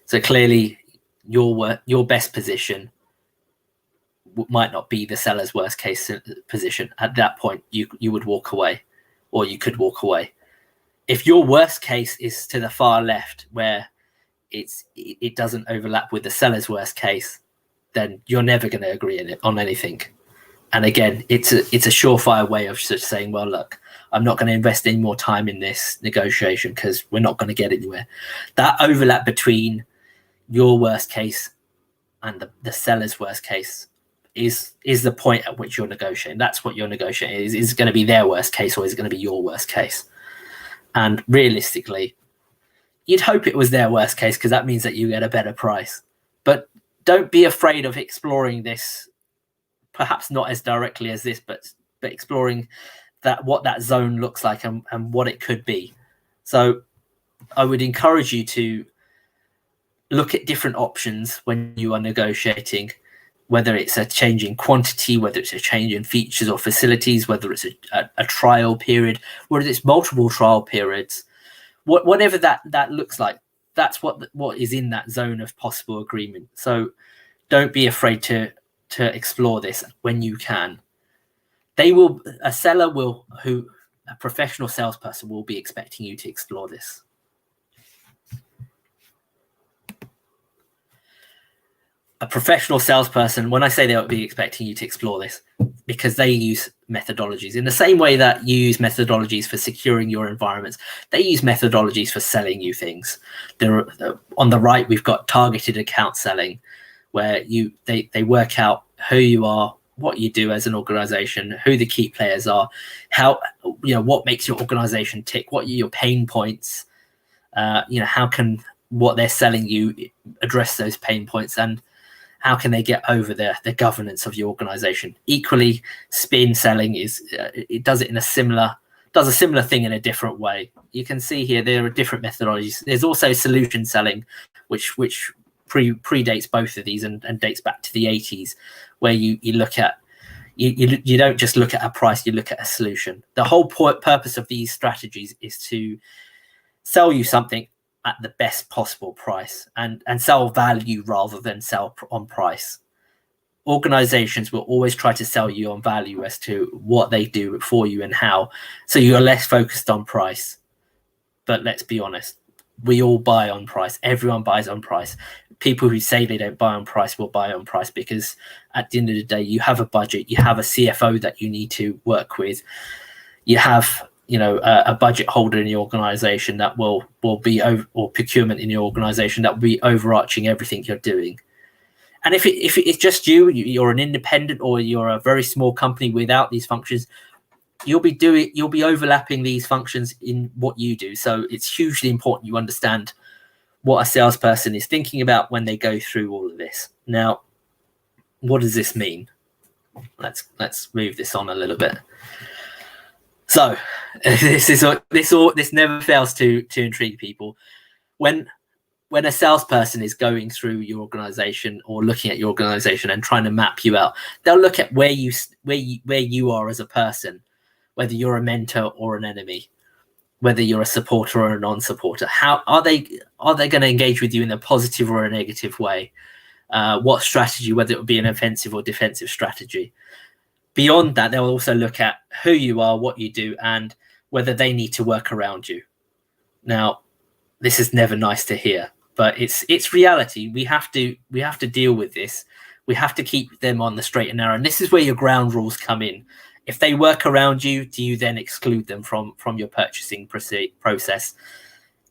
So clearly, your best position might not be the seller's worst case position. At that point, you would walk away, or you could walk away. If your worst case is to the far left, where it doesn't overlap with the seller's worst case, then you're never going to agree on anything. And again, it's a surefire way of just saying, well, look, I'm not going to invest any more time in this negotiation because we're not going to get anywhere. That overlap between your worst case and the seller's worst case is the point at which you're negotiating. That's what you're negotiating. Is it going to be their worst case, or is it going to be your worst case? And realistically, you'd hope it was their worst case, because that means that you get a better price. But don't be afraid of exploring this, perhaps not as directly as this, but exploring what that zone looks like and what it could be. So I would encourage you to look at different options when you are negotiating, whether it's a change in quantity, whether it's a change in features or facilities, whether it's a trial period, whether it's multiple trial periods. Whatever that looks like, that's what is in that zone of possible agreement. So don't be afraid to explore this when you can. A professional salesperson will be expecting you to explore this. A professional salesperson, when I say they'll be expecting you to explore this, because they use methodologies in the same way that you use methodologies for securing your environments. They use methodologies for selling you things. On the right, we've got targeted account selling, where they work out who you are, what you do as an organization, who the key players are, what makes your organization tick, what are your pain points, how can what they're selling you address those pain points, and how can they get over the governance of your organization. Equally, spin selling it does it in a similar does a similar thing in a different way. You can see here there are different methodologies. There's also solution selling, which predates both of these and dates back to the 80s, where you look at you don't just look at a price, you look at a solution. The whole purpose of these strategies is to sell you something at the best possible price and sell value rather than sell on price. Organizations will always try to sell you on value as to what they do for you and how, so you're less focused on price. But let's be honest, we all buy on price. Everyone buys on price. People who say they don't buy on price will buy on price, because at the end of the day, you have a budget, you have a CFO that you need to work with, you have a budget holder in your organization that will be over, or procurement in your organization that will be overarching everything you're doing. And if it's just you're an independent, or you're a very small company without these functions, you'll be overlapping these functions in what you do. So it's hugely important you understand what a salesperson is thinking about when they go through all of this. Now, what does this mean? Let's move this on a little bit. So this never fails to intrigue people. When a salesperson is going through your organization or looking at your organization and trying to map you out, they'll look at where you are as a person, whether you're a mentor or an enemy, whether you're a supporter or a non-supporter. How are they going to engage with you in a positive or a negative way? What strategy, whether it would be an offensive or defensive strategy. Beyond that, they'll also look at who you are, what you do, and whether they need to work around you. Now, this is never nice to hear, but it's reality. We have to deal with this. We have to keep them on the straight and narrow. And this is where your ground rules come in. If they work around you, do you then exclude them from your purchasing process?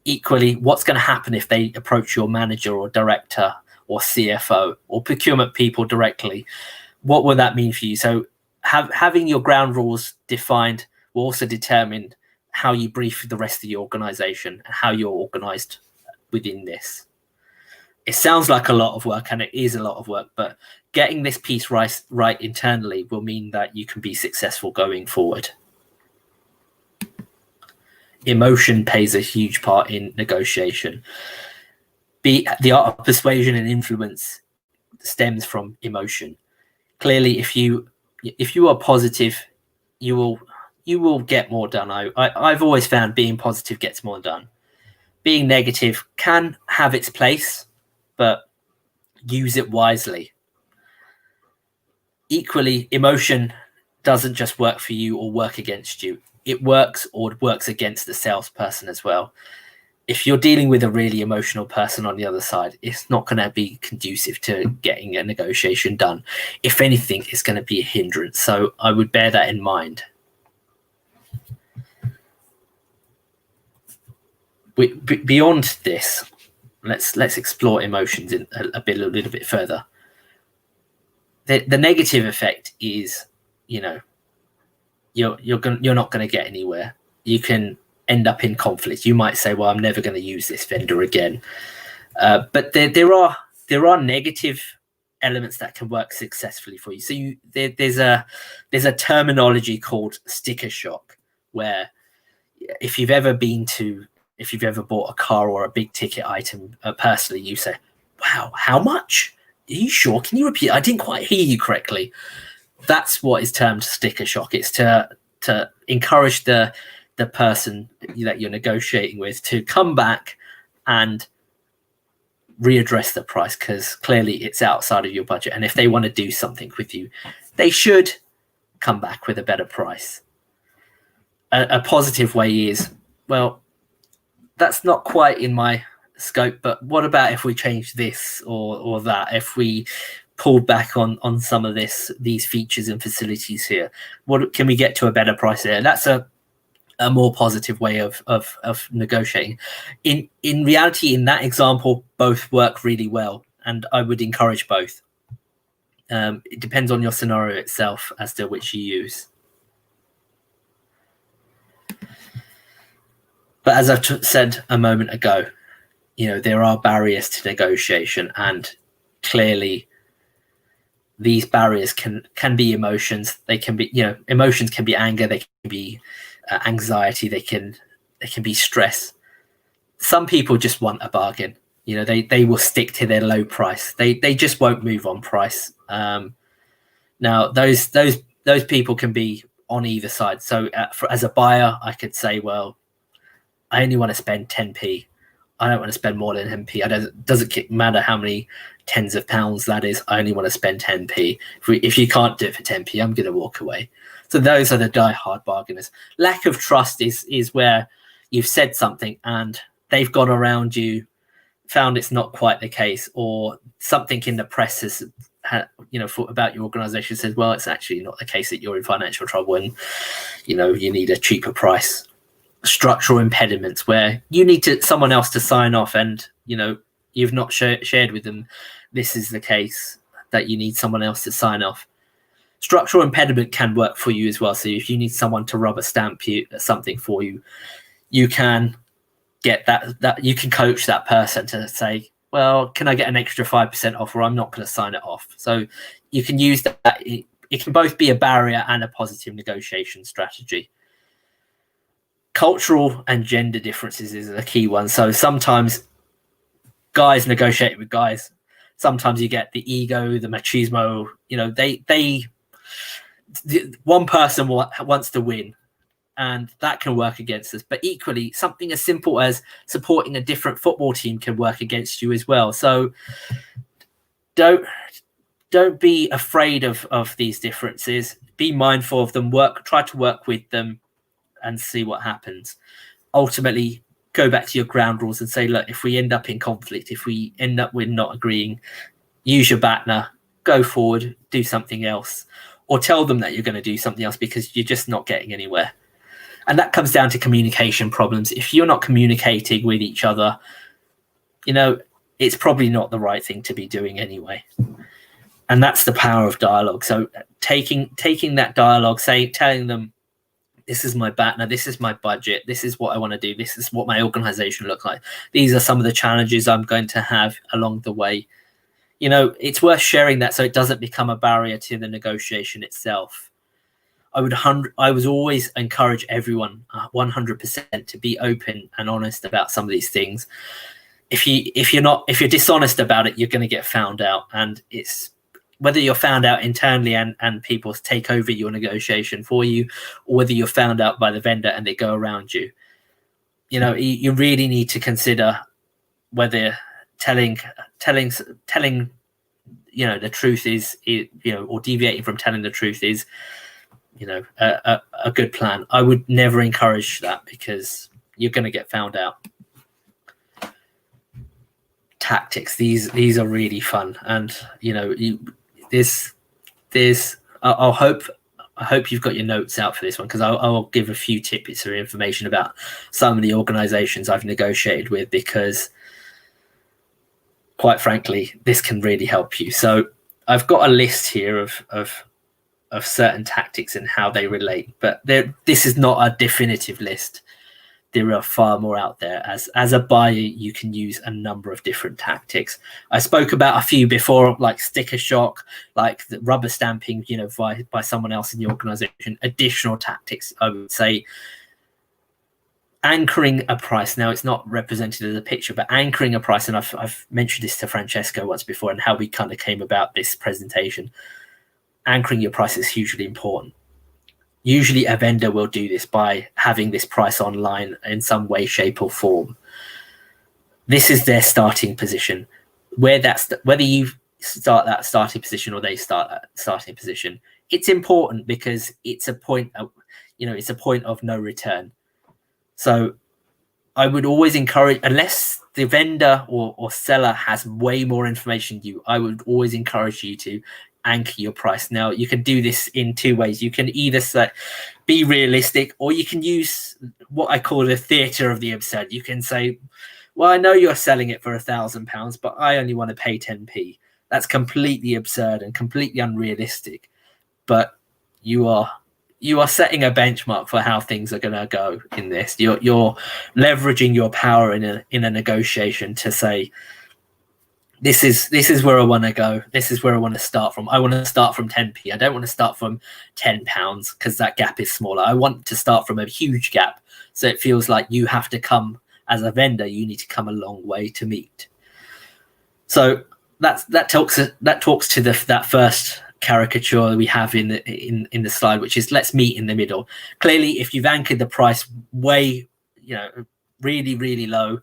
Equally, what's going to happen if they approach your manager or director or CFO or procurement people directly? What will that mean for you? So having your ground rules defined will also determine how you brief the rest of your organization and how you're organized within this. It sounds like a lot of work, and it is a lot of work, but getting this piece right internally will mean that you can be successful going forward. Emotion plays a huge part in negotiation. The art of persuasion and influence stems from emotion. Clearly, if you are positive, you will get more done. I've always found being positive gets more done. Being negative can have its place, but use it wisely. Equally, emotion doesn't just work for you or work against you. It works or works against the salesperson as well. If you're dealing with a really emotional person on the other side, it's not going to be conducive to getting a negotiation done. If anything, it's going to be a hindrance. So I would bear that in mind. Beyond this, let's explore emotions in a little bit further. The negative effect is, you're not going to get anywhere. You can end up in conflict. You might say, well, I'm never going to use this vendor again. But there are negative elements that can work successfully for you. So there's a terminology called sticker shock, where if you've ever bought a car or a big ticket item personally, you say, wow, how much? Are you sure? Can you repeat? I didn't quite hear you correctly. That's what is termed sticker shock. It's to encourage the person that you're negotiating with to come back and readdress the price, because clearly it's outside of your budget. And if they want to do something with you, they should come back with a better price. A positive way is, well, that's not quite in my scope, but what about if we change this or that? If we pulled back on some of these features and facilities here, what can we get to a better price there? That's a more positive way of negotiating. In reality, in that example, both work really well, and I would encourage both. It depends on your scenario itself as to which you use. But as I've said a moment ago, there are barriers to negotiation, and clearly these barriers can be emotions. They can be, emotions can be anger, they can be anxiety, they can be stress. Some people just want a bargain. You know, they will stick to their low price. They just won't move on price. Now those people can be on either side. So as a buyer, I could say, well, I only want to spend 10p. I don't want to spend more than 10p. Doesn't matter how many tens of pounds that is. I only want to spend 10p. If you can't do it for 10p, I'm going to walk away. So those are the die-hard bargainers. Lack of trust is where you've said something and they've gone around you, found it's not quite the case, or something in the press has, about your organization says, well, it's actually not the case, that you're in financial trouble and, you need a cheaper price. Structural impediments where you need someone else to sign off, and, you've not shared with them this is the case, that you need someone else to sign off. Structural impediment can work for you as well. So if you need someone to rubber stamp something for you, you can get that you can coach that person to say, well, can I get an extra 5% off, or I'm not going to sign it off. So you can use that. It can both be a barrier and a positive negotiation strategy. Cultural and gender differences is a key one. So sometimes guys negotiate with guys. Sometimes you get the ego, the machismo. One person wants to win, and that can work against us. But equally, something as simple as supporting a different football team can work against you as well. So don't be afraid of these differences. Be mindful of them. Try to work with them and see what happens. Ultimately, go back to your ground rules and say, look, if we end up in conflict, if we end up with not agreeing, use your batner, go forward, do something else, or tell them that you're going to do something else because you're just not getting anywhere. And that comes down to communication problems. If you're not communicating with each other, it's probably not the right thing to be doing anyway. And that's the power of dialogue. So taking that dialogue, telling them, this is my batner, this is my budget, this is what I want to do, this is what my organization looks like. These are some of the challenges I'm going to have along the way. It's worth sharing that so it doesn't become a barrier to the negotiation itself. I would always encourage everyone 100% to be open and honest about some of these things. If you're dishonest about it, you're going to get found out, and it's whether you're found out internally and people take over your negotiation for you, or whether you're found out by the vendor and they go around you. You really need to consider whether telling the truth is or deviating from telling the truth is a good plan. I would never encourage that because you're going to get found out. Tactics, these are really fun, and I hope you've got your notes out for this one, because I'll give a few tidbits of information about some of the organizations I've negotiated with, because quite frankly, this can really help you. So I've got a list here of certain tactics and how they relate, but this is not a definitive list. There are far more out there. As a buyer, you can use a number of different tactics. I spoke about a few before, like sticker shock, like the rubber stamping, by someone else in the organization. Additional tactics, I would say, anchoring a price. Now, it's not represented as a picture, but anchoring a price, and I've mentioned this to Francesco once before, and how we kind of came about this presentation. Anchoring your price is hugely important. Usually a vendor will do this by having this price online in some way, shape, or form. This is their starting position. Whether you start that starting position or they start that starting position, it's important because it's a point of, it's a point of no return. So I would always encourage, unless the vendor or seller has way more information than you, I would always encourage you to anchor your price. Now, you can do this in two ways. You can either be realistic, or you can use what I call the theatre of the absurd. You can say, well, I know you're selling it for £1,000, but I only want to pay 10p. That's completely absurd and completely unrealistic. But you are setting a benchmark for how things are going to go in this. You're leveraging your power in a negotiation to say, this is where I want to go. This is where I want to start from. I want to start from 10p. I don't want to start from £10 because that gap is smaller. I want to start from a huge gap. So it feels like you have to come as a vendor. You need to come a long way to meet. So that talks to that first caricature we have in the slide, which is let's meet in the middle. Clearly, if you've anchored the price way, really, really low,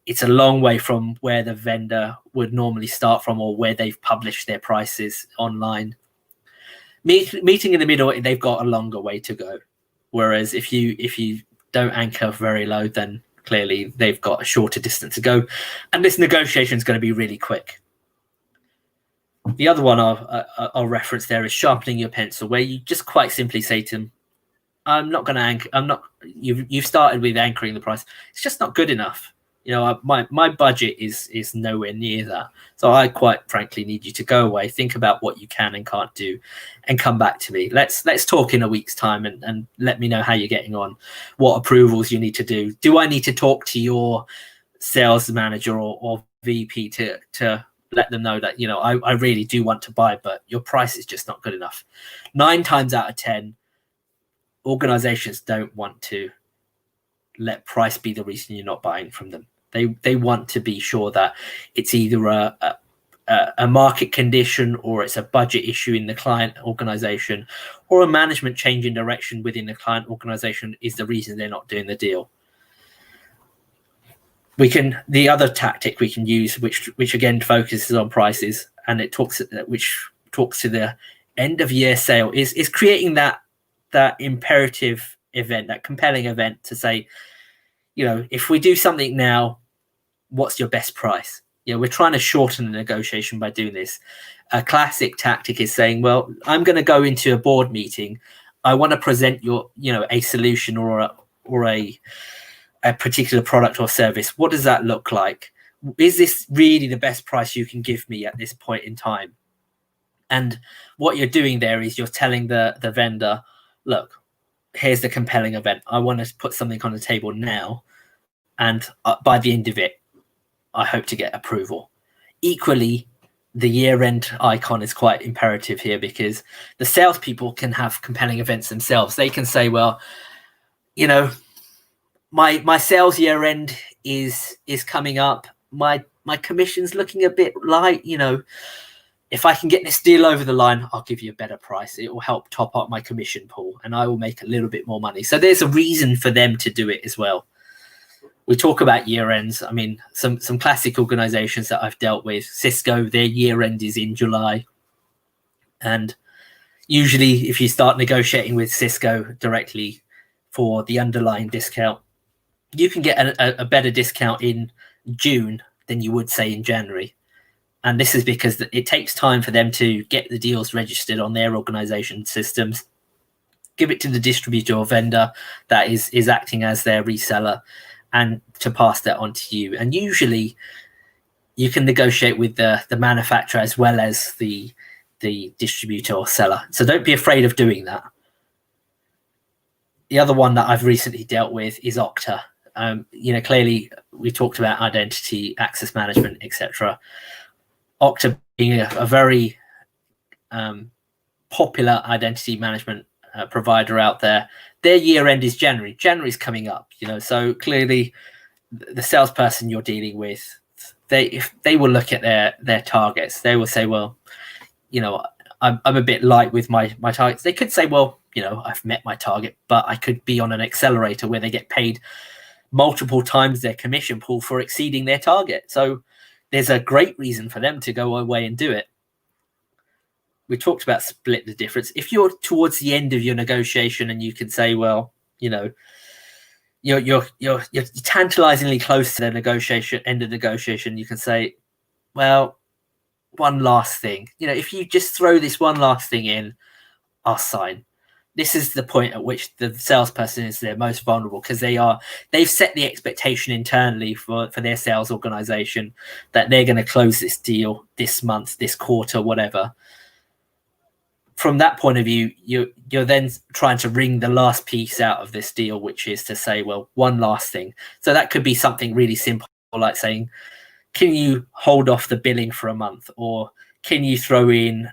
it's a long way from where the vendor would normally start from or where they've published their prices online. Meeting in the middle, they've got a longer way to go. Whereas if you don't anchor very low, then clearly they've got a shorter distance to go. And this negotiation is going to be really quick. The other one I'll reference there is sharpening your pencil, where you just quite simply say to them, I'm not going to anchor. You've started with anchoring the price. It's just not good enough. My budget is nowhere near that. So I quite frankly need you to go away, think about what you can and can't do, and come back to me. Let's talk in a week's time and let me know how you're getting on, what approvals you need to do. Do I need to talk to your sales manager or VP to let them know that, I really do want to buy, but your price is just not good enough. 9 times out of 10, organizations don't want to let price be the reason you're not buying from them. They want to be sure that it's either a market condition, or it's a budget issue in the client organization, or a management change in direction within the client organization is the reason they're not doing the deal. The other tactic we can use, which again focuses on prices, and which talks to the end of year sale, is creating that imperative event, that compelling event to say, if we do something now, what's your best price? We're trying to shorten the negotiation by doing this. A classic tactic is saying, well, I'm going to go into a board meeting. I want to present a solution or a particular product or service. What does that look like? Is this really the best price you can give me at this point in time? And what you're doing there is you're telling the vendor, look, here's the compelling event. I want to put something on the table now. And by the end of it, I hope to get approval. Equally, the year-end icon is quite imperative here, because the salespeople can have compelling events themselves. They can say, well, my sales year-end is coming up. My commission's looking a bit light. If I can get this deal over the line, I'll give you a better price. It will help top up my commission pool, and I will make a little bit more money. So there's a reason for them to do it as well. We talk about year ends. I mean, some classic organizations that I've dealt with, Cisco, their year end is in July. And usually if you start negotiating with Cisco directly for the underlying discount, you can get a better discount in June than you would say in January. And this is because it takes time for them to get the deals registered on their organization systems, give it to the distributor or vendor that is acting as their reseller, and to pass that on to you. And usually you can negotiate with the manufacturer as well as the distributor or seller. So don't be afraid of doing that. The other one that I've recently dealt with is Okta. Clearly we talked about identity, access management, etc. Okta being a very popular identity management provider out there, their year end is January. January's coming up, so clearly the salesperson you're dealing with, if they will look at their targets, they will say, well, I'm a bit light with my targets. They could say, well, I've met my target, but I could be on an accelerator where they get paid multiple times their commission pool for exceeding their target. So there's a great reason for them to go away and do it. We talked about split the difference. If you're towards the end of your negotiation and you can say, well, you're tantalizingly close to the end of negotiation, you can say, well, one last thing. If you just throw this one last thing in, I'll sign. This is the point at which the salesperson is their most vulnerable, because they've set the expectation internally for their sales organization that they're going to close this deal this month, this quarter, whatever. From that point of view, you're then trying to wring the last piece out of this deal, which is to say, well, one last thing. So that could be something really simple, like saying, can you hold off the billing for a month, or can you throw in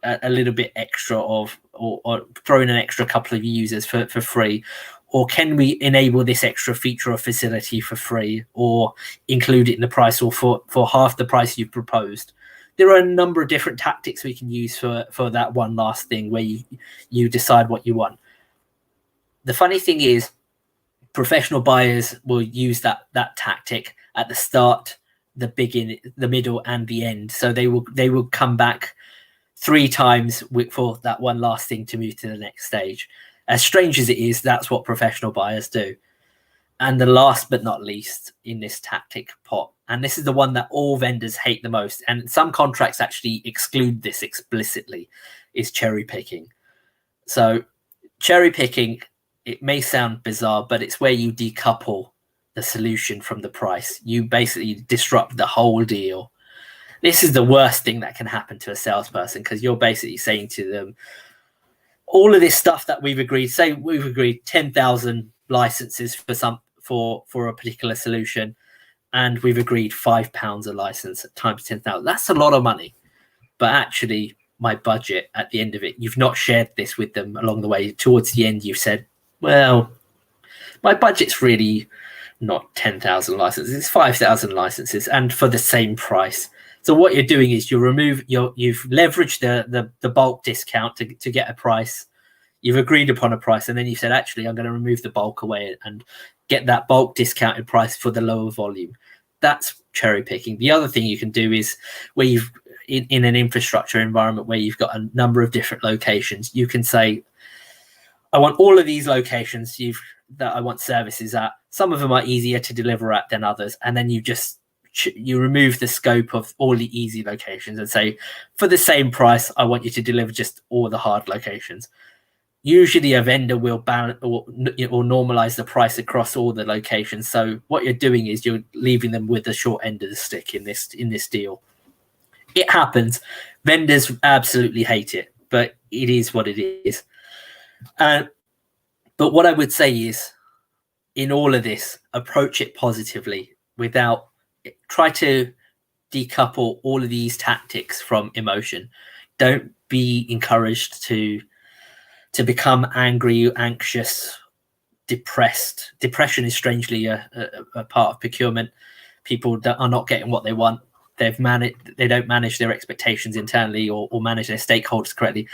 a little bit extra of, or throw in an extra couple of users for free, or can we enable this extra feature or facility for free, or include it in the price, or for half the price you've proposed. There are a number of different tactics we can use for that one last thing where you decide what you want. The funny thing is, professional buyers will use that tactic at the start, the beginning, the middle, and the end. So they will come back 3 times for that one last thing to move to the next stage. As strange as it is, that's what professional buyers do. And the last but not least in this tactic pot, and this is the one that all vendors hate the most, and some contracts actually exclude this explicitly, is cherry picking. So cherry picking, it may sound bizarre, but it's where you decouple the solution from the price. You basically disrupt the whole deal. This is the worst thing that can happen to a salesperson, because you're basically saying to them, all of this stuff that we've agreed, say we've agreed 10,000 licenses for a particular solution, and we've agreed £5 a license times 10,000. That's a lot of money. But actually, my budget at the end of it, you've not shared this with them along the way. Towards the end, you've said, well, my budget's really not 10,000 licenses, it's 5,000 licenses, and for the same price. So what you're doing is you've leveraged the bulk discount to get a price. You've agreed upon a price, and then you said, actually, I'm going to remove the bulk away and get that bulk discounted price for the lower volume. That's cherry picking. The other thing you can do is where you've in an infrastructure environment where you've got a number of different locations, you can say, I want all of these locations that I want services at. Some of them are easier to deliver at than others, and then you remove the scope of all the easy locations and say, for the same price, I want you to deliver just all the hard locations. Usually a vendor will balance or normalize the price across all the locations. So what you're doing is you're leaving them with the short end of the stick in this deal. It happens. Vendors absolutely hate it, but it is what it is. But what I would say is, in all of this, approach it positively try to decouple all of these tactics from emotion. Don't be encouraged to become angry, anxious, depressed. Depression is strangely a part of procurement. People that are not getting what they want. They don't manage their expectations internally or manage their stakeholders correctly,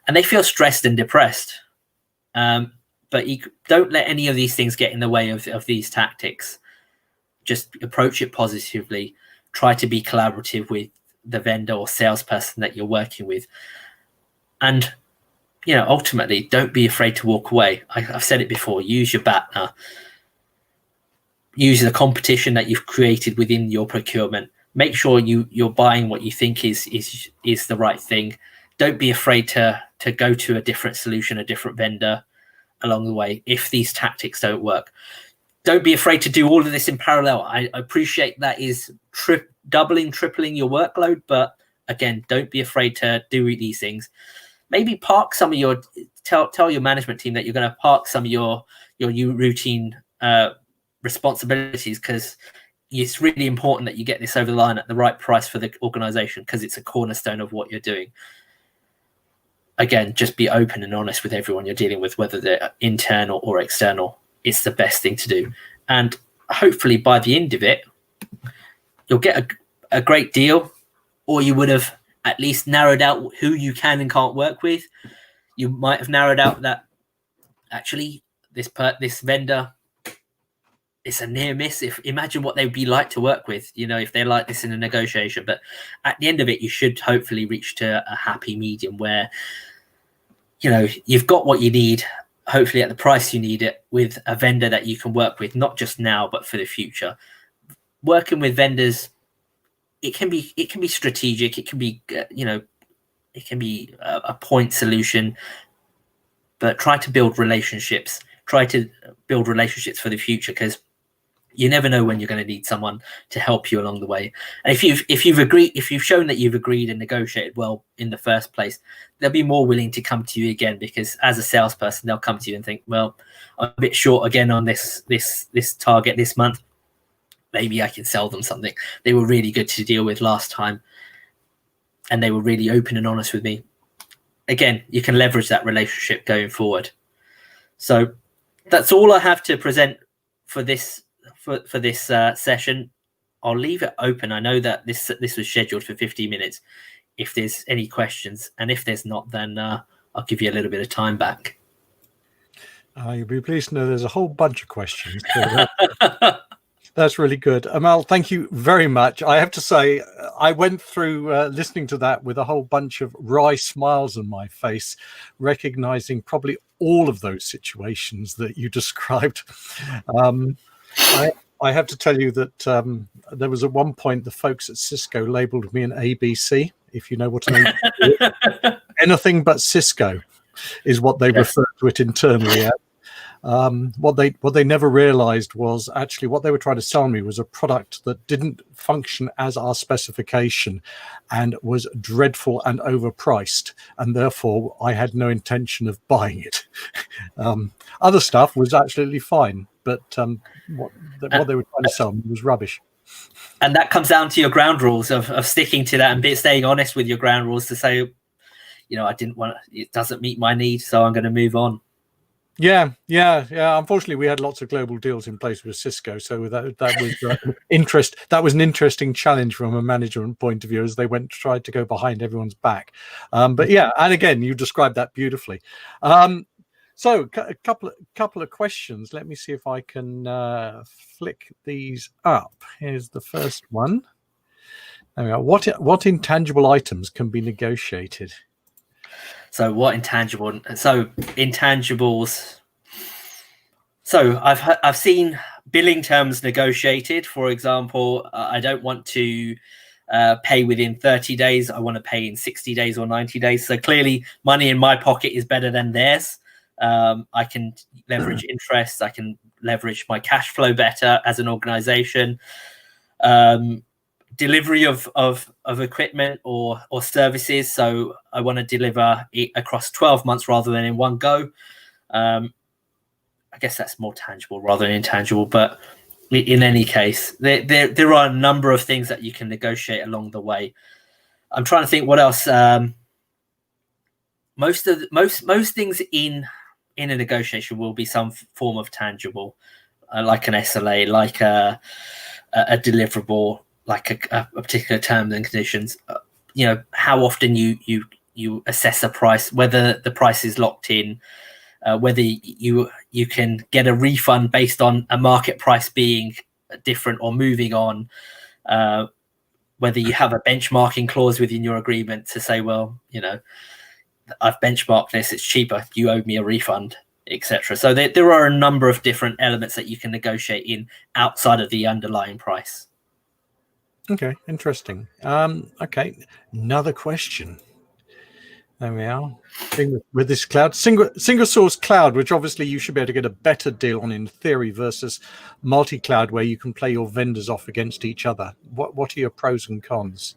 and they feel stressed and depressed. But you don't let any of these things get in the way of these tactics. Just approach it positively. Try to be collaborative with the vendor or salesperson that you're working with. And, ultimately, don't be afraid to walk away. I've said it before, use your batner. Use the competition that you've created within your procurement. Make sure you're buying what you think is the right thing. Don't be afraid to go to a different solution, a different vendor along the way if these tactics don't work. Don't be afraid to do all of this in parallel. I appreciate that is doubling, tripling your workload, but again, don't be afraid to do these things. Maybe park some of your tell your management team that you're going to park some of your routine responsibilities, because it's really important that you get this over the line at the right price for the organization, because it's a cornerstone of what you're doing. Again, just be open and honest with everyone you're dealing with, whether they're internal or external. It's the best thing to do. And hopefully by the end of it, you'll get a great deal, or you would have at least narrowed out who you can and can't work with. You might have narrowed out that actually this vendor, it's a near miss. Imagine what they would be like to work with, if they like this in a negotiation. But at the end of it, you should hopefully reach to a happy medium where, you've got what you need, hopefully at the price you need it, with a vendor that you can work with, not just now, but for the future. Working with vendors, it can be strategic. It can be, it can be a point solution, but try to build relationships. Try to build relationships for the future, because you never know when you're going to need someone to help you along the way. And if you've shown that you've agreed and negotiated well in the first place, they'll be more willing to come to you again, because as a salesperson, they'll come to you and think, well, I'm a bit short again on this target this month. maybe I can sell them something. They were really good to deal with last time, and they were really open and honest with me. Again, you can leverage that relationship going forward. So that's all I have to present for this session. I'll leave it open. I know that this was scheduled for 15 minutes. If there's any questions, and if there's not, then I'll give you a little bit of time back. You'll be pleased to know there's a whole bunch of questions. So that's really good. Amal, thank you very much. I have to say, I went through listening to that with a whole bunch of wry smiles on my face, recognizing probably all of those situations that you described. I have to tell you that there was at one point the folks at Cisco labeled me an ABC, if you know what I mean. Anything but Cisco is what they refer to it internally as. What they never realized was actually what they were trying to sell me was a product that didn't function as our specification and was dreadful and overpriced, and therefore I had no intention of buying it. Other stuff was absolutely fine, but what they were trying to sell me was rubbish. And that comes down to your ground rules of sticking to that and staying honest with your ground rules to say, I didn't want it doesn't meet my need, so I'm going to move on. Yeah. Unfortunately, we had lots of global deals in place with Cisco, so that was That was an interesting challenge from a management point of view as they tried to go behind everyone's back. But yeah, and again, you described that beautifully. So a couple of questions. Let me see if I can flick these up. Here's the first one. There we go. What intangible items can be negotiated? So intangibles. So I've seen billing terms negotiated. For example, I don't want to pay within 30 days. I want to pay in 60 days or 90 days. So clearly, money in my pocket is better than theirs. I can leverage interest. I can leverage my cash flow better as an organization. Delivery of equipment or services. So I want to deliver it across 12 months rather than in one go. I guess that's more tangible rather than intangible. But in any case, there are a number of things that you can negotiate along the way. I'm trying to think what else. Most things in a negotiation will be some form of tangible, like an SLA, like a deliverable, like a particular terms and conditions. How often you assess a price, whether the price is locked in, whether you can get a refund based on a market price being different or moving on, whether you have a benchmarking clause within your agreement to say, well, I've benchmarked this, it's cheaper, you owe me a refund, etc. So there are a number of different elements that you can negotiate in outside of the underlying price. Okay, interesting. Okay, another question. There we are. With this cloud, single source cloud, which obviously you should be able to get a better deal on in theory versus multi-cloud, where you can play your vendors off against each other. What are your pros and cons?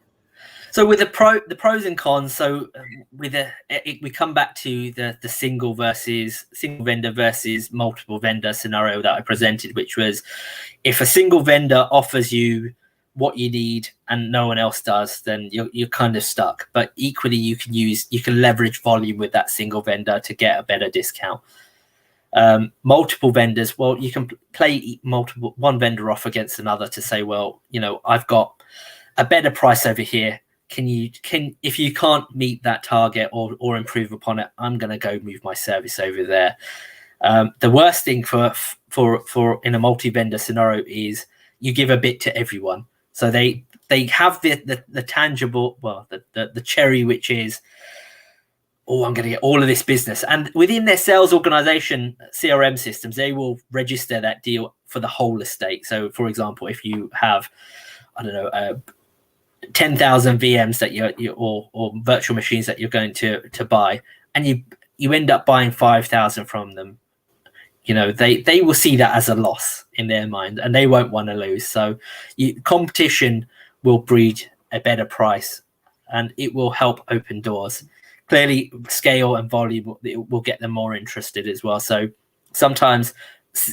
So with the pros and cons, so we come back to the single vendor versus multiple vendor scenario that I presented, which was if a single vendor offers you what you need and no one else does, then you're kind of stuck. But equally, you can leverage volume with that single vendor to get a better discount. Multiple vendors, well, you can play one vendor off against another to say, well, I've got a better price over here. If you can't meet that target or improve upon it, I'm going to go move my service over there. The worst thing for in a multi-vendor scenario is you give a bit to everyone. So they have the tangible, well, the cherry, which is, I'm going to get all of this business. And within their sales organization CRM systems, they will register that deal for the whole estate. So, for example, if you have, 10,000 VMs that you or virtual machines that you're going to buy, and you end up buying 5,000 from them, they will see that as a loss in their mind, and they won't want to lose. So competition will breed a better price, and it will help open doors. Clearly, scale and volume will get them more interested as well. So sometimes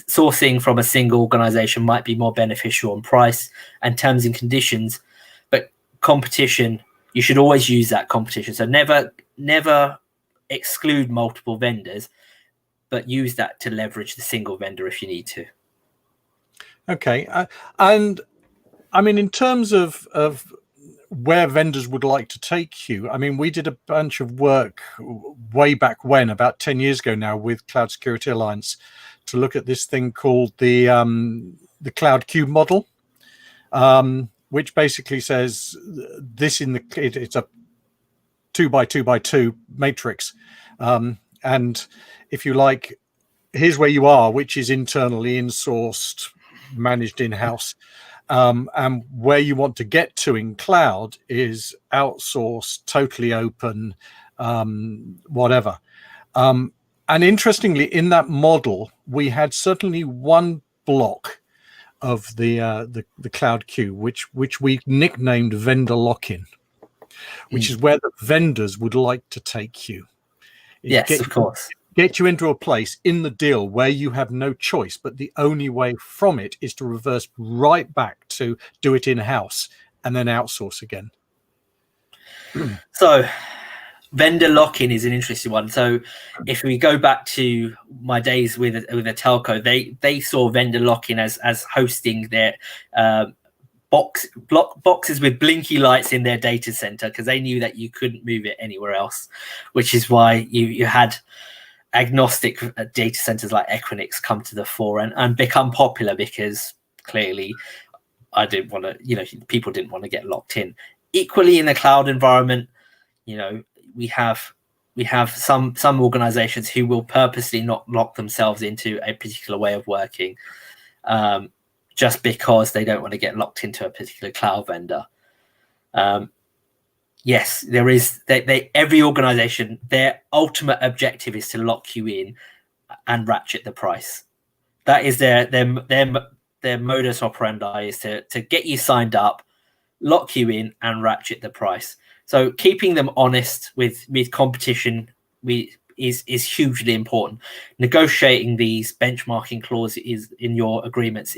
sourcing from a single organization might be more beneficial on price and terms and conditions, but competition, you should always use that competition. So never exclude multiple vendors, but use that to leverage the single vendor if you need to. Okay. And I mean, in terms of where vendors would like to take you, I mean, we did a bunch of work way back when, about 10 years ago now, with Cloud Security Alliance to look at this thing called the Cloud Cube model, which basically says this it's a 2x2x2 matrix. And if you like, here's where you are, which is internally insourced, managed in-house. And where you want to get to in cloud is outsourced, totally open, whatever. And interestingly, in that model, we had certainly one block of the cloud queue, which we nicknamed vendor lock-in, which is where the vendors would like to take you. Yes, of course. Get you into a place in the deal where you have no choice, but the only way from it is to reverse right back to do it in-house and then outsource again. So vendor lock-in is an interesting one. So if we go back to my days with a telco, they saw vendor lock-in as hosting their boxes with blinky lights in their data center, because they knew that you couldn't move it anywhere else, which is why you had agnostic data centers like Equinix come to the fore and become popular, because clearly people didn't want to get locked in. Equally in the cloud environment, we have some organizations who will purposely not lock themselves into a particular way of working, just because they don't want to get locked into a particular cloud vendor. Yes, there is. Every organization, their ultimate objective is to lock you in and ratchet the price. That is their modus operandi, is to get you signed up, lock you in, and ratchet the price. So keeping them honest with competition is hugely important. Negotiating these benchmarking clauses in your agreements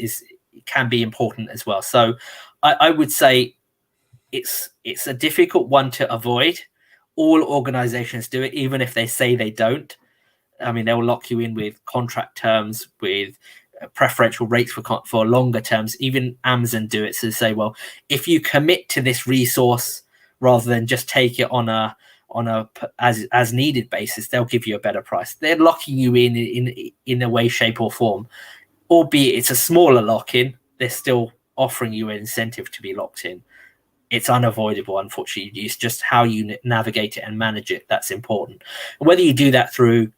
can be important as well. So I would say it's a difficult one to avoid. All organizations do it, even if they say they don't. I mean, they'll lock you in with contract terms, with preferential rates for longer terms. Even Amazon do it. So they say, well, if you commit to this resource rather than just take it on a as needed basis, they'll give you a better price. They're locking you in a way, shape, or form. Albeit it's a smaller lock-in, they're still offering you an incentive to be locked in. It's unavoidable, unfortunately. It's just how you navigate it and manage it that's important. And whether you do that through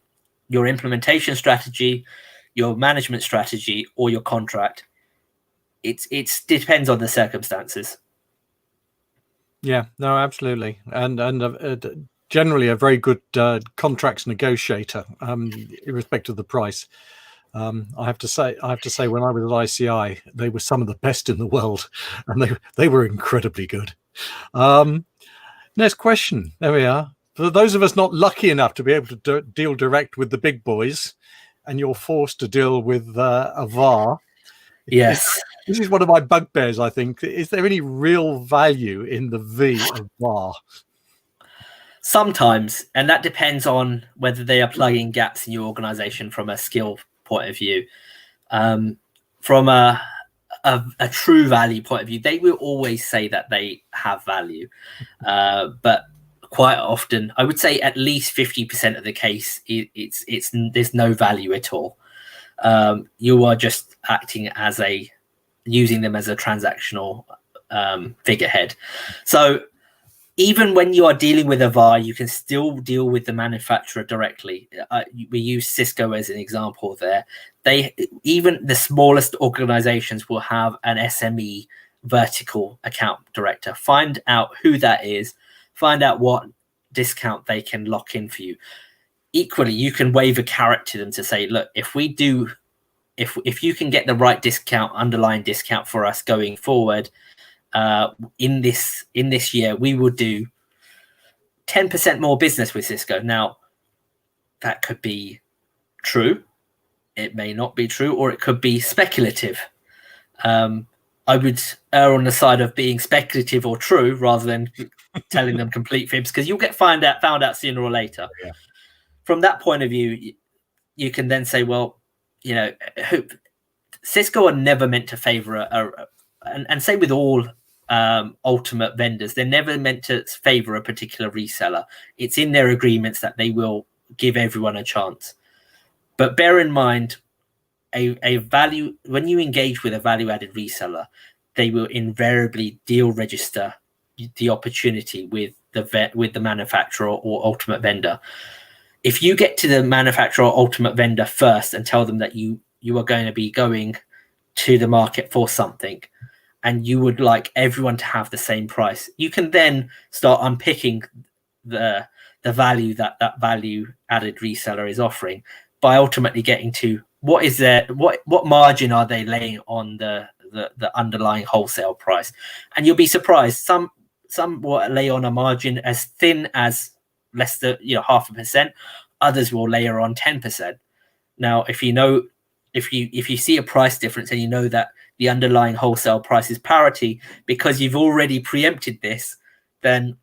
your implementation strategy, your management strategy, or your contract, it depends on the circumstances. Yeah, no, absolutely, and generally a very good contracts negotiator, irrespective of the price. I have to say, when I was at ICI, they were some of the best in the world, and they were incredibly good. Next question. There we are. For those of us not lucky enough to be able to deal direct with the big boys, and you're forced to deal with a VAR. Yes. This is one of my bugbears, I think. Is there any real value in the V of VAR? Sometimes, and that depends on whether they are plugging gaps in your organization from a skill point of view. From a true value point of view, they will always say that they have value. But quite often, I would say at least 50% of the case, there's no value at all. You are just acting using them as a transactional figurehead. So even when you are dealing with a VAR, you can still deal with the manufacturer directly. We use Cisco as an example there. Even the smallest organizations will have an SME vertical account director. Find out who that is. Find out what discount they can lock in for you. Equally, you can wave a carrot to them to say, look, if you can get the right underlying discount for us going forward, in this year, we will do 10% more business with Cisco. Now, that could be true. it may not be true, or it could be speculative. I would err on the side of being speculative or true rather than telling them complete fibs, because you'll get found out sooner or later. Yeah. From that point of view, you can then say, well, you know, Cisco are never meant to favor and say with all ultimate vendors, they're never meant to favor a particular reseller. It's in their agreements that they will give everyone a chance. But bear in mind, a value, when you engage with a value-added reseller, they will invariably deal register the opportunity with the manufacturer or ultimate vendor. If you get to the manufacturer or ultimate vendor first and tell them that you are going to be going to the market for something, and you would like everyone to have the same price, you can then start unpicking the value that value-added reseller is offering by ultimately getting to what margin are they laying on the underlying wholesale price. And you'll be surprised, some will lay on a margin as thin as less than 0.5%. Others will layer on 10%. Now, if you see a price difference and you know that the underlying wholesale price is parity, because you've already preempted this, then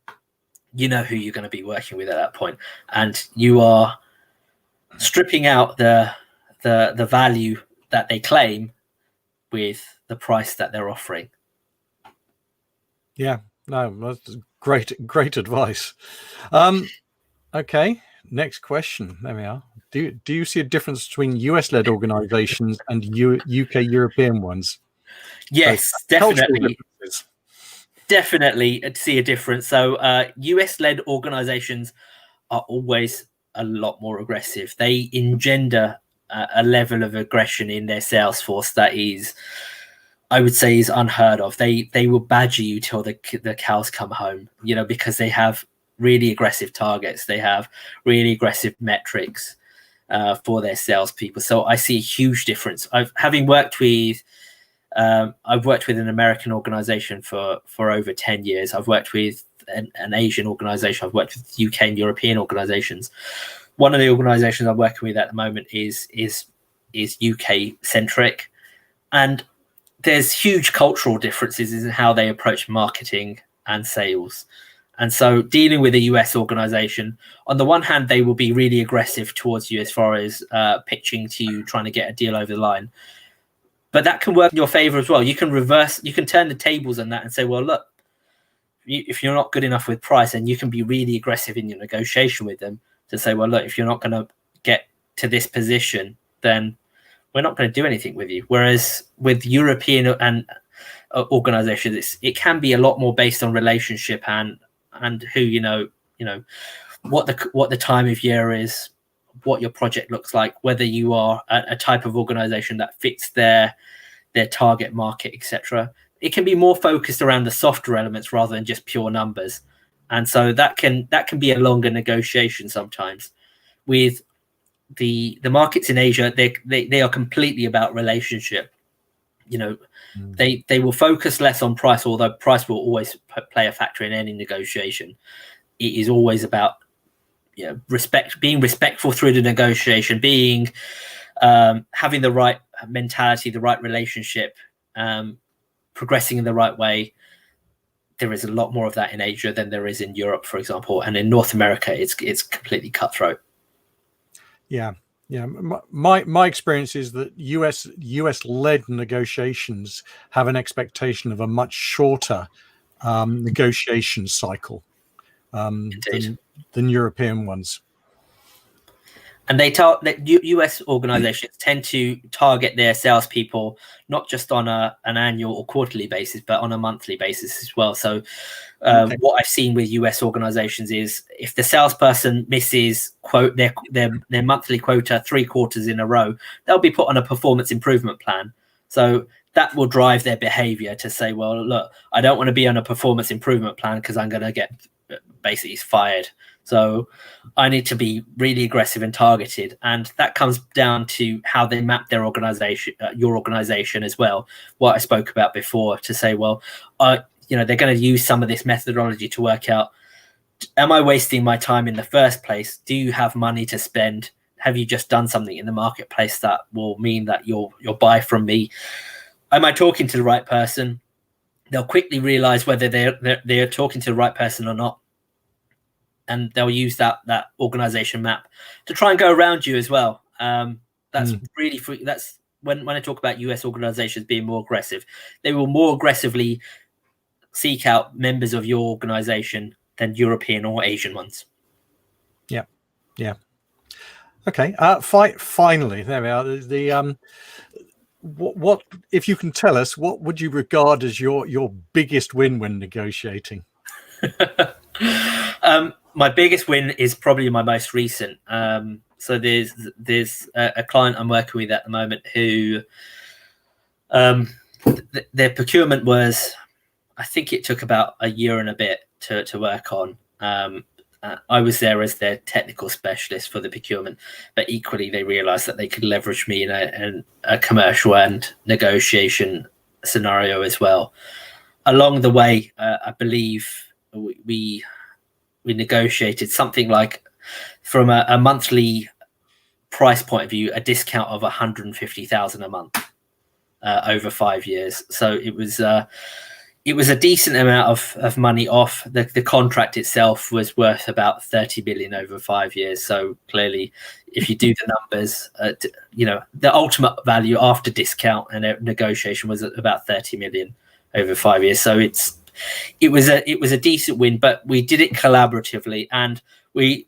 you know who you're going to be working with at that point, and you are stripping out the value that they claim with the price that they're offering. Yeah, no, that's great advice. Okay, next question. There we are. Do you see a difference between US-led organizations and UK European ones? Yes, So, definitely see a difference. So US-led organizations are always a lot more aggressive. They engender a level of aggression in their sales force that is, I would say, is unheard of. They will badger you till the cows come home, because they have really aggressive targets. They have really aggressive metrics for their salespeople. So I see a huge difference. I've worked with an American organization for over 10 years. I've worked with an Asian organization. I've worked with UK and European organizations. One of the organizations I'm working with at the moment is UK centric, and there's huge cultural differences in how they approach marketing and sales. And so dealing with a US organization, on the one hand, they will be really aggressive towards you as far as pitching to you, trying to get a deal over the line. But that can work in your favor as well. You can turn the tables on that and say, well, look, if you're not good enough with price, and you can be really aggressive in your negotiation with them to say, well, look, if you're not going to get to this position, then we're not going to do anything with you. Whereas with European and organizations, it can be a lot more based on relationship and who what the time of year is, what your project looks like, whether you are a type of organization that fits their target market, etc. It can be more focused around the softer elements rather than just pure numbers. And so that can be a longer negotiation sometimes. With the markets in Asia, they are completely about relationship. They will focus less on price, although price will always play a factor in any negotiation. It is always about respect, being respectful through the negotiation, being having the right mentality, the right relationship, progressing in the right way. There is a lot more of that in Asia than there is in Europe, for example, and in North America, it's completely cutthroat. Yeah. My experience is that US led negotiations have an expectation of a much shorter negotiation cycle than European ones. And US organizations tend to target their salespeople not just on an annual or quarterly basis, but on a monthly basis as well. So what I've seen with US organizations is if the salesperson misses their monthly quota 3 quarters in a row, they'll be put on a performance improvement plan. So that will drive their behavior to say, well, look, I don't want to be on a performance improvement plan because I'm going to get basically fired. So I need to be really aggressive and targeted. And that comes down to how they map their organization, your organization as well. What I spoke about before, to say, well, they're going to use some of this methodology to work out, am I wasting my time in the first place? Do you have money to spend? have you just done something in the marketplace that will mean that you'll buy from me? Am I talking to the right person? They'll quickly realize whether they're talking to the right person or not, and they'll use that organization map to try and go around you as well. That's really that's when I talk about US organizations being more aggressive, they will more aggressively seek out members of your organization than European or Asian ones. Yeah. Okay. Finally, there we are. The what if you can tell us, what would you regard as your biggest win when negotiating? My biggest win is probably my most recent. So there's a client I'm working with at the moment who their procurement was, I think it took about a year and a bit to work on. I was there as their technical specialist for the procurement, but equally they realized that they could leverage me in a commercial and negotiation scenario as well. Along the way, I believe we negotiated something like, from a monthly price point of view, a discount of 150,000 a month over 5 years. So it was a decent amount of money off. The contract itself was worth about 30 million over 5 years. So clearly, if you do the numbers, the ultimate value after discount and negotiation was about 30 million over 5 years. So it was a decent win, but we did it collaboratively, and we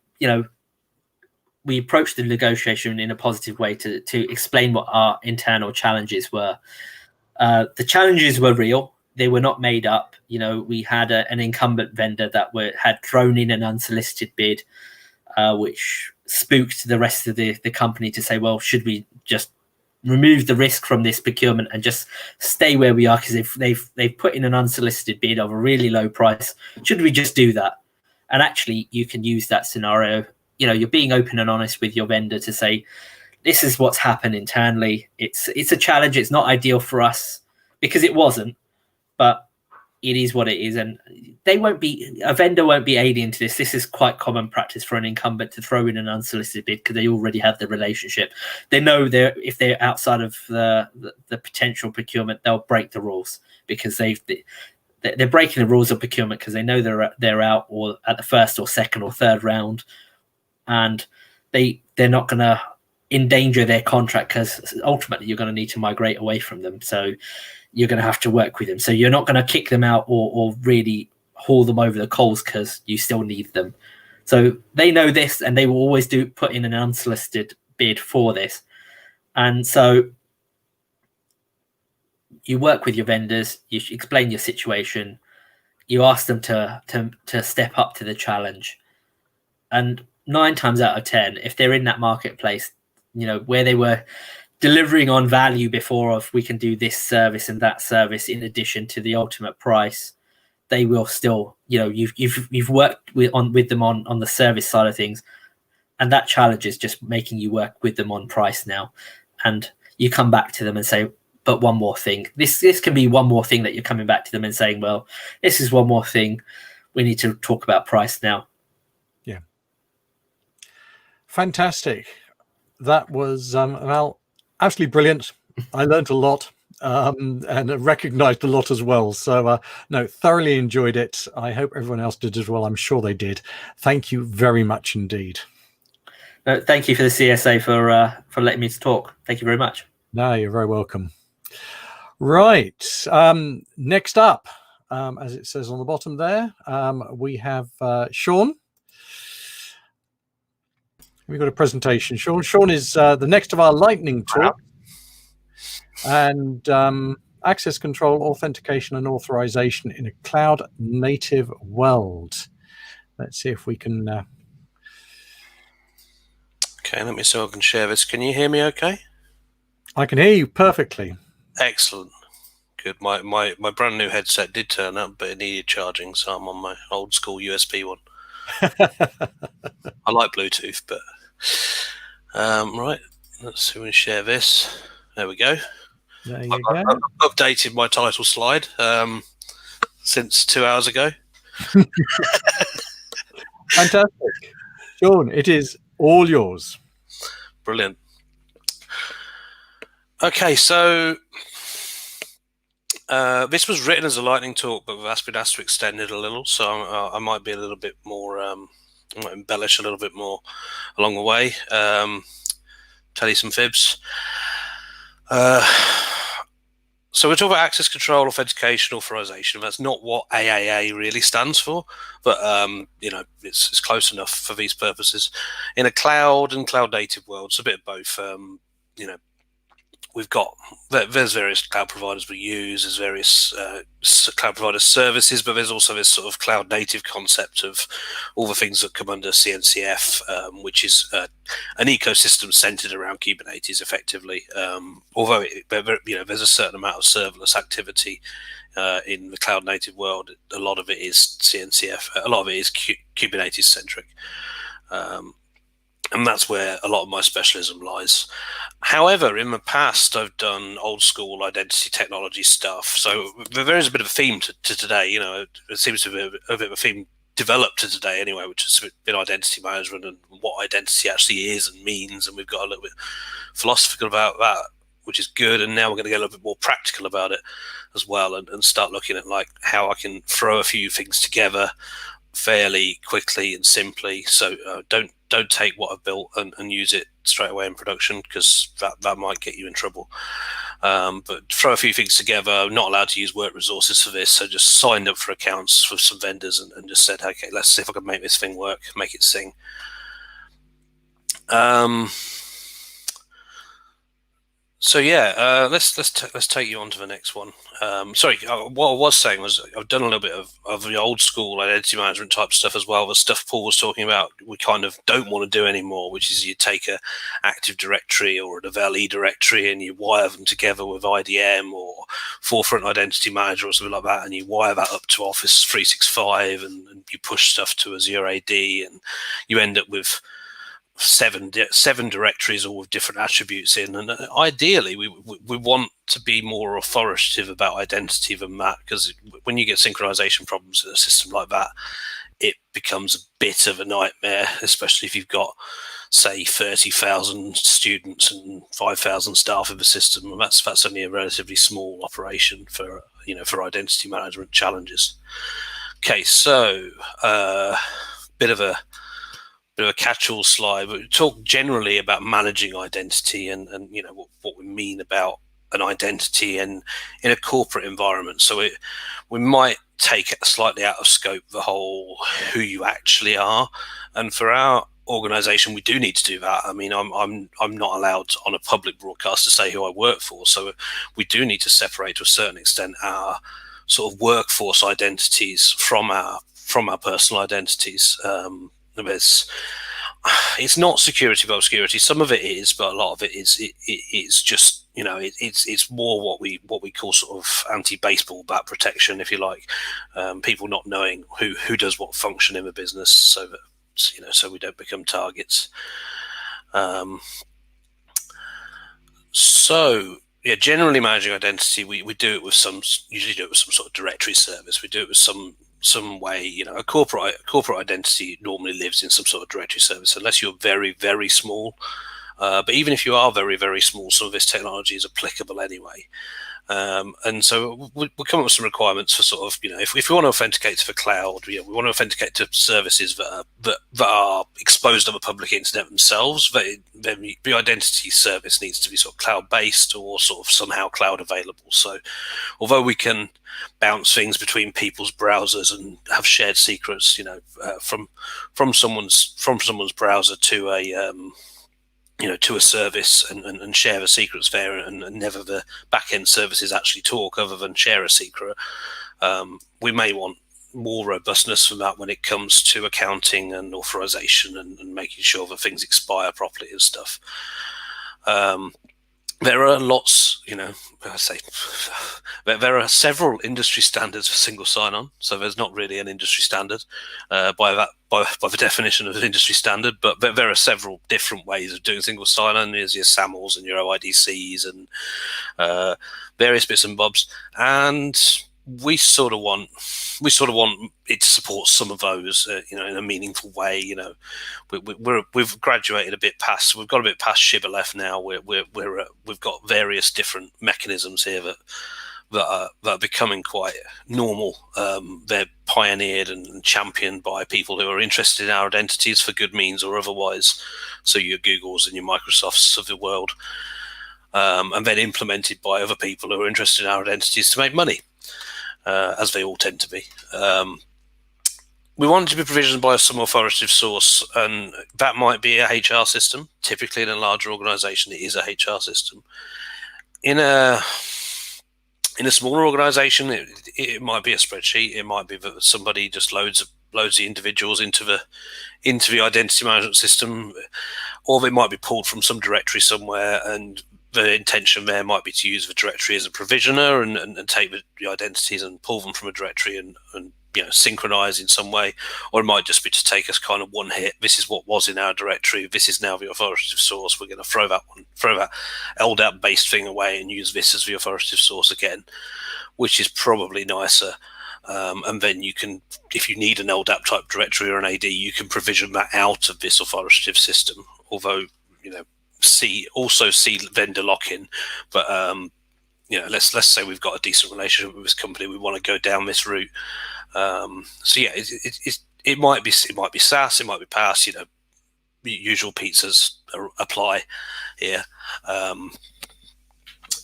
approached the negotiation in a positive way to explain what our internal challenges were. The challenges were real. They were not made up. We had an incumbent vendor that had thrown in an unsolicited bid, which spooked the rest of the company to say, well, should we just remove the risk from this procurement and just stay where we are? Because if they've put in an unsolicited bid of a really low price, should we just do that? And actually, you can use that scenario. You're being open and honest with your vendor to say, this is what's happened internally. It's a challenge. It's not ideal for us, because it wasn't. But it is what it is, and a vendor won't be alien to this. This is quite common practice for an incumbent to throw in an unsolicited bid because they already have the relationship. They know if they're outside of the potential procurement, they'll break the rules, because they're breaking the rules of procurement because they know they're out or at the first or second or third round, and they're not going to endanger their contract, because ultimately you're going to need to migrate away from them. So you're going to have to work with them. So you're not going to kick them out or really haul them over the coals, because you still need them. So they know this, and they will always put in an unsolicited bid for this. And so you work with your vendors, you explain your situation, you ask them to step up to the challenge. And 9 times out of 10, if they're in that marketplace, where they were delivering on value before of, we can do this service and that service in addition to the ultimate price, they will still, you've worked with them on the service side of things, and that challenge is just making you work with them on price now. And you come back to them and say, but one more thing. This can be one more thing that you're coming back to them and saying, well, this is one more thing. We need to talk about price now. Yeah. Fantastic. That was absolutely brilliant. I learned a lot and recognized a lot as well. So thoroughly enjoyed it. I hope everyone else did as well. I'm sure they did. Thank you very much indeed. No, thank you for the CSA for letting me talk. Thank you very much. No, you're very welcome. Right. Next up, as it says on the bottom there, we have Sean. We've got a presentation. Sean is the next of our lightning talk. And access control, authentication and authorization in a cloud native world. Let's see if we can. Okay, let me see if I can share this. Can you hear me okay? I can hear you perfectly. Excellent. Good. My brand new headset did turn up, but it needed charging, so I'm on my old school USB one. I like Bluetooth, but right. Let's see if we can share this. There we go. There you I've updated my title slide since 2 hours ago. Fantastic. Sean, it is all yours. Brilliant. Okay, so this was written as a lightning talk, but I've been asked to extend it a little, so I might be a little bit more, I might embellish a little bit more along the way, tell you some fibs. So we're talking about access control, authentication, authorization. That's not what AAA really stands for, but you know, it's close enough for these purposes. In a cloud and cloud native world, it's a bit of both. You know, there's various cloud providers we use, there's various cloud provider services, but there's also this sort of cloud native concept of all the things that come under CNCF, which is an ecosystem centered around Kubernetes effectively. Although you know, there's a certain amount of serverless activity in the cloud native world, a lot of it is CNCF, a lot of it is Kubernetes centric. And that's where a lot of my specialism lies. However, in the past, I've done old school identity technology stuff. So there is a bit of a theme to today. You know, it seems to be a bit of a theme developed to today anyway, which has been identity management and what identity actually is and means. And we've got a little bit philosophical about that, which is good. And now we're going to get a little bit more practical about it as well, and start looking at like how I can throw a few things together fairly quickly and simply. So don't take what I've built and use it straight away in production, because that might get you in trouble. But throw a few things together. I'm not allowed to use work resources for this, so just signed up for accounts for some vendors and just said, okay, let's see if I can make this thing work, make it sing. So yeah, let's take you on to the next one. Sorry, what I was saying was I've done a little bit of the old school identity management type stuff as well. The stuff Paul was talking about, we kind of don't want to do anymore, which is you take a Active Directory or an LE directory and you wire them together with IDM or Forefront Identity Manager or something like that, and you wire that up to Office 365 and you push stuff to Azure AD, and you end up with seven directories all with different attributes in. And ideally we want to be more authoritative about identity than that, because when you get synchronization problems in a system like that, it becomes a bit of a nightmare, especially if you've got, say, 30,000 students and 5,000 staff in the system, and that's only a relatively small operation for, you know, for identity management challenges. Okay, so bit of a catch-all slide, but we talk generally about managing identity and you know what we mean about an identity and in a corporate environment. So we might take it slightly out of scope the whole who you actually are, and for our organization we do need to do that. I mean, I'm not allowed on a public broadcast to say who I work for, so we do need to separate to a certain extent our sort of workforce identities from our personal identities. It's not security by obscurity. Some of it is, but a lot of it is just, you know, it's more what we call sort of anti-baseball bat protection, if you like. People not knowing who does what function in the business, so that, you know, so we don't become targets. So yeah, generally managing identity, we do it with usually do it with some sort of directory service. We do it with some way, you know, a corporate identity normally lives in some sort of directory service, unless you're very, very small. But even if you are very, very small, some of this technology is applicable anyway. And so we come up with some requirements for sort of, you know, if we want to authenticate to the cloud, we want to authenticate to services that are exposed on the public internet themselves. Then the identity service needs to be sort of cloud-based or sort of somehow cloud available. So although we can bounce things between people's browsers and have shared secrets, you know, from someone's browser to a to a service and share the secrets there, and never the back-end services actually talk other than share a secret. We may want more robustness from that when it comes to accounting and authorization and making sure that things expire properly and stuff. There are lots, you know, there are several industry standards for single sign-on, so there's not really an industry standard by the definition of an industry standard, but there are several different ways of doing single sign-on. There's your SAMLs and your OIDCs and various bits and bobs. And we sort of want it to support some of those, in a meaningful way. We've graduated a bit past. We've got a bit past shibboleth now. We've got various different mechanisms here that are becoming quite normal. They're pioneered and championed by people who are interested in our identities for good means or otherwise. So your Googles and your Microsofts of the world, and then implemented by other people who are interested in our identities to make money, as they all tend to be. We want it to be provisioned by some authoritative source, and that might be a HR system. Typically, in a larger organization, it is a HR system. In a smaller organization, it might be a spreadsheet. It might be that somebody just loads the individuals into the identity management system, or they might be pulled from some directory somewhere, and the intention there might be to use the directory as a provisioner and take the identities and pull them from a directory and synchronize in some way. Or it might just be to take us kind of one hit. This is what was in our directory. This is now the authoritative source. We're going to throw that LDAP based thing away and use this as the authoritative source again, which is probably nicer. And then you can, if you need an LDAP type directory or an AD, you can provision that out of this authoritative system. Although, see vendor lock-in, but let's say we've got a decent relationship with this company, we want to go down this route. It might be SaaS, it might be PaaS. Usual pizzas apply here.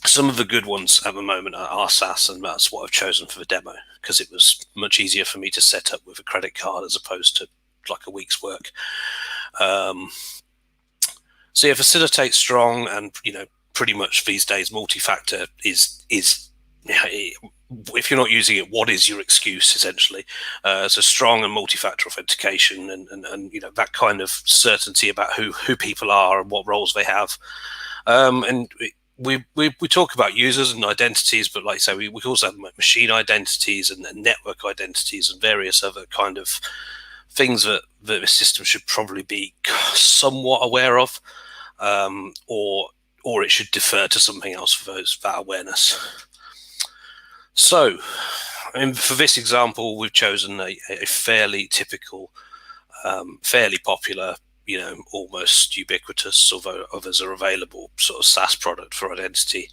Some of the good ones at the moment are SaaS, and that's what I've chosen for the demo because it was much easier for me to set up with a credit card as opposed to like a week's work. So yeah, facilitate strong, and pretty much these days multi-factor is if you're not using it, what is your excuse essentially? So strong and multi-factor authentication, and that kind of certainty about who people are and what roles they have. And we talk about users and identities, but like I say, we also have machine identities and network identities and various other kind of things that the system should probably be somewhat aware of, or it should defer to something else for that awareness. So, for this example, we've chosen a fairly typical, fairly popular, almost ubiquitous, although others are available, sort of SaaS product for identity.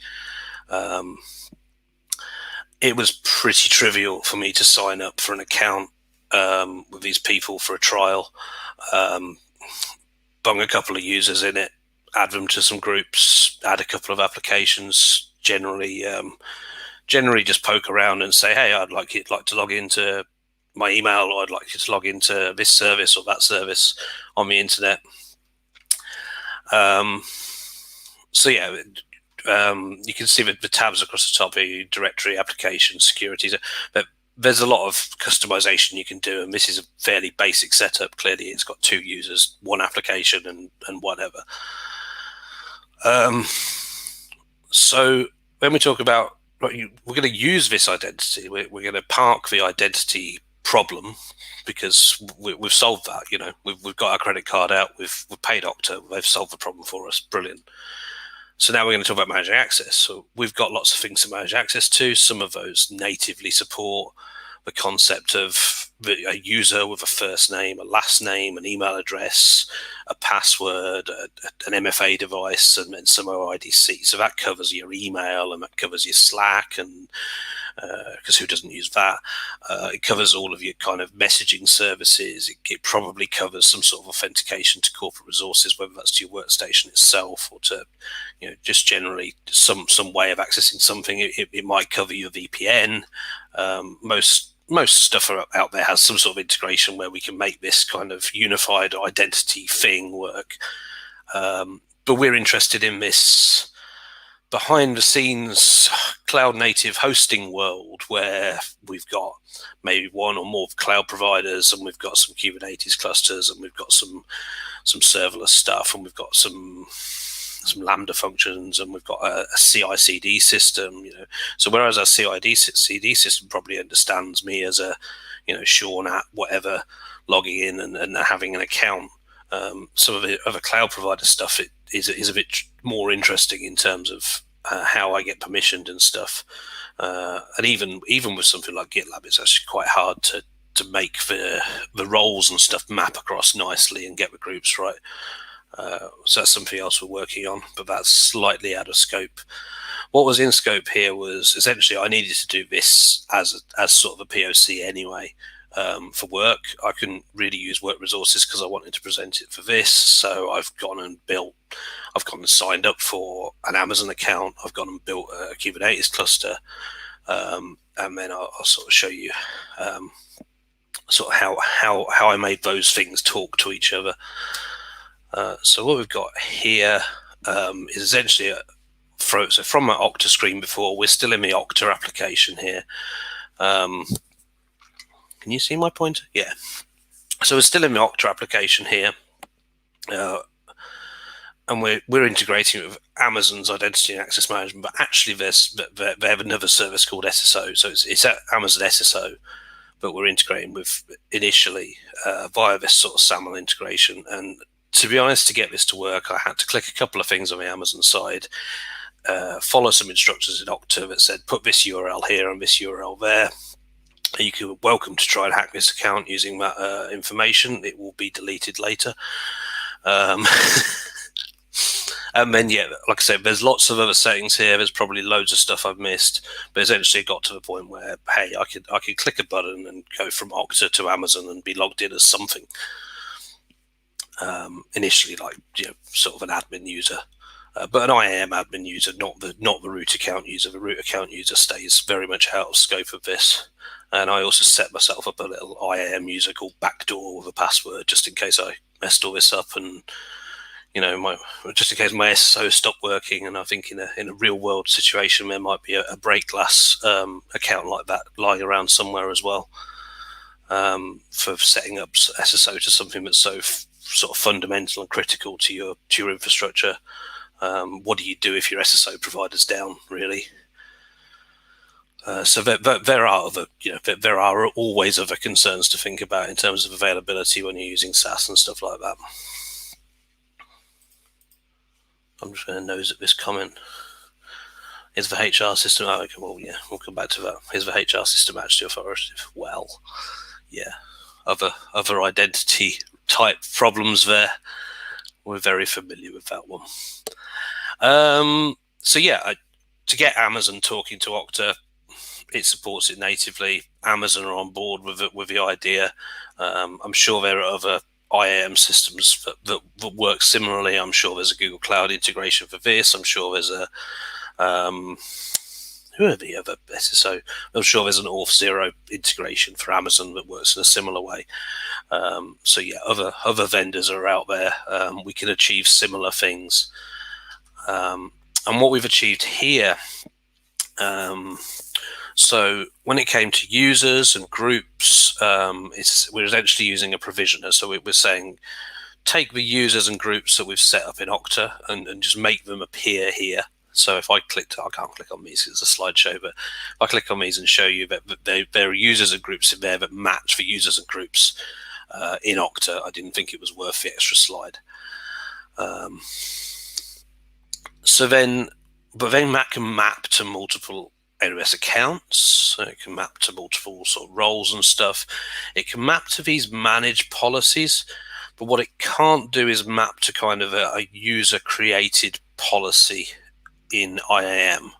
It was pretty trivial for me to sign up for an account with these people for a trial, bung a couple of users in it, add them to some groups, add a couple of applications, generally just poke around and say, hey, I'd like to log into my email, or I'd like you to log into this service or that service on the internet. So yeah, you can see the tabs across the top here, directory, application, security. But there's a lot of customization you can do, and this is a fairly basic setup. Clearly, it's got 2 users, 1 application, and whatever. So when we talk about we're going to use this identity, we're going to park the identity problem because we've solved that. We've got our credit card out, we've paid Okta, they've solved the problem for us. Brilliant. So now we're going to talk about managing access. So we've got lots of things to manage access to. Some of those natively support the concept of a user with a first name, a last name, an email address, a password, an MFA device, and then some OIDC. So that covers your email, and that covers your Slack, and because who doesn't use that? It covers all of your kind of messaging services. It probably covers some sort of authentication to corporate resources, whether that's to your workstation itself or to, just generally some way of accessing something. It might cover your VPN. Most stuff out there has some sort of integration where we can make this kind of unified identity thing work. But we're interested in this behind the scenes cloud native hosting world where we've got maybe one or more cloud providers, and we've got some Kubernetes clusters, and we've got some serverless stuff, and we've got some Lambda functions, and we've got a CI/CD system. So whereas our CI/CD system probably understands me as a Sean at whatever logging in and having an account, some of the other cloud provider stuff is a bit more interesting in terms of how I get permissioned and stuff. And even with something like GitLab, it's actually quite hard to make the roles and stuff map across nicely and get the groups right. So that's something else we're working on, but that's slightly out of scope. What was in scope here was essentially I needed to do this as sort of a POC anyway. For work, I couldn't really use work resources because I wanted to present it for this. So I've gone and signed up for an Amazon account. I've gone and built a Kubernetes cluster, and then I'll sort of show you sort of how I made those things talk to each other. So what we've got here is essentially so from my Okta screen before, we're still in the Okta application here. Can you see my pointer? Yeah. So we're still in the Okta application here. And we're integrating with Amazon's identity and access management, but actually they have another service called SSO. So it's Amazon SSO, but we're integrating with initially via this sort of SAML integration. And to be honest, to get this to work, I had to click a couple of things on the Amazon side, follow some instructions in Okta that said, put this URL here and this URL there. You're welcome to try and hack this account using that information. It will be deleted later. And then, yeah, like I said, there's lots of other settings here. There's probably loads of stuff I've missed, but essentially it got to the point where, hey, I could click a button and go from Okta to Amazon and be logged in as something. Initially, like, you know, sort of an admin user. But an IAM admin user, not the root account user. The root account user stays very much out of scope of this. And I also set myself up a little IAM user called backdoor with a password, just in case I messed all this up, and you know, just in case my SSO stopped working. And I think in a real world situation, there might be a break glass account like that lying around somewhere as well, for setting up SSO to something that's so sort of fundamental and critical to your infrastructure. What do you do if your SSO provider's down, really? So there are other, you know, there are always other concerns to think about in terms of availability when you're using SaaS and stuff like that. I'm just going to nose at this comment. Is the HR system? Oh, okay, well, yeah, we'll come back to that. Is the HR system actually authoritative? Well, yeah, other identity type problems there. We're very familiar with that one. So yeah, to get Amazon talking to Okta, it supports it natively. Amazon are on board with it, with the idea. I'm sure there are other IAM systems that work similarly. I'm sure there's a Google Cloud integration for this. I'm sure there's a who are the other SSO? I'm sure there's an Auth0 integration for Amazon that works in a similar way. So yeah, other vendors are out there. We can achieve similar things. And what we've achieved here, so when it came to users and groups, we're essentially using a provisioner. So we're saying, take the users and groups that we've set up in Okta and just make them appear here. So if I clicked, I can't click on these, it's a slideshow, but if I click on these and show you that there are users and groups in there that match for users and groups in Okta, I didn't think it was worth the extra slide. So then that can map to multiple AWS accounts. So it can map to multiple sort of roles and stuff. It can map to these managed policies, but what it can't do is map to kind of a user created policy in IAM.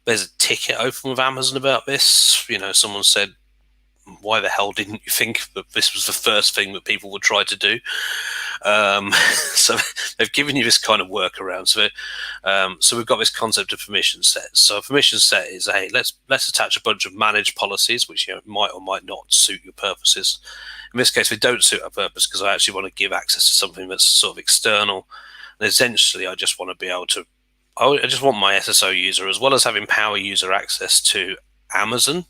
There's a ticket open with Amazon about this. You know, someone said, why the hell didn't you think that this was the first thing that people would try to do? So they've given you this kind of workaround. So we've got this concept of permission sets. So a permission set is, hey, let's attach a bunch of managed policies, which, you know, might or might not suit your purposes. In this case, they don't suit our purpose because I actually want to give access to something that's sort of external. And essentially, I just want to be able to, I just want my SSO user, as well as having power user access to Amazon,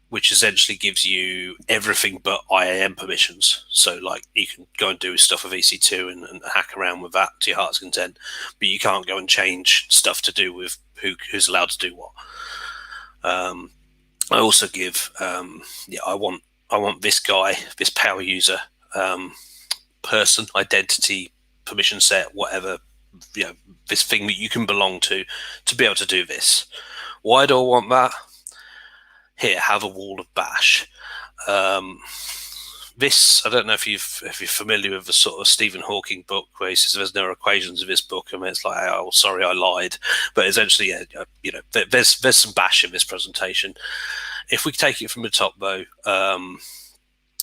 which essentially gives you everything but IAM permissions. So like you can go and do stuff with EC2 and hack around with that to your heart's content, but you can't go and change stuff to do with who's allowed to do what. I also give, I want this guy, this power user, person, identity, permission set, whatever, you know, this thing that you can belong to be able to do this. Why do I want that? Here, have a wall of bash. This, I don't know if you're familiar with the sort of Stephen Hawking book where he says there's no equations of this book. I mean, it's like, oh, sorry, I lied. But essentially, yeah, you know, there's some bash in this presentation. If we take it from the top, though,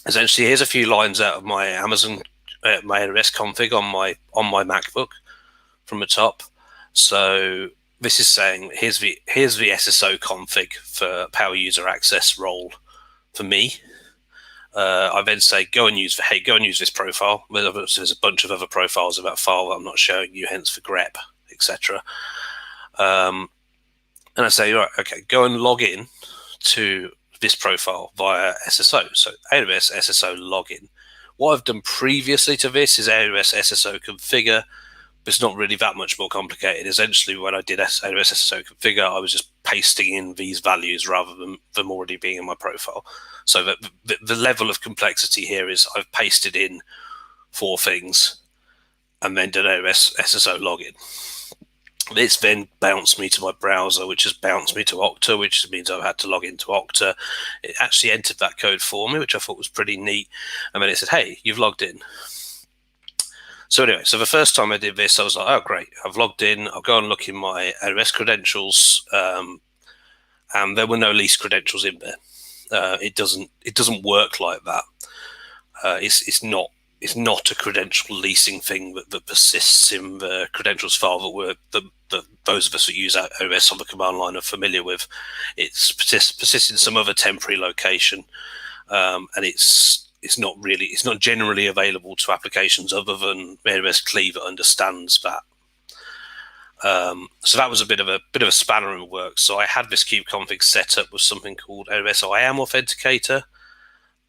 essentially, here's a few lines out of my Amazon, my AWS config on my MacBook from the top. So this is saying here's the SSO config for power user access role for me. I then say go and use this profile. There's a bunch of other profiles of that file that I'm not showing you, hence for grep, etc. And I say, right, okay, go and log in to this profile via SSO. So AWS SSO login. What I've done previously to this is AWS SSO configure. But it's not really that much more complicated. Essentially, when I did AWS SSO configure, I was just pasting in these values rather than them already being in my profile. So the level of complexity here is I've pasted in 4 things and then done AWS SSO login. This then bounced me to my browser, which has bounced me to Okta, which means I've had to log into Okta. It actually entered that code for me, which I thought was pretty neat. And then it said, hey, you've logged in. So anyway, so the first time I did this, I was like, oh, great, I've logged in. I'll go and look in my AWS credentials. And there were no leased credentials in there. It doesn't work like that. It's not a credential leasing thing that persists in the credentials file that those of us who use AWS on the command line are familiar with. It persists in some other temporary location, and it's not generally available to applications other than AWS CLI that understands that. So that was a bit of a spanner in the works. So I had this kubeconfig set up with something called AWS IAM Authenticator,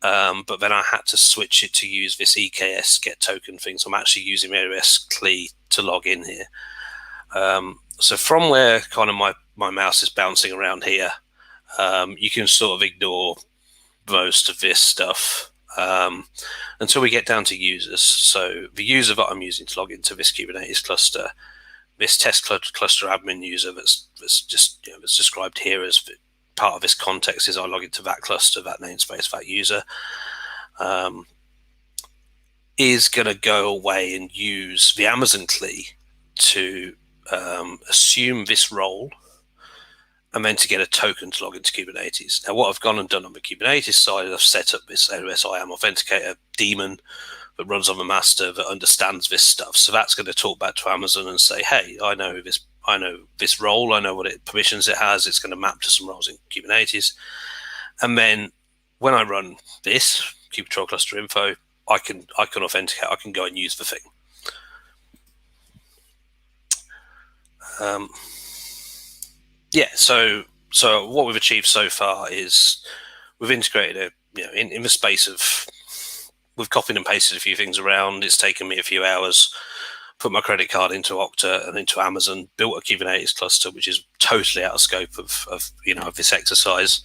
but then I had to switch it to use this EKS get token thing. So I'm actually using AWS CLI to log in here. So from where kind of my mouse is bouncing around here, you can sort of ignore most of this stuff until we get down to users. So the user that I'm using to log into this Kubernetes cluster, this test cluster admin user that's described here as part of this context is I log into that cluster, that namespace, that user, is going to go away and use the Amazon CLI to assume this role and then to get a token to log into Kubernetes. Now, what I've gone and done on the Kubernetes side, I've set up this AWS IAM Authenticator daemon that runs on the master that understands this stuff. So that's going to talk back to Amazon and say, hey, I know this role, I know what permissions it has, it's going to map to some roles in Kubernetes. And then when I run this, kubecontrol cluster info, I can authenticate, I can go and use the thing. So what we've achieved so far is we've integrated in the space of, we've copied and pasted a few things around. It's taken me a few hours, put my credit card into Okta and into Amazon, built a Kubernetes cluster, which is totally out of scope of this exercise.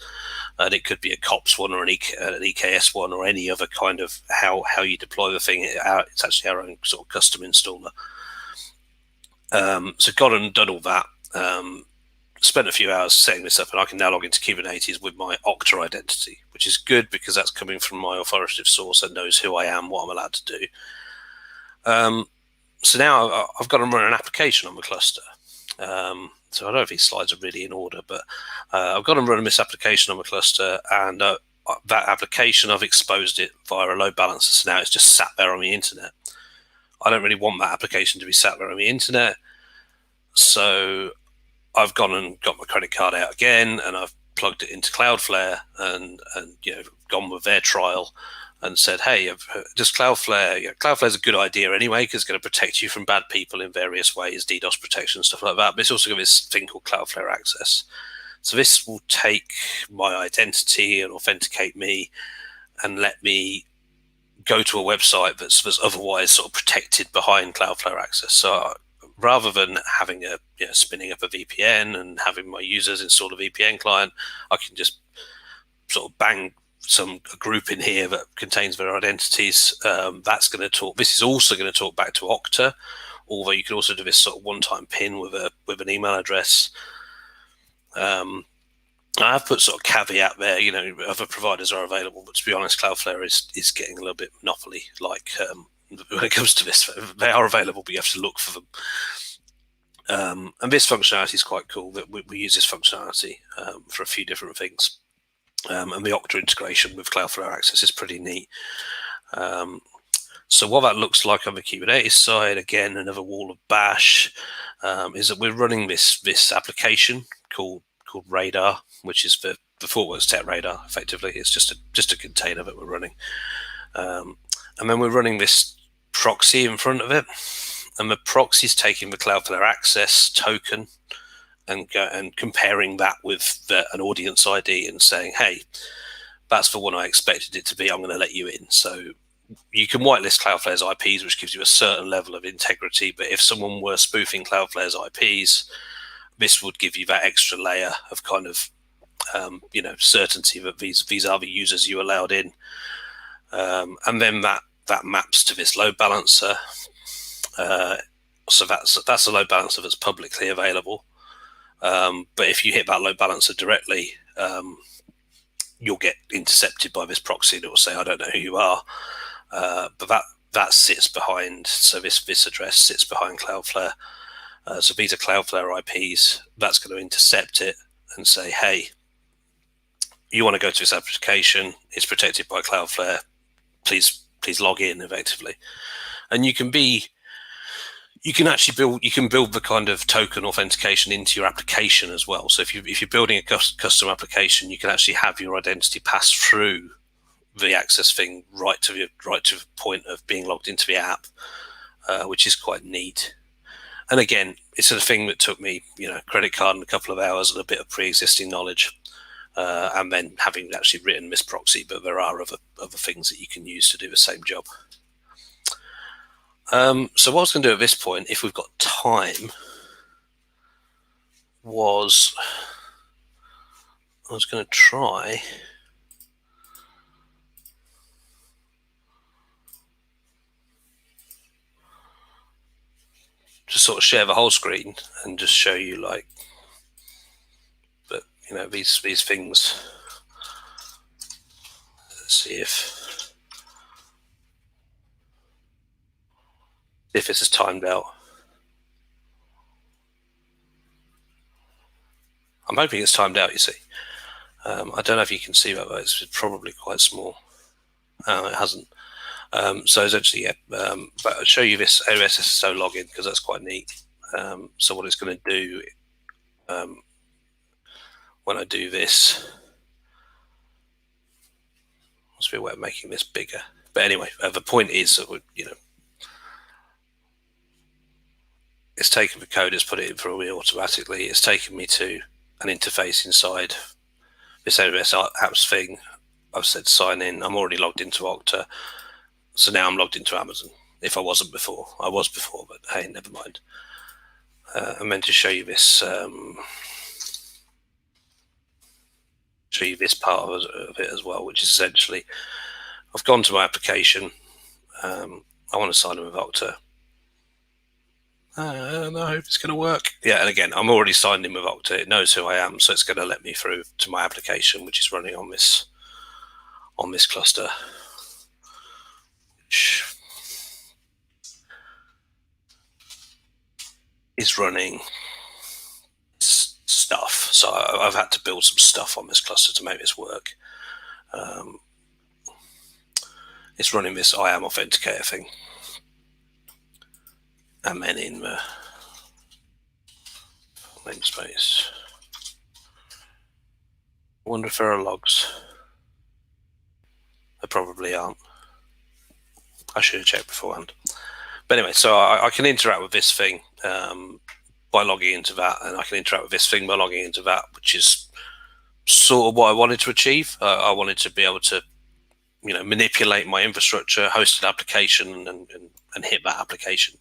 And it could be a COPS one or an EKS one or any other kind of how you deploy the thing. It's actually our own sort of custom installer. So got and done all that. Spent a few hours setting this up, and I can now log into Kubernetes with my Okta identity, which is good because that's coming from my authoritative source and knows who I am, what I'm allowed to do. So now I've got to run an application on the cluster. So I don't know if these slides are really in order, but I've got to run this application on the cluster, and that application, I've exposed it via a load balancer. So now it's just sat there on the internet. I don't really want that application to be sat there on the internet. So I've gone and got my credit card out again, and I've plugged it into Cloudflare and gone with their trial and said, hey, just Cloudflare. Cloudflare's a good idea anyway because it's going to protect you from bad people in various ways, DDoS protection, stuff like that. But it's also got this thing called Cloudflare Access. So this will take my identity and authenticate me and let me go to a website that's otherwise sort of protected behind Cloudflare Access. So rather than having spinning up a VPN and having my users install a VPN client, I can just sort of bang some group in here that contains their identities. That's going to talk. This is also going to talk back to Okta, although you can also do this sort of one-time pin with an email address. I have put sort of caveat there, you know, other providers are available, but to be honest, Cloudflare is getting a little bit monopoly-like when it comes to this. They are available, but you have to look for them. And this functionality is quite cool. That we use this functionality for a few different things. And the Okta integration with Cloudflare Access is pretty neat. So what that looks like on the Kubernetes side, again, another wall of bash, is that we're running this application called Radar, which is the ThoughtWorks Tech Radar. Effectively, it's just a container that we're running, and then we're running this proxy in front of it, and the proxy is taking the Cloudflare Access token and comparing that with an audience ID and saying, hey, that's the one I expected it to be. I'm going to let you in. So you can whitelist Cloudflare's IPs, which gives you a certain level of integrity. But if someone were spoofing Cloudflare's IPs, this would give you that extra layer of kind of, certainty that these are the users you allowed in. And then that maps to this load balancer. So that's a load balancer that's publicly available. But if you hit that load balancer directly, you'll get intercepted by this proxy that will say, I don't know who you are. But that sits behind, so this address sits behind Cloudflare. So these are Cloudflare IPs. That's going to intercept it and say, hey, you want to go to this application, it's protected by Cloudflare, please log in effectively. And you can build the kind of token authentication into your application as well. So if you're building a custom application, you can actually have your identity pass through the access thing right to the point of being logged into the app, which is quite neat. And again, it's a thing that took me, credit card and a couple of hours and a bit of pre-existing knowledge, and then having actually written this proxy. But there are other things that you can use to do the same job. So what I was going to do at this point, if we've got time, was I was going to try to sort of share the whole screen and just show you these things. Let's see if this is timed out. I'm hoping it's timed out, you see. I don't know if you can see that, but it's probably quite small. It hasn't. So essentially, but I'll show you this OSSO login because that's quite neat. So what it's going to do when I do this, must be a way of making this bigger. But anyway, the point is that it's taken the code, it's put it in for me automatically. It's taken me to an interface inside this AWS apps thing. I've said sign in. I'm already logged into Okta. So now I'm logged into Amazon. If I wasn't before, I was before, but hey, never mind. I meant to show you this. Show you this part of it as well, which is essentially, I've gone to my application. I want to sign in with Okta. I hope it's going to work. Yeah, and again, I'm already signed in with Okta. It knows who I am, so it's going to let me through to my application, which is running on this cluster. Which is running stuff. So I've had to build some stuff on this cluster to make this work. It's running this I am authenticator thing. And then in the namespace, I wonder if there are logs. There probably aren't. I should have checked beforehand. But anyway, so I can interact with this thing by logging into that, and I can interact with this thing by logging into that, which is sort of what I wanted to achieve. I wanted to be able to, manipulate my infrastructure, hosted application, and hit that application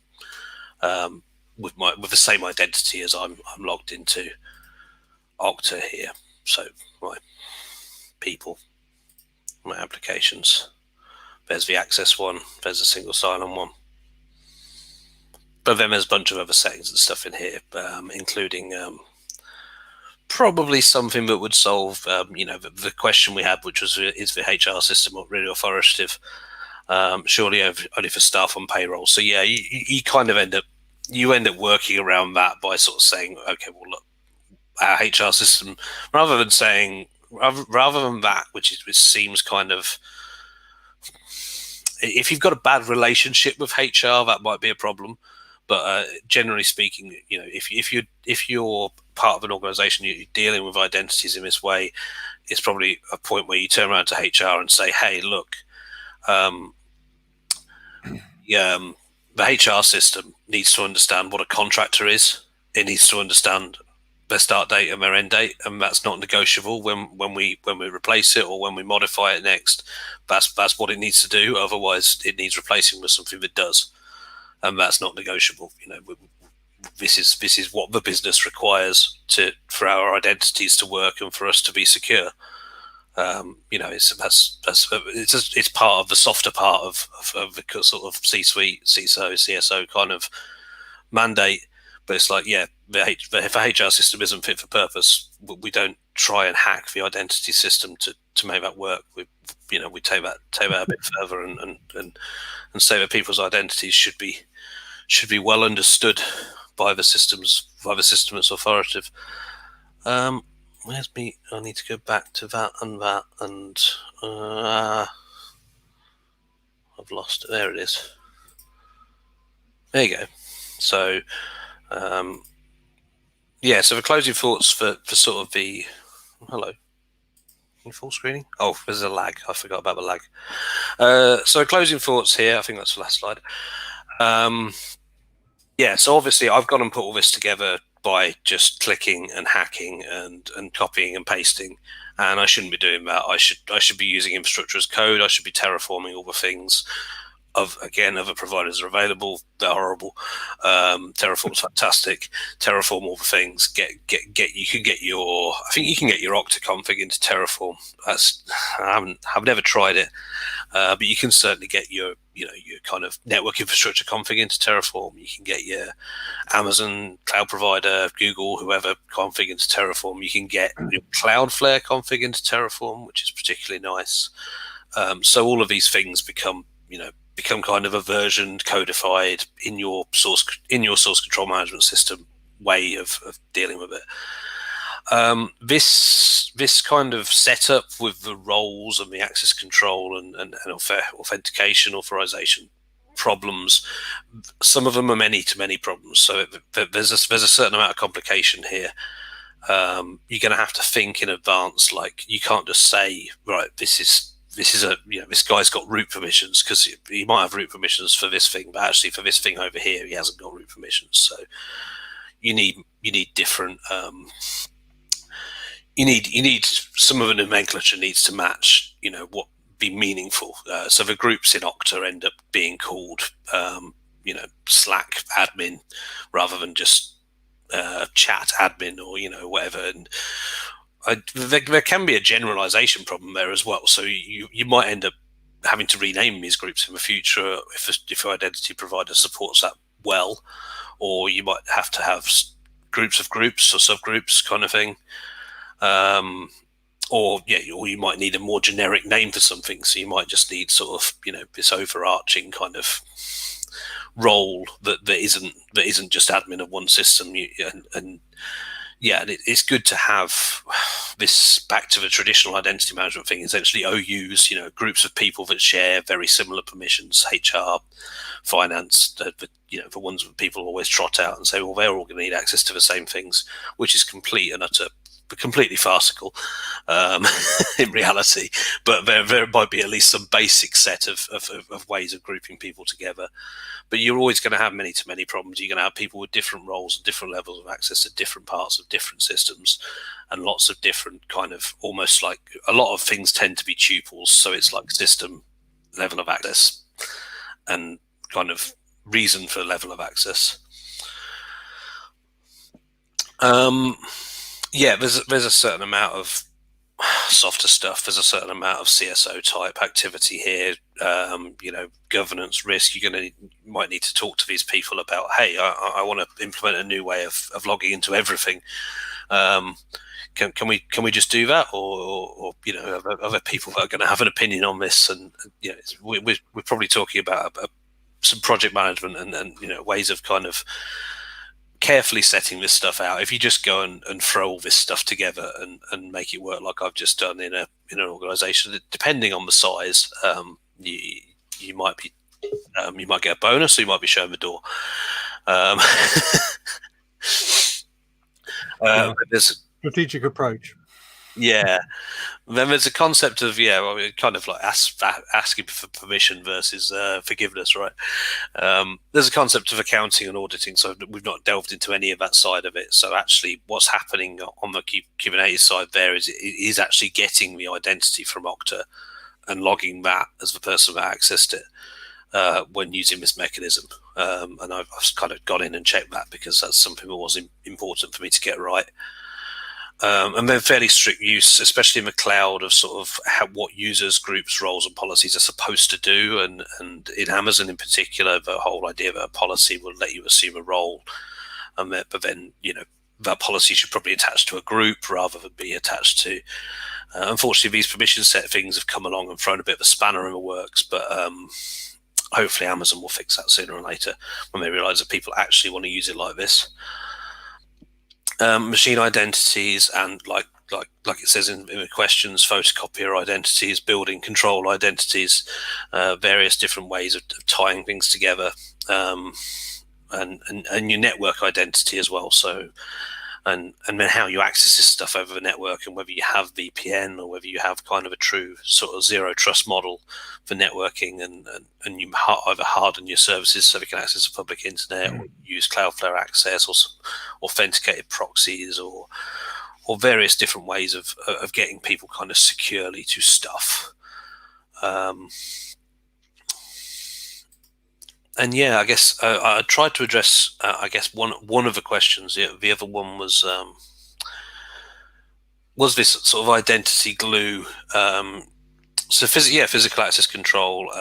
with the same identity as I'm logged into Okta here. So my people, my applications. There's the access one. There's a single sign-on one. But then there's a bunch of other settings and stuff in here, including probably something that would solve, the question we had, which was, is the HR system really authoritative? Surely only for staff on payroll. So yeah, you kind of end up working around that by sort of saying, okay, well, look, our HR system, rather than that, which seems kind of, if you've got a bad relationship with HR, that might be a problem. But generally speaking, if you're part of an organisation, you're dealing with identities in this way, it's probably a point where you turn around to HR and say, hey, look, the HR system needs to understand what a contractor is. It needs to understand their start date and their end date, and that's not negotiable when we replace it or when we modify it next. That's what it needs to do. Otherwise, it needs replacing with something that does, and that's not negotiable. This is what the business requires for our identities to work and for us to be secure. It's part of the softer part of the sort of C-suite, CISO, CSO kind of mandate. But it's like, yeah, if a HR system isn't fit for purpose, we don't try and hack the identity system to make that work. We take that a bit further and say that people's identities should be well understood by the system that's authoritative. Where's me? I need to go back to that, and I've lost it. There it is. There you go. So, so the closing thoughts for sort of the hello. Full screening? Oh, there's a lag. I forgot about the lag. So closing thoughts here. I think that's the last slide. So obviously I've gone and put all this together by just clicking and hacking and copying and pasting, and I shouldn't be doing that. I should be using infrastructure as code. I should be terraforming all the things. Other providers are available. They're horrible. Terraform's fantastic. Terraform all the things. I think you can get your Okta config into Terraform. I've never tried it, but you can certainly get your kind of network infrastructure config into Terraform. You can get your Amazon cloud provider, Google, whoever config into Terraform. You can get your Cloudflare config into Terraform, which is particularly nice. So all of these things become kind of a versioned, codified in your source control management system way of dealing with it. This kind of setup with the roles and the access control and authentication, authorization problems, some of them are many problems. So there's a certain amount of complication here. You're going to have to think in advance. Like, you can't just say, right, this guy's got root permissions, because he might have root permissions for this thing, but actually for this thing over here, he hasn't got root permissions. So you need different. You need some of the nomenclature needs to match, what be meaningful. So the groups in Okta end up being called, Slack admin rather than just chat admin or whatever. And there can be a generalization problem there as well. So you might end up having to rename these groups in the future if your identity provider supports that well, or you might have to have groups of groups or subgroups kind of thing. Or you might need a more generic name for something. So you might just need sort of, this overarching kind of role that isn't just admin of one system. It's good to have this back to the traditional identity management thing, essentially OUs, groups of people that share very similar permissions, HR, finance, the ones that people always trot out and say, well, they're all going to need access to the same things, which is completely farcical in reality. But there might be at least some basic set of ways of grouping people together. But you're always going to have many problems. You're going to have people with different roles and different levels of access to different parts of different systems, and lots of different kind of, almost like a lot of things tend to be tuples. So it's like system level of access and kind of reason for level of access. There's a certain amount of softer stuff. There's a certain amount of CSO type activity here. Governance risk. You might need to talk to these people about, hey, I want to implement a new way of logging into everything. Can we just do that, or you know, are there people that are going to have an opinion on this? And you know, we're probably talking about some project management and you know, ways of kind of carefully setting this stuff out. If you just go and throw all this stuff together and make it work like I've just done in an organization, depending on the size, you might get a bonus, or you might be shown the door. There's strategic approach. Yeah. Then there's a concept of kind of like asking for permission versus forgiveness, right? There's a concept of accounting and auditing, so we've not delved into any of that side of it. So actually, what's happening on the Kubernetes side there is actually getting the identity from Okta and logging that as the person that accessed it when using this mechanism. And I've kind of gone in and checked that because that's something that was important for me to get right. And then fairly strict use, especially in the cloud, of sort of what users, groups, roles, and policies are supposed to do. And in Amazon in particular, the whole idea that a policy will let you assume a role, but then that policy should probably attach to a group rather than be attached to. Unfortunately, these permission set things have come along and thrown a bit of a spanner in the works, but hopefully Amazon will fix that sooner or later when they realize that people actually want to use it like this. Machine identities and like it says in the questions, photocopier identities, building control identities, various different ways of tying things together, and your network identity as well. So and then how you access this stuff over the network, and whether you have VPN or whether you have kind of a true sort of zero trust model for networking, and you either harden your services so they can access the public internet, or use Cloudflare access, or some authenticated proxies, or various different ways of getting people kind of securely to stuff. And yeah, I guess I tried to address, I guess one of the questions. The other one was this sort of identity glue. So physical access control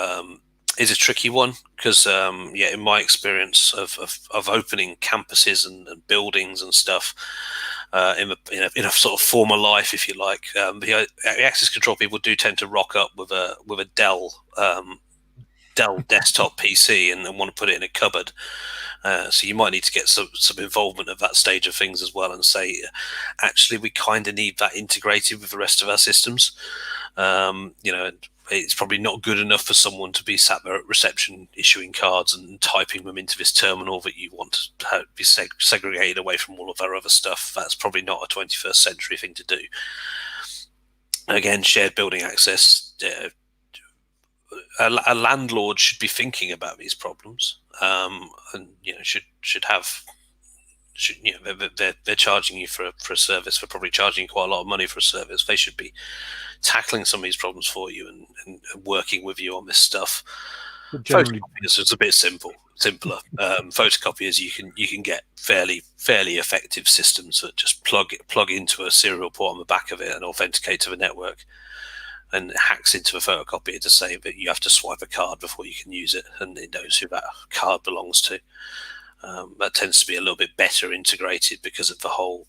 is a tricky one because in my experience of opening campuses and buildings and stuff in a sort of former life, if you like, the access control people do tend to rock up with a Dell desktop PC and want to put it in a cupboard. So you might need to get some involvement of that stage of things as well, and say, actually, we kind of need that integrated with the rest of our systems. It's probably not good enough for someone to be sat there at reception issuing cards and typing them into this terminal that you want to be segregated away from all of our other stuff. That's probably not a 21st century thing to do. Again, shared building access. A landlord should be thinking about these problems, and they're charging you for a service. They're probably charging you quite a lot of money for a service. They should be tackling some of these problems for you and working with you on this stuff. Photocopiers is a bit simpler. Photocopiers you can get fairly effective systems that just plug into a serial port on the back of it and authenticate to the network, and hacks into a photocopier to say that you have to swipe a card before you can use it, and it knows who that card belongs to. That tends to be a little bit better integrated because of the whole,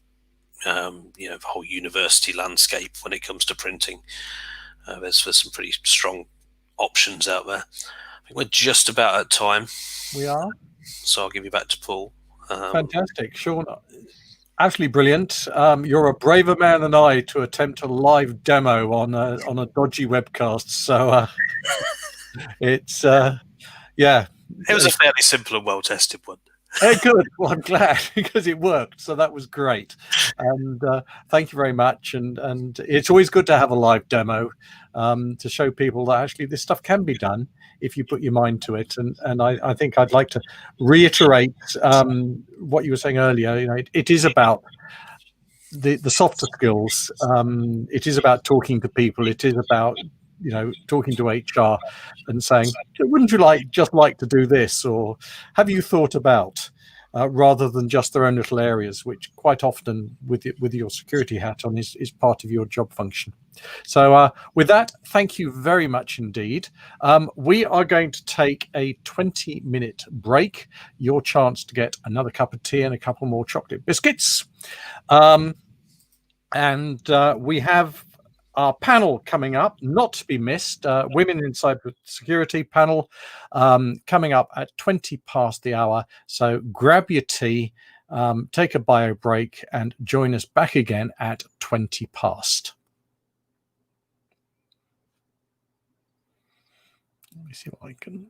the whole university landscape when it comes to printing. There's some pretty strong options out there. I think we're just about at time. We are. So I'll give you back to Paul. Fantastic, Sean. Absolutely brilliant. You're a braver man than I to attempt a live demo on a dodgy webcast. So it's It was a fairly simple and well tested one. Good. Well, I'm glad because it worked. So that was great. And thank you very much. And it's always good to have a live demo to show people that actually this stuff can be done if you put your mind to it. And I think I'd like to reiterate what you were saying earlier. It is about the softer skills. It is about talking to people. It is about talking to HR and saying, wouldn't you like to do this, or have you thought about? rather than just their own little areas, which quite often with your security hat on is part of your job function. So with that, thank you very much indeed. We are going to take a 20-minute break, your chance to get another cup of tea and a couple more chocolate biscuits. And we have our panel coming up, not to be missed, Women in Cybersecurity panel coming up at 20 past the hour. So grab your tea, take a bio break, and join us back again at 20 past. Let me see what I can.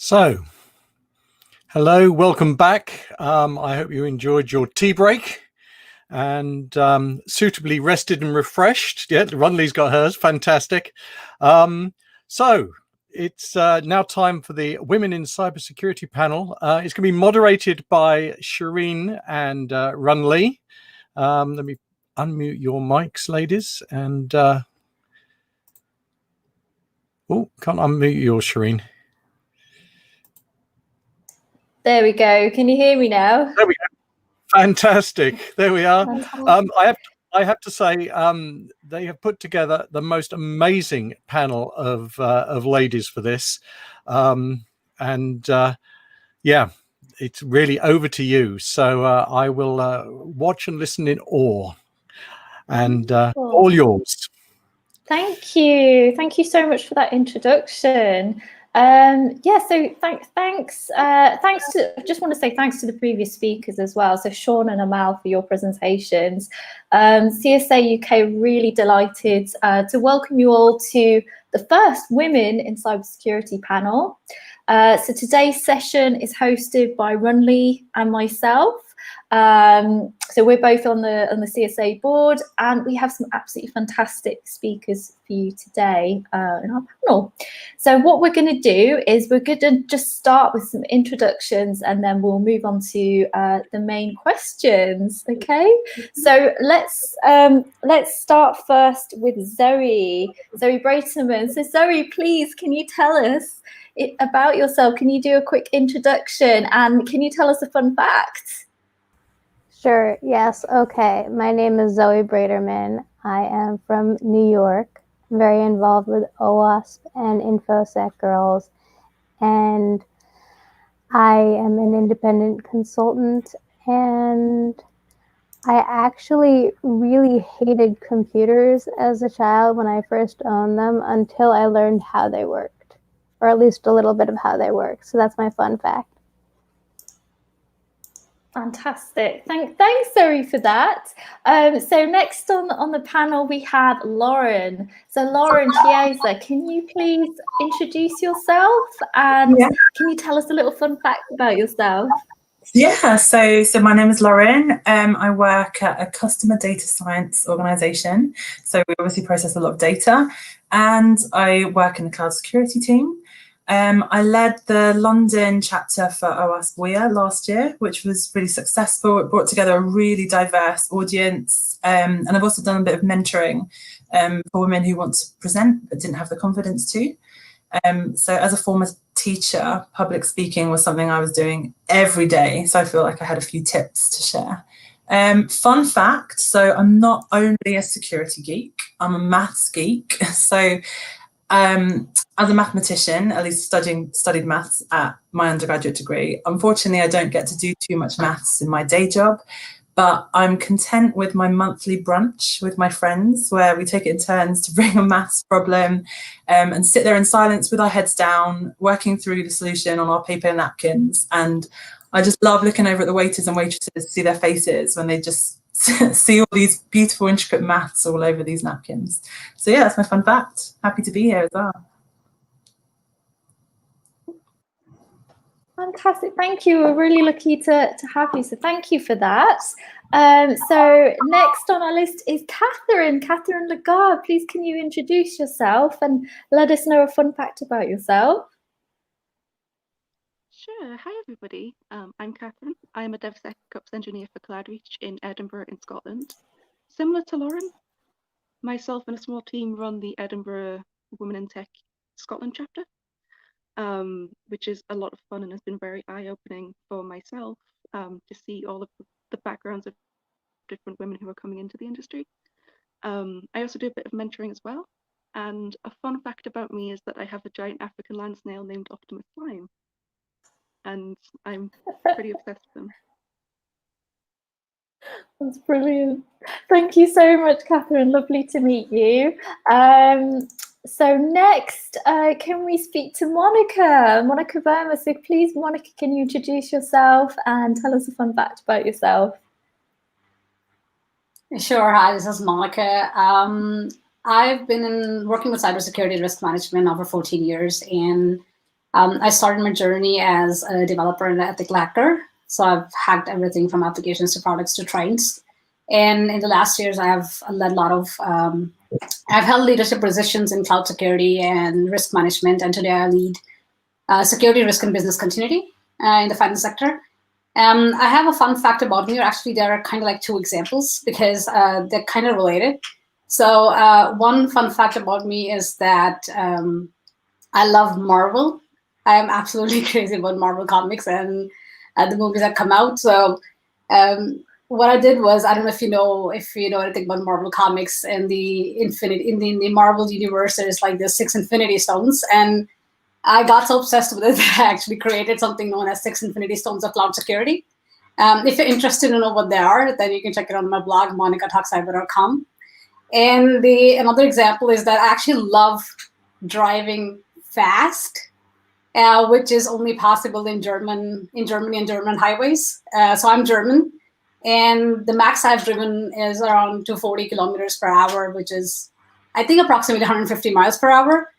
So, hello, welcome back. I hope you enjoyed your tea break and suitably rested and refreshed. Yeah, Runley's got hers. Fantastic. So, it's now time for the Women in Cybersecurity panel. It's going to be moderated by Shireen and Runley. Let me unmute your mics, ladies. And, oh, can't unmute yours, Shireen. There we go. Can you hear me now? There we go. Fantastic. There we are. I have to say, they have put together the most amazing panel of ladies for this, yeah, it's really over to you. So I will watch and listen in awe, and all yours. Thank you. Thank you so much for that introduction. Yeah, so thanks to, I just want to say thanks to the previous speakers as well. So Sean and Amal for your presentations. CSA UK really delighted to welcome you all to the first Women in Cybersecurity panel. So today's session is hosted by Runley and myself. So we're both on the CSA board, and we have some absolutely fantastic speakers for you today in our panel. So what we're going to do is we're going to just start with some introductions, and then we'll move on to the main questions. Okay, so let's start first with Zoe Breiterman. So Zoe, please, can you tell us about yourself? Can you do a quick introduction, and can you tell us a fun fact? Sure, yes, okay. My name is Zoe Breiterman. I am from New York, very involved with OWASP and InfoSec Girls, and I am an independent consultant, and I actually really hated computers as a child when I first owned them until I learned how they worked, or at least a little bit of how they work. So that's my fun fact. Fantastic. Thanks, Zoe, for that. So next on the panel, we have Lauren. So Lauren Chiesa, can you please introduce yourself, and can you tell us a little fun fact about yourself? Yeah, so my name is Lauren. I work at a customer data science organization. So we obviously process a lot of data, and I work in the cloud security team. I led the London chapter for OWASP WEA last year, which was really successful. It brought together a really diverse audience. And I've also done a bit of mentoring for women who want to present but didn't have the confidence to. So as a former teacher, public speaking was something I was doing every day. So I feel like I had a few tips to share. Fun fact, so I'm not only a security geek, I'm a maths geek. So as a mathematician, at least studied maths at my undergraduate degree, unfortunately, I don't get to do too much maths in my day job, but I'm content with my monthly brunch with my friends, where we take it in turns to bring a maths problem and sit there in silence with our heads down, working through the solution on our paper napkins. And I just love looking over at the waiters and waitresses to see their faces when they just see all these beautiful, intricate maths all over these napkins. So yeah, that's my fun fact. Happy to be here as well. Fantastic, thank you. We're really lucky to have you, so thank you for that. So next on our list is Catherine Lagarde. Please, can you introduce yourself and let us know a fun fact about yourself? Sure. Hi, everybody. I'm Catherine. I am a DevSecOps engineer for CloudReach in Edinburgh in Scotland. Similar to Lauren, myself and a small team run the Edinburgh Women in Tech Scotland chapter, which is a lot of fun and has been very eye-opening for myself to see all of the backgrounds of different women who are coming into the industry. I also do a bit of mentoring as well. And a fun fact about me is that I have a giant African land snail named Optimus Slime. And I'm pretty obsessed with them. That's brilliant. Thank you so much, Catherine. Lovely to meet you. So next, can we speak to Monica Verma? So please, Monica, can you introduce yourself and tell us a fun fact about yourself? Sure. Hi, this is Monica. I've been working with cybersecurity risk management over 14 years, and I started my journey as a developer and an ethical hacker. So I've hacked everything from applications to products to trains. And in the last years, I have led a lot of, I've held leadership positions in cloud security and risk management. And today I lead security, risk, and business continuity in the finance sector. I have a fun fact about me, or actually there are kind of like two examples because they're kind of related. So one fun fact about me is that I love Marvel. I am absolutely crazy about Marvel comics and the movies that come out. So what I did was, I don't know if you know anything about Marvel comics and the in the Marvel universe, there's like the 6 Infinity Stones, and I got so obsessed with it that I actually created something known as 6 Infinity Stones of Cloud Security. If you're interested to know what they are, then you can check it on my blog, monicatalkscyber.com. And another example is that I actually love driving fast, which is only possible in Germany and German highways. So I'm German, and the max I've driven is around 240 kilometers per hour, which is, I think, approximately 150 miles per hour.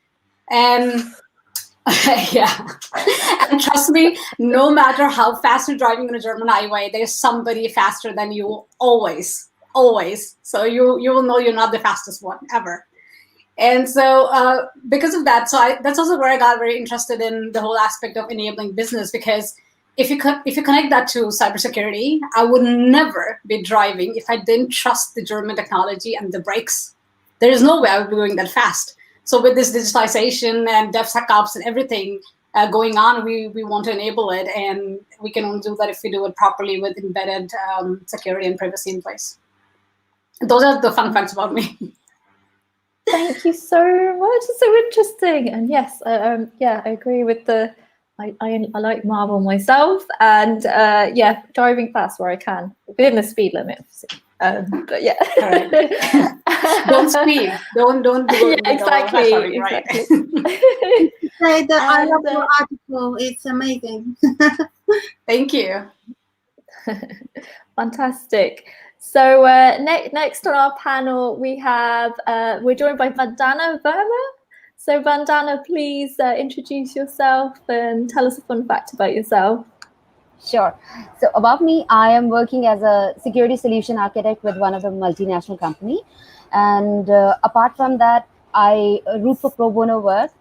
And yeah, and trust me, no matter how fast you're driving on a German highway, there's somebody faster than you always. So you will know you're not the fastest one ever. And so because of that, that's also where I got very interested in the whole aspect of enabling business, because if you connect that to cybersecurity, I would never be driving if I didn't trust the German technology and the brakes. There is no way I would be going that fast. So with this digitalization and DevSecOps and everything going on, we want to enable it, and we can only do that if we do it properly with embedded security and privacy in place. Those are the fun facts about me. Thank you so much. It's so interesting. And yes, yeah, I agree with the. I like Marvel myself, and yeah, driving fast where I can within the speed limit. But yeah, don't speed. Don't do yeah, exactly. Right. Say that I love your article. It's amazing. Thank you. Fantastic. So next on our panel, we have we're joined by Vandana Verma. So Vandana, please introduce yourself and tell us a fun fact about yourself. Sure. So about me, I am working as a security solution architect with one of the multinational company. And apart from that, I root for pro bono work.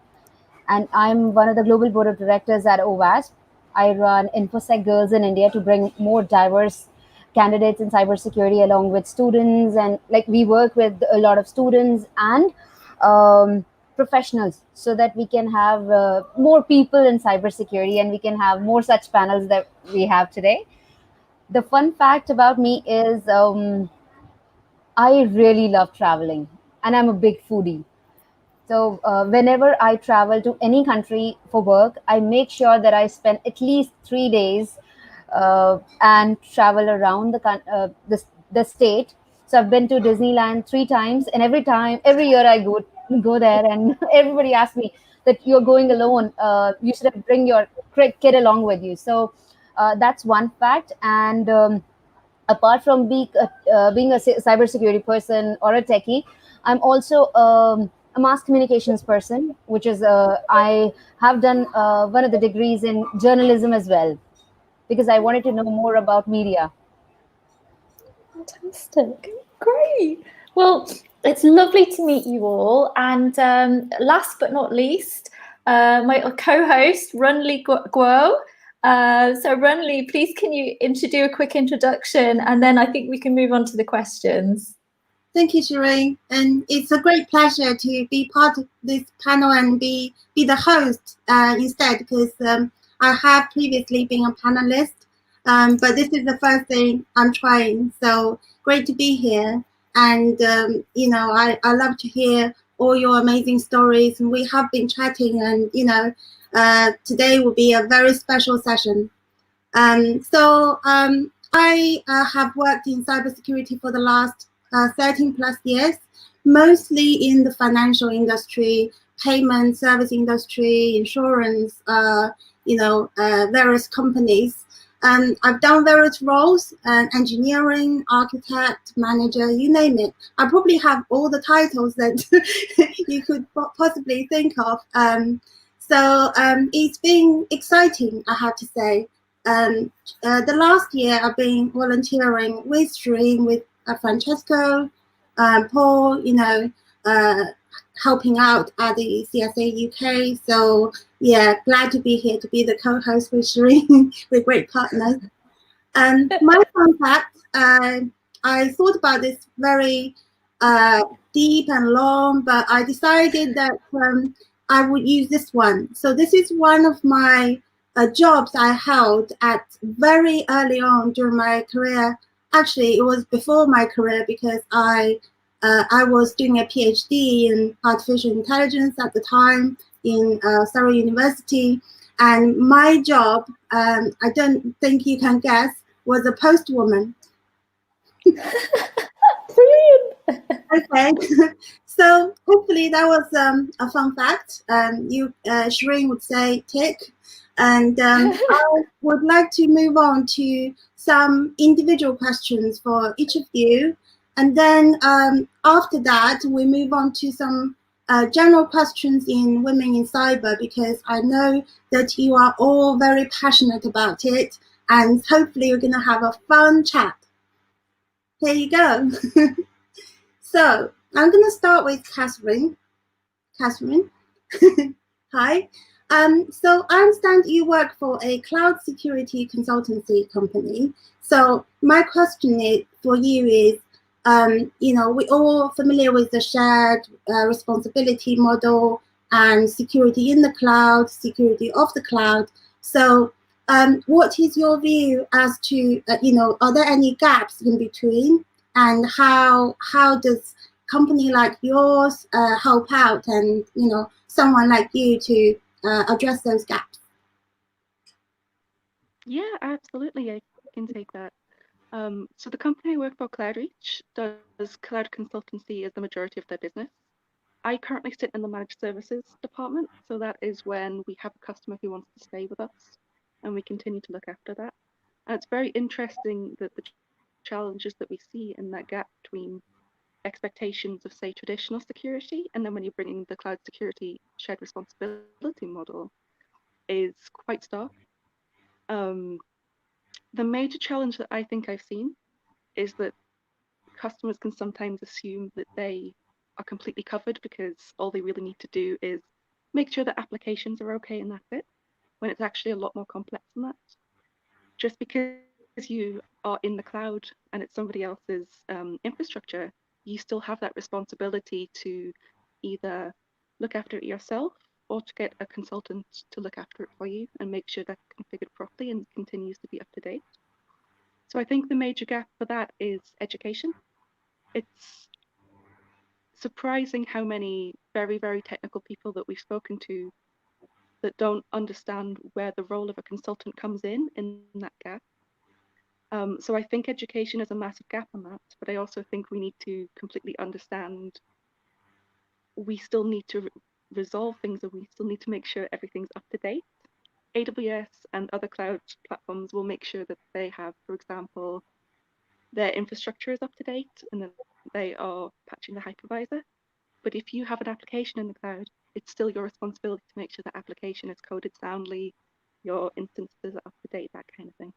And I'm one of the global board of directors at OWASP. I run InfoSec Girls in India to bring more diverse candidates in cybersecurity along with students. And like we work with a lot of students and professionals so that we can have more people in cybersecurity and we can have more such panels that we have today. The fun fact about me is I really love traveling and I'm a big foodie. So whenever I travel to any country for work, I make sure that I spend at least 3 days and travel around the state. So I've been to Disneyland 3 times, and every year I go there, and everybody asks me that you're going alone. You should have bring your kid along with you. So that's one fact. And apart from being a cybersecurity person or a techie, I'm also a mass communications person, which is I have done one of the degrees in journalism as well, because I wanted to know more about media. Fantastic. Great. Well, it's lovely to meet you all. And last but not least, my co-host, Runli Guo. So Runli, please can you do a quick introduction, and then I think we can move on to the questions. Thank you, Shireen. And it's a great pleasure to be part of this panel and be the host instead, because I have previously been a panelist, but this is the first thing I'm trying. So great to be here. And, you know, I love to hear all your amazing stories. And we have been chatting, and, you know, today will be a very special session. I have worked in cybersecurity for the last 13 plus years, mostly in the financial industry, payment service industry, insurance, you know, various companies. I've done various roles, engineering, architect, manager, you name it. I probably have all the titles that you could possibly think of. So it's been exciting, I have to say. The last year I've been volunteering with Shireen, with Francesco, Paul, helping out at the CSA UK. So yeah, glad to be here to be the co-host with Shireen. We're great partners. My fun fact, I thought about this very deep and long, but I decided that I would use this one. So this is one of my jobs I held at very early on during my career. Actually, it was before my career because I was doing a PhD in artificial intelligence at the time in Surrey University. And my job, I don't think you can guess, was a postwoman. Okay, so hopefully that was a fun fact. Shireen would say tick. And I would like to move on to some individual questions for each of you. And then after that, we move on to some general questions in Women in Cyber, because I know that you are all very passionate about it. And hopefully we're going to have a fun chat. Here you go. So I'm going to start with Catherine. Catherine, hi. So I understand you work for a cloud security consultancy company. So my question for you is, we're all familiar with the shared responsibility model and security in the cloud, security of the cloud. So what is your view as to, are there any gaps in between? And how does company like yours help out, and someone like you to address those gaps? Yeah, absolutely. I can take that. So the company I work for, CloudReach, does cloud consultancy as the majority of their business. I currently sit in the managed services department, so that is when we have a customer who wants to stay with us, and we continue to look after that. And it's very interesting that the challenges that we see in that gap between expectations of, say, traditional security, and then when you're bringing the cloud security shared responsibility model, is quite stark. The major challenge that I think I've seen is that customers can sometimes assume that they are completely covered because all they really need to do is make sure that applications are okay and that's it, when it's actually a lot more complex than that. Just because you are in the cloud and it's somebody else's infrastructure, you still have that responsibility to either look after it yourself or to get a consultant to look after it for you and make sure that's configured properly and continues to be up to date. So I think the major gap for that is education. It's surprising how many very, very technical people that we've spoken to that don't understand where the role of a consultant comes in that gap. So I think education is a massive gap on that, but I also think we need to completely understand we still need to resolve things, and we still need to make sure everything's up to date. AWS and other cloud platforms will make sure that they have, for example, their infrastructure is up to date and that they are patching the hypervisor. But if you have an application in the cloud, it's still your responsibility to make sure that application is coded soundly, your instances are up to date, that kind of thing.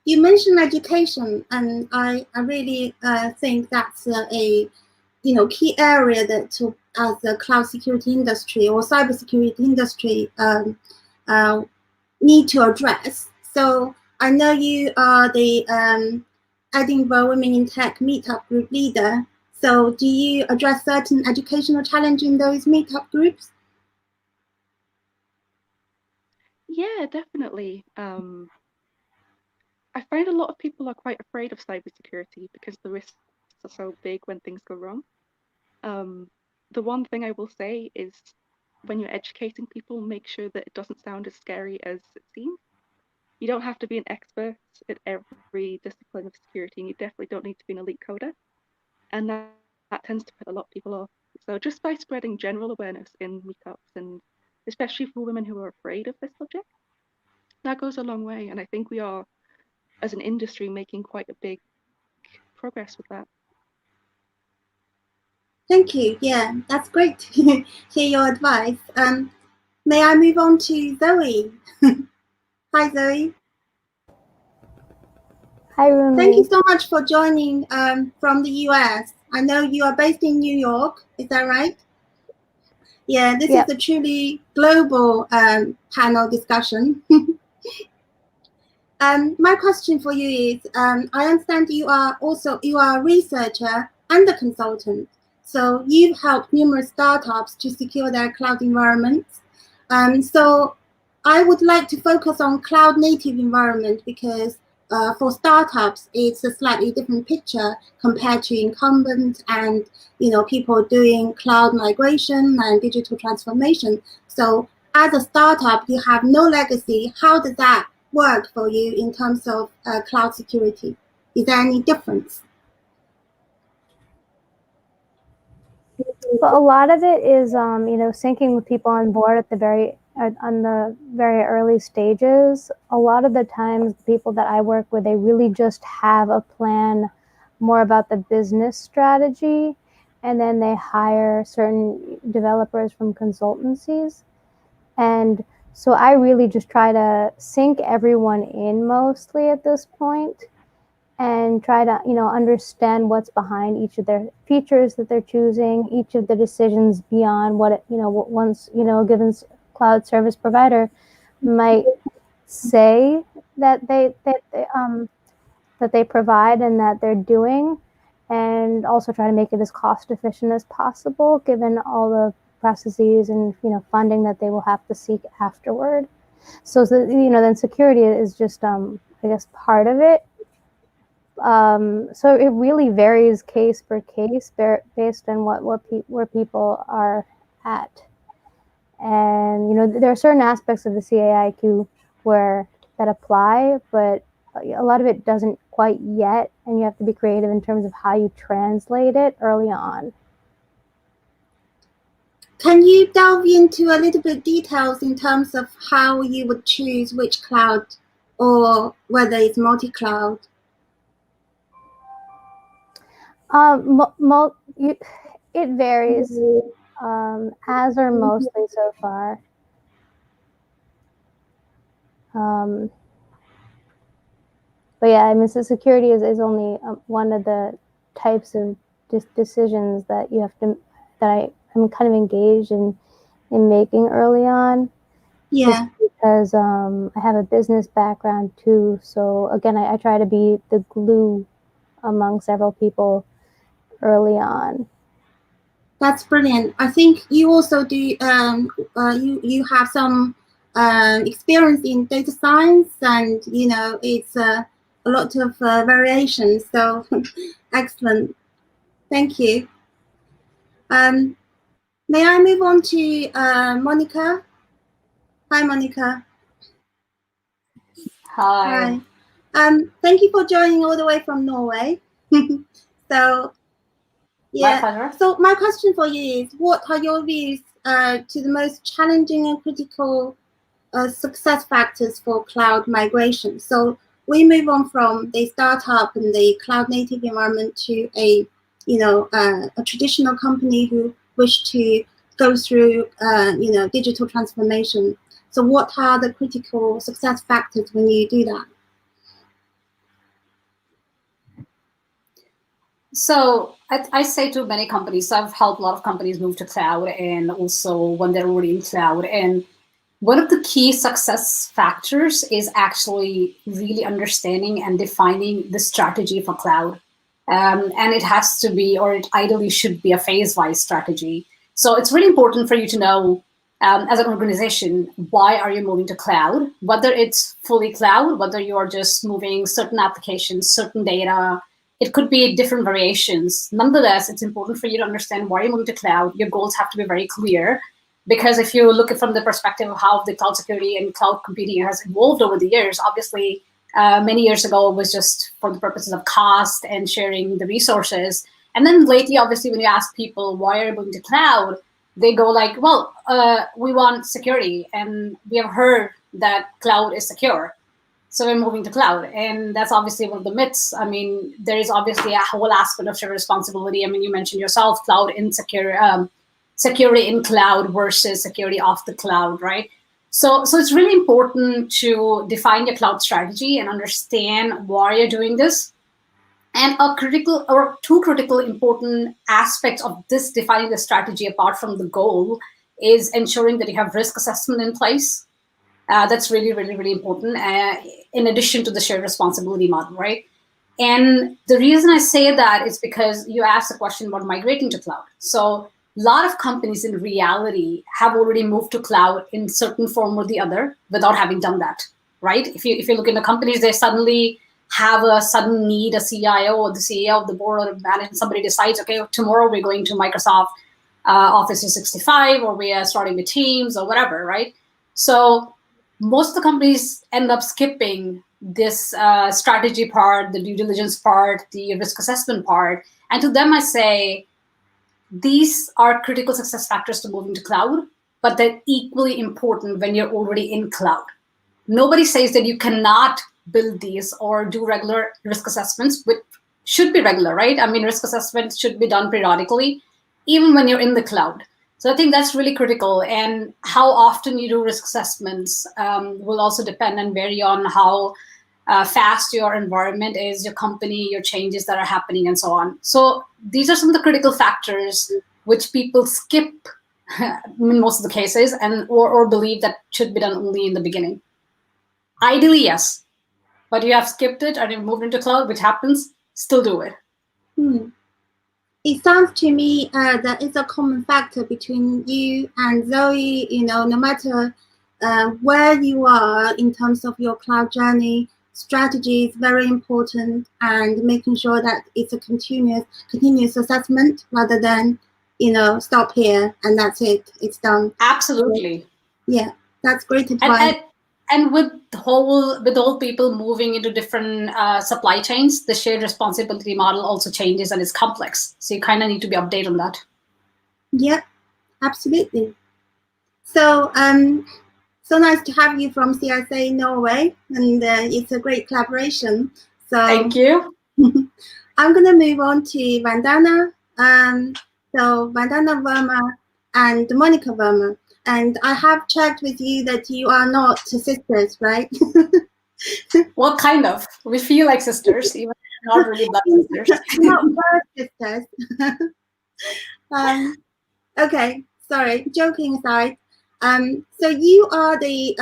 You mentioned education, and I really think that's a key area that as the cloud security industry or cybersecurity industry need to address. So I know you are the Edinburgh Women in Tech meetup group leader. So do you address certain educational challenges in those meetup groups? Yeah, definitely. I find a lot of people are quite afraid of cybersecurity because the risks are so big when things go wrong. The one thing I will say is when you're educating people, make sure that it doesn't sound as scary as it seems. You don't have to be an expert at every discipline of security, and you definitely don't need to be an elite coder. And that tends to put a lot of people off. So just by spreading general awareness in meetups, and especially for women who are afraid of this subject, that goes a long way. And I think we are, as an industry, making quite a big progress with that. Thank you. Yeah, that's great to hear your advice. May I move on to Zoe? Hi, Zoe. Hi, Rumi. Thank you so much for joining from the US. I know you are based in New York. Is that right? Yeah, this is a truly global panel discussion. My question for you is, I understand you are a researcher and a consultant. So you've helped numerous startups to secure their cloud environments. So I would like to focus on cloud native environment because for startups, it's a slightly different picture compared to incumbent and people doing cloud migration and digital transformation. So as a startup, you have no legacy. How does that work for you in terms of cloud security? Is there any difference? But a lot of it is, syncing with people on board at the very early stages. A lot of the times, the people that I work with, they really just have a plan more about the business strategy, and then they hire certain developers from consultancies. And so I really just try to sync everyone in mostly at this point, and try to understand what's behind each of their features that they're choosing, each of the decisions beyond what once a given cloud service provider might say that they provide and that they're doing, and also try to make it as cost efficient as possible given all the processes and funding that they will have to seek afterward. So then security is just I guess part of it. So it really varies case per case based on where people are at. And there are certain aspects of the CAIQ that apply, but a lot of it doesn't quite yet, and you have to be creative in terms of how you translate it early on. Can you delve into a little bit details in terms of how you would choose which cloud, or whether it's multi-cloud? It varies, as are mostly so far. But yeah, I mean, so security is only one of the types of decisions that you have to, I'm kind of engaged in making early on. Yeah. Just because I have a business background too. So again, I try to be the glue among several people early on. That's brilliant. I think you also do. You have some experience in data science, and it's a lot of variations. So excellent. Thank you. May I move on to Monica? Hi, Monica. Hi. Thank you for joining all the way from Norway. So. Yeah. My pleasure. So my question for you is, what are your views to the most challenging and critical success factors for cloud migration? So we move on from the startup and the cloud native environment to a traditional company who wish to go through digital transformation. So what are the critical success factors when you do that? So I say to many companies, I've helped a lot of companies move to cloud, and also when they're already in cloud. And one of the key success factors is actually really understanding and defining the strategy for cloud. And it has to be, or it ideally should be, a phase-wise strategy. So it's really important for you to know, as an organization, why are you moving to cloud? Whether it's fully cloud, whether you are just moving certain applications, certain data, it could be different variations. Nonetheless, it's important for you to understand why you're moving to cloud. Your goals have to be very clear, because if you look at from the perspective of how the cloud security and cloud computing has evolved over the years, obviously, many years ago, it was just for the purposes of cost and sharing the resources. And then lately, obviously, when you ask people, why are you moving to cloud? They go like, well, we want security, and we have heard that cloud is secure. so we're moving to cloud. And that's obviously one of the myths. I mean, there is obviously a whole aspect of shared responsibility. I mean, you mentioned yourself, cloud security in cloud versus security off the cloud, right? So it's really important to define your cloud strategy and understand why you're doing this. And two critical important aspects of this defining the strategy apart from the goal is ensuring that you have risk assessment in place. That's really, really, really important, in addition to the shared responsibility model, right? And the reason I say that is because you asked the question about migrating to cloud. So a lot of companies in reality have already moved to cloud in certain form or the other without having done that, right? If you look into companies, they suddenly have a sudden need, a CIO or the CEO of the board or the management, somebody decides, okay, tomorrow we're going to Microsoft Office 365, or we are starting with Teams or whatever, right? So most of the companies end up skipping this strategy part, the due diligence part, the risk assessment part. And to them, I say, these are critical success factors to moving to cloud, but they're equally important when you're already in cloud. Nobody says that you cannot build these or do regular risk assessments, which should be regular, right? I mean, risk assessments should be done periodically, even when you're in the cloud. So I think that's really critical. And how often you do risk assessments will also depend and vary on how fast your environment is, your company, your changes that are happening, and so on. So these are some of the critical factors which people skip in most of the cases, and or believe that should be done only in the beginning. Ideally, yes, but you have skipped it and you've moved into cloud, which happens, still do it. It sounds to me that it's a common factor between you and Zoe, no matter where you are in terms of your cloud journey, strategy is very important, and making sure that it's a continuous assessment rather than, stop here and that's it, it's done. Absolutely. Yeah, that's great advice. And with all people moving into different supply chains, the shared responsibility model also changes and is complex. So you kind of need to be updated on that. Yeah, absolutely. So so nice to have you from CSA Norway, and it's a great collaboration. So thank you. I'm going to move on to Vandana. So Vandana Verma and Monica Verma. And I have checked with you that you are not sisters, right? What kind of? We feel like sisters, even not really blood sisters. Not blood sisters. Okay, sorry, joking aside. So you are the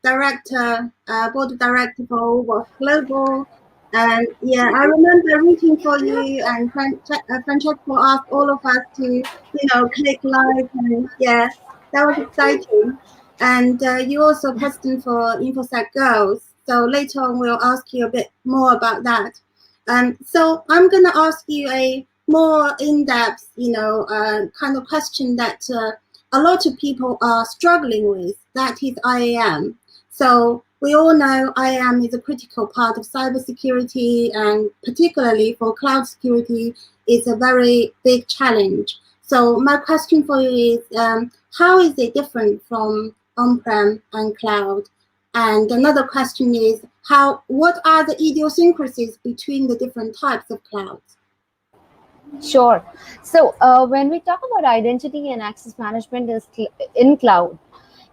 director, board of director for Overwatch Global. And yeah, I remember rooting for you, and Francesco asked all of us to, click like, and yeah, that was exciting. And you also president for InfoSec Girls. So later on, we'll ask you a bit more about that. So I'm going to ask you a more in-depth, kind of question that a lot of people are struggling with. That is IAM. So we all know IAM is a critical part of cybersecurity, and particularly for cloud security, is a very big challenge. So my question for you is, how is it different from on-prem and cloud? And another question is, what are the idiosyncrasies between the different types of clouds? Sure. So when we talk about identity and access management in cloud,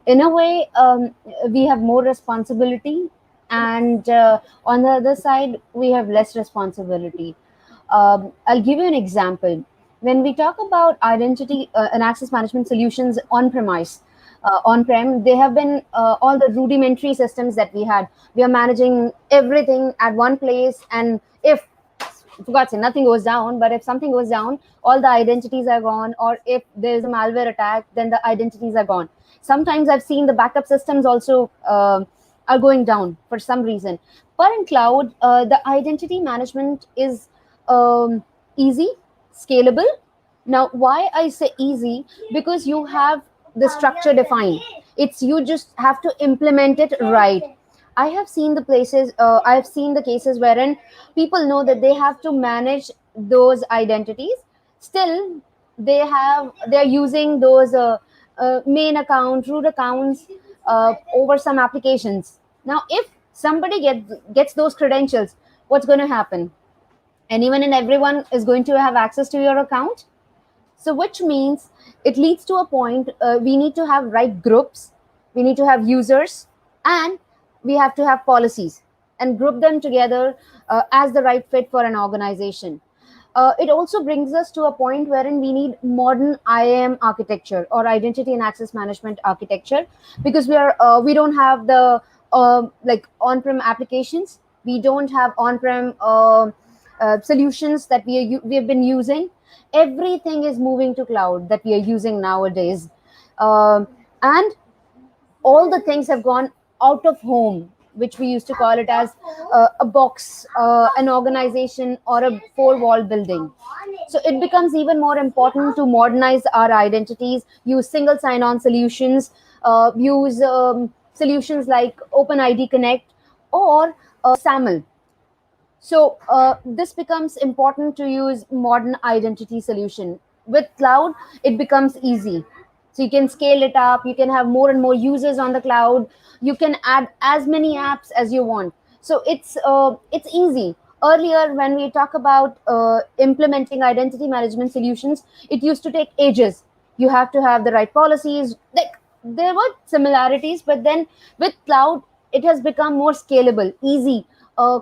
in a way, we have more responsibility, and on the other side, we have less responsibility. I'll give you an example. When we talk about identity and access management solutions on-premise, on-prem, they have been all the rudimentary systems that we had. We are managing everything at one place, and if for God's sake, nothing goes down, but if something goes down, all the identities are gone, or if there is a malware attack, then the identities are gone. Sometimes I've seen the backup systems also are going down for some reason. But in cloud, the identity management is easy, scalable. Now, why I say easy? Because you have the structure defined. You just have to implement it right. I have seen the cases wherein people know that they have to manage those identities. Still, they're using those main account, root accounts over some applications. Now, if somebody gets those credentials, what's going to happen? Anyone and everyone is going to have access to your account. So which means it leads to a point, we need to have right groups, we need to have users, and we have to have policies and group them together as the right fit for an organization. It also brings us to a point wherein we need modern IAM architecture, or identity and access management architecture, because we don't have the like on-prem applications, we don't have on-prem solutions that we have been using. Everything is moving to cloud that we are using nowadays, and all the things have gone out of home, which we used to call it as a box, an organization, or a four-wall building. So it becomes even more important to modernize our identities, use single sign-on solutions, use solutions like OpenID Connect or SAML. So this becomes important to use modern identity solution. With cloud, it becomes easy. So you can scale it up, you can have more and more users on the cloud, you can add as many apps as you want. So it's easy. Earlier, when we talk about implementing identity management solutions, it used to take ages. You have to have the right policies. Like, there were similarities, but then with cloud, it has become more scalable, easy,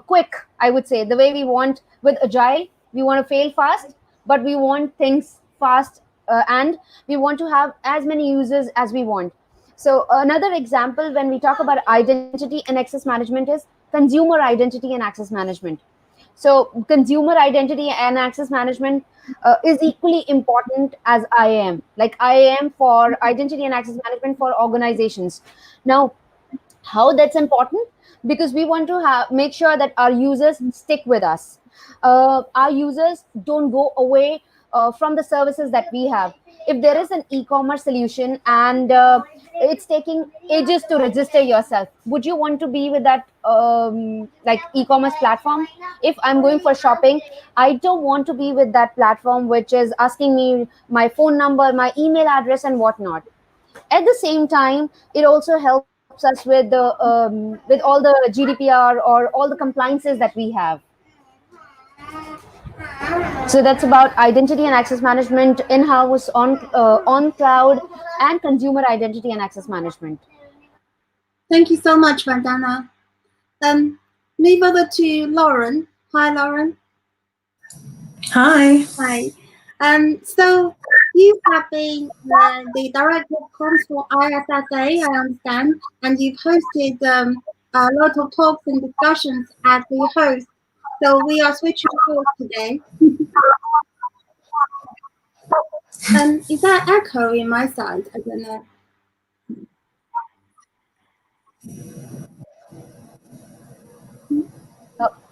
quick. I would say the way we want with agile, we want to fail fast, but we want things fast, and we want to have as many users as we want. So another example when we talk about identity and access management is consumer identity and access management. So consumer identity and access management is equally important as IAM, like IAM for identity and access management for organizations. Now, how that's important? Because we want to make sure that our users stick with us. Our users don't go away from the services that we have. If there is an e-commerce solution and it's taking ages to register yourself, would you want to be with that like e-commerce platform? If I'm going for shopping, I don't want to be with that platform which is asking me my phone number, my email address, and whatnot. At the same time, it also helps us with all the GDPR or all the compliances that we have. So that's about identity and access management in-house, on cloud, and consumer identity and access management. Thank you so much, Vandana. Move over to Lauren. Hi, Lauren. Hi. Hi. So you have been the director of comms for ISSA, I understand, and you've hosted a lot of talks and discussions as the host. So we are switching course today. Is that echo in my side? I don't know.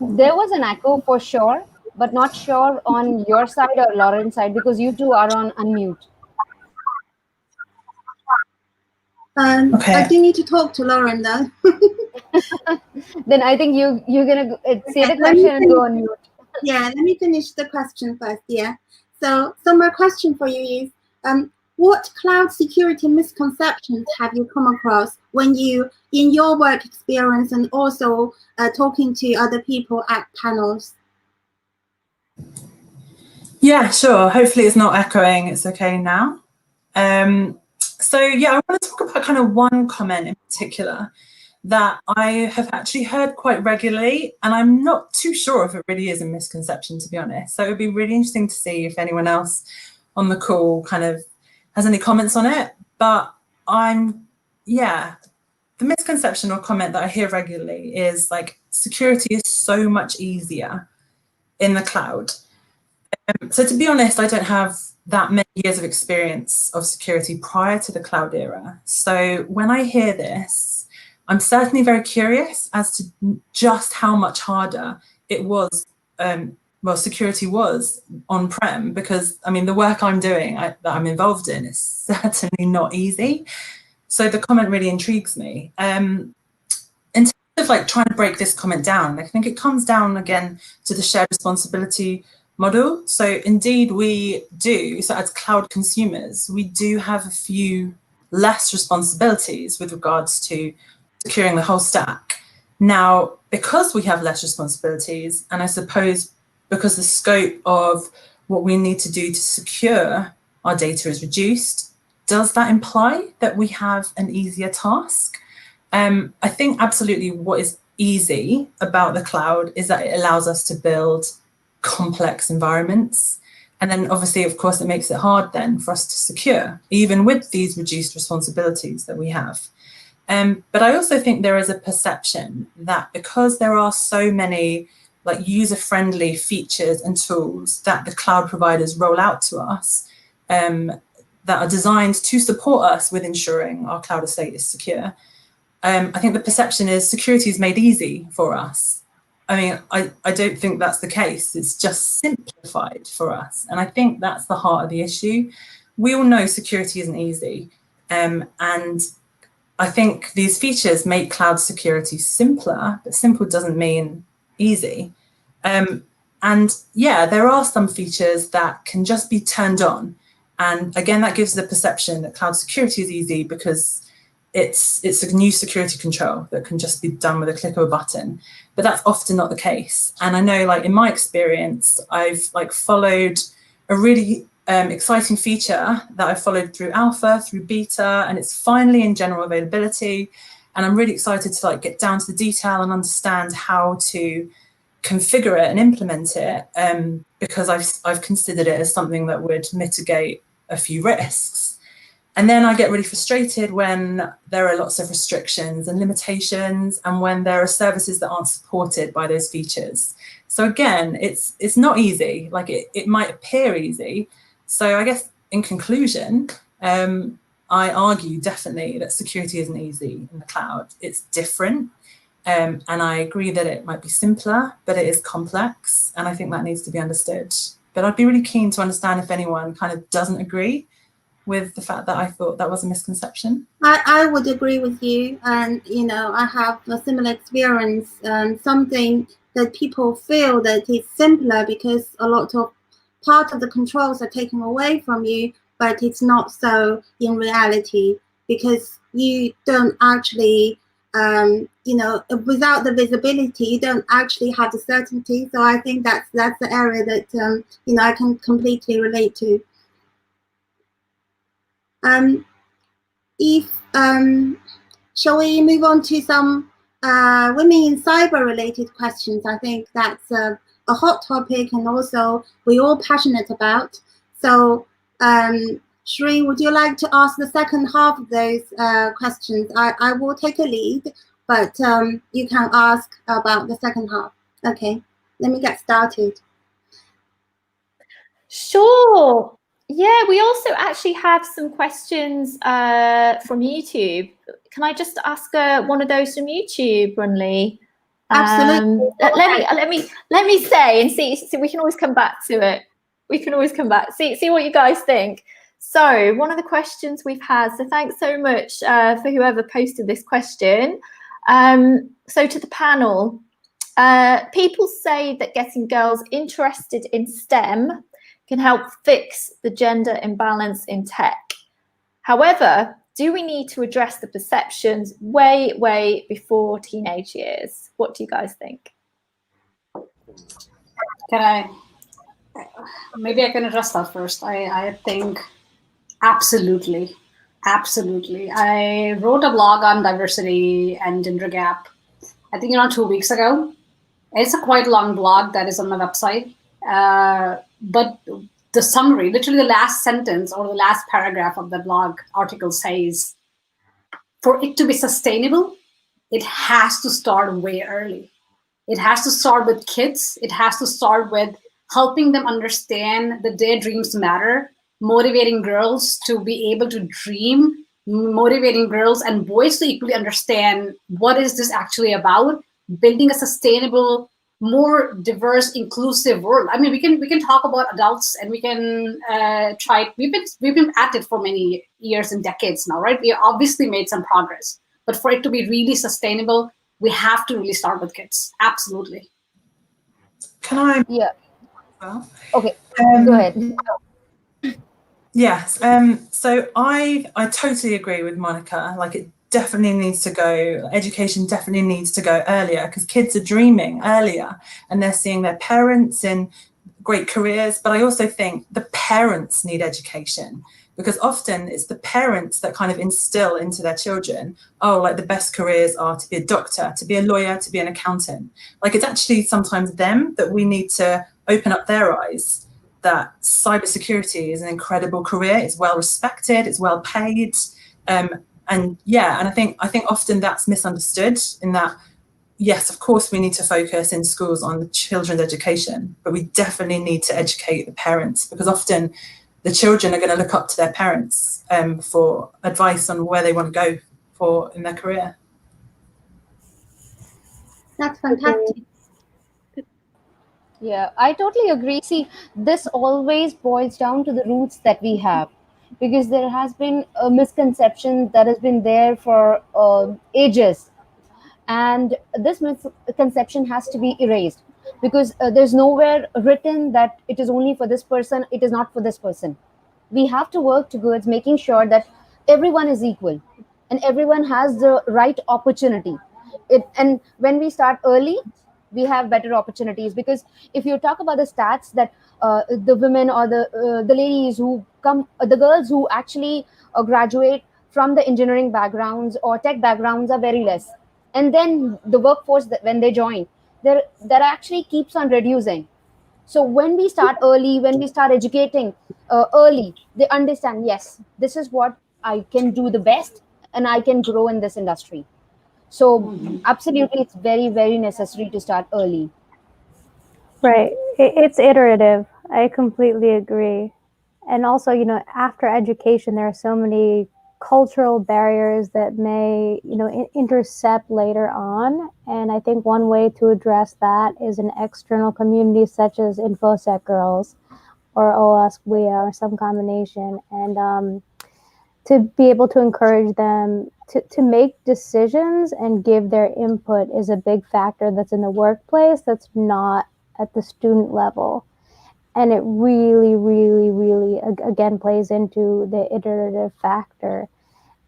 There was an echo for sure, but not sure on your side or Lauren's side, because you two are on unmute. Okay. I do need to talk to Lauren though. Then I think you're gonna say the question and go on mute. Yeah, let me finish the question first. Yeah. So my question for you is, what cloud security misconceptions have you come across when you, in your work experience, and also talking to other people at panels? Yeah, sure. Hopefully it's not echoing. It's okay now. So yeah, I want to talk about kind of one comment in particular that I have actually heard quite regularly, and I'm not too sure if it really is a misconception, to be honest. So it would be really interesting to see if anyone else on the call kind of has any comments on it. But the misconception or comment that I hear regularly is like, security is so much easier in the cloud. So to be honest, I don't have that many years of experience of security prior to the cloud era. So when I hear this, I'm certainly very curious as to just how much harder it was, security was on-prem, because I mean, the work I'm doing, that I'm involved in, is certainly not easy. So the comment really intrigues me. In terms of like trying to break this comment down, I think it comes down again to the shared responsibility model. So indeed we do, so as cloud consumers, we do have a few less responsibilities with regards to securing the whole stack. Now, because we have less responsibilities, and I suppose because the scope of what we need to do to secure our data is reduced, does that imply that we have an easier task? I think absolutely what is easy about the cloud is that it allows us to build complex environments. And then obviously, of course, it makes it hard then for us to secure, even with these reduced responsibilities that we have. But I also think there is a perception that because there are so many like user-friendly features and tools that the cloud providers roll out to us that are designed to support us with ensuring our cloud estate is secure, I think the perception is security is made easy for us. I mean, I don't think that's the case. It's just simplified for us. And I think that's the heart of the issue. We all know security isn't easy. And I think these features make cloud security simpler, but simple doesn't mean easy. And yeah, there are some features that can just be turned on. And again, that gives the perception that cloud security is easy because it's a new security control that can just be done with a click of a button. But that's often not the case. And I know, like in my experience, I've like followed a really exciting feature that I followed through alpha, through beta, and it's finally in general availability. And I'm really excited to like get down to the detail and understand how to configure it and implement it, because I've considered it as something that would mitigate a few risks. And then I get really frustrated when there are lots of restrictions and limitations, and when there are services that aren't supported by those features. So again, it's not easy. Like it might appear easy. So I guess in conclusion, I argue definitely that security isn't easy in the cloud. It's different. And I agree that it might be simpler, but it is complex. And I think that needs to be understood. But I'd be really keen to understand if anyone kind of doesn't agree with the fact that I thought that was a misconception. I would agree with you. And, you know, I have a similar experience, something that people feel that it's simpler because a lot of part of the controls are taken away from you, but it's not so in reality, because you don't actually, you know, without the visibility, you don't actually have the certainty. So I think that's the area that, you know, I can completely relate to. Shall we move on to some women in cyber related questions? I think that's a hot topic, and also we're all passionate about. So Shereen, would you like to ask the second half of those questions? I will take a lead, but you can ask about the second half. Okay, let me get started. Sure. Yeah, we also actually have some questions from YouTube. Can I just ask one of those from YouTube, Brunley? Absolutely. Let me say and see. So we can always come back to it. We can always come back. See what you guys think. So one of the questions we've had. So thanks so much for whoever posted this question. So to the panel, people say that getting girls interested in STEM can help fix the gender imbalance in tech. However, do we need to address the perceptions way before teenage years? What do you guys think? Maybe I can address that first. I think absolutely. I wrote a blog on diversity and gender gap, I think around 2 weeks ago. It's a quite long blog that is on my website. But the summary, literally the last sentence or the last paragraph of the blog article says, for it to be sustainable, it has to start way early. It has to start with kids. It has to start with helping them understand that their dreams matter, motivating girls to be able to dream, motivating girls and boys to equally understand what is this actually about, building a sustainable, more diverse, inclusive world. I mean, we can talk about adults, and we can try. We've been at it for many years and decades now, right? We obviously made some progress, but for it to be really sustainable, we have to really start with kids. Absolutely. Can I? Yeah. Well, okay. Go ahead. Yes. So I totally agree with Monica. Like definitely needs to go, education definitely needs to go earlier, because kids are dreaming earlier and they're seeing their parents in great careers. But I also think the parents need education, because often it's the parents that kind of instill into their children, oh, like the best careers are to be a doctor, to be a lawyer, to be an accountant. Like, it's actually sometimes them that we need to open up their eyes that cybersecurity is an incredible career. It's well respected, it's well paid. And I think often that's misunderstood, in that, yes, of course we need to focus in schools on the children's education, but we definitely need to educate the parents, because often the children are going to look up to their parents for advice on where they want to go for in their career. That's fantastic. Yeah, I totally agree. See, this always boils down to the roots that we have, because there has been a misconception that has been there for ages. And this misconception has to be erased, because there's nowhere written that it is only for this person, it is not for this person. We have to work towards making sure that everyone is equal and everyone has the right opportunity. And when we start early, we have better opportunities, because if you talk about the stats that the women or the ladies who come, the girls who actually graduate from the engineering backgrounds or tech backgrounds are very less. And then the workforce, that when they join, that actually keeps on reducing. So when we start early, when we start educating early, they understand, yes, this is what I can do the best and I can grow in this industry. So absolutely, it's very, very necessary to start early. Right. It's iterative. I completely agree. And also, after education, there are so many cultural barriers that may, intercept later on. And I think one way to address that is an external community such as InfoSec Girls or OWASP WIA or some combination. And to be able to encourage them to make decisions and give their input is a big factor that's in the workplace that's not at the student level. And it really, really, really, again, plays into the iterative factor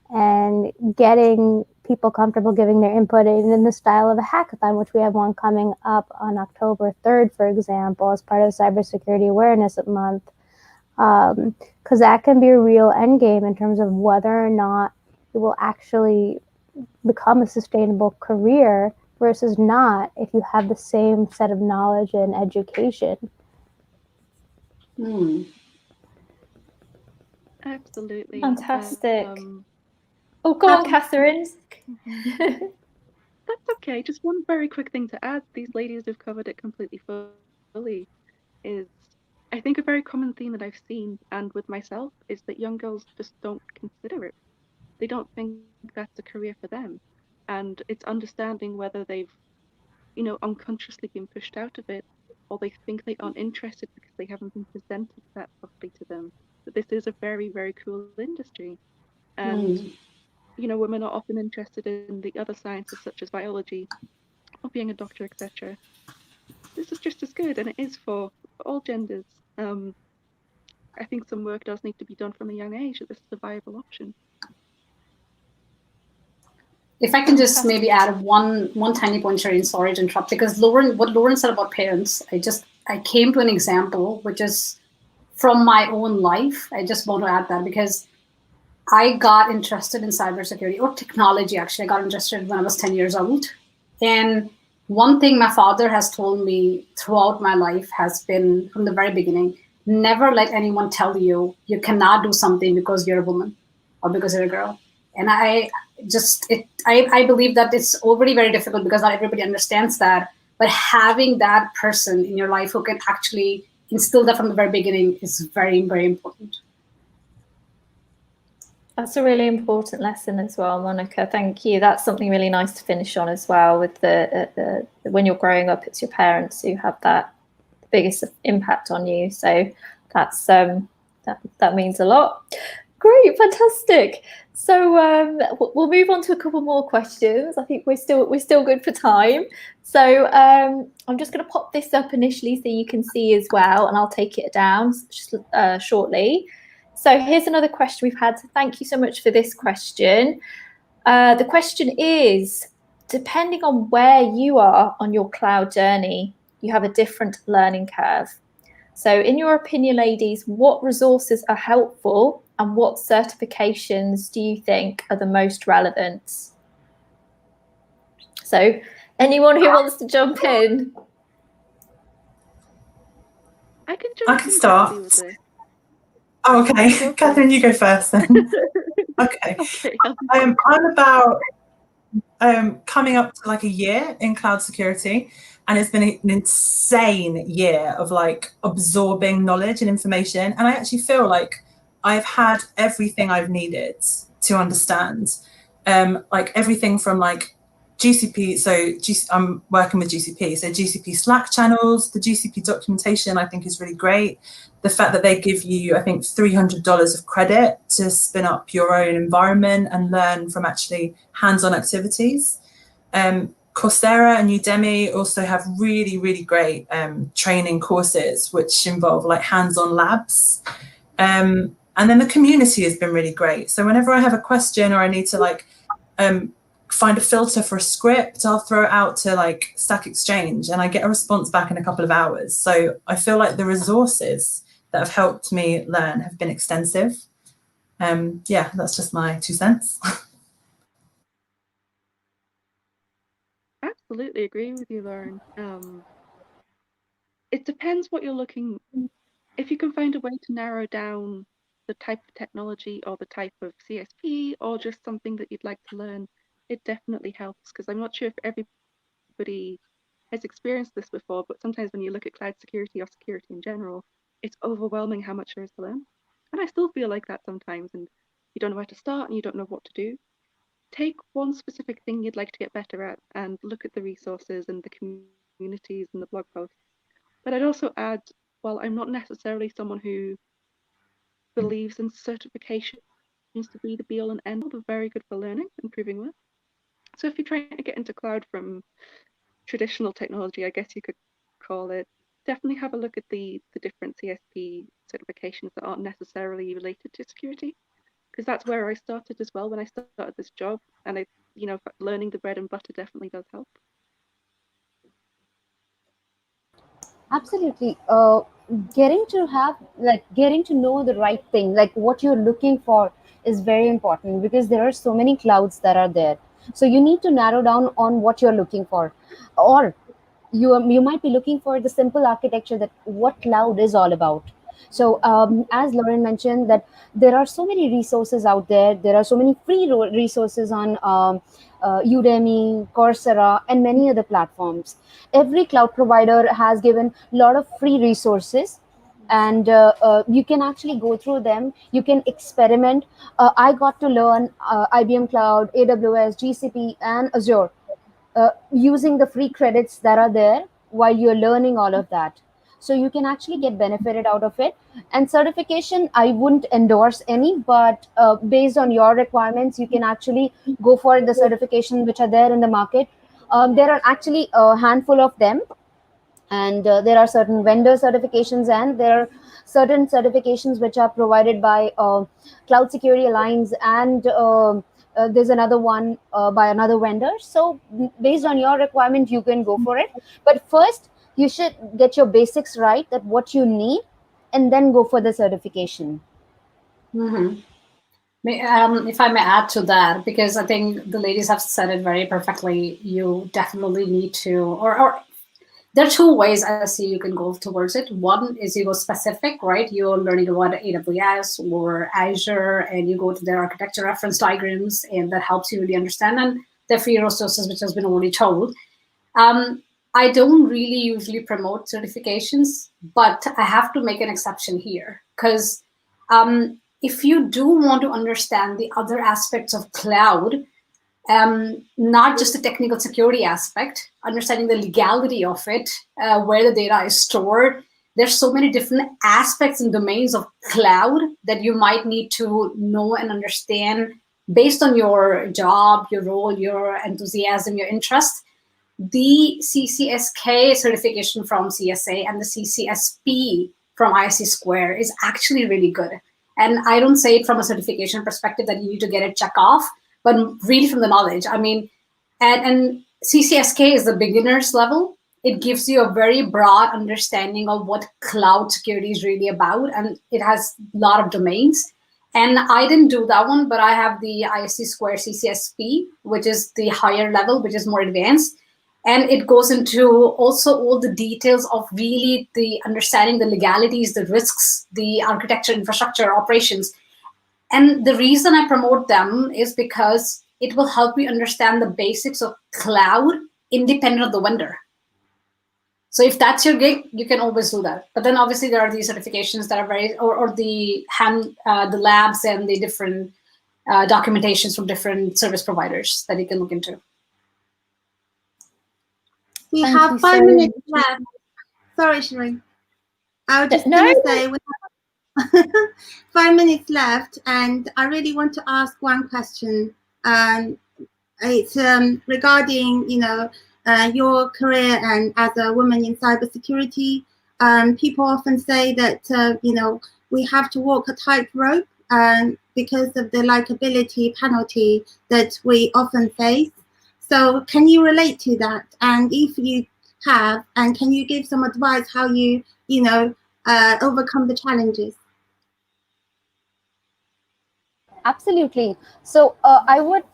and getting people comfortable giving their input in the style of a hackathon, which we have one coming up on October 3rd, for example, as part of Cybersecurity Awareness Month. Because that can be a real end game in terms of whether or not it will actually become a sustainable career versus not, if you have the same set of knowledge and education. Absolutely. Fantastic. Oh, go on, Catherine. That's okay. Just one very quick thing to add. These ladies have covered it completely fully. Is I think a very common theme that I've seen, and with myself, is that young girls just don't consider it. They don't think that's a career for them. And it's understanding whether they've, unconsciously been pushed out of it, or they think they aren't interested because they haven't been presented that properly to them. But this is a very, very cool industry. And, women are often interested in the other sciences such as biology or being a doctor, etc. This is just as good, and it is for all genders. I think some work does need to be done from a young age that this is a viable option. If I can just maybe add one tiny point, Shereen, sorry to interrupt, because what Lauren said about parents, I came to an example which is from my own life. I just want to add that because I got interested in cybersecurity or technology. Actually, I got interested when I was 10 years old. And one thing my father has told me throughout my life has been from the very beginning, never let anyone tell you you cannot do something because you're a woman or because you're a girl. And I believe that it's already very difficult because not everybody understands that. But having that person in your life who can actually instill that from the very beginning is very, very important. That's a really important lesson as well, Monica. Thank you. That's something really nice to finish on as well. With the when you're growing up, it's your parents who have that biggest impact on you. So that's that means a lot. Great, fantastic. So we'll move on to a couple more questions. I think we're still good for time. So I'm just going to pop this up initially so you can see as well, and I'll take it down shortly. So here's another question we've had. So thank you so much for this question. The question is, depending on where you are on your cloud journey, you have a different learning curve. So in your opinion, ladies, what resources are helpful and what certifications do you think are the most relevant? So anyone who wants to jump in? I can start. Oh, okay. Catherine, you go first then. Okay. I'm about coming up to like a year in cloud security, and it's been an insane year of like absorbing knowledge and information. And I actually feel like I've had everything I've needed to understand, like everything from like GCP. So I'm working with GCP. So GCP Slack channels, the GCP documentation I think is really great. The fact that they give you, I think, $300 of credit to spin up your own environment and learn from actually hands-on activities. Coursera and Udemy also have really, really great training courses which involve like hands-on labs. And then the community has been really great. So whenever I have a question or I need to like find a filter for a script, I'll throw it out to like Stack Exchange and I get a response back in a couple of hours. So I feel like the resources that have helped me learn have been extensive. Yeah, that's just my 2 cents. Absolutely agree with you, Lauren. It depends what you're looking. If you can find a way to narrow down the type of technology or the type of CSP or just something that you'd like to learn, it definitely helps, because I'm not sure if everybody has experienced this before, but sometimes when you look at cloud security or security in general, it's overwhelming how much there is to learn. And I still feel like that sometimes, and you don't know where to start and you don't know what to do. Take one specific thing you'd like to get better at and look at the resources and the communities and the blog posts. But I'd also add, while I'm not necessarily someone who believes in certification to be the be all and end all, they're very good for learning and proving worth. So if you're trying to get into cloud from traditional technology, I guess you could call it, definitely have a look at the different CSP certifications that aren't necessarily related to security, because that's where I started as well when I started this job, and I, learning the bread and butter definitely does help. Absolutely. Getting to know the right thing, like what you're looking for, is very important, because there are so many clouds that are there. So you need to narrow down on what you're looking for, or you might be looking for the simple architecture, that what cloud is all about. So as Lauren mentioned, that there are so many resources out there. There are so many free resources on Udemy, Coursera, and many other platforms. Every cloud provider has given a lot of free resources, and you can actually go through them. You can experiment. I got to learn IBM Cloud, AWS, GCP, and Azure using the free credits that are there while you're learning all of that. So you can actually get benefited out of it. And certification, I wouldn't endorse any, but based on your requirements, you can actually go for the certifications which are there in the market. There are actually a handful of them, and there are certain vendor certifications, and there are certain certifications which are provided by Cloud Security Alliance, and there's another one by another vendor. So based on your requirement, you can go for it. But first, you should get your basics right, that what you need, and then go for the certification. Mm-hmm. If I may add to that, because I think the ladies have said it very perfectly, you definitely need to, or there are 2 ways I see you can go towards it. One is you go specific, right? You're learning about AWS or Azure, and you go to their architecture reference diagrams, and that helps you really understand. And the free resources, which has been already told. I don't really usually promote certifications, but I have to make an exception here, because if you do want to understand the other aspects of cloud, not just the technical security aspect, understanding the legality of it, where the data is stored. There's so many different aspects and domains of cloud that you might need to know and understand based on your job, your role, your enthusiasm, your interest. The CCSK certification from CSA and the CCSP from ISC Square is actually really good. And I don't say it from a certification perspective that you need to get it check off, but really from the knowledge. I mean, and CCSK is the beginner's level. It gives you a very broad understanding of what cloud security is really about, and it has a lot of domains. And I didn't do that one, but I have the ISC Square CCSP, which is the higher level, which is more advanced. And it goes into also all the details of really the understanding the legalities, the risks, the architecture, infrastructure, operations. And the reason I promote them is because it will help you understand the basics of cloud independent of the vendor. So if that's your gig, you can always do that. But then obviously there are these certifications that are very, or the labs and the different documentations from different service providers that you can look into. We have 5 minutes left. Sorry, Shireen. I was just going to say we have 5 minutes left, and I really want to ask one question. It's regarding, your career and as a woman in cybersecurity. People often say that, we have to walk a tightrope because of the likability penalty that we often face. So can you relate to that? And if you have, and can you give some advice how you, overcome the challenges? Absolutely. So I would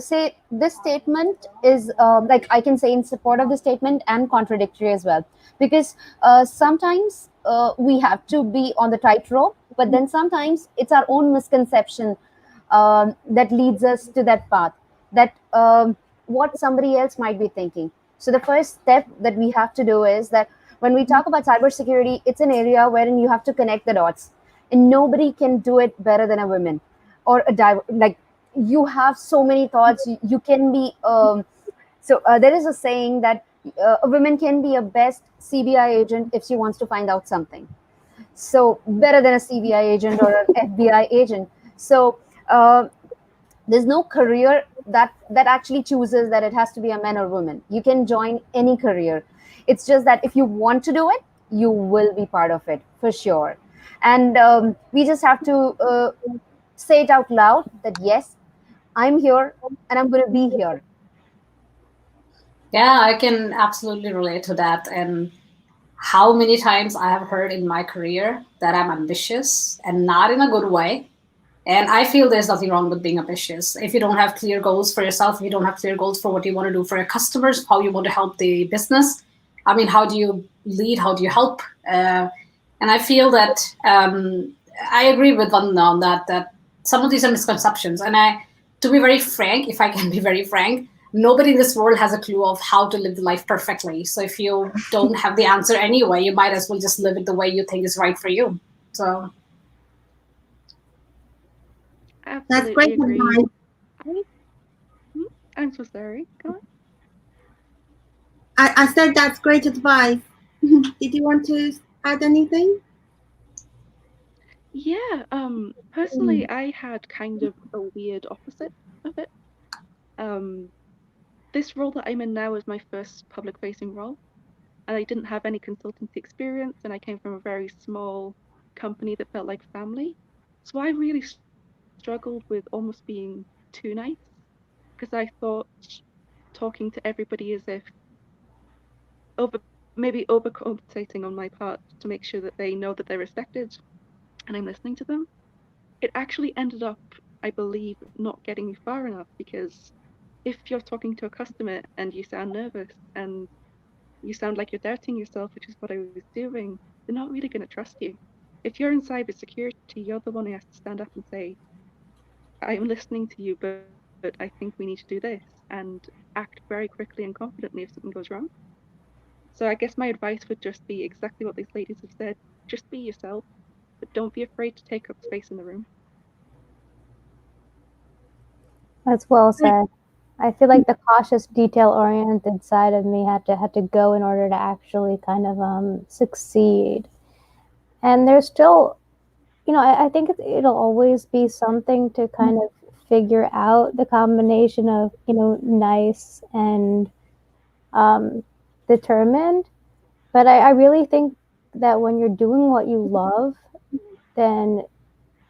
say this statement is like I can say in support of the statement and contradictory as well, because sometimes we have to be on the tightrope, but then sometimes it's our own misconception that leads us to that path, that what somebody else might be thinking. So the first step that we have to do is that when we talk about cybersecurity, it's an area wherein you have to connect the dots, and nobody can do it better than a woman. Or like you have so many thoughts, you can be there is a saying that a woman can be a best CBI agent if she wants to find out something, so better than a CBI agent or an FBI agent. So there's no career that actually chooses that it has to be a man or woman. You can join any career. It's just that if you want to do it, you will be part of it for sure. And we just have to say it out loud that yes, I'm here and I'm going to be here. Yeah, I can absolutely relate to that. And how many times I have heard in my career that I'm ambitious, and not in a good way. And I feel there's nothing wrong with being ambitious. If you don't have clear goals for yourself, if you don't have clear goals for what you want to do for your customers, how you want to help the business, I mean, how do you lead? How do you help? And I feel that I agree with Vandana on that some of these are misconceptions. And to be very frank, if I can be very frank, nobody in this world has a clue of how to live the life perfectly. So if you don't have the answer anyway, you might as well just live it the way you think is right for you. So that's great advice. I'm so sorry. Go on. I said that's great advice. Did you want to add anything? Yeah, personally, I had kind of a weird opposite of it. This role that I'm in now is my first public-facing role, and I didn't have any consultancy experience, and I came from a very small company that felt like family. So I really struggled with almost being too nice, because I thought talking to everybody as if maybe overcompensating on my part to make sure that they know that they're respected and I'm listening to them. It actually ended up, I believe, not getting me far enough, because if you're talking to a customer and you sound nervous and you sound like you're doubting yourself, which is what I was doing, they're not really going to trust you. If you're in cybersecurity, you're the one who has to stand up and say, I'm listening to you, but I think we need to do this, and act very quickly and confidently if something goes wrong. So I guess my advice would just be exactly what these ladies have said. Just be yourself, but don't be afraid to take up space in the room. That's well said. I feel like the cautious, detail-oriented side of me had to go in order to actually kind of succeed. And there's still, I think it'll always be something to kind of figure out the combination of, nice and determined. But I really think that when you're doing what you love, then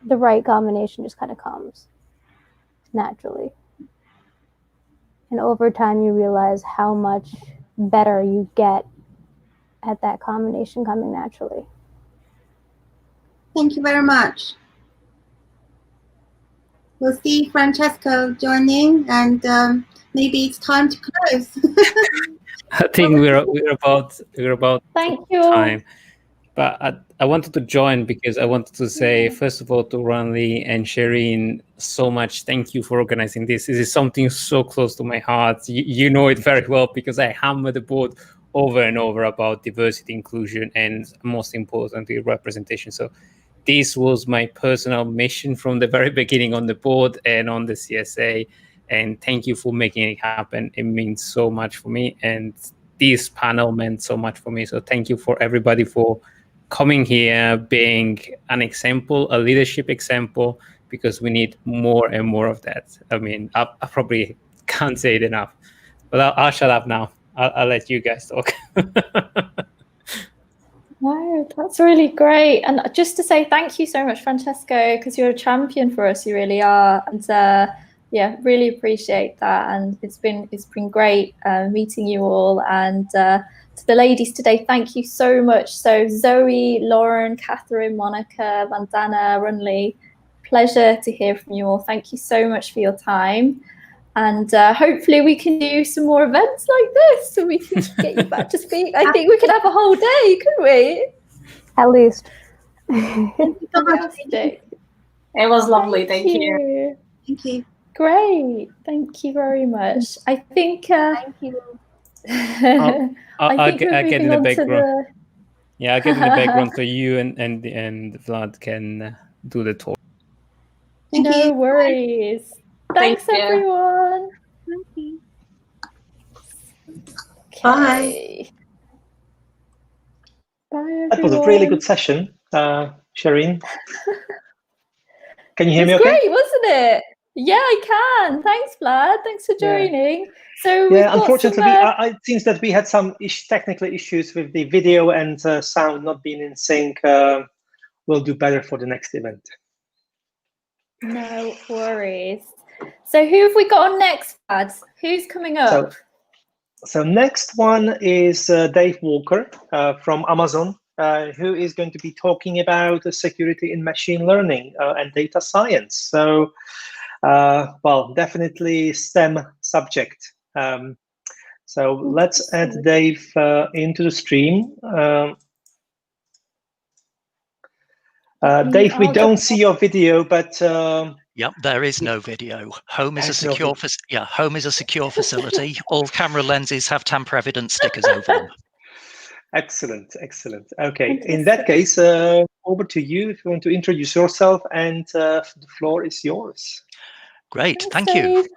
the right combination just kind of comes naturally. And over time, you realize how much better you get at that combination coming naturally. Thank you very much. We'll see Francesco joining, and maybe it's time to close. I think we're about Thank you. time, but I wanted to join because I wanted to say, first of all, to Ranli and Shireen, so much thank you for organizing this. This is something so close to my heart. You know it very well because I hammer the board over and over about diversity, inclusion, and most importantly, representation. So this was my personal mission from the very beginning on the board and on the CSA. And thank you for making it happen. It means so much for me. And this panel meant so much for me. So thank you for everybody for coming here, being an example, a leadership example, because we need more and more of that. I mean, I probably can't say it enough, but I'll shut up now. I'll let you guys talk. Wow, that's really great. And just to say thank you so much, Francesco, because you're a champion for us. You really are. And yeah, really appreciate that. And it's been great meeting you all. And to the ladies today, thank you so much. So Zoe, Lauren, Catherine, Monica, Vandana, Runley, pleasure to hear from you all. Thank you so much for your time. And hopefully we can do some more events like this so we can get you back to speak. I think we could have a whole day, couldn't we? At least. Fantastic. It was lovely. Thank you. Thank you. Great. Thank you very much. I think. Thank you. I'll get in the background. Yeah, I'll get in the background so you and Vlad can do the talk. No worries. Thanks, everyone. Thank you. Okay. Bye, everyone. That was a really good session, Shireen. Can you hear me It's okay? great, wasn't it? Yeah, I can. Thanks, Vlad. Thanks for joining. So yeah, unfortunately, it seems that we had some technical issues with the video and sound not being in sync. We'll do better for the next event. No worries. So who have we got on next, Vlad? Who's coming up? So next one is Dave Walker from Amazon, who is going to be talking about security in machine learning and data science. So, well, definitely STEM subject. So let's add Dave into the stream. Dave, we don't see your video, but yep, there is no video. Home is a secure home is a secure facility. All camera lenses have tamper evidence stickers over them. Excellent, excellent. Okay, in that case, over to you if you want to introduce yourself, and the floor is yours. Great, thank you.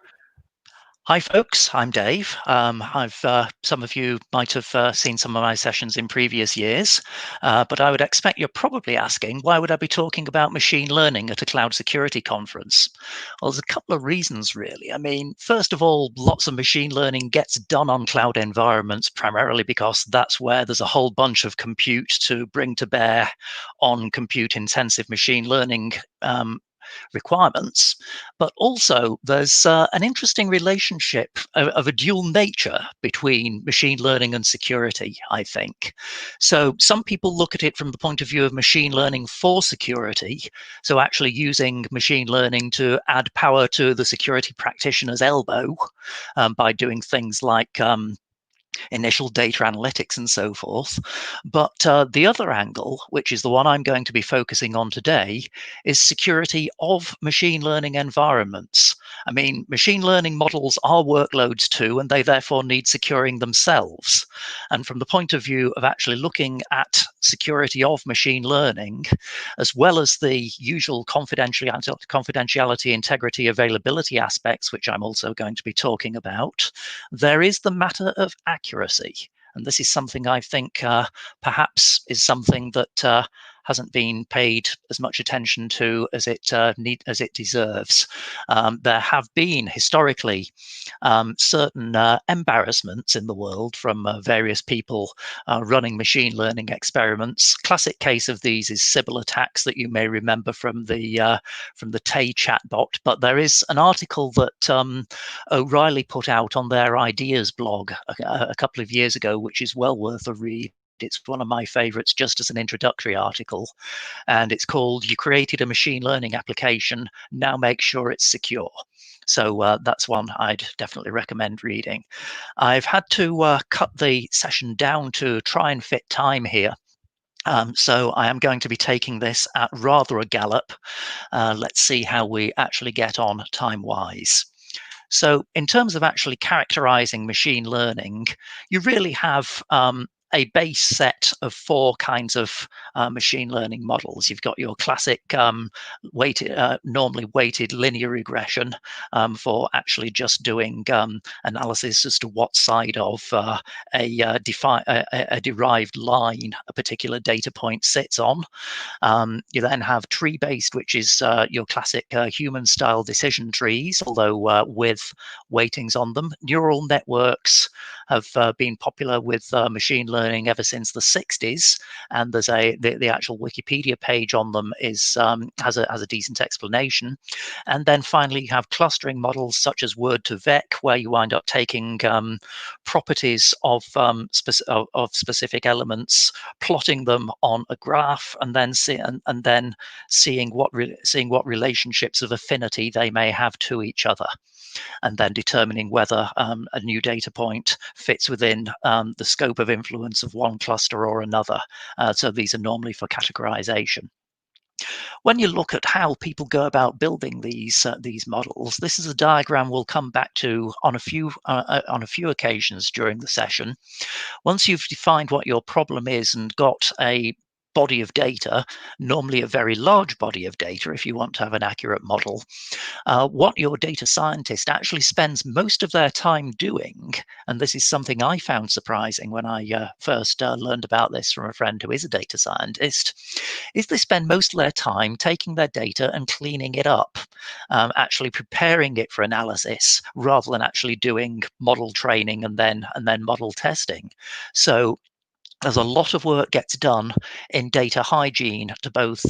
Hi, folks. I'm Dave. Some of you might have seen some of my sessions in previous years, but I would expect you're probably asking, why would I be talking about machine learning at a cloud security conference? Well, there's a couple of reasons, really. I mean, first of all, lots of machine learning gets done on cloud environments, primarily because that's where there's a whole bunch of compute to bring to bear on compute-intensive machine learning requirements, but also there's an interesting relationship of a dual nature between machine learning and security, I think. So some people look at it from the point of view of machine learning for security, so actually using machine learning to add power to the security practitioner's elbow by doing things like initial data analytics and so forth. But the other angle, which is the one I'm going to be focusing on today, is security of machine learning environments. I mean, machine learning models are workloads too, and they therefore need securing themselves. And from the point of view of actually looking at security of machine learning, as well as the usual confidentiality, integrity, availability aspects, which I'm also going to be talking about, there is the matter of accuracy. And this is something I think perhaps is something that hasn't been paid as much attention to as it deserves. There have been historically certain embarrassments in the world from various people running machine learning experiments. Classic case of these is Sybil attacks that you may remember from the Tay chatbot. But there is an article that O'Reilly put out on their ideas blog a couple of years ago, which is well worth a read. It's one of my favorites just as an introductory article, and it's called "You Created a Machine Learning Application, Now Make Sure It's Secure." So that's one I'd definitely recommend reading. I've had to cut the session down to try and fit time here. So I am going to be taking this at rather a gallop. Let's see how we actually get on time-wise. So in terms of actually characterizing machine learning, you really have a base set of 4 kinds of machine learning models. You've got your classic normally weighted linear regression for actually just doing analysis as to what side of a derived line a particular data point sits on. You then have tree-based, which is your classic human-style decision trees, although with weightings on them. Neural networks have been popular with machine learning ever since the 60s, and there's the actual Wikipedia page on them has a decent explanation. And then finally, you have clustering models such as word2vec, where you wind up taking properties of specific elements, plotting them on a graph, and then seeing what relationships of affinity they may have to each other, and then determining whether a new data point fits within the scope of influence of one cluster or another. So these are normally for categorization. When you look at how people go about building these models, this is a diagram we'll come back to on a few occasions during the session. Once you've defined what your problem is and got a body of data, normally a very large body of data if you want to have an accurate model, what your data scientist actually spends most of their time doing, and this is something I found surprising when I first learned about this from a friend who is a data scientist, is they spend most of their time taking their data and cleaning it up, actually preparing it for analysis rather than actually doing model training and then model testing. So there's a lot of work gets done in data hygiene to both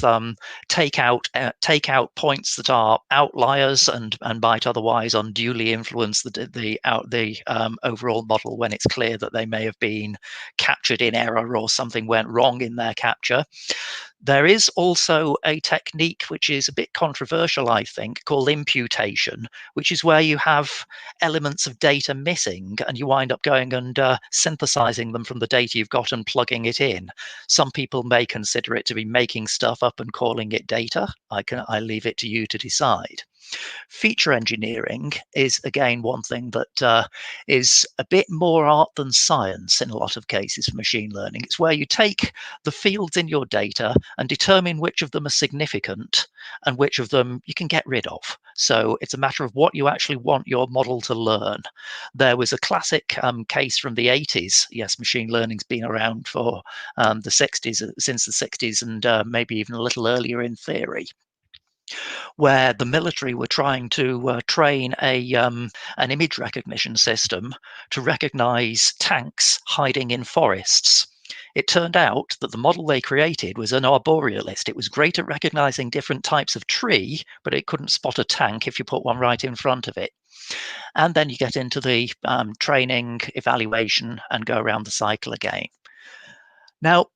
take out points that are outliers and might otherwise unduly influence the overall model when it's clear that they may have been captured in error or something went wrong in their capture. There is also a technique which is a bit controversial, I think, called imputation, which is where you have elements of data missing and you wind up going and synthesizing them from the data you've got and plugging it in. Some people may consider it to be making stuff up and calling it data. I leave it to you to decide. Feature engineering is, again, one thing that is a bit more art than science in a lot of cases for machine learning. It's where you take the fields in your data and determine which of them are significant and which of them you can get rid of. So it's a matter of what you actually want your model to learn. There was a classic case from the 80s. Yes, machine learning's been around for the 60s, since the 60s, and maybe even a little earlier in theory, where the military were trying to train an image recognition system to recognize tanks hiding in forests. It turned out that the model they created was an arborealist. It was great at recognizing different types of tree, but it couldn't spot a tank if you put one right in front of it. And then you get into the training, evaluation, and go around the cycle again. Now,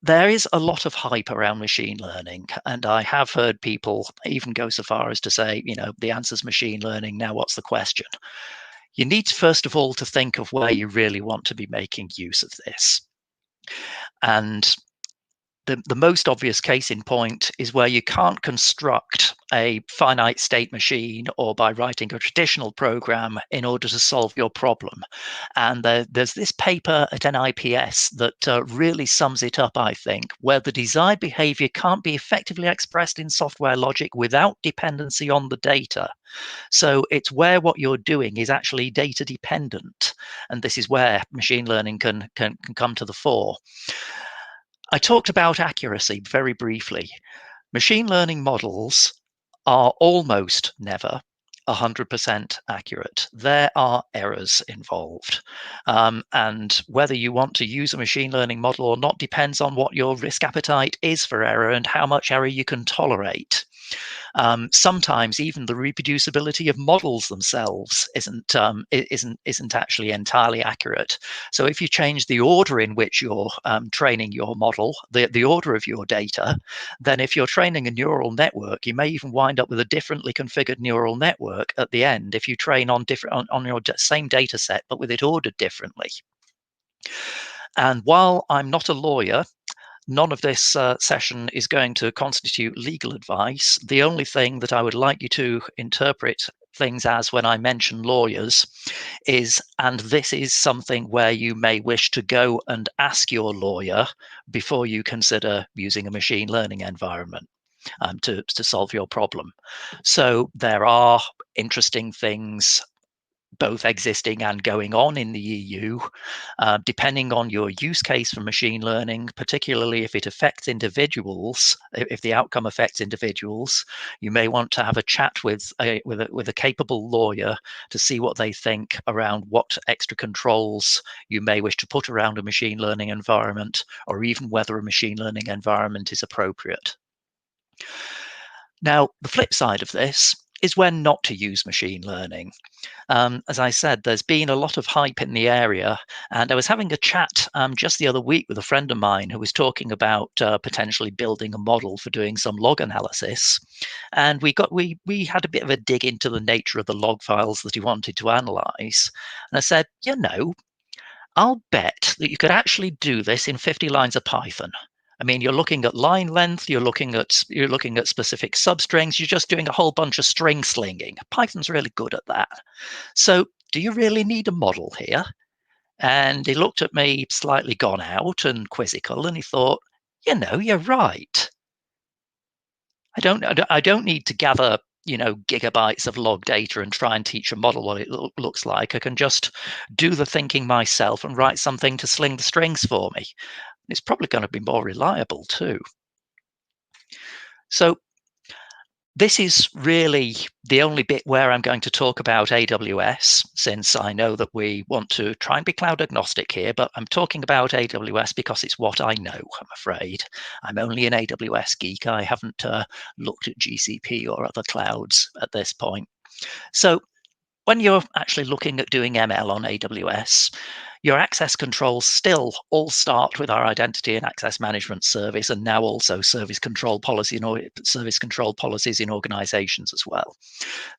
there is a lot of hype around machine learning, and I have heard people even go so far as to say, the answer's machine learning. Now, what's the question? You need, first of all, to think of where you really want to be making use of this. And the most obvious case in point is where you can't construct a finite state machine or by writing a traditional program in order to solve your problem. And there's this paper at NIPS that really sums it up, I think, where the desired behavior can't be effectively expressed in software logic without dependency on the data. So it's where what you're doing is actually data dependent. And this is where machine learning can come to the fore. I talked about accuracy very briefly. Machine learning models are almost never 100% accurate. There are errors involved. And whether you want to use a machine learning model or not depends on what your risk appetite is for error and how much error you can tolerate. Sometimes even the reproducibility of models themselves isn't actually entirely accurate. So if you change the order in which you're training your model, the order of your data, then if you're training a neural network, you may even wind up with a differently configured neural network at the end if you train on your same data set but with it ordered differently. And while I'm not a lawyer, none of this session is going to constitute legal advice. The only thing that I would like you to interpret things as when I mention lawyers is, and this is something where you may wish to go and ask your lawyer before you consider using a machine learning environment to solve your problem. So there are interesting things both existing and going on in the EU, depending on your use case for machine learning, particularly if it affects individuals, if the outcome affects individuals, you may want to have a chat with a capable lawyer to see what they think around what extra controls you may wish to put around a machine learning environment, or even whether a machine learning environment is appropriate. Now, the flip side of this is when not to use machine learning. As I said, there's been a lot of hype in the area, and I was having a chat just the other week with a friend of mine who was talking about potentially building a model for doing some log analysis, and we had a bit of a dig into the nature of the log files that he wanted to analyze, and I said, you know, I'll bet that you could actually do this in 50 lines of Python. I mean, you're looking at line length, you're looking at specific substrings, you're just doing a whole bunch of string slinging. Python's really good at that. So do you really need a model here? And he looked at me slightly gone out and quizzical, and he thought, you know, you're right. I don't need to gather, you know, gigabytes of log data and try and teach a model what it looks like. I can just do the thinking myself and write something to sling the strings for me. It's probably going to be more reliable too. So this is really the only bit where I'm going to talk about AWS, since I know that we want to try and be cloud agnostic here, but I'm talking about AWS because it's what I know, I'm afraid. I'm only an AWS geek. I haven't looked at GCP or other clouds at this point. So when you're actually looking at doing ML on AWS, your access controls still all start with our identity and access management service, and now also service control policies in organizations as well.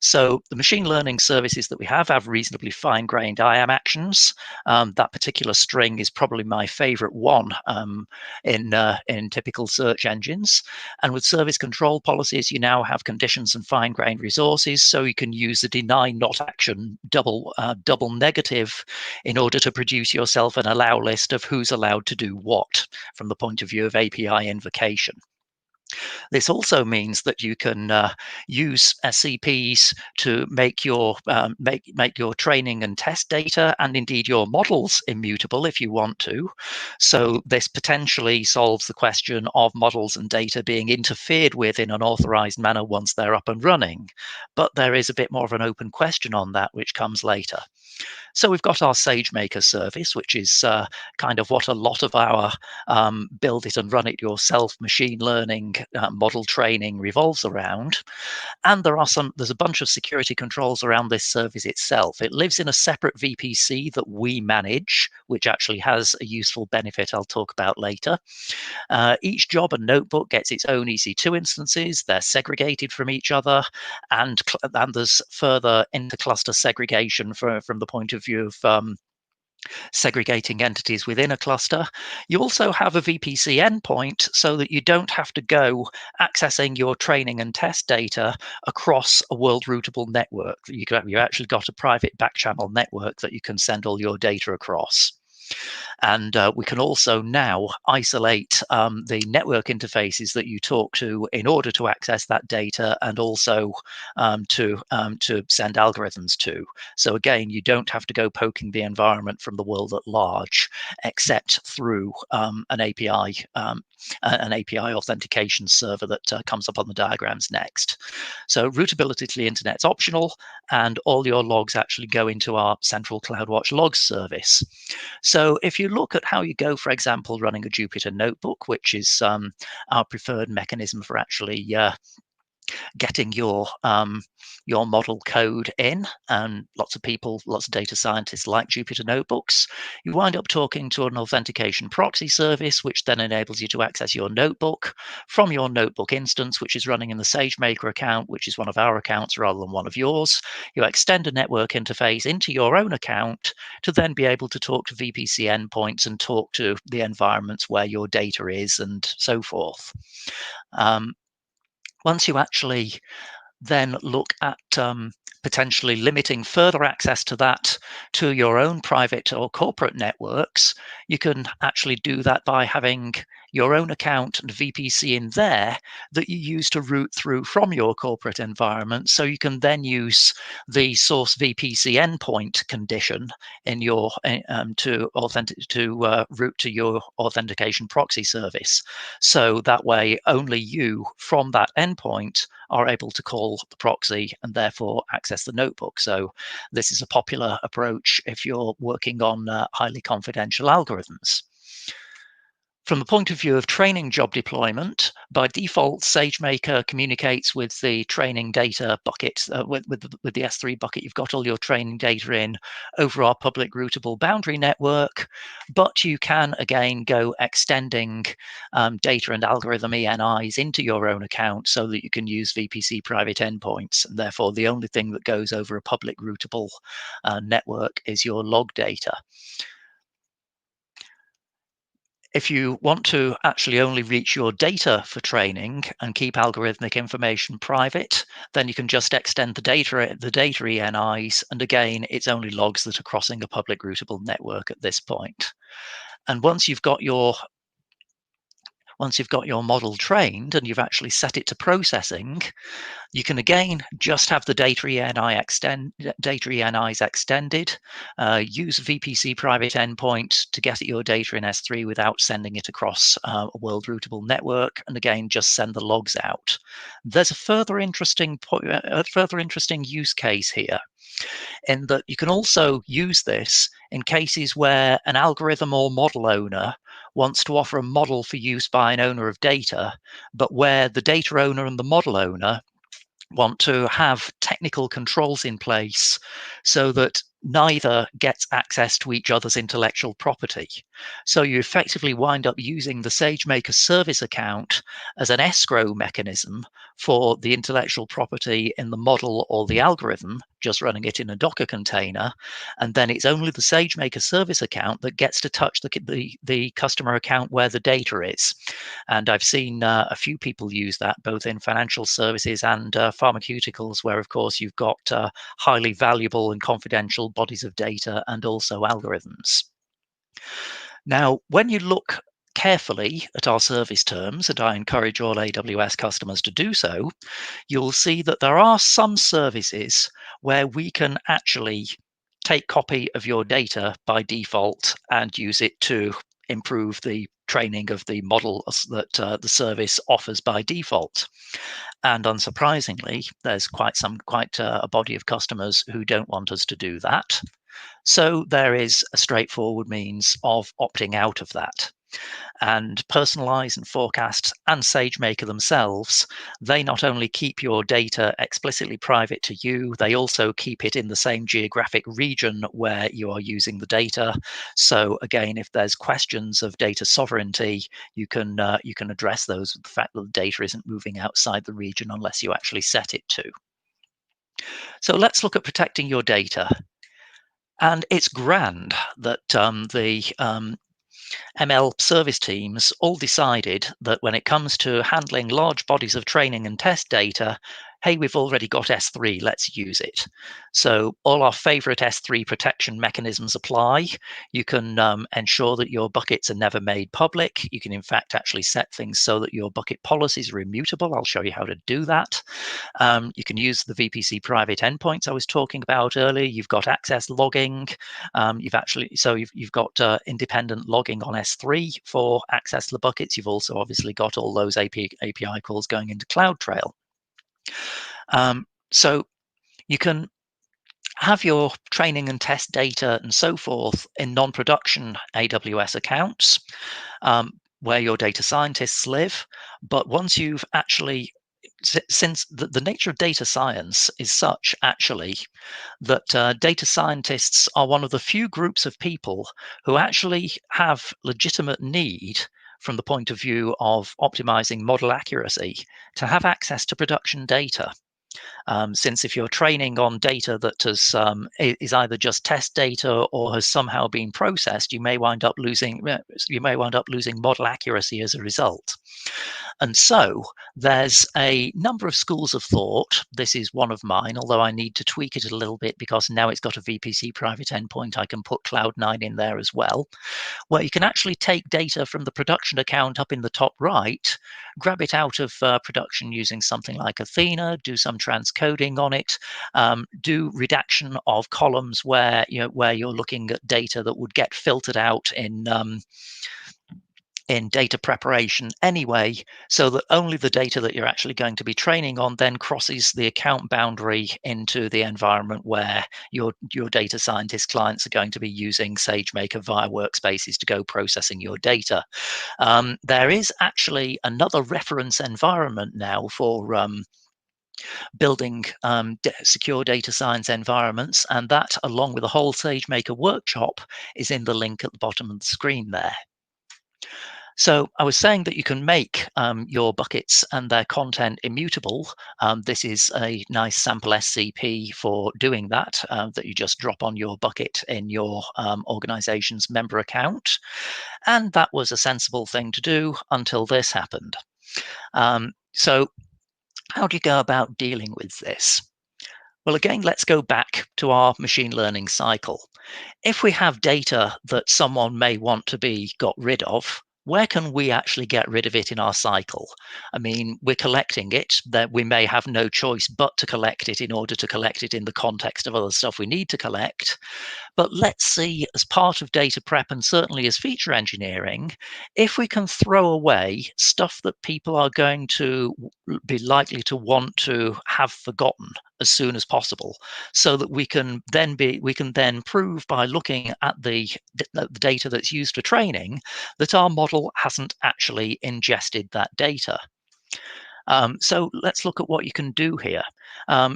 So the machine learning services that we have reasonably fine-grained IAM actions. That particular string is probably my favorite one in typical search engines. And with service control policies, you now have conditions and fine-grained resources, so you can use the deny not action double negative in order to produce yourself an allow list of who's allowed to do what from the point of view of API invocation. This also means that you can use SCPs to make your training and test data and indeed your models immutable if you want to. So this potentially solves the question of models and data being interfered with in an authorized manner once they're up and running. But there is a bit more of an open question on that, which comes later. So we've got our SageMaker service, which is kind of what a lot of our build it and run it yourself machine learning model training revolves around. And there's a bunch of security controls around this service itself. It lives in a separate VPC that we manage, which actually has a useful benefit I'll talk about later. Each job and notebook gets its own EC2 instances. They're segregated from each other, and there's further intercluster segregation from the point of view of segregating entities within a cluster. You also have a VPC endpoint so that you don't have to go accessing your training and test data across a world routable network. You actually got a private back channel network that you can send all your data across. And we can also now isolate the network interfaces that you talk to in order to access that data, and also to send algorithms to. So again, you don't have to go poking the environment from the world at large, except through an API authentication server that comes up on the diagrams next. So routability to the internet's optional, and all your logs actually go into our central CloudWatch logs service. So if you look at how you go, for example, running a Jupyter notebook, which is our preferred mechanism for actually getting your model code in, and lots of people, lots of data scientists like Jupyter notebooks, you wind up talking to an authentication proxy service, which then enables you to access your notebook from your notebook instance, which is running in the SageMaker account, which is one of our accounts rather than one of yours. You extend a network interface into your own account to then be able to talk to VPC endpoints and talk to the environments where your data is and so forth. Once you actually then look at potentially limiting further access to that to your own private or corporate networks, you can actually do that by having your own account and VPC in there that you use to route through from your corporate environment. So you can then use the source VPC endpoint condition in your to route to your authentication proxy service. So that way, only you from that endpoint are able to call the proxy and therefore access the notebook. So this is a popular approach if you're working on highly confidential algorithms. From the point of view of training job deployment, by default, SageMaker communicates with the training data bucket, with the S3 bucket. You've got all your training data in over our public routable boundary network, but you can, again, go extending data and algorithm ENIs into your own account so that you can use VPC private endpoints. And therefore, the only thing that goes over a public routable network is your log data. If you want to actually only reach your data for training and keep algorithmic information private, then you can just extend the data ENIs, and again, it's only logs that are crossing a public routable network at this point. And once you've got your model trained and you've actually set it to processing, you can again just have the data ENIs extended, use a VPC private endpoint to get at your data in S3 without sending it across a world routable network, and again just send the logs out. There's a further interesting use case here, in that you can also use this in cases where an algorithm or model owner wants to offer a model for use by an owner of data, but where the data owner and the model owner want to have technical controls in place so that neither gets access to each other's intellectual property. So you effectively wind up using the SageMaker service account as an escrow mechanism for the intellectual property in the model or the algorithm, just running it in a Docker container. And then it's only the SageMaker service account that gets to touch the customer account where the data is. And I've seen a few people use that both in financial services and pharmaceuticals, where of course you've got highly valuable and confidential bodies of data and also algorithms. Now, when you look carefully at our service terms, and I encourage all AWS customers to do so, you'll see that there are some services where we can actually take copy of your data by default and use it to improve the training of the models that the service offers by default. And unsurprisingly, there's quite a body of customers who don't want us to do that. So there is a straightforward means of opting out of that. And Personalize and Forecast and SageMaker themselves, they not only keep your data explicitly private to you, they also keep it in the same geographic region where you are using the data. So again, if there's questions of data sovereignty, you can address those with the fact that the data isn't moving outside the region unless you actually set it to. So let's look at protecting your data. And it's grand that the ML service teams all decided that when it comes to handling large bodies of training and test data, hey, we've already got S3, let's use it. So all our favorite S3 protection mechanisms apply. You can ensure that your buckets are never made public. You can, in fact, actually set things so that your bucket policies are immutable. I'll show you how to do that. You can use the VPC private endpoints I was talking about earlier. You've got access logging. You've got independent logging on S3 for access to the buckets. You've also obviously got all those API calls going into CloudTrail. So you can have your training and test data and so forth in non-production AWS accounts where your data scientists live. But once you've actually, since the nature of data science is such actually that data scientists are one of the few groups of people who actually have legitimate need from the point of view of optimizing model accuracy to have access to production data. Since if you're training on data that is either just test data or has somehow been processed, you may wind up losing model accuracy as a result. And so there's a number of schools of thought. This is one of mine, although I need to tweak it a little bit because now it's got a VPC private endpoint. I can put Cloud9 in there as well, where you can actually take data from the production account up in the top right, grab it out of production using something like Athena, do some transcoding on it, do redaction of columns where you're looking at data that would get filtered out in data preparation anyway, so that only the data that you're actually going to be training on then crosses the account boundary into the environment where your data scientist clients are going to be using SageMaker via workspaces to go processing your data. There is actually another reference environment now for building secure data science environments, and that, along with the whole SageMaker workshop, is in the link at the bottom of the screen there. So I was saying that you can make your buckets and their content immutable. This is a nice sample SCP for doing that, that you just drop on your bucket in your organization's member account. And that was a sensible thing to do until this happened. So how do you go about dealing with this? Well, again, let's go back to our machine learning cycle. If we have data that someone may want to be got rid of, where can we actually get rid of it in our cycle? I mean, we're collecting it, that we may have no choice but to collect it in order to collect it in the context of other stuff we need to collect. But let's see, as part of data prep and certainly as feature engineering, if we can throw away stuff that people are going to be likely to want to have forgotten as soon as possible, so that we can then prove by looking at the data that's used for training that our model hasn't actually ingested that data. So let's look at what you can do here.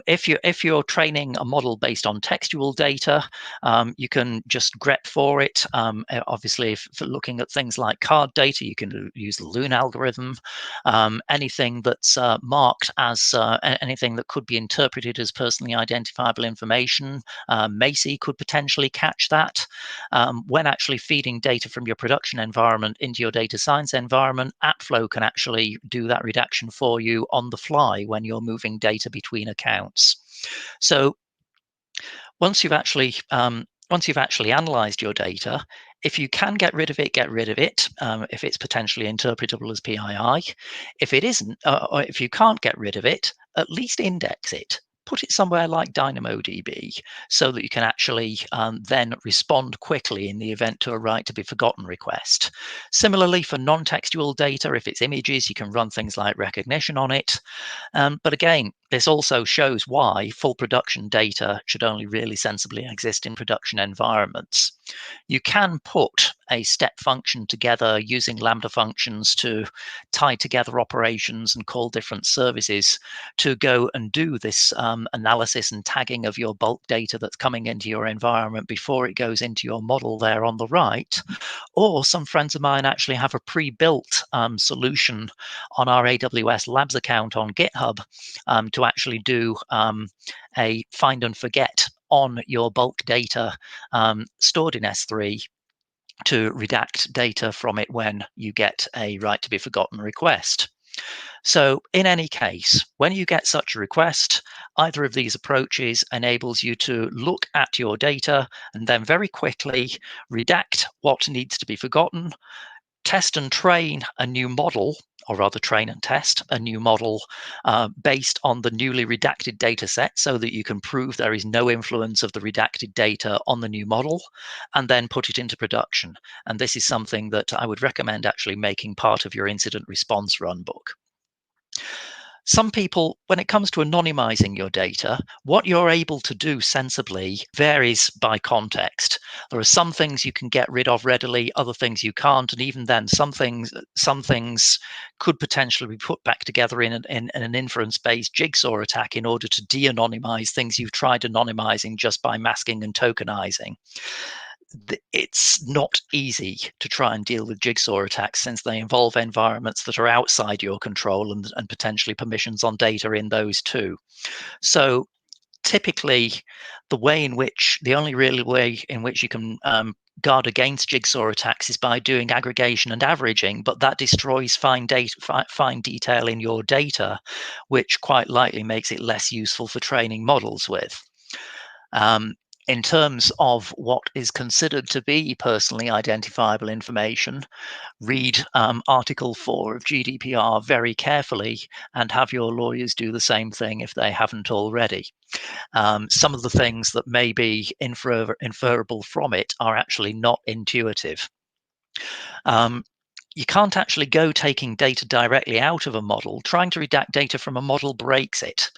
If you're training a model based on textual data, you can just grep for it. Obviously, for looking at things like card data, you can use the Loon algorithm. Anything that's marked as anything that could be interpreted as personally identifiable information, Macy could potentially catch that. When actually feeding data from your production environment into your data science environment, AppFlow can actually do that redaction for you on the fly when you're moving data between accounts. So once you've actually analyzed your data, if you can get rid of it, get rid of it. If it's potentially interpretable as PII, if it isn't, or if you can't get rid of it, at least index it. Put it somewhere like DynamoDB so that you can actually then respond quickly in the event to a write to be forgotten request. Similarly, for non-textual data, if it's images, you can run things like recognition on it. But again, this also shows why full production data should only really sensibly exist in production environments. You can put a step function together using Lambda functions to tie together operations and call different services to go and do this analysis and tagging of your bulk data that's coming into your environment before it goes into your model there on the right. Or some friends of mine actually have a pre-built solution on our AWS Labs account on GitHub to actually do a find and forget on your bulk data stored in S3 to redact data from it when you get a write to be forgotten request. So in any case, when you get such a request, either of these approaches enables you to look at your data and then very quickly redact what needs to be forgotten, test and train a new model, or rather train and test a new model based on the newly redacted data set so that you can prove there is no influence of the redacted data on the new model, and then put it into production. And this is something that I would recommend actually making part of your incident response runbook. Some people, when it comes to anonymizing your data, what you're able to do sensibly varies by context. There are some things you can get rid of readily, other things you can't, and even then, some things could potentially be put back together in an inference-based jigsaw attack in order to de-anonymize things you've tried anonymizing just by masking and tokenizing. It's not easy to try and deal with jigsaw attacks since they involve environments that are outside your control and potentially permissions on data in those too. So typically, the only real way in which you can guard against jigsaw attacks is by doing aggregation and averaging, but that destroys fine detail in your data, which quite likely makes it less useful for training models with. In terms of what is considered to be personally identifiable information, read Article 4 of GDPR very carefully and have your lawyers do the same thing if they haven't already. Some of the things that may be inferable from it are actually not intuitive. You can't actually go taking data directly out of a model. Trying to redact data from a model breaks it.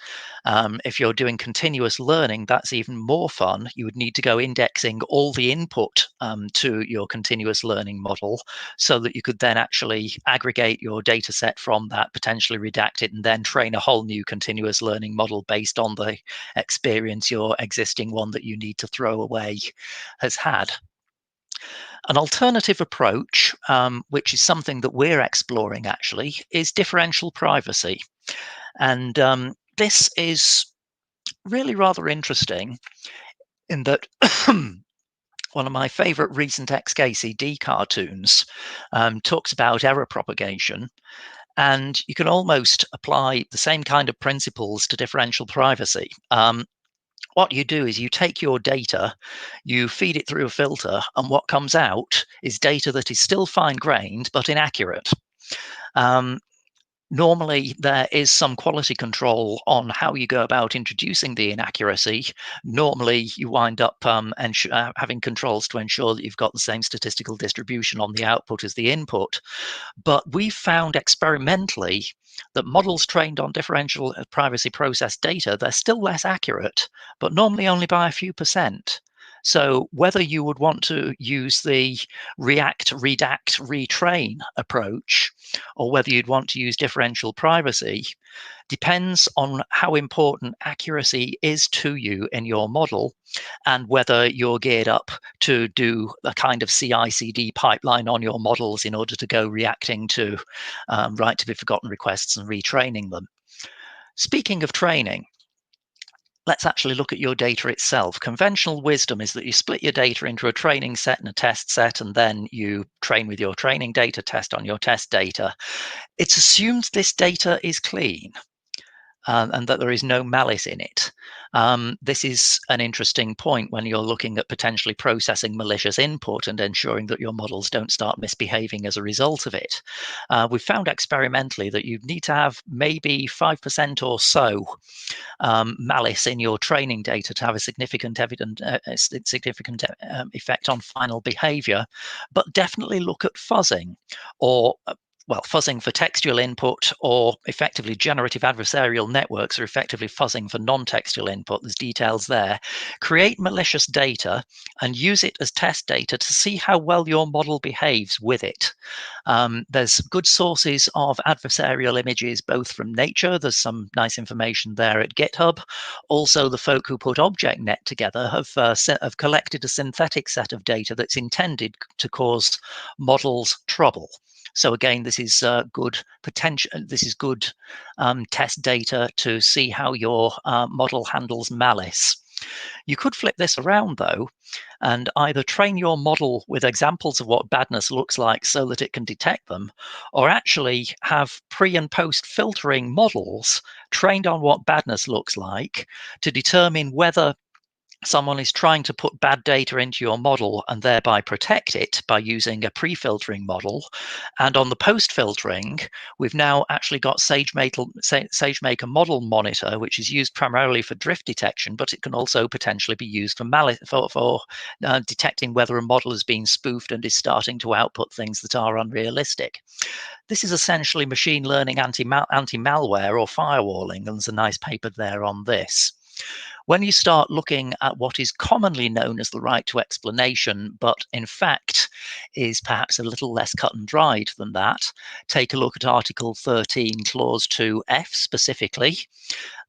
If you're doing continuous learning, that's even more fun. You would need to go indexing all the input to your continuous learning model so that you could then actually aggregate your data set from that, potentially redact it, and then train a whole new continuous learning model based on the experience your existing one that you need to throw away has had. An alternative approach, which is something that we're exploring actually, is differential privacy. And this is really rather interesting in that one of my favorite recent XKCD cartoons talks about error propagation. And you can almost apply the same kind of principles to differential privacy. What you do is you take your data, you feed it through a filter, and what comes out is data that is still fine-grained but inaccurate. Normally, there is some quality control on how you go about introducing the inaccuracy. Normally, you wind up having controls to ensure that you've got the same statistical distribution on the output as the input. But we've found experimentally that models trained on differential privacy process data, they're still less accurate, but normally only by a few %. So whether you would want to use the react, redact, retrain approach, or whether you'd want to use differential privacy, depends on how important accuracy is to you in your model and whether you're geared up to do a kind of CI/CD pipeline on your models in order to go reacting to right to be forgotten requests and retraining them. Speaking of training, let's actually look at your data itself. Conventional wisdom is that you split your data into a training set and a test set, and then you train with your training data, test on your test data. It's assumed this data is clean. And that there is no malice in it. This is an interesting point when you're looking at potentially processing malicious input and ensuring that your models don't start misbehaving as a result of it. We've found experimentally that you need to have maybe 5% or so malice in your training data to have a significant effect on final behavior, but definitely look at fuzzing or fuzzing for textual input, or effectively generative adversarial networks are effectively fuzzing for non-textual input. There's details there. Create malicious data and use it as test data to see how well your model behaves with it. There's good sources of adversarial images, both from nature. There's some nice information there at GitHub. Also, the folk who put ObjectNet together have collected a synthetic set of data that's intended to cause models trouble. So again, this is good potential. This is good test data to see how your model handles malice. You could flip this around, though, and either train your model with examples of what badness looks like so that it can detect them, or actually have pre and post filtering models trained on what badness looks like to determine whether someone is trying to put bad data into your model and thereby protect it by using a pre-filtering model. And on the post-filtering, we've now actually got SageMaker Model Monitor, which is used primarily for drift detection, but it can also potentially be used for detecting whether a model has been spoofed and is starting to output things that are unrealistic. This is essentially machine learning anti-malware or firewalling, and there's a nice paper there on this. When you start looking at what is commonly known as the right to explanation, but in fact is perhaps a little less cut and dried than that, take a look at Article 13, Clause 2F specifically.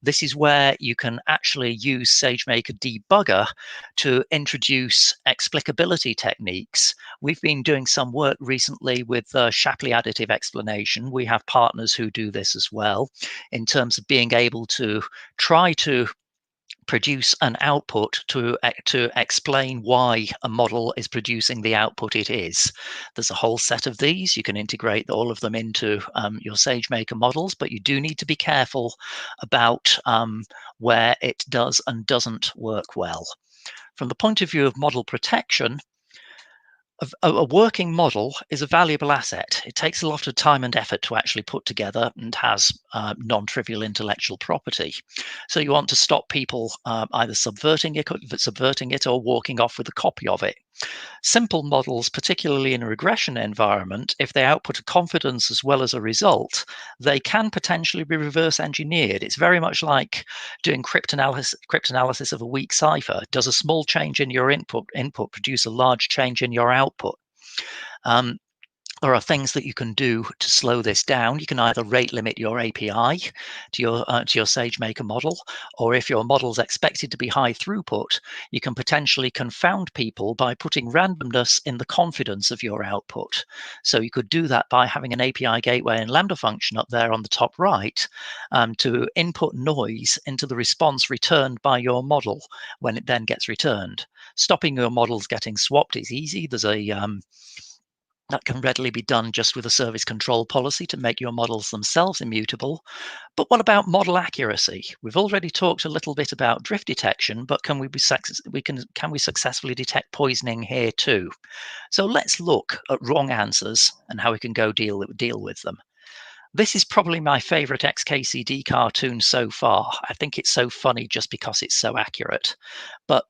This is where you can actually use SageMaker Debugger to introduce explicability techniques. We've been doing some work recently with Shapley additive explanation. We have partners who do this as well, in terms of being able to try to produce an output to explain why a model is producing the output it is. There's a whole set of these. You can integrate all of them into your SageMaker models, but you do need to be careful about where it does and doesn't work well. From the point of view of model protection, a working model is a valuable asset. It takes a lot of time and effort to actually put together and has non-trivial intellectual property. So you want to stop people either subverting it or walking off with a copy of it. Simple models, particularly in a regression environment, if they output a confidence as well as a result, they can potentially be reverse engineered. It's very much like doing cryptanalysis of a weak cipher. Does a small change in your input produce a large change in your output? There are things that you can do to slow this down. You can either rate limit your API to your SageMaker model, or if your model is expected to be high throughput, you can potentially confound people by putting randomness in the confidence of your output. So you could do that by having an API gateway and Lambda function up there on the top right to input noise into the response returned by your model when it then gets returned. Stopping your models getting swapped is easy. There's that can readily be done just with a service control policy to make your models themselves immutable. But what about model accuracy? We've already talked a little bit about drift detection, but can we successfully detect poisoning here too? So let's look at wrong answers and how we can go deal with them. This is probably my favorite XKCD cartoon so far. I think it's so funny just because it's so accurate. But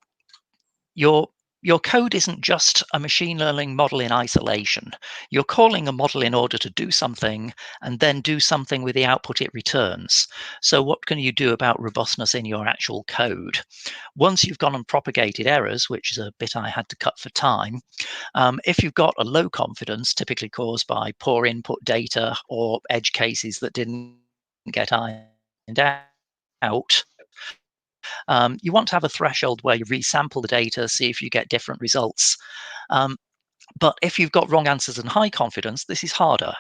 your code isn't just a machine learning model in isolation. You're calling a model in order to do something and then do something with the output it returns. So what can you do about robustness in your actual code? Once you've gone and propagated errors, which is a bit I had to cut for time, if you've got a low confidence, typically caused by poor input data or edge cases that didn't get ironed out, you want to have a threshold where you resample the data, see if you get different results. But if you've got wrong answers and high confidence, this is harder.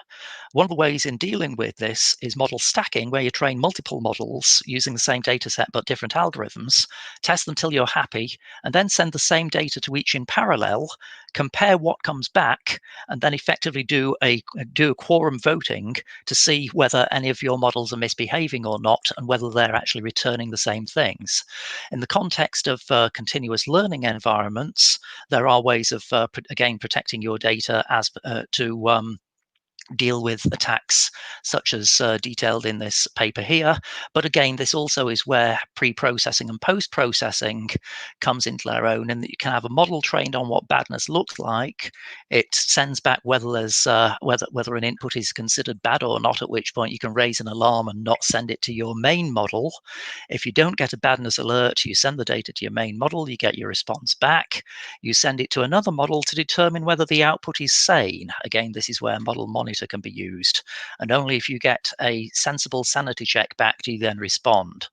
One of the ways in dealing with this is model stacking, where you train multiple models using the same data set but different algorithms, test them till you're happy, and then send the same data to each in parallel, compare what comes back, and then effectively do a quorum voting to see whether any of your models are misbehaving or not, and whether they're actually returning the same things. In the context of continuous learning environments, there are ways of, again, protecting your data as to deal with attacks such as detailed in this paper here. But again, this also is where pre-processing and post-processing comes into their own, and that you can have a model trained on what badness looks like. It sends back whether there's whether an input is considered bad or not, at which point you can raise an alarm and not send it to your main model. If you don't get a badness alert, you send the data to your main model, you get your response back, you send it to another model to determine whether the output is sane. Again, this is where model monitor can be used, and only if you get a sensible sanity check back do you then respond.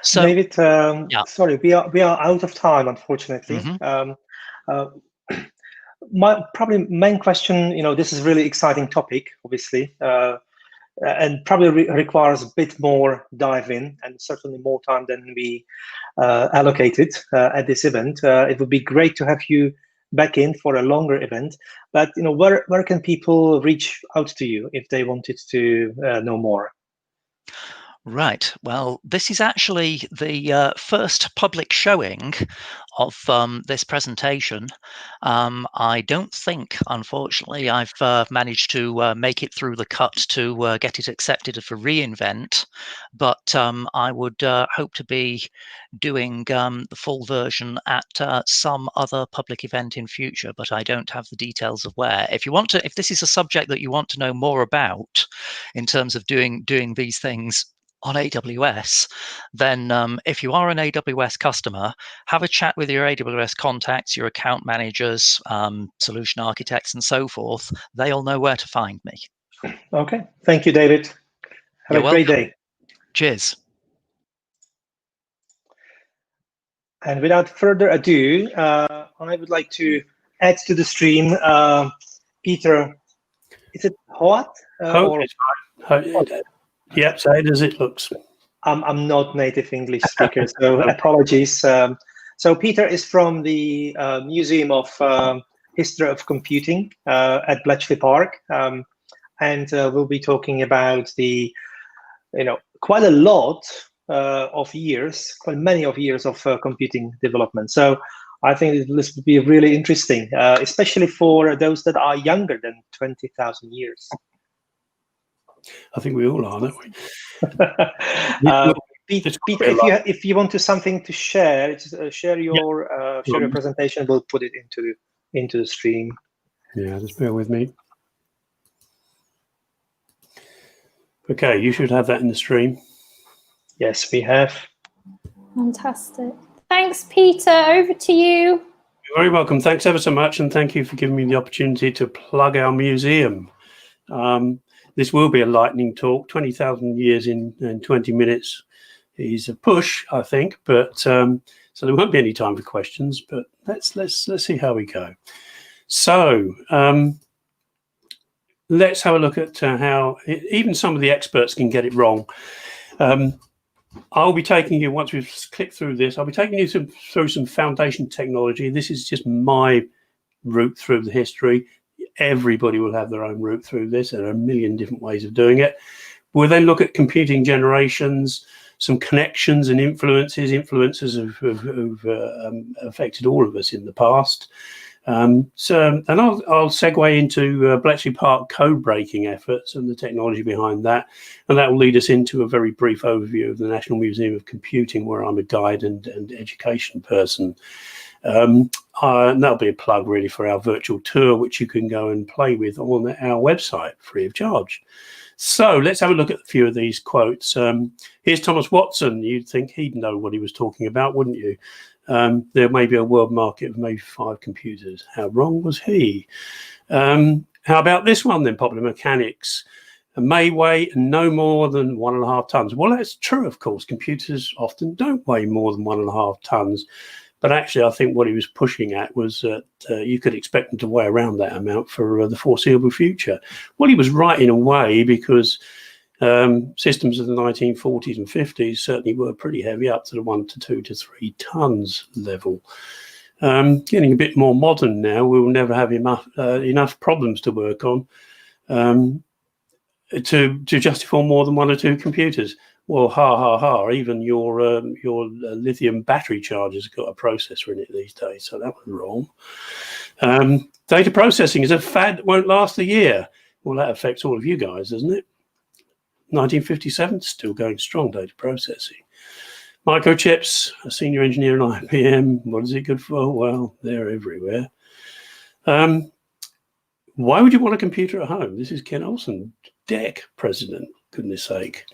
So, David, sorry, we are out of time, unfortunately. My probably main question, this is a really exciting topic, obviously, and probably requires a bit more dive in, and certainly more time than we allocated at this event. It would be great to have you back in for a longer event. But where can people reach out to you if they wanted to know more? Right. Well, this is actually the first public showing of this presentation. I don't think, unfortunately, I've managed to make it through the cut to get it accepted for reInvent, but I would hope to be doing the full version at some other public event in future, but I don't have the details of where. If this is a subject that you want to know more about in terms of doing these things on AWS, then if you are an AWS customer, have a chat with your AWS contacts, your account managers, solution architects, and so forth. They'll know where to find me. Okay. Thank you, David. Have a great day. Cheers. And without further ado, I would like to add to the stream Peter. Is it Hot? Yep, same as it looks. I'm not native English speaker, so apologies. So Peter is from the Museum of History of Computing at Bletchley Park, and we'll be talking about the, quite a lot of years, quite many of years of computing development. So I think this would be really interesting, especially for those that are younger than 20,000 years. I think we all are, don't we? Peter, if you want to something to share, share your presentation. We'll put it into the stream. Yeah, just bear with me. Okay, you should have that in the stream. Yes, we have. Fantastic. Thanks, Peter. Over to you. You're very welcome. Thanks ever so much, and thank you for giving me the opportunity to plug our museum. This will be a lightning talk. 20,000 years in 20 minutes is a push, I think. But so there won't be any time for questions. But let's see how we go. So let's have a look at how even some of the experts can get it wrong. I'll be taking you, once we've clicked through this, I'll be taking you through some foundation technology. This is just my route through the history. Everybody will have their own route through this. There are a million different ways of doing it. We'll then look at computing generations, some connections and influences who've affected all of us in the past. And I'll segue into Bletchley Park code breaking efforts and the technology behind that. And that will lead us into a very brief overview of the National Museum of Computing, where I'm a guide and education person. And that'll be a plug really for our virtual tour, which you can go and play with on our website free of charge. So let's have a look at a few of these quotes. Here's Thomas Watson. You'd think he'd know what he was talking about, wouldn't you? There may be a world market of maybe 5 computers. How wrong was he? How about this one then? Popular mechanics may weigh no more than 1.5 tons. Well, that's true, of course. Computers often don't weigh more than 1.5 tons. But actually, I think what he was pushing at was that you could expect them to weigh around that amount for the foreseeable future. Well, he was right in a way, because systems of the 1940s and 50s certainly were pretty heavy, up to the 1 to 2 to 3 tons level. Getting a bit more modern now, we will never have enough problems to work on to justify more than 1 or 2 computers. Well, even your lithium battery charger's got a processor in it these days, so that was wrong. Data processing is a fad that won't last a year. Well, that affects all of you guys, doesn't it? 1957, still going strong, data processing. Microchips, a senior engineer in IBM, what is it good for? Well, they're everywhere. Why would you want a computer at home? This is Ken Olsen, DEC president, goodness sake.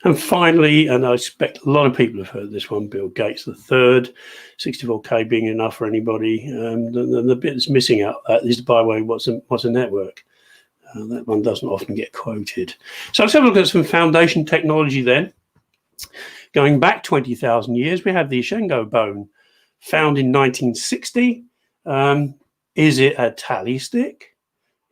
And finally, and I expect a lot of people have heard this one, Bill Gates the third, 64K being enough for anybody. The bit that's missing out is, by the way, what's a network? That one doesn't often get quoted. So let's have a look at some foundation technology then. Going back 20,000 years, we have the Ishengo bone, found in 1960. Is it a tally stick?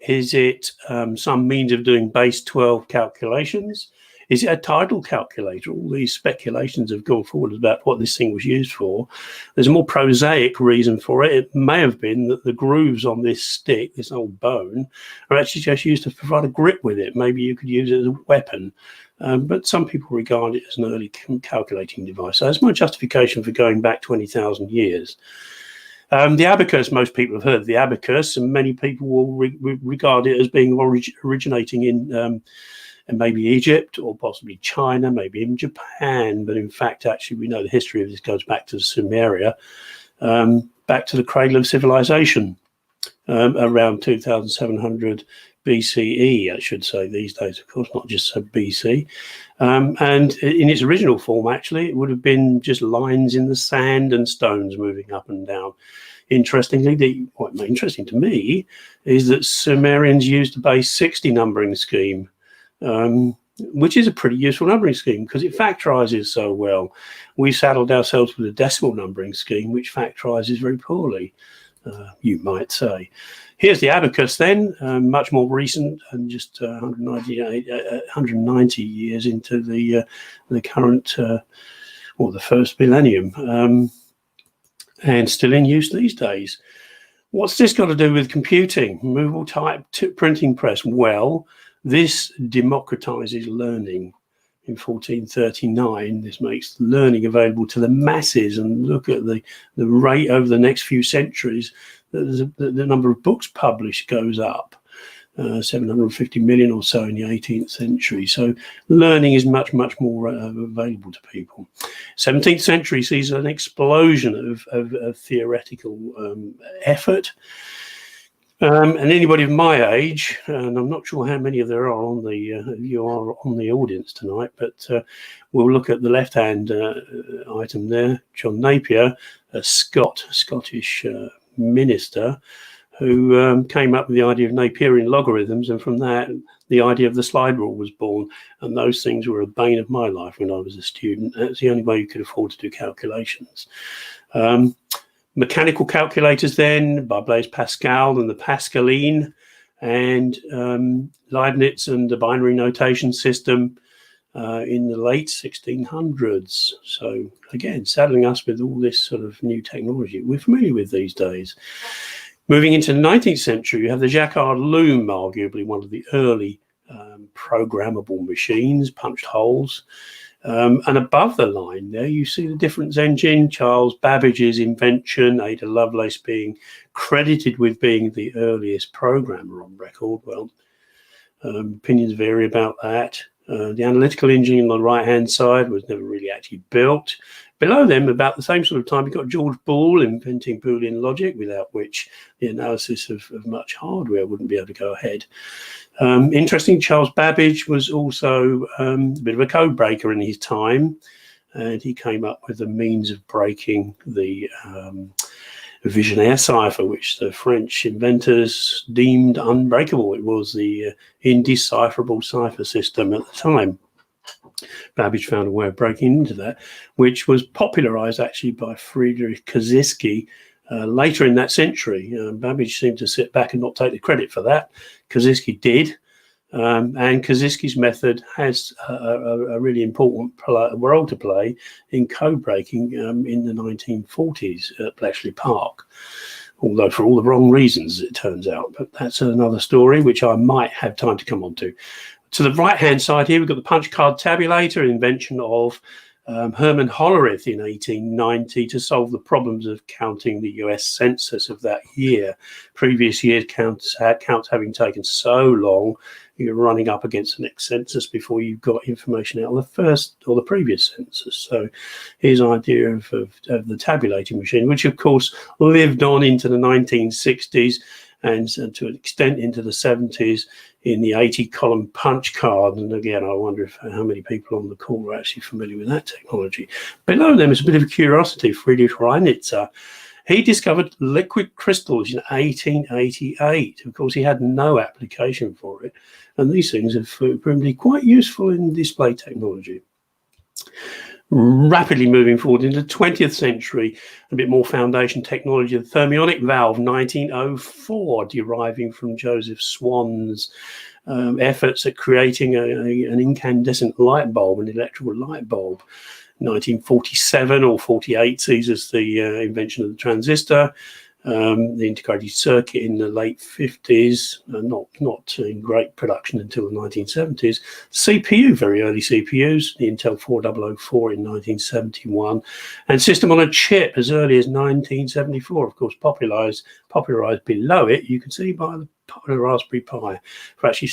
Is it some means of doing base 12 calculations? Is it a tidal calculator? All these speculations have gone forward about what this thing was used for. There's a more prosaic reason for it. It may have been that the grooves on this stick, this old bone, are actually just used to provide a grip with it. Maybe you could use it as a weapon. But some people regard it as an early calculating device. So that's my justification for going back 20,000 years. The abacus, most people have heard of the abacus, and many people will regard it as being originating in maybe Egypt or possibly China, maybe even Japan. But in fact, actually, we know the history of this goes back to Sumeria, back to the cradle of civilization, around 2700 BCE, I should say, these days, of course, not just BC. And in its original form, actually, it would have been just lines in the sand and stones moving up and down. Interestingly, what's interesting to me is that Sumerians used a base 60 numbering scheme, which is a pretty useful numbering scheme because it factorizes so well. We saddled ourselves with a decimal numbering scheme, which factorizes very poorly, you might say. Here's the abacus then, much more recent and just 190 years into the current, or the first millennium, and still in use these days. What's this got to do with computing? Movable type printing press. Well, this democratizes learning. In 1439, this makes learning available to the masses, and look at the rate over the next few centuries. The number of books published goes up, 750 million or so in the 18th century. So learning is much, much more available to people. 17th century sees an explosion of theoretical effort. And anybody of my age, and I'm not sure how many of there are on the you are on the audience tonight, but we'll look at the left-hand item there. John Napier, a Scottish minister, who came up with the idea of Naperian logarithms, and from that, the idea of the slide rule was born. And those things were a bane of my life when I was a student. That's the only way you could afford to do calculations. Mechanical calculators then, by Blaise Pascal and the Pascaline, and Leibniz and the binary notation system in the late 1600s. So again, saddling us with all this sort of new technology we're familiar with these days. Moving into the 19th century, you have the Jacquard loom, arguably one of the early programmable machines, punched holes. And above the line there, you see the difference engine, Charles Babbage's invention, Ada Lovelace being credited with being the earliest programmer on record. Well, opinions vary about that. The analytical engine on the right-hand side was never really actually built. Below them, about the same sort of time, you've got George Boole inventing Boolean logic, without which the analysis of much hardware wouldn't be able to go ahead. Interesting, Charles Babbage was also a bit of a code breaker in his time, and he came up with a means of breaking the Vigenère cipher, which the French inventors deemed unbreakable. It was the indecipherable cipher system at the time. Babbage found a way of breaking into that, which was popularized actually by Friedrich Korzystki later in that century. Babbage seemed to sit back and not take the credit for that. Korzystki did. And Korzystki's method has a really important role to play in code breaking in the 1940s at Bletchley Park, although for all the wrong reasons, it turns out. But that's another story, which I might have time to come on to. To the right-hand side here, we've got the punch card tabulator, invention of Herman Hollerith in 1890 to solve the problems of counting the US census of that year. Previous years counts having taken so long, you're running up against the next census before you've got information out of the first or the previous census. So his idea of the tabulating machine, which of course lived on into the 1960s and to an extent into the 70s in the 80-column punch card. And again, I wonder how many people on the call are actually familiar with that technology. Below them is a bit of a curiosity. Friedrich Reinitzer, he discovered liquid crystals in 1888. Of course, he had no application for it. And these things have proven to be quite useful in display technology. Rapidly moving forward into the 20th century, a bit more foundation technology, the thermionic valve, 1904, deriving from Joseph Swan's efforts at creating an incandescent light bulb, an electrical light bulb. 1947 or 48 sees as the invention of the transistor. The integrated circuit in the late 50s, not in great production until the 1970s. CPU, very early CPUs, the Intel 4004 in 1971, and system on a chip as early as 1974, of course, popularized below it, you can see, by the Raspberry Pi, for actually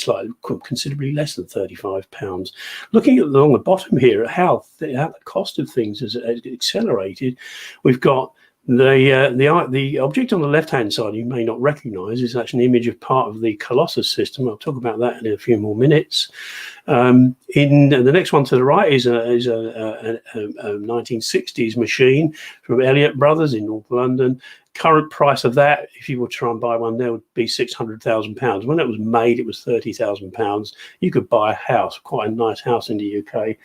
considerably less than £35. Looking at along the bottom here at how the cost of things has accelerated, we've got the object on the left-hand side you may not recognize is actually an image of part of the Colossus system. I'll talk about that in a few more minutes. In the next one to the right is a 1960s machine from Elliott Brothers in North London. Current price of that, if you were to try and buy one there, would be £600,000. When it was made, it was £30,000. You could buy a house, quite a nice house in the UK,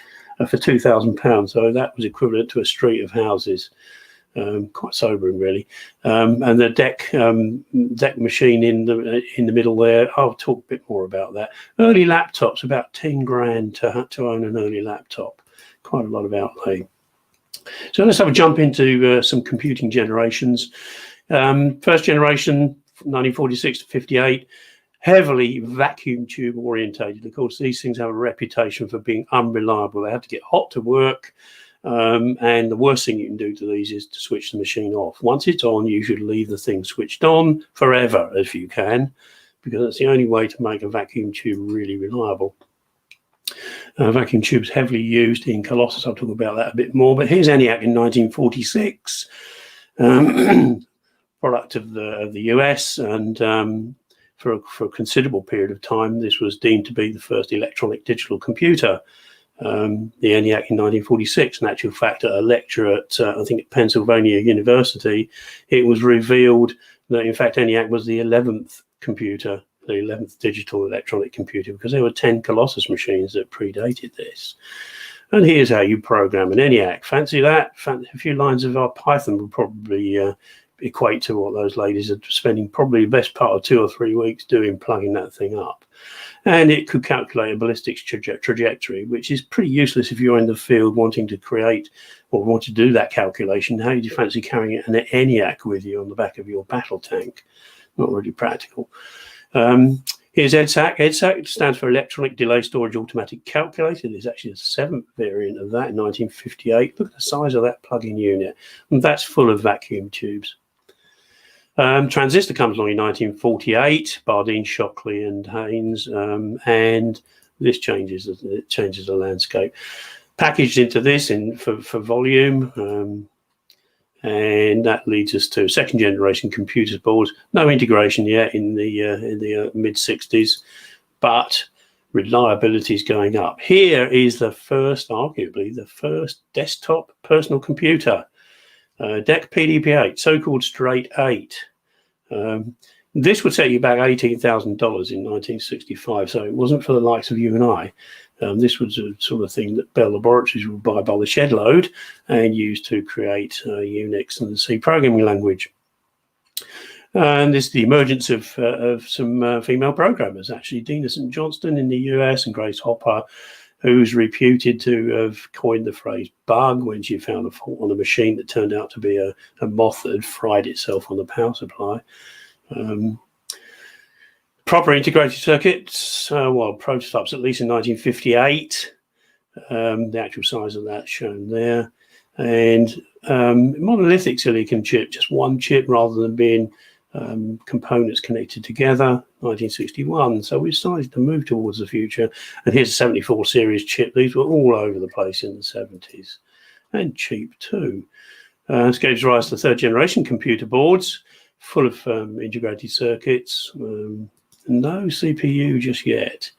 for £2,000. So that was equivalent to a street of houses. Quite sobering, really. And the deck machine in the middle there, I'll talk a bit more about that. Early laptops, about 10 grand to own an early laptop. Quite a lot of outlay. So let's have a jump into some computing generations. First generation, 1946 to 58, heavily vacuum tube orientated. Of course, these things have a reputation for being unreliable. They have to get hot to work. And the worst thing you can do to these is to switch the machine off. Once it's on, you should leave the thing switched on forever if you can, because that's the only way to make a vacuum tube really reliable. Vacuum tubes heavily used in Colossus. I'll talk about that a bit more. But here's ENIAC in 1946, product of the US, and for a considerable period of time, this was deemed to be the first electronic digital computer. The ENIAC in 1946, in actual fact, at a lecture at I think at Pennsylvania University, it was revealed that in fact ENIAC was the 11th computer, the 11th digital electronic computer, because there were 10 Colossus machines that predated this. And here's how you program an ENIAC. Fancy that? A few lines of our Python will probably equate to what those ladies are spending probably the best part of 2 or 3 weeks doing, plugging that thing up. And it could calculate a ballistics trajectory, which is pretty useless if you're in the field wanting to create or want to do that calculation. How do you fancy carrying an ENIAC with you on the back of your battle tank? Not really practical. Here's EDSAC. EDSAC stands for Electronic Delay Storage Automatic Calculator. There's actually a 7th variant of that in 1958. Look at the size of that plug-in unit. And that's full of vacuum tubes. Transistor comes along in 1948, Bardeen, Shockley and Haynes, and this changes the landscape. Packaged into this for volume, and that leads us to second generation computer boards. No integration yet in the mid 60s, but reliability is going up. Here is arguably the first desktop personal computer. DEC PDP-8, so-called straight 8. This would set you back $18,000 in 1965, so it wasn't for the likes of you and I. This was a sort of thing that Bell Laboratories would buy by the shed load and use to create Unix and the C programming language. And this is the emergence of some female programmers, actually. Dina St. Johnston in the US and Grace Hopper, who's reputed to have coined the phrase bug when she found a fault on a machine that turned out to be a moth that had fried itself on the power supply. Proper integrated circuits, prototypes at least in 1958. The actual size of that shown there. And monolithic silicon chip, just one chip rather than being components connected together, 1961. So we started to move towards the future. And here's a 74 series chip. These were all over the place in the 70s, and cheap too. This gives rise to third generation computer boards full of integrated circuits. No CPU just yet.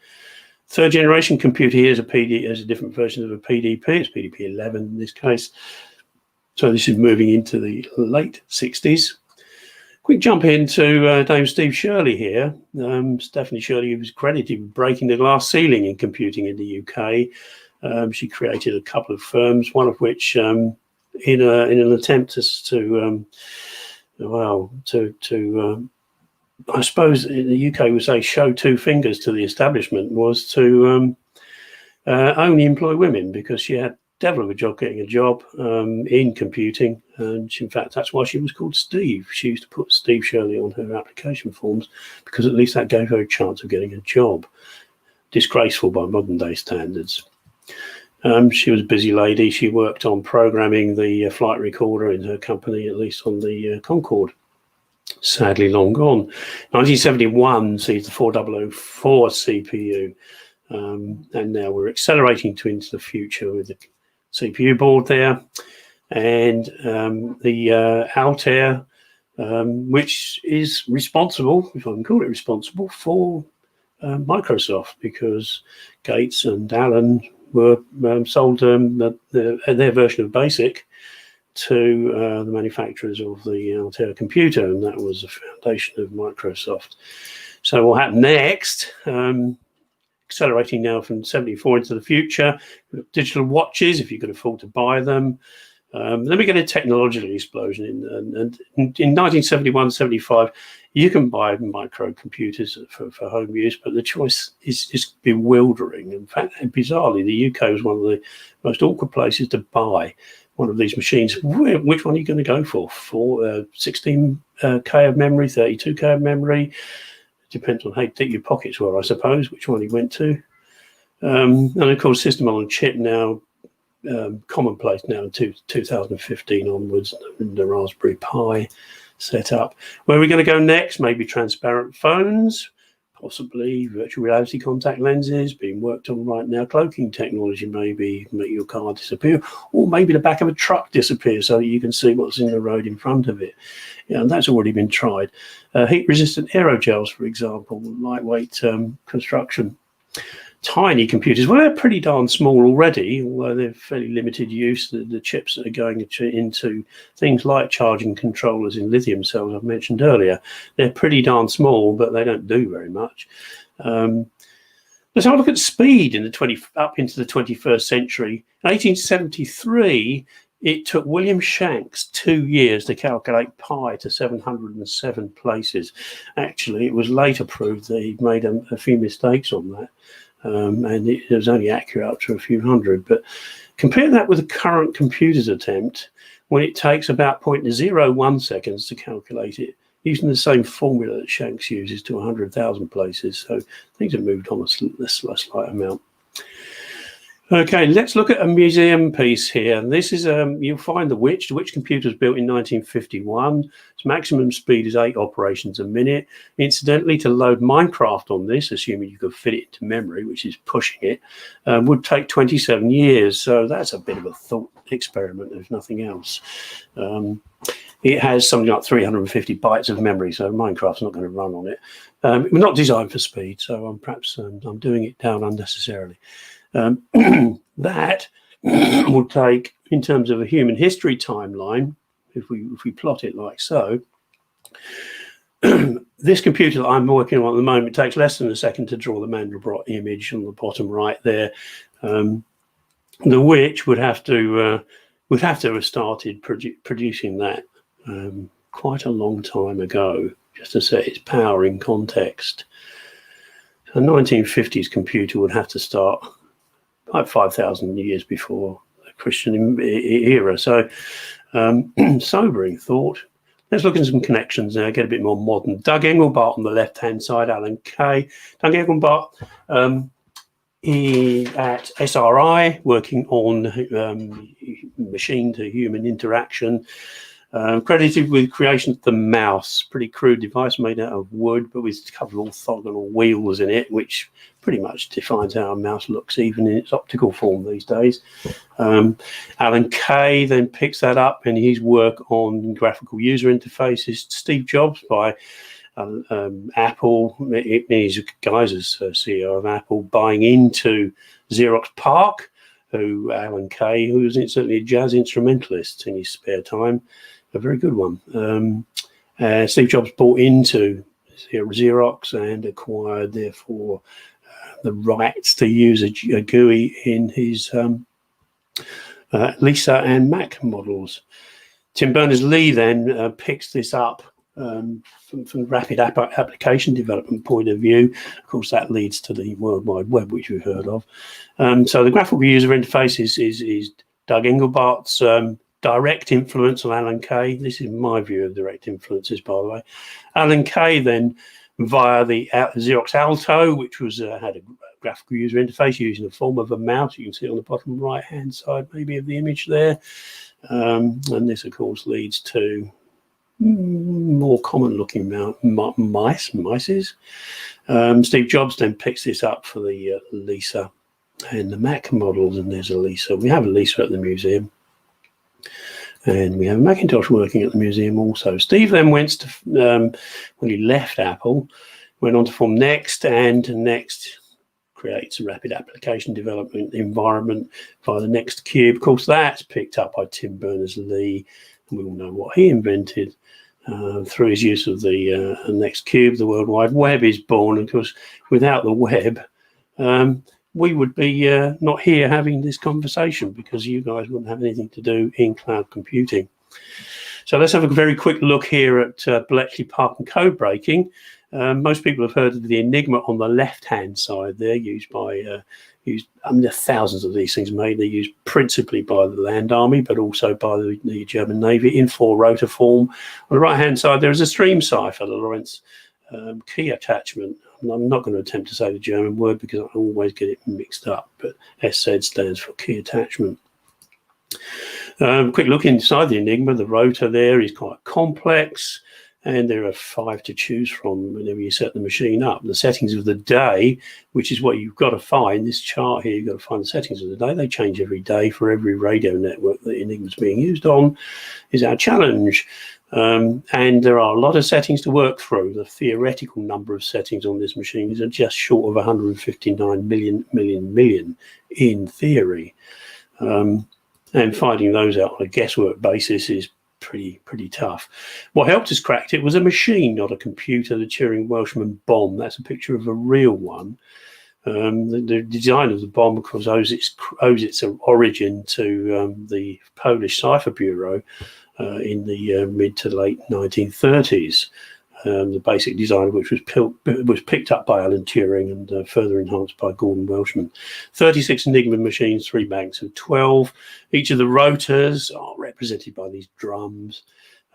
Third generation computer here is a different version of a PDP. It's PDP-11 in this case. So this is moving into the late 60s. Quick jump into Dame Steve Shirley here. Stephanie Shirley was credited with breaking the glass ceiling in computing in the UK. She created a couple of firms, one of which, in an attempt to I suppose in the UK we say show two fingers to the establishment, was to only employ women, because she had devil of a job getting a job in computing, and in fact that's why she was called Steve. She used to put Steve Shirley on her application forms, because at least that gave her a chance of getting a job. Disgraceful by modern day standards. She was a busy lady. She worked on programming the flight recorder in her company, at least on the Concorde. Sadly long gone. 1971 sees the 4004 CPU, and now we're accelerating into the future with the CPU board there, and the Altair, which is responsible, if I can call it responsible, for Microsoft, because Gates and Allen were sold their version of BASIC to the manufacturers of the Altair computer, and that was the foundation of Microsoft. So what happened next, accelerating now from 74 into the future, digital watches, if you could afford to buy them. Then we get a technological explosion in 1971-75. You can buy microcomputers for home use, but the choice is bewildering. In fact, bizarrely, the UK was one of the most awkward places to buy one of these machines. Which one are you going to go for? 16K of memory, 32K of memory? Depends on how deep your pockets were, I suppose, which one you went to. And of course, system on a chip now, commonplace now in 2015 onwards, the Raspberry Pi set up. Where are we going to go next? Maybe transparent phones, possibly virtual reality contact lenses being worked on right now. Cloaking technology, maybe make your car disappear, or maybe the back of a truck disappear so that you can see what's in the road in front of it. Yeah, and that's already been tried. Heat-resistant aerogels, for example, lightweight construction. Tiny computers, well, they're pretty darn small already, although they're fairly limited use. The chips that are going into things like charging controllers in lithium cells I've mentioned earlier, they're pretty darn small, but they don't do very much. Let's have a look at speed in up into the 21st century. In 1873, it took William Shanks 2 years to calculate pi to 707 places. Actually, it was later proved that he'd made a few mistakes on that. And it was only accurate up to a few hundred. But compare that with the current computer's attempt, when it takes about 0.01 seconds to calculate it, using the same formula that Shanks uses to 100,000 places. So things have moved on a slight amount. Okay, let's look at a museum piece here. And this is, you'll find the Witch. The Witch computer was built in 1951. Its maximum speed is 8 operations a minute. Incidentally, to load Minecraft on this, assuming you could fit it into memory, which is pushing it, would take 27 years. So that's a bit of a thought experiment, if nothing else. It has something like 350 bytes of memory, so Minecraft's not going to run on it. We're not designed for speed, so perhaps I'm doing it down unnecessarily. That will take, in terms of a human history timeline, if we plot it like so, this computer that I'm working on at the moment takes less than a second to draw the Mandelbrot image on the bottom right there. The Witch would have to have started producing that quite a long time ago, just to set its power in context. A 1950s computer would have to start like 5,000 years before the Christian era. So sobering thought. Let's look at some connections now, get a bit more modern. Doug Engelbart on the left-hand side, Alan Kay. Doug Engelbart at SRI, working on machine-to-human interaction. Credited with creation of the mouse, pretty crude device made out of wood, but with a couple of orthogonal wheels in it, which pretty much defines how a mouse looks, even in its optical form these days. Alan Kay then picks that up in his work on graphical user interfaces. Steve Jobs by Apple, in his guise as CEO of Apple, buying into Xerox PARC, who Alan Kay, who was certainly a jazz instrumentalist in his spare time, a very good one. Steve Jobs bought into Xerox and acquired, therefore, the rights to use a GUI in his Lisa and Mac models. Tim Berners-Lee then picks this up from the rapid application development point of view. Of course, that leads to the World Wide Web, which we've heard of. So the graphical user interface is Doug Engelbart's direct influence on Alan Kay. This is my view of direct influences, by the way. Alan Kay then, via the Xerox Alto, which was had a graphical user interface using the form of a mouse. You can see on the bottom right-hand side, maybe, of the image there. And this, of course, leads to more common-looking mices. Steve Jobs then picks this up for the Lisa and the Mac models, and there's a Lisa. We have a Lisa at the museum. And we have Macintosh working at the museum also. Steve then went to, when he left Apple, went on to form Next, and Next creates a rapid application development environment via the Next Cube. Of course, that's picked up by Tim Berners-Lee, and we all know what he invented. Through his use of the Next Cube, the World Wide Web is born. Of course, without the web, we would be not here having this conversation, because you guys wouldn't have anything to do in cloud computing. So let's have a very quick look here at Bletchley Park and code breaking. Most people have heard of the Enigma on the left-hand side there, used by I mean, there are thousands of these things made. They're used principally by the Land Army, but also by the German Navy in 4-rotor form. On the right-hand side, there is a stream cipher, the Lorentz key attachment. I'm not going to attempt to say the German word because I always get it mixed up, but SZ stands for key attachment. Quick look inside the Enigma. The rotor there is quite complex, and there are 5 to choose from whenever you set the machine up. The settings of the day, which is what you've got to find, this chart here, you've got to find the settings of the day. They change every day for every radio network that Enigma's being used on, is our challenge. And there are a lot of settings to work through. The theoretical number of settings on this machine is just short of 159 million in theory. And finding those out on a guesswork basis is pretty tough. What helped us crack it was a machine, not a computer, the Turing-Welshman bomb. That's a picture of a real one. The design of the bomb, of course, owes its origin to the Polish Cipher Bureau in the mid to late 1930s. The basic design of which was picked up by Alan Turing and further enhanced by Gordon Welshman. 36 Enigma machines, 3 banks of 12. Each of the rotors are represented by these drums.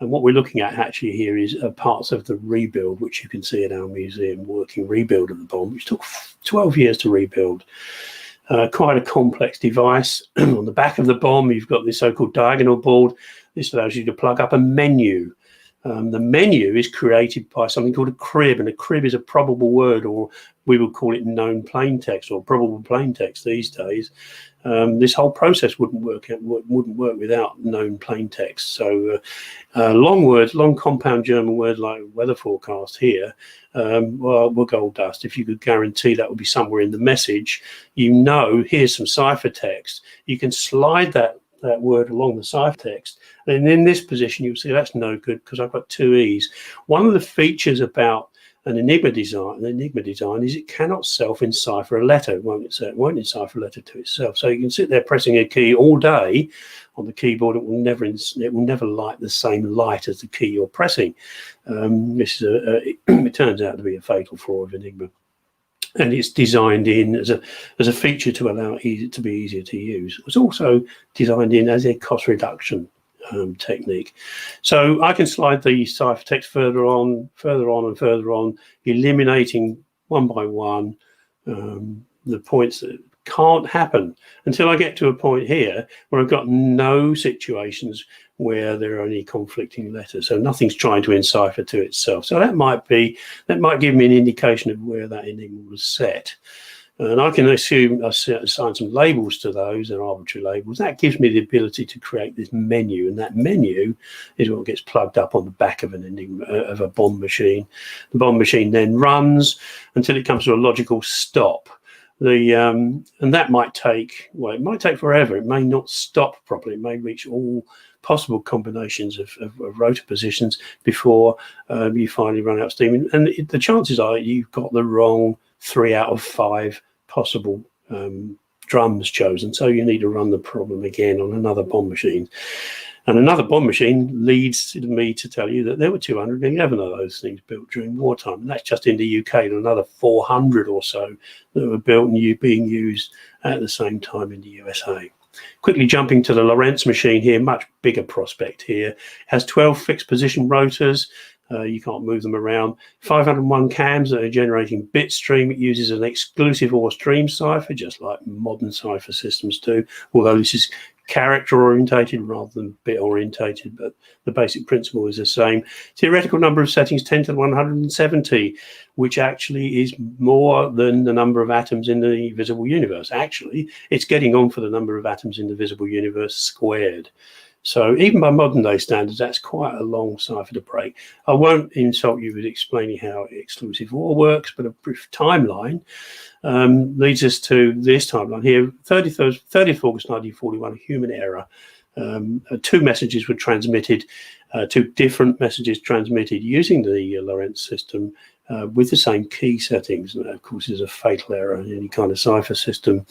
And what we're looking at actually here is parts of the rebuild, which you can see at our museum, working rebuild of the bomb, which took 12 years to rebuild. Quite a complex device. On the back of the bomb, you've got this so-called diagonal board. This allows you to plug up a menu. The menu is created by something called a crib, and a crib is a probable word, or we would call it known plain text or probable plain text these days. This whole process wouldn't work without known plain text. So long words, long compound German words like weather forecast here, well, were gold dust. If you could guarantee that would be somewhere in the message, here's some ciphertext. You can slide that word along the ciphertext, and in this position you'll see that's no good because I've got 2 E's. One of the features about an Enigma design is it cannot self-encipher a letter. It won't encipher a letter to itself. So you can sit there pressing a key all day on the keyboard. It will never light the same light as the key you're pressing. It turns out to be a fatal flaw of Enigma. And it's designed in as a feature to allow it to be easier to use. It's also designed in as a cost reduction technique. So I can slide the ciphertext further on, eliminating one by one the points that can't happen until I get to a point here where I've got no situations where there are any conflicting letters. So nothing's trying to encipher to itself. So that might give me an indication of where that enigma was set. And I can assign some labels to those, and arbitrary labels. That gives me the ability to create this menu, and that menu is what gets plugged up on the back of an enigma, of a bomb machine. The bomb machine then runs until it comes to a logical stop. And that might take forever. It may not stop properly. It may reach all possible combinations of rotor positions before you finally run out of steam. And the chances are you've got the wrong 3 out of 5 possible drums chosen. So you need to run the problem again on another bomb machine. And another bomb machine leads me to tell you that there were 211 of those things built during wartime. And that's just in the UK, and another 400 or so that were built and being used at the same time in the USA. Quickly jumping to the Lorentz machine here, much bigger prospect here. It has 12 fixed position rotors. You can't move them around. 501 cams that are generating bit stream. It uses an exclusive OR stream cipher, just like modern cipher systems do, although this is character orientated rather than bit orientated, but the basic principle is the same. Theoretical number of settings 10 to the 170, which actually is more than the number of atoms in the visible universe. Actually, it's getting on for the number of atoms in the visible universe squared. So even by modern day standards, that's quite a long cipher to break. I won't insult you with explaining how exclusive OR works, but a brief timeline leads us to this timeline here. 30th August 1941, a human error. 2 messages were transmitted, 2 different messages transmitted using the Lorentz system with the same key settings. And that, of course, is a fatal error in any kind of cipher system.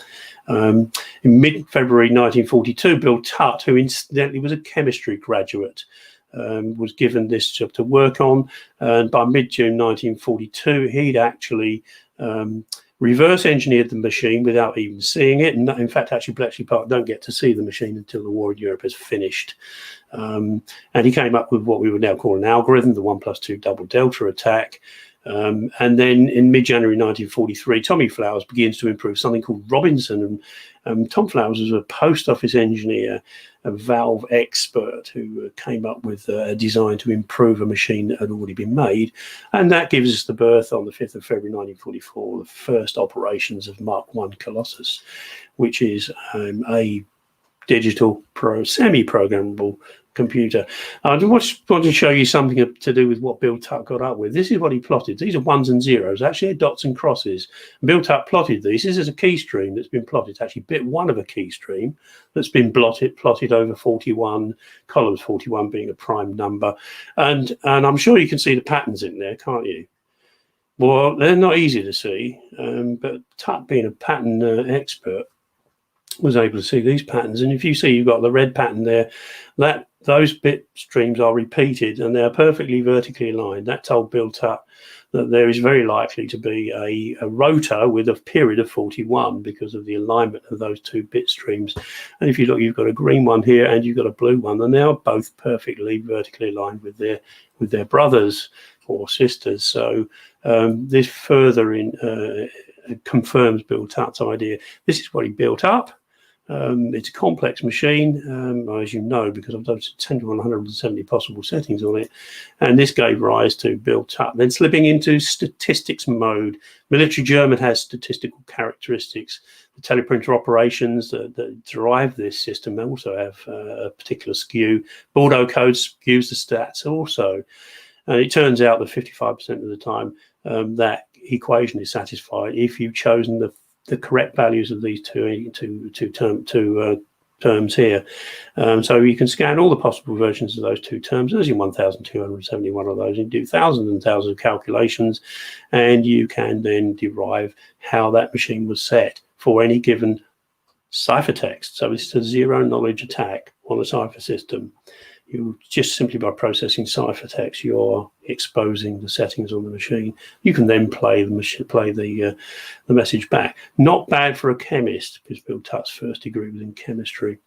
In mid-February 1942, Bill Tutt, who incidentally was a chemistry graduate, was given this job to work on. And by mid-June 1942, he'd actually reverse engineered the machine without even seeing it. And in fact, actually, Bletchley Park don't get to see the machine until the war in Europe is finished. And he came up with what we would now call an algorithm, the 1+2 double delta attack. And then in mid-January 1943, Tommy Flowers begins to improve something called Robinson. And Tom Flowers was a post office engineer, a valve expert who came up with a design to improve a machine that had already been made. And that gives us the birth on the 5th of February 1944, the first operations of Mark I Colossus, which is a digital semi-programmable computer. I just want to show you something to do with what Bill Tutt got up with. This is what he plotted. These are 1s and 0s. Actually, they're dots and crosses. Bill Tutt plotted these. This is a key stream that's been plotted. It's actually bit 1 of a key stream that's been plotted over 41 columns, 41 being a prime number. And I'm sure you can see the patterns in there, can't you? Well, they're not easy to see, but Tutt, being a pattern expert, was able to see these patterns. And if you see you've got the red pattern there, those bit streams are repeated and they're perfectly vertically aligned. That told Bill Tutt that there is very likely to be a rotor with a period of 41 because of the alignment of those 2 bit streams. And if you look, you've got a green one here and you've got a blue one, and they are both perfectly vertically aligned with their brothers or sisters. So this further confirms Bill Tutt's idea. This is what he built up. It's a complex machine, as you know, because I've done 10 to 170 possible settings on it. And this gave rise to Bill Tutt. Then slipping into statistics mode. Military German has statistical characteristics. The teleprinter operations that drive this system also have a particular skew. Bordeaux code skews the stats also. And it turns out that 55% of the time that equation is satisfied if you've chosen the correct values of these two terms here. So you can scan all the possible versions of those 2 terms. There's your 1,271 of those. You do thousands and thousands of calculations, and you can then derive how that machine was set for any given ciphertext. So it's a zero knowledge attack on a cipher system. You just simply by processing ciphertext, you're exposing the settings on the machine. You can then play the message back. Not bad for a chemist, because Bill Tutt's first degree was in chemistry.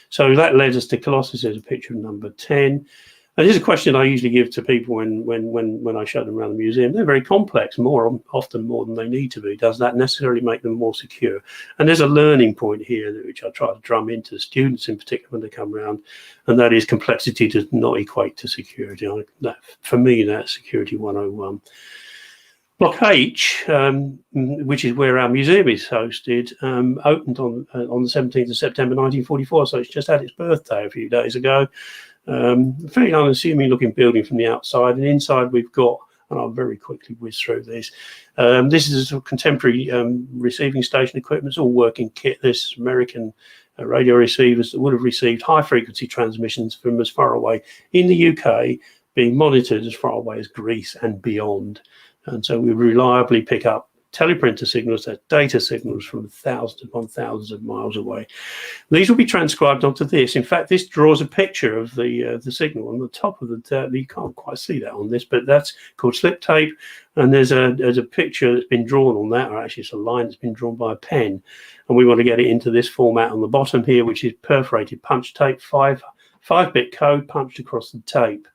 So that led us to Colossus. There's a picture of number 10. And this is a question I usually give to people when I show them around the museum. They're very complex, often more than they need to be. Does that necessarily make them more secure? And there's a learning point here which I try to drum into students in particular when they come around, and that is complexity does not equate to security. For me, that's security 101. Block H, which is where our museum is hosted, opened on the 17th of September 1944, so it's just had its birthday a few days ago. Fairly unassuming looking building from the outside, and inside we've got, and I'll very quickly whiz through this. This is a sort of contemporary receiving station equipment. It's all working kit. This American radio receivers that would have received high frequency transmissions from as far away in the UK, being monitored as far away as Greece and beyond. And so we reliably pick up teleprinter signals, that's data signals from thousands upon thousands of miles away. These will be transcribed onto this. In fact, this draws a picture of the signal on the top of the. You can't quite see that on this, but that's called slip tape. And there's a picture that's been drawn on that, or actually it's a line that's been drawn by a pen. And we want to get it into this format on the bottom here, which is perforated punch tape, 5-bit code punched across the tape.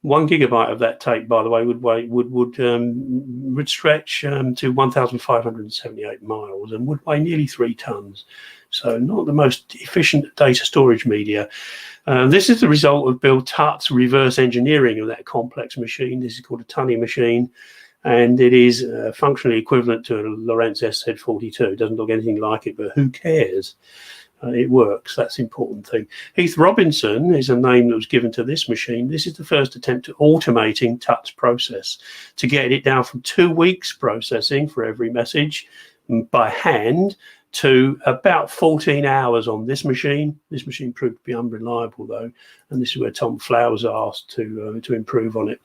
1 gigabyte of that tape, by the way, would stretch to 1,578 miles and would weigh nearly 3 tons. So not the most efficient data storage media. This is the result of Bill Tutt's reverse engineering of that complex machine. This is called a Tunney machine, and it is functionally equivalent to a Lorentz SZ42. It doesn't look anything like it, but who cares? It works. That's the important thing. Heath Robinson is a name that was given to this machine. This is the first attempt at automating Tutt's process to get it down from 2 weeks processing for every message by hand to about 14 hours on this machine. This machine proved to be unreliable though, and this is where Tom Flower was asked to improve on it.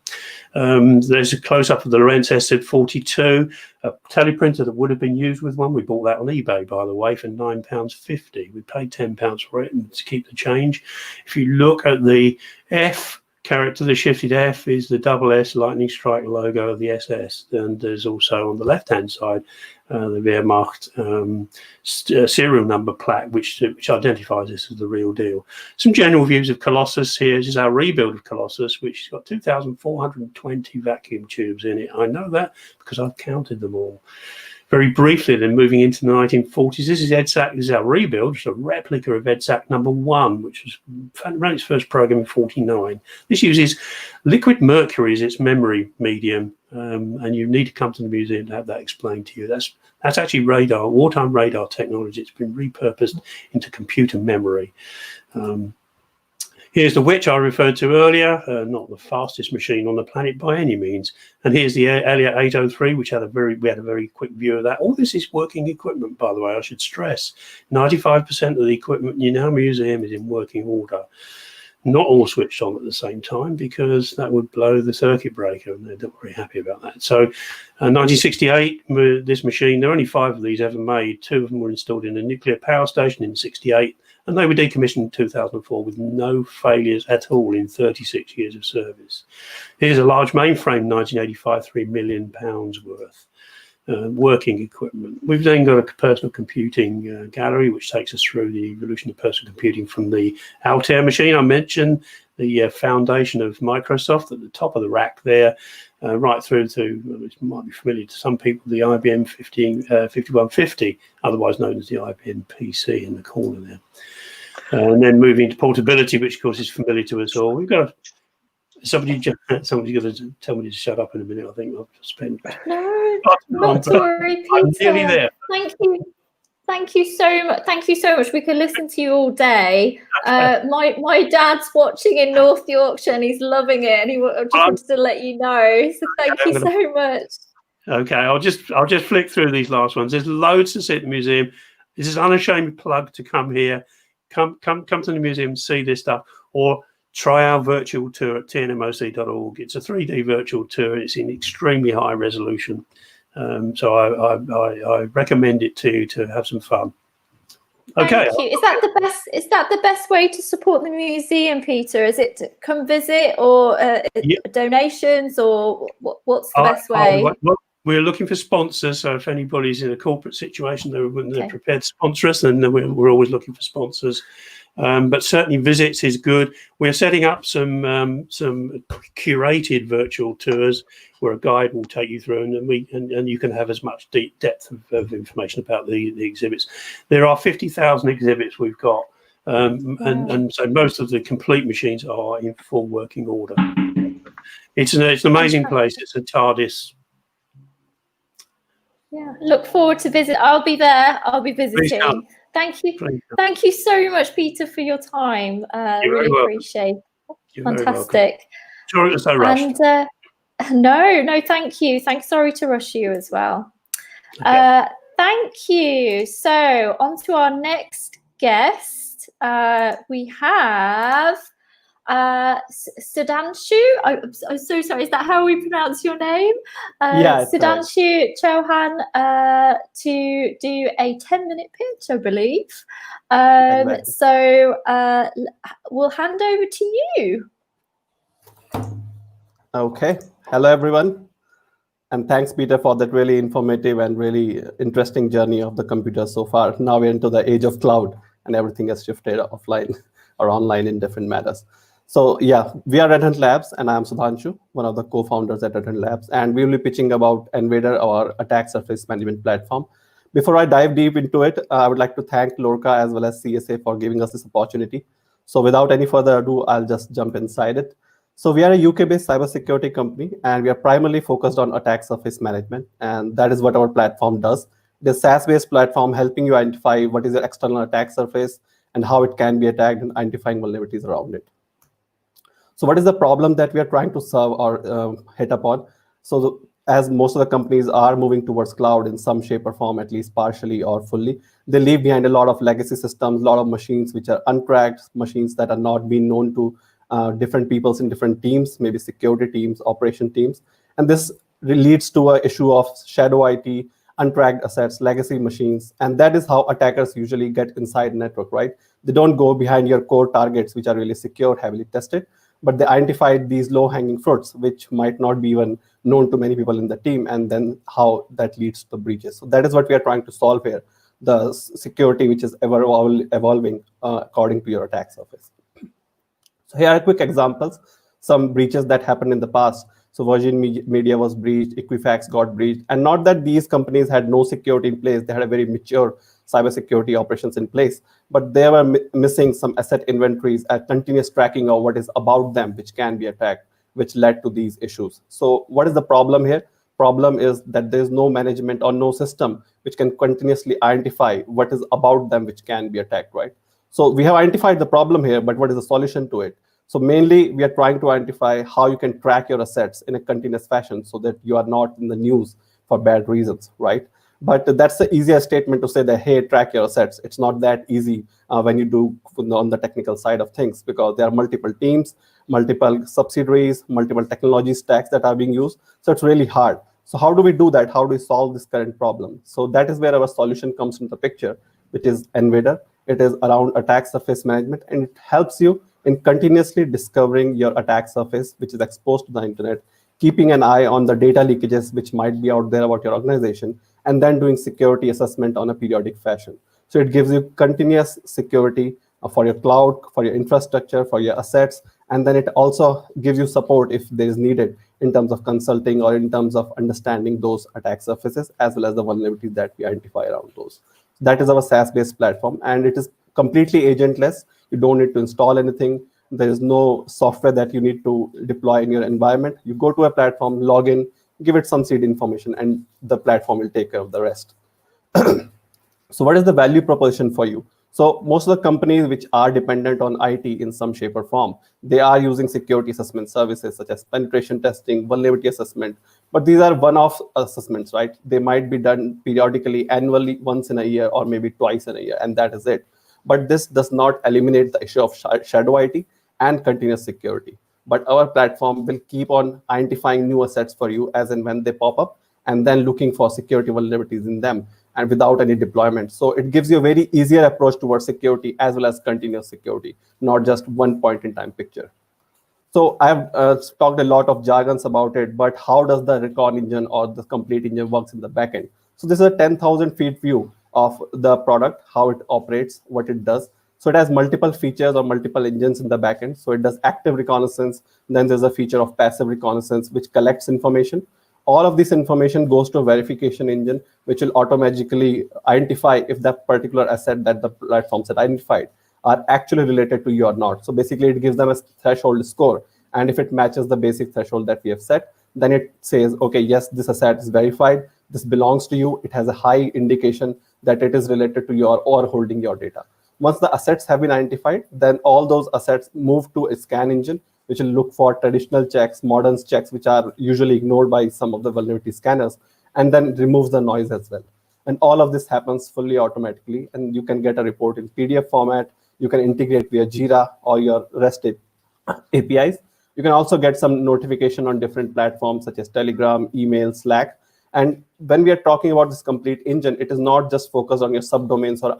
There's a close-up of the Lorentz SZ42, a teleprinter that would have been used with one. We bought that on eBay, by the way, for £9.50. We paid £10 for it and to keep the change. If you look at the F character, the shifted F is the double S lightning strike logo of the SS, and there's also on the left-hand side the Wehrmacht serial number plaque, which identifies this as the real deal. Some general views of Colossus here. This is our rebuild of Colossus, which has got 2,420 vacuum tubes in it. I know that because I've counted them all. Very briefly, then moving into the 1940s, this is EDSAC. This is our rebuild, which is a replica of EDSAC number 1, which ran its first program in 1949. This uses liquid mercury as its memory medium, and you need to come to the museum to have that explained to you. That's actually radar, wartime radar technology. It's been repurposed into computer memory. Here's the Witch I referred to earlier, not the fastest machine on the planet by any means. And here's the Elliott 803, which we had a very quick view of that. All this is working equipment, by the way, I should stress. 95% of the equipment in our museum is in working order. Not all switched on at the same time because that would blow the circuit breaker, and they're not very happy about that. So 1968, this machine, there are only 5 of these ever made. 2 of them were installed in a nuclear power station in 1968. And they were decommissioned in 2004 with no failures at all in 36 years of service. Here's a large mainframe, 1985, £3 million worth, working equipment. We've then got a personal computing gallery, which takes us through the evolution of personal computing from the Altair machine I mentioned, the foundation of Microsoft at the top of the rack there, right through to, which might be familiar to some people, the IBM 5150, otherwise known as the IBM PC in the corner there. And then moving to portability, which of course is familiar to us all. We've got somebody's going to tell me to shut up in a minute. I think I've spent. No, not to worry, Peter. I'm nearly there. Thank you. Thank you so much. Thank you so much. We could listen to you all day. My dad's watching in North Yorkshire and he's loving it, and I just wanted to let you know. So thank you so much. Okay, I'll just flick through these last ones. There's loads to see at the museum. This is an unashamed plug to come here. Come to the museum and see this stuff, or try our virtual tour at tnmoc.org. It's a 3D virtual tour. It's in extremely high resolution. So I recommend it to you to have some fun. Okay. Thank you. Is that the best way to support the museum, Peter? Is it to come visit, or donations, or what's the best way? Well, we're looking for sponsors, so if anybody's in a corporate situation, they're prepared to sponsor us, then we're always looking for sponsors. But certainly visits is good. We're setting up some curated virtual tours where a guide will take you through, and you can have as much depth of information about the exhibits. There are 50,000 exhibits we've got, and so most of the complete machines are in full working order. It's an amazing place. It's a TARDIS. Yeah, look forward to visit. I'll be there. I'll be visiting. Thank you. Thank you so much, Peter, for your time. Really appreciate it. Fantastic. Sure, it was so rushed. And no, thank you. Sorry to rush you as well. Okay. Thank you. So on to our next guest. We have Sudhanshu, I'm so sorry, is that how we pronounce your name? Yeah, Sudhanshu Chauhan to do a 10-minute pitch, I believe. Exactly. So we'll hand over to you. Okay. Hello, everyone. And thanks, Peter, for that really informative and really interesting journey of the computer so far. Now we're into the age of cloud and everything has shifted offline or online in different matters. So yeah, we are Red Hat Labs and I'm Sudhanshu, one of the co-founders at Red Hat Labs. And we will be pitching about Invader, our attack surface management platform. Before I dive deep into it, I would like to thank Lorca as well as CSA for giving us this opportunity. So without any further ado, I'll just jump inside it. So we are a UK-based cybersecurity company, and we are primarily focused on attack surface management, and that is what our platform does. It is a SaaS-based platform helping you identify what is your external attack surface and how it can be attacked and identifying vulnerabilities around it. So what is the problem that we are trying to solve or hit upon? So as most of the companies are moving towards cloud in some shape or form, at least partially or fully, they leave behind a lot of legacy systems, a lot of machines which are uncracked, machines that are not being known to different peoples in different teams, maybe security teams, operation teams. And this leads to an issue of shadow IT, untracked assets, legacy machines. And that is how attackers usually get inside network, right? They don't go behind your core targets, which are really secure, heavily tested, but they identified these low-hanging fruits, which might not be even known to many people in the team, and then how that leads to breaches. So that is what we are trying to solve here, the security which is ever evolving according to your attack surface. So here are quick examples, some breaches that happened in the past. So Virgin Media was breached, Equifax got breached, and not that these companies had no security in place, they had a very mature cybersecurity operations in place, but they were missing some asset inventories, a continuous tracking of what is about them, which can be attacked, which led to these issues. So what is the problem here? Problem is that there is no management or no system which can continuously identify what is about them, which can be attacked, right? So we have identified the problem here, but what is the solution to it? So mainly we are trying to identify how you can track your assets in a continuous fashion so that you are not in the news for bad reasons, right? But that's the easiest statement to say that, hey, track your assets. It's not that easy when you do on the technical side of things, because there are multiple teams, multiple subsidiaries, multiple technology stacks that are being used. So it's really hard. So how do we do that? How do we solve this current problem? So that is where our solution comes into the picture, which is Invader. It is around attack surface management, and it helps you in continuously discovering your attack surface, which is exposed to the internet, keeping an eye on the data leakages which might be out there about your organization, and then doing security assessment on a periodic fashion. So it gives you continuous security for your cloud, for your infrastructure, for your assets, and then it also gives you support if there is needed in terms of consulting or in terms of understanding those attack surfaces, as well as the vulnerabilities that we identify around those. That is our SaaS-based platform, and it is completely agentless. You don't need to install anything. There is no software that you need to deploy in your environment. You go to a platform, log in, give it some seed information, and the platform will take care of the rest. So what is the value proposition for you? So most of the companies which are dependent on IT in some shape or form, they are using security assessment services such as penetration testing, vulnerability assessment, but these are one-off assessments, right? They might be done periodically, annually, once in a year, or maybe twice in a year, and that is it. But this does not eliminate the issue of shadow IT and continuous security. But our platform will keep on identifying new assets for you as and when they pop up, and then looking for security vulnerabilities in them, and without any deployment. So it gives you a very easier approach towards security as well as continuous security, not just one point in time picture. So I've talked a lot of jargons about it, but how does the recon engine or the complete engine works in the backend? So this is a 10,000 feet view of the product, how it operates, what it does. So it has multiple features or multiple engines in the backend. So it does active reconnaissance. Then there's a feature of passive reconnaissance, which collects information. All of this information goes to a verification engine, which will automatically identify if that particular asset that the platforms had identified are actually related to you or not. So basically, it gives them a threshold score. And if it matches the basic threshold that we have set, then it says, okay, yes, this asset is verified. This belongs to you. It has a high indication that it is related to your or holding your data. Once the assets have been identified, then all those assets move to a scan engine, which will look for traditional checks, modern checks, which are usually ignored by some of the vulnerability scanners, and then removes the noise as well. And all of this happens fully automatically, and you can get a report in PDF format. You can integrate via Jira or your REST APIs. You can also get some notification on different platforms such as Telegram, email, Slack. And when we are talking about this complete engine, it is not just focused on your subdomains or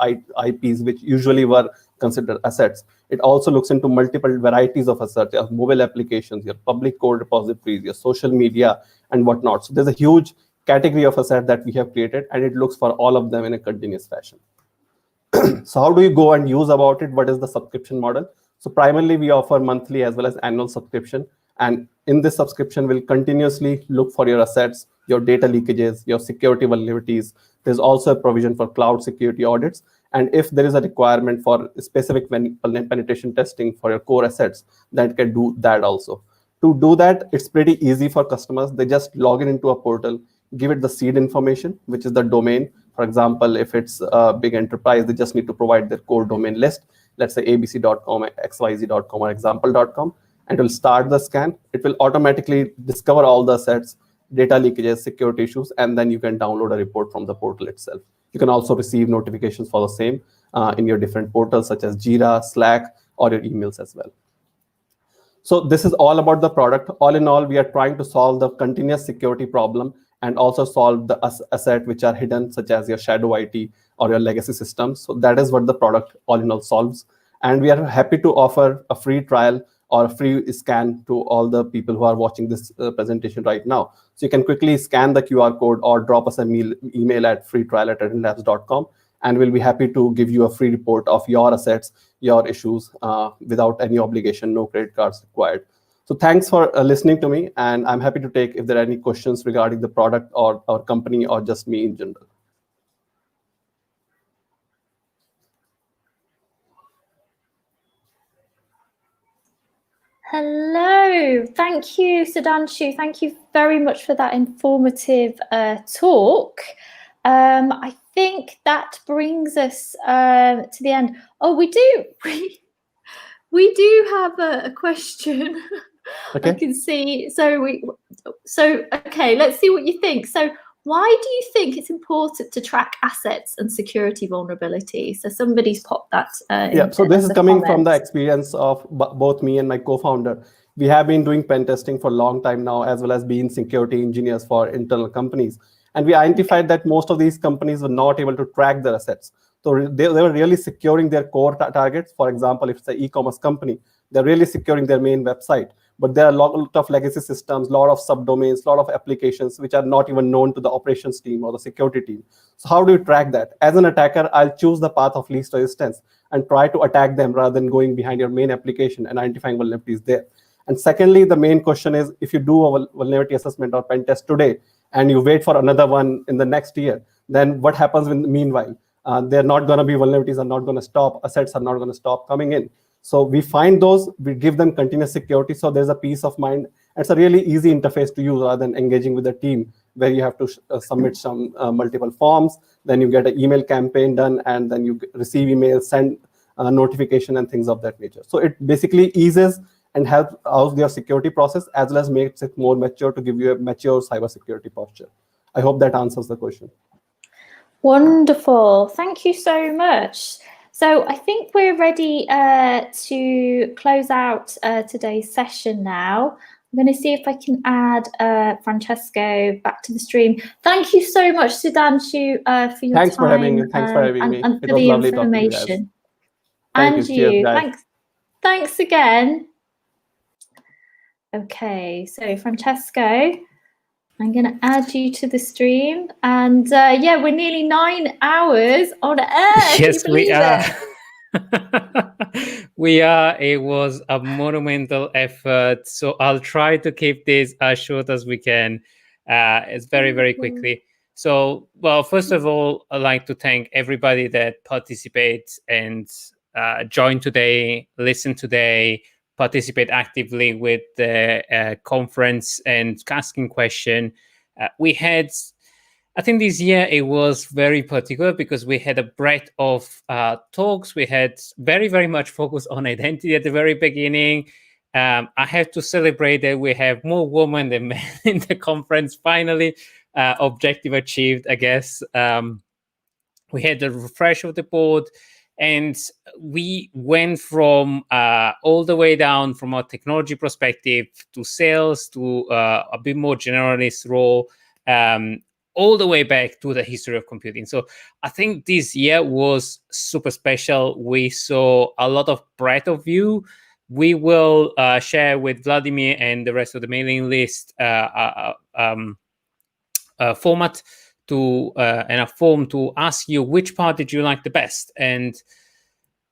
IPs, which usually were considered assets. It also looks into multiple varieties of assets, your mobile applications, your public code repositories, your social media, and whatnot. So there's a huge category of assets that we have created, and it looks for all of them in a continuous fashion. So how do you go and use about it? What is the subscription model? So primarily we offer monthly as well as annual subscription. And in this subscription, we'll continuously look for your assets, your data leakages, your security vulnerabilities. There's also a provision for cloud security audits. And if there is a requirement for specific penetration testing for your core assets, that can do that also. To do that, it's pretty easy for customers. They just log into a portal, give it the seed information, which is the domain. For example, if it's a big enterprise, they just need to provide their core domain list. Let's say abc.com, xyz.com, or example.com, and it will start the scan. It will automatically discover all the assets, data leakages, security issues, and then you can download a report from the portal itself. You can also receive notifications for the same in your different portals, such as Jira, Slack, or your emails as well. So this is all about the product. All in all, we are trying to solve the continuous security problem and also solve the assets which are hidden, such as your shadow IT or your legacy systems. So that is what the product all in all solves. And we are happy to offer a free trial or a free scan to all the people who are watching this presentation right now. So you can quickly scan the QR code or drop us an email at freetrial@redinlabs.com, and we'll be happy to give you a free report of your assets, your issues, without any obligation, no credit cards required. So thanks for listening to me, and I'm happy to take if there are any questions regarding the product or our company or just me in general. Hello, thank you, Sudhanshu. Thank you very much for that informative talk. I think that brings us to the end. Oh, we do have a question. Okay. I can see. So okay, let's see what you think. So why do you think it's important to track assets and security vulnerabilities? So somebody's popped that. Yeah, so this is coming from the experience of both me and my co-founder. We have been doing pen testing for a long time now, as well as being security engineers for internal companies. And we identified that most of these companies were not able to track their assets. So they were really securing their core targets. For example, if it's an e-commerce company, they're really securing their main website. But there are a lot of legacy systems, a lot of subdomains, a lot of applications which are not even known to the operations team or the security team. So how do you track that? As an attacker, I'll choose the path of least resistance and try to attack them rather than going behind your main application and identifying vulnerabilities there. And secondly, the main question is, if you do a vulnerability assessment or pen test today and you wait for another one in the next year, then what happens in the meanwhile? They're not going to be vulnerabilities are not going to stop, assets are not going to stop coming in. So we find those, we give them continuous security, so there's a peace of mind. It's a really easy interface to use rather than engaging with the team where you have to submit some multiple forms, then you get an email campaign done, and then you receive emails, send notification and things of that nature. So it basically eases and helps out your security process as well as makes it more mature to give you a mature cybersecurity posture. I hope that answers the question. Wonderful. Thank you so much. So I think we're ready to close out today's session now. I'm going to see if I can add Francesco back to the stream. Thank you so much, Sudhanshu, for your time. Thanks for having me. Thanks for having me. And It for was the lovely talking to you guys. information. Thank And you. Cheers, guys. Thanks again. Okay, so Francesco, I'm going to add you to the stream. And yeah, we're nearly 9 hours on air. Yes, we are. We are. It was a monumental effort. So I'll try to keep this as short as we can. It's very, very quickly. So, well, first of all, I'd like to thank everybody that participates and joined today, listened today, participate actively with the conference and asking questions. We had, I think this year it was very particular because we had a breadth of talks. We had very, very much focus on identity at the very beginning. I have to celebrate that we have more women than men in the conference. Finally, objective achieved, I guess. We had the refresh of the board. And we went from all the way down from a technology perspective to sales to a bit more generalist role, all the way back to the history of computing. So I think this year was super special. We saw a lot of breadth of view. We will share with Vladimir and the rest of the mailing list format to and a form to ask you which part did you like the best. And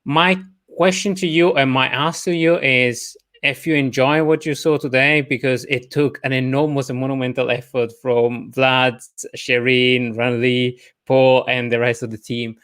my question to you and my ask to you is if you enjoy what you saw today, because it took an enormous and monumental effort from Vlad, Shireen, Ranli, Paul, and the rest of the team,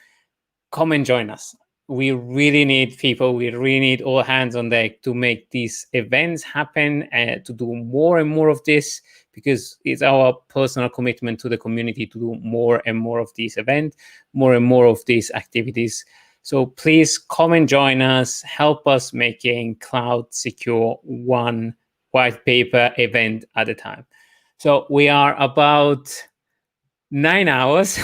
come and join us. We really need people. We really need all hands on deck to make these events happen and to do more and more of this, because it's our personal commitment to the community to do more and more of these events, more and more of these activities. So please come and join us, help us making cloud secure one white paper event at a time. So we are about 9 hours,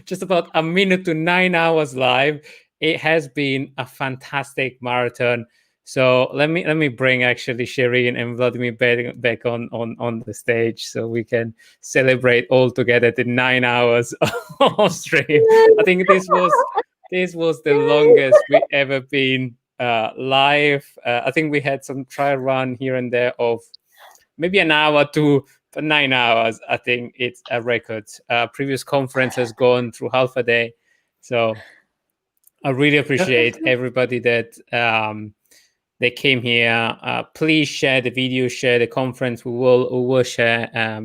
just about a minute to 9 hours live. It has been a fantastic marathon. So let me bring actually Shireen and Vladimir back on the stage so we can celebrate all together the 9 hours of stream. I think this was the longest we ever been live. I think we had some trial run here and there of maybe an hour to 9 hours. I think it's a record. Previous conference has gone through half a day. So I really appreciate everybody that they came here. Please share the video, share the conference. We will share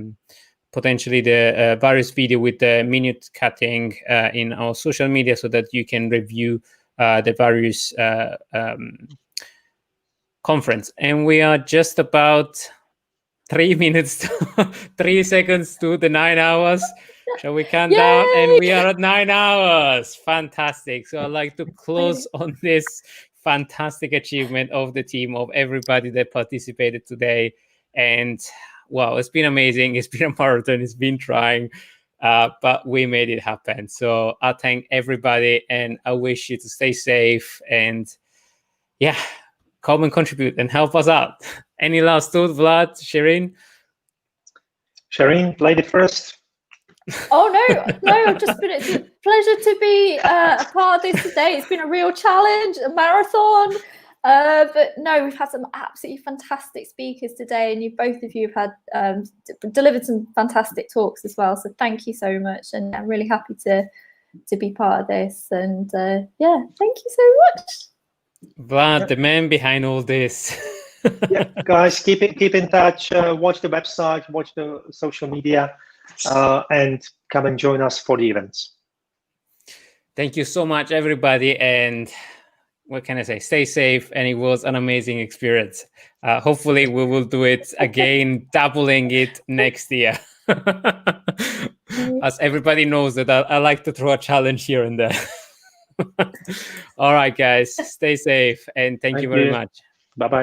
potentially the various video with the minute cutting in our social media so that you can review the various conference. And we are just about 3 minutes, 3 seconds to the 9 hours. Shall we count down? And we are at 9 hours. Fantastic. So I'd like to close on this fantastic achievement of the team, of everybody that participated today. And wow, it's been amazing. It's been a marathon. It's been trying, but we made it happen. So I thank everybody and I wish you to stay safe and yeah, come and contribute and help us out. Any last thought, Vlad, Shireen? Shireen, lady first. Oh no, just been it's a pleasure to be a part of this today. It's been a real challenge, a marathon. But no, we've had some absolutely fantastic speakers today, and both of you have had delivered some fantastic talks as well. So thank you so much, and I'm really happy to be part of this. And yeah, thank you so much. Vlad, the man behind all this. Yeah, guys, keep in touch. Watch the website, watch the social media, and come and join us for the events. Thank you so much, everybody, and what can I say? Stay safe, and it was an amazing experience. Hopefully, we will do it again, doubling it next year. As everybody knows that I like to throw a challenge here and there. All right, guys, stay safe, and thank you very much. Bye-bye.